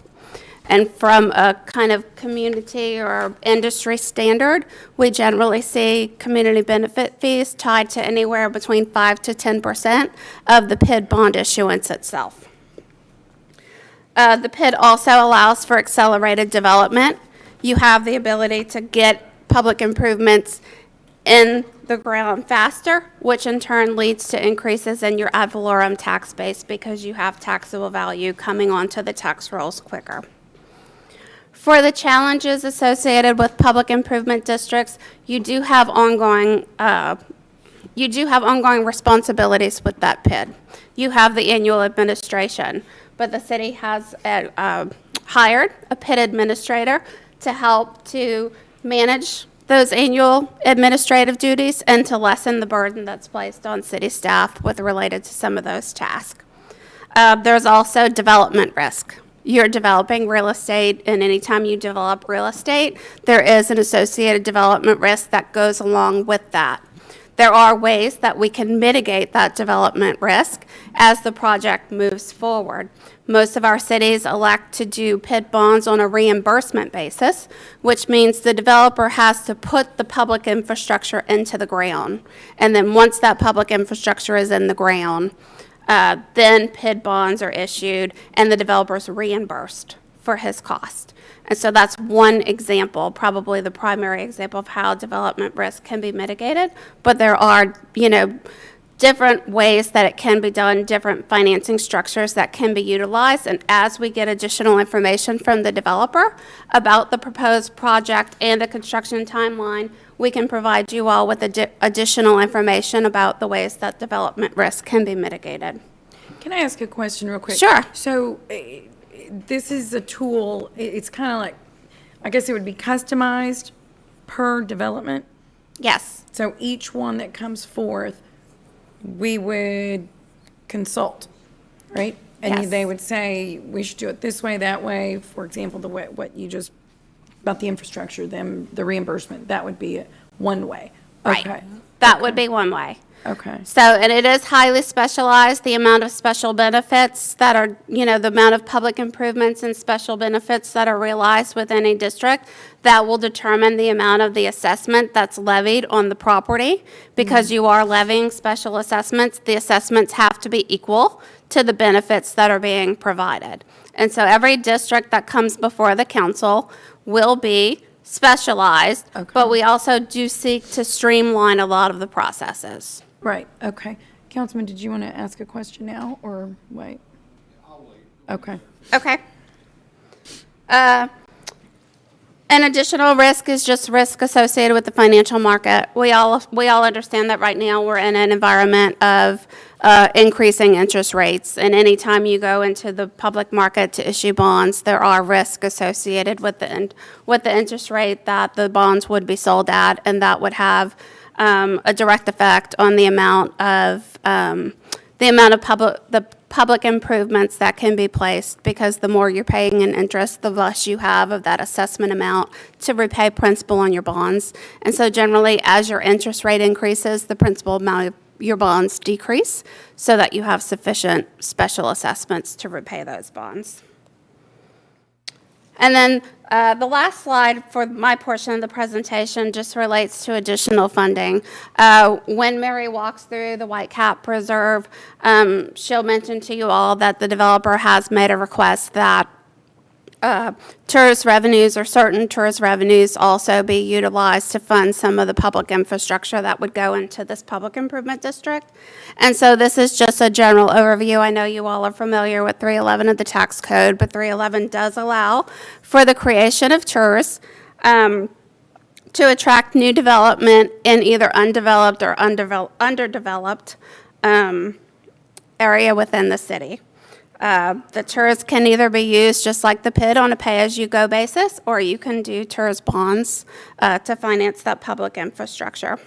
And from a kind of community or industry standard, we generally see community benefit fees tied to anywhere between 5 to 10% of the PID bond issuance itself. The PID also allows for accelerated development. You have the ability to get public improvements in the ground faster, which in turn leads to increases in your ad valorem tax base because you have taxable value coming onto the tax rolls quicker. For the challenges associated with public improvement districts, you do have ongoing responsibilities with that PID. You have the annual administration, but the city has hired a PID administrator to help to manage those annual administrative duties and to lessen the burden that's placed on city staff with related to some of those tasks. There's also development risk. You're developing real estate, and anytime you develop real estate, there is an associated development risk that goes along with that. There are ways that we can mitigate that development risk as the project moves forward. Most of our cities elect to do PID bonds on a reimbursement basis, which means the developer has to put the public infrastructure into the ground. And then once that public infrastructure is in the ground, then PID bonds are issued and the developer's reimbursed for his cost. And so that's one example, probably the primary example of how development risk can be mitigated. But there are, different ways that it can be done, different financing structures that can be utilized. And as we get additional information from the developer about the proposed project and the construction timeline, we can provide you all with additional information about the ways that development risk can be mitigated. Can I ask a question real quick? Sure. So this is a tool, it's kind of like, I guess it would be customized per development? Yes. So each one that comes forth, we would consult, right? And Yes. they would say, we should do it this way, that way. For example, the way, what you just, about the infrastructure, the reimbursement, that would be one way. Right. Okay. That would be one way. Okay. So, and it is highly specialized, the amount of special benefits that are, the amount of public improvements and special benefits that are realized within a district, that will determine the amount of the assessment that's levied on the property. Because you are levying special assessments, the assessments have to be equal to the benefits that are being provided. And so every district that comes before the council will be specialized, but we also do seek to streamline a lot of the processes. Right, okay. Councilman, did you want to ask a question now or wait? I'll wait. Okay. Okay. An additional risk is just risk associated with the financial market. We all understand that right now we're in an environment of increasing interest rates, and anytime you go into the public market to issue bonds, there are risks associated with the interest rate that the bonds would be sold at, and that would have a direct effect on the amount of public improvements that can be placed, because the more you're paying in interest, the less you have of that assessment amount to repay principal on your bonds. And so generally, as your interest rate increases, the principal amount of your bonds decrease so that you have sufficient special assessments to repay those bonds. And then the last slide for my portion of the presentation just relates to additional funding. When Mary walks through the Whitecap Reserve, she'll mention to you all that the developer has made a request that tourist revenues or certain tourist revenues also be utilized to fund some of the public infrastructure that would go into this public improvement district. And so this is just a general overview. I know you all are familiar with 311 of the tax code, but 311 does allow for the creation of tours to attract new development in either undeveloped or underdeveloped area within the city. The tours can either be used just like the PID on a pay-as-you-go basis, or you can do tours bonds to finance that public infrastructure.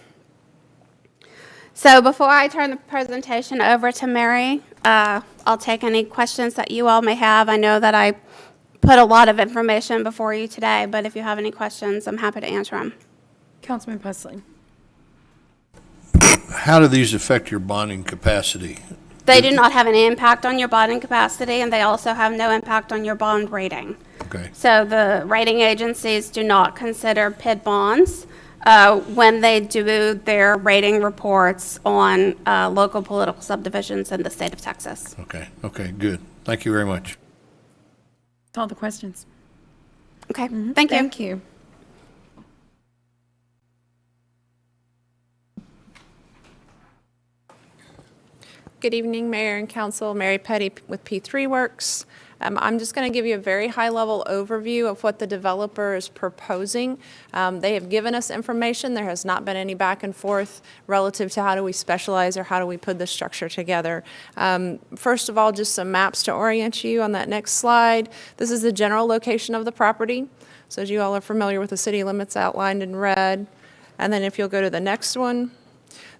So before I turn the presentation over to Mary, I'll take any questions that you all may have. I know that I put a lot of information before you today, but if you have any questions, I'm happy to answer them. Councilman Pusley. How do these affect your bonding capacity? They do not have any impact on your bonding capacity, and they also have no impact on your bond rating. Okay. So the rating agencies do not consider PID bonds when they do their rating reports on local political subdivisions in the state of Texas. Okay, good. Thank you very much. That's all the questions. Okay, thank you. Thank you. Good evening, Mayor and Council. Mary Petty with P3 Works. I'm just going to give you a very high-level overview of what the developer is proposing. They have given us information. There has not been any back and forth relative to how do we specialize or how do we put the structure together. First of all, just some maps to orient you on that next slide. This is the general location of the property. So as you all are familiar with the city limits outlined in red. And then if you'll go to the next one,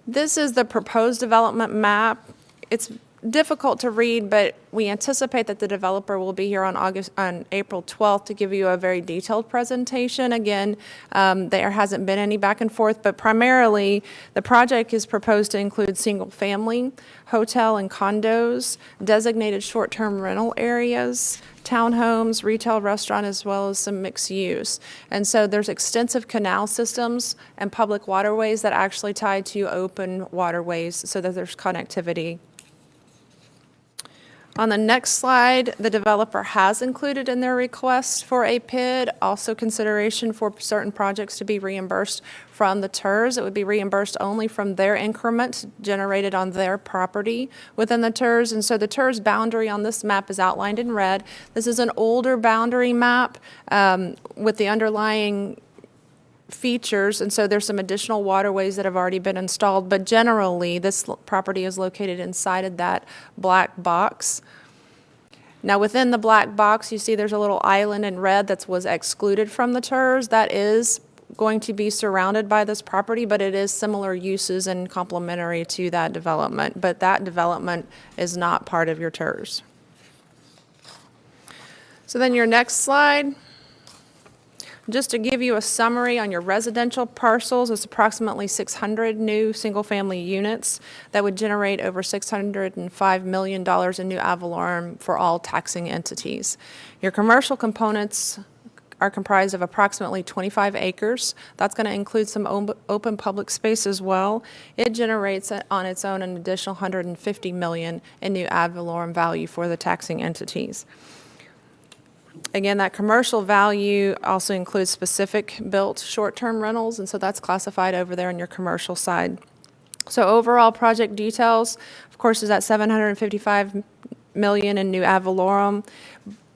this is the proposed development map. It's difficult to read, but we anticipate that the developer will be here on April 12th to give you a very detailed presentation. Again, there hasn't been any back and forth, but primarily the project is proposed to include single-family, hotel and condos, designated short-term rental areas, townhomes, retail, restaurant, as well as some mixed use. And so there's extensive canal systems and public waterways that actually tie to open waterways so that there's connectivity. On the next slide, the developer has included in their request for a PID also consideration for certain projects to be reimbursed from the TERS. It would be reimbursed only from their increment generated on their property within the TERS. And so the TERS boundary on this map is outlined in red. This is an older boundary map with the underlying features, and so there's some additional waterways that have already been installed, but generally this property is located inside of that black box. Now within the black box you see there's a little island in red that was excluded from the TERS. That is going to be surrounded by this property, but it is similar uses and complementary to that development, but that development is not part of your TERS. So then your next slide, just to give you a summary on your residential parcels, it's approximately 600 new single-family units that would generate over $605 million in new ad valorem for all taxing entities. Your commercial components are comprised of approximately 25 acres. That's going to include some open public space as well. It generates on its own an additional $150 million in new ad valorem value for the taxing entities. Again, that commercial value also includes specific built short-term rentals, and so that's classified over there on your commercial side. So overall project details, of course, is at $755 million in new ad valorem.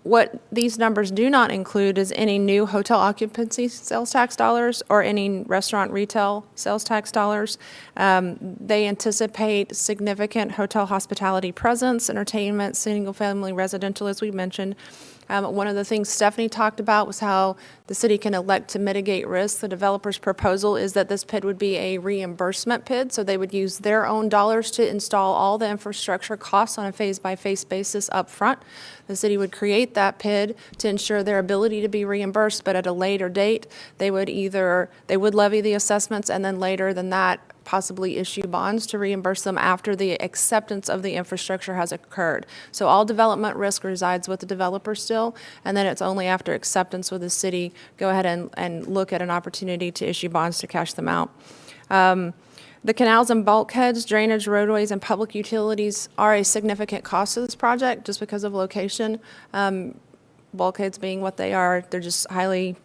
What these numbers do not include is any new hotel occupancy sales tax dollars or any restaurant retail sales tax dollars. They anticipate significant hotel hospitality presence, entertainment, single-family residential, as we mentioned. One of the things Stephanie talked about was how the city can elect to mitigate risk. The developer's proposal is that this PID would be a reimbursement PID, so they would use their own dollars to install all the infrastructure costs on a phase-by-phase basis up front. The city would create that PID to ensure their ability to be reimbursed, but at a later date, they would levy the assessments and then later than that, possibly issue bonds to reimburse them after the acceptance of the infrastructure has occurred. So all development risk resides with the developer still, and then it's only after acceptance with the city, go ahead and look at an opportunity to issue bonds to cash them out. The canals and bulkheads, drainage, roadways, and public utilities are a significant cost to this project just because of location. Bulkheads being what they are, they're just highly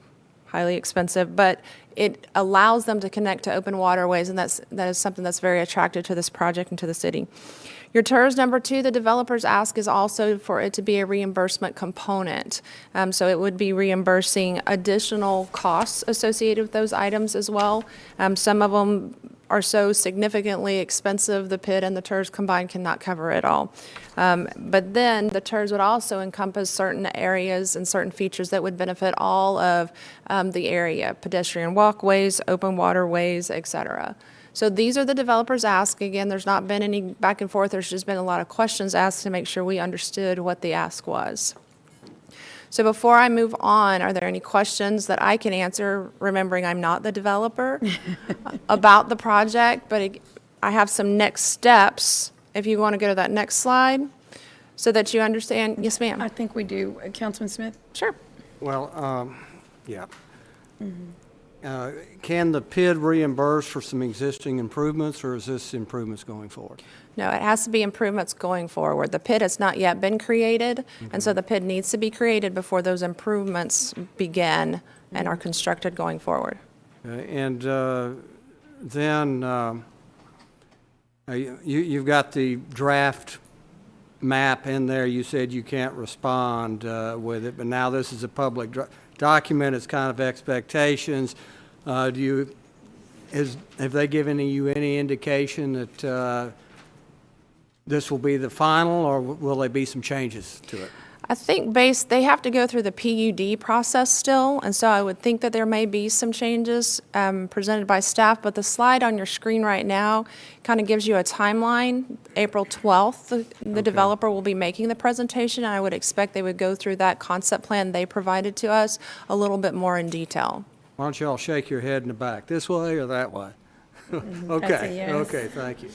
expensive, but it allows them to connect to open waterways, and that is something that's very attractive to this project and to the city. Your TERS number 2, the developer's ask is also for it to be a reimbursement component. So it would be reimbursing additional costs associated with those items as well. Some of them are so significantly expensive, the PID and the TERS combined cannot cover it all. But then the TERS would also encompass certain areas and certain features that would benefit all of the area, pedestrian walkways, open waterways, et cetera. So these are the developers' ask. Again, there's not been any back and forth. There's just been a lot of questions asked to make sure we understood what the ask was. So before I move on, are there any questions that I can answer, remembering I'm not the developer, about the project? But I have some next steps, if you want to go to that next slide, so that you understand. Yes, ma'am. I think we do. Councilman Smith? Sure. Well, yeah. Can the PID reimburse for some existing improvements, or is this improvements going forward? No, it has to be improvements going forward. The PID has not yet been created, and so the PID needs to be created before those improvements begin and are constructed going forward. And then you've got the draft map in there. You said you can't respond with it, but now this is a public document. It's kind of expectations. Have they given you any indication that this will be the final, or will there be some changes to it? I think they have to go through the PUD process still, and so I would think that there may be some changes presented by staff, but the slide on your screen right now kind of gives you a timeline. April 12th, the developer will be making the presentation, and I would expect they would go through that concept plan they provided to us a little bit more in detail. Why don't you all shake your head in the back, this way or that way? Okay, That's a yes. okay, thank you.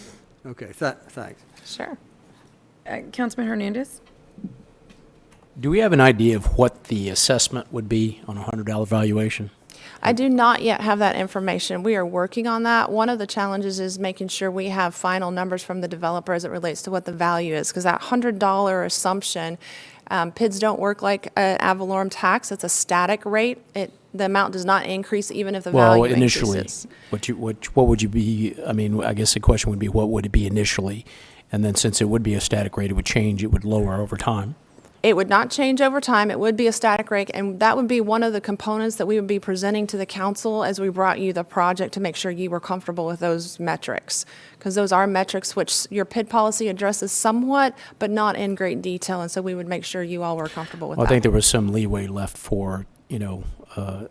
Okay, thanks. Sure. Councilman Hernandez? Do we have an idea of what the assessment would be on a $100 valuation? I do not yet have that information. We are working on that. One of the challenges is making sure we have final numbers from the developer as it relates to what the value is, because that $100 assumption, PIDs don't work like an ad valorem tax. It's a static rate. The amount does not increase even if the value initially, increases. what would you be, I mean, I guess the question would be, what would it be initially? And then since it would be a static rate, it would change, it would lower over time. It would not change over time. It would be a static rate, and that would be one of the components that we would be presenting to the council as we brought you the project to make sure you were comfortable with those metrics, because those are metrics which your PID policy addresses somewhat, but not in great detail, and so we would make sure you all were comfortable with that. I think there was some leeway left for,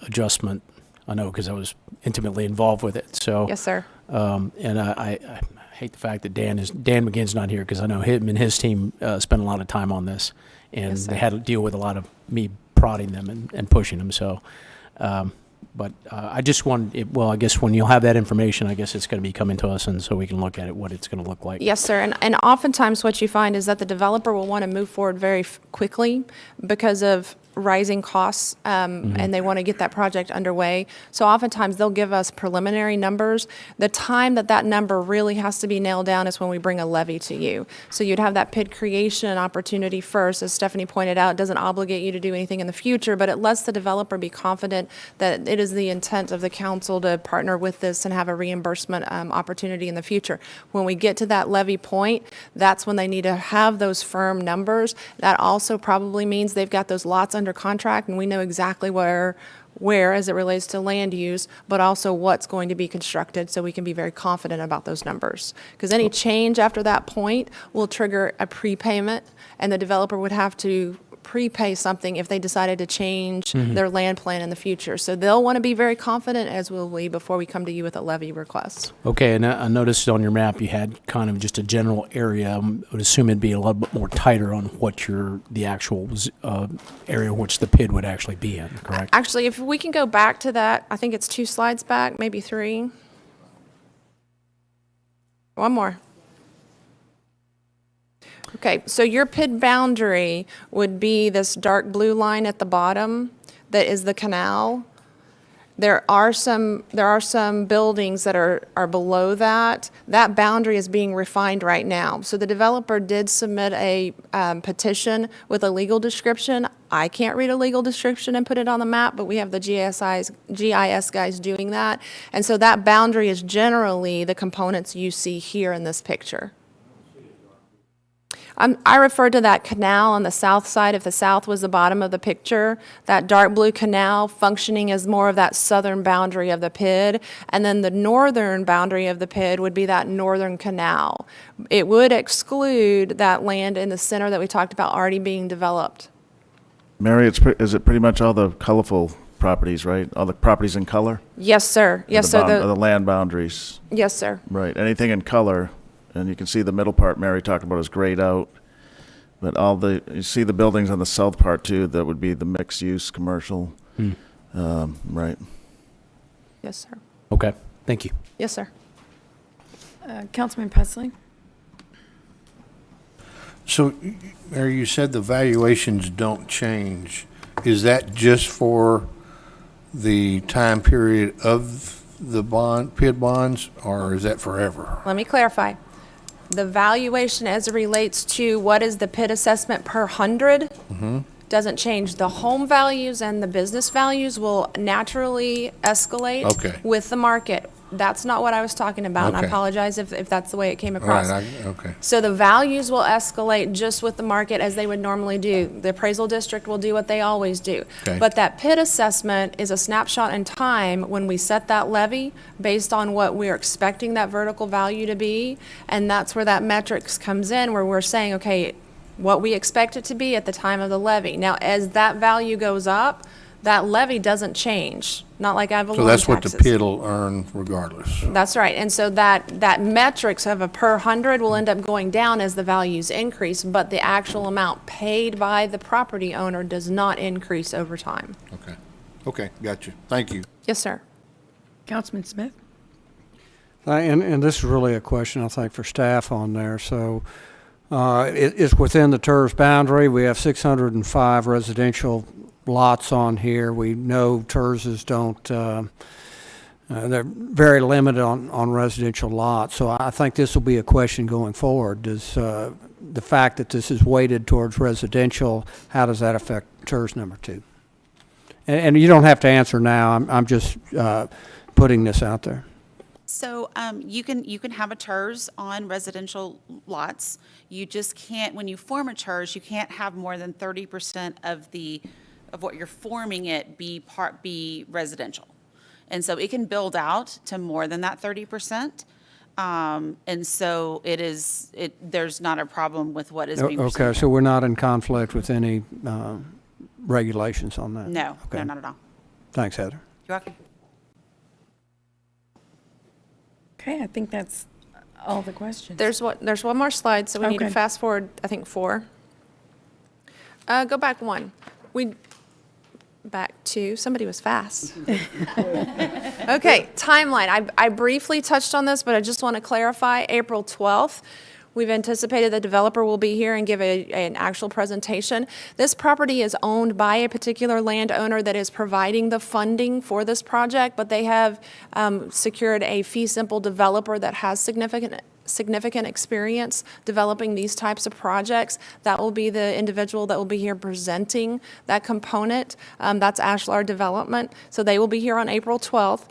adjustment. I know because I was intimately involved with it. So yes, sir. And I hate the fact that Dan McGinn's not here, because I know him and his team spent a lot of time on this, and Yes, sir. they had to deal with a lot of me prodding them and pushing them. So, but I just wanted, I guess when you'll have that information, I guess it's going to be coming to us, and so we can look at it, what it's going to look like. Yes, sir. And oftentimes what you find is that the developer will want to move forward very quickly because of rising costs, and they want to get that project underway. So oftentimes, they'll give us preliminary numbers. The time that that number really has to be nailed down is when we bring a levy to you. So you'd have that PID creation opportunity first. As Stephanie pointed out, it doesn't obligate you to do anything in the future, but it lets the developer be confident that it is the intent of the council to partner with this and have a reimbursement opportunity in the future. When we get to that levy point, that's when they need to have those firm numbers. That also probably means they've got those lots under contract, and we know exactly where as it relates to land use, but also what's going to be constructed, so we can be very confident about those numbers. Because any change after that point will trigger a prepayment, and the developer would have to prepay something if they decided to change their land plan in the future. So they'll want to be very confident, as will we, before we come to you with a levy request. Okay, and I noticed on your map you had kind of just a general area. I would assume it'd be a little bit more tighter on what the actual area which the PID would actually be in, correct? Actually, if we can go back to that, I think it's 2 slides back, maybe 3. One more. Okay, so your PID boundary would be this dark blue line at the bottom that is the canal. There are some buildings that are below that. That boundary is being refined right now. So the developer did submit a petition with a legal description. I can't read a legal description and put it on the map, but we have the GIS guys doing that. And so that boundary is generally the components you see here in this picture. I refer to that canal on the south side. If the south was the bottom of the picture, that dark blue canal functioning as more of that southern boundary of the PID, and then the northern boundary of the PID would be that northern canal. It would exclude that land in the center that we talked about already being developed. Mary, is it pretty much all the colorful properties, right? All the properties in color? Yes, sir. Yes, Are sir. the land boundaries? Yes, sir. Right. Anything in color, and you can see the middle part Mary talked about is grayed out. But you see the buildings on the south part too, that would be the mixed use commercial. Right. Yes, sir. Okay, thank you. Yes, sir. Councilman Pesley? So, Mary, you said the valuations don't change. Is that just for the time period of the PID bonds, or is that forever? Let me clarify. The valuation as it relates to what is the PID assessment per 100 doesn't change. The home values and the business values will naturally escalate with the market. That's not what I was talking about, and I apologize if that's the way it came across. Okay. So the values will escalate just with the market as they would normally do. The appraisal district will do what they always do. Okay. But that PID assessment is a snapshot in time when we set that levy based on what we're expecting that vertical value to be, and that's where that metrics comes in, where we're saying, okay, what we expect it to be at the time of the levy. Now, as that value goes up, that levy doesn't change, not like ad valorem So that's taxes. what the PID will earn regardless. That's right. And so that metrics of a per 100 will end up going down as the values increase, but the actual amount paid by the property owner does not increase over time. Okay. Okay, got you. Thank you. Yes, sir. Councilman Smith? And this is really a question, I think, for staff on there. So it's within the TERS boundary. We have 605 residential lots on here. We know TERSs don't, they're very limited on residential lots. So I think this will be a question going forward. Does the fact that this is weighted towards residential, how does that affect TERS number 2? And you don't have to answer now. I'm just putting this out there. So you can have a TERS on residential lots. You just can't, when you form a TERS, you can't have more than 30% of what you're forming it be residential. And so it can build out to more than that 30%. And so there's not a problem with what is being Okay, so we're not in conflict with any regulations on that? No, Okay. no, not at all. Thanks, Heather. You're welcome. Okay, I think that's all the questions. There's one more slide, so we need to Okay. fast forward, I think, 4. Go back 1. Back 2. Somebody was fast. Okay, timeline. I briefly touched on this, but I just want to clarify. April 12th, We've anticipated the developer will be here and give an actual presentation. This property is owned by a particular landowner that is providing the funding for this project, but they have secured a fee simple developer that has significant experience developing these types of projects. That will be the individual that will be here presenting that component. That's Ashlar Development. So they will be here on April 12th.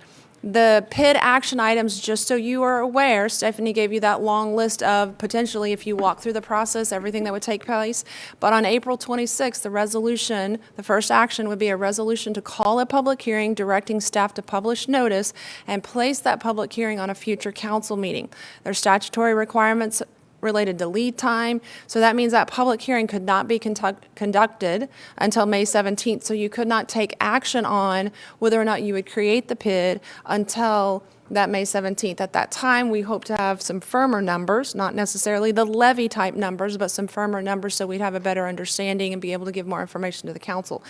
The PID action items, just so you are aware, Stephanie gave you that long list of potentially, if you walk through the process, everything that would take place. But on April 26th, the resolution, the first action would be a resolution to call a public hearing directing staff to publish notice and place that public hearing on a future council meeting. There's statutory requirements related to lead time. So that means that public hearing could not be conducted until May 17th. So you could not take action on whether or not you would create the PID until that May 17th. At that time, we hope to have some firmer numbers, not necessarily the levy type numbers, but some firmer numbers so we'd have a better understanding and be able to give more information to the council.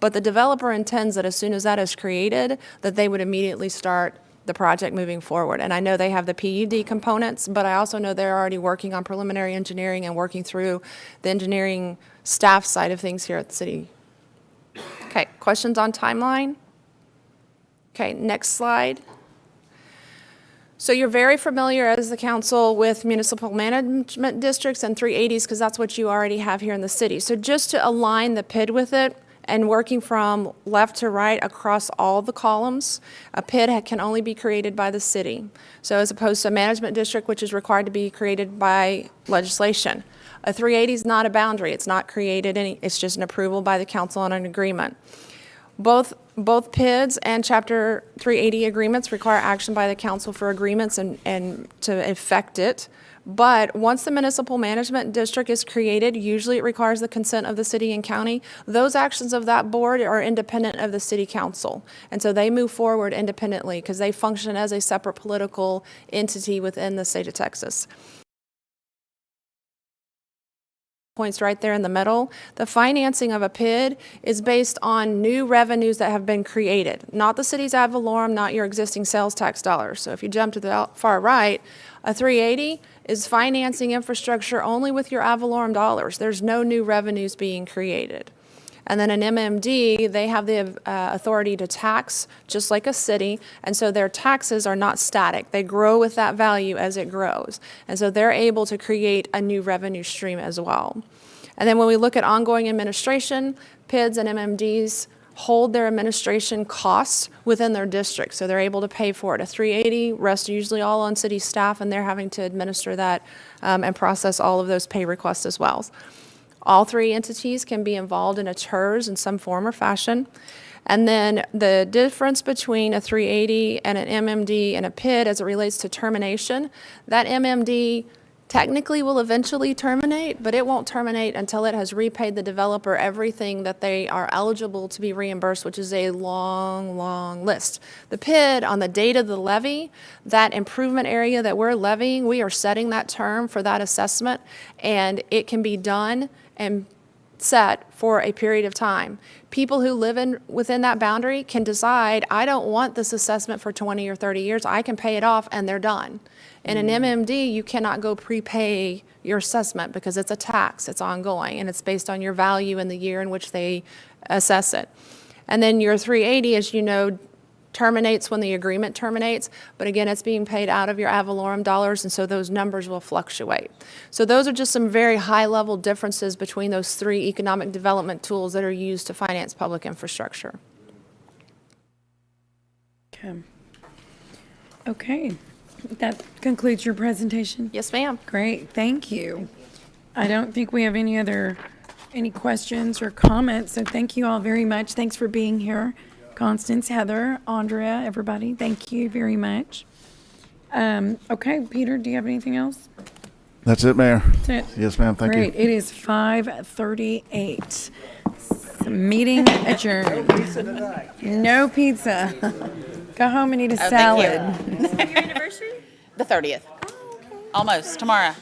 But the developer intends that as soon as that is created, that they would immediately start the project moving forward. And I know they have the PUD components, but I also know they're already working on preliminary engineering and working through the engineering staff side of things here at the city. Okay, questions on timeline? Okay, next slide. So you're very familiar as the council with municipal management districts and 380s because that's what you already have here in the city. So just to align the PID with it, and working from left to right across all the columns, a PID can only be created by the city. So as opposed to a management district, which is required to be created by legislation. A 380 is not a boundary. It's not created. It's just an approval by the council on an agreement. Both PIDs and Chapter 380 agreements require action by the council for agreements and to effect it. But once the municipal management district is created, usually it requires the consent of the city and county. Those actions of that board are independent of the city council. And so they move forward independently because they function as a separate political entity within the state of Texas. Points right there in the middle. The financing of a PID is based on new revenues that have been created, not the city's ad valorem, not your existing sales tax dollars. So if you jump to the far right, a 380 is financing infrastructure only with your ad valorem dollars. There's no new revenues being created. And then an MMD, they have the authority to tax just like a city, and so their taxes are not static. They grow with that value as it grows. And so they're able to create a new revenue stream as well. And then when we look at ongoing administration, PIDs and MMDs hold their administration costs within their district, so they're able to pay for it. A 380 rests usually all on city staff, and they're having to administer that and process all of those pay requests as well. All three entities can be involved in a TERS in some form or fashion. And then the difference between a 380 and an MMD and a PID as it relates to termination, that MMD technically will eventually terminate, but it won't terminate until it has repaid the developer everything that they are eligible to be reimbursed, which is a long, long list. The PID, on the date of the levy, that improvement area that we're levying, we are setting that term for that assessment, and it can be done and set for a period of time. People who live within that boundary can decide, I don't want this assessment for 20 or 30 years, I can pay it off, and they're done. In an MMD, you cannot go prepay your assessment because it's a tax, it's ongoing, and it's based on your value in the year in which they assess it. And then your 380, as you know, terminates when the agreement terminates, but again, it's being paid out of your ad valorem dollars, and so those numbers will fluctuate. So those are just some very high-level differences between those three economic development tools that are used to finance public infrastructure. Okay. That concludes your presentation? Yes, ma'am. Great, thank you. I don't think we have any questions or comments, so thank you all very much. Thanks for being here. Constance, Heather, Andrea, everybody, thank you very much. Okay, Peter, do you have anything else? That's it, Mayor. That's it. Yes, ma'am, thank you. Great, it is 5:38. Meeting adjourned. No pizza. Go home and eat a salad. Thank you. Is that your anniversary? The 30th. Oh, okay. Almost, tomorrow.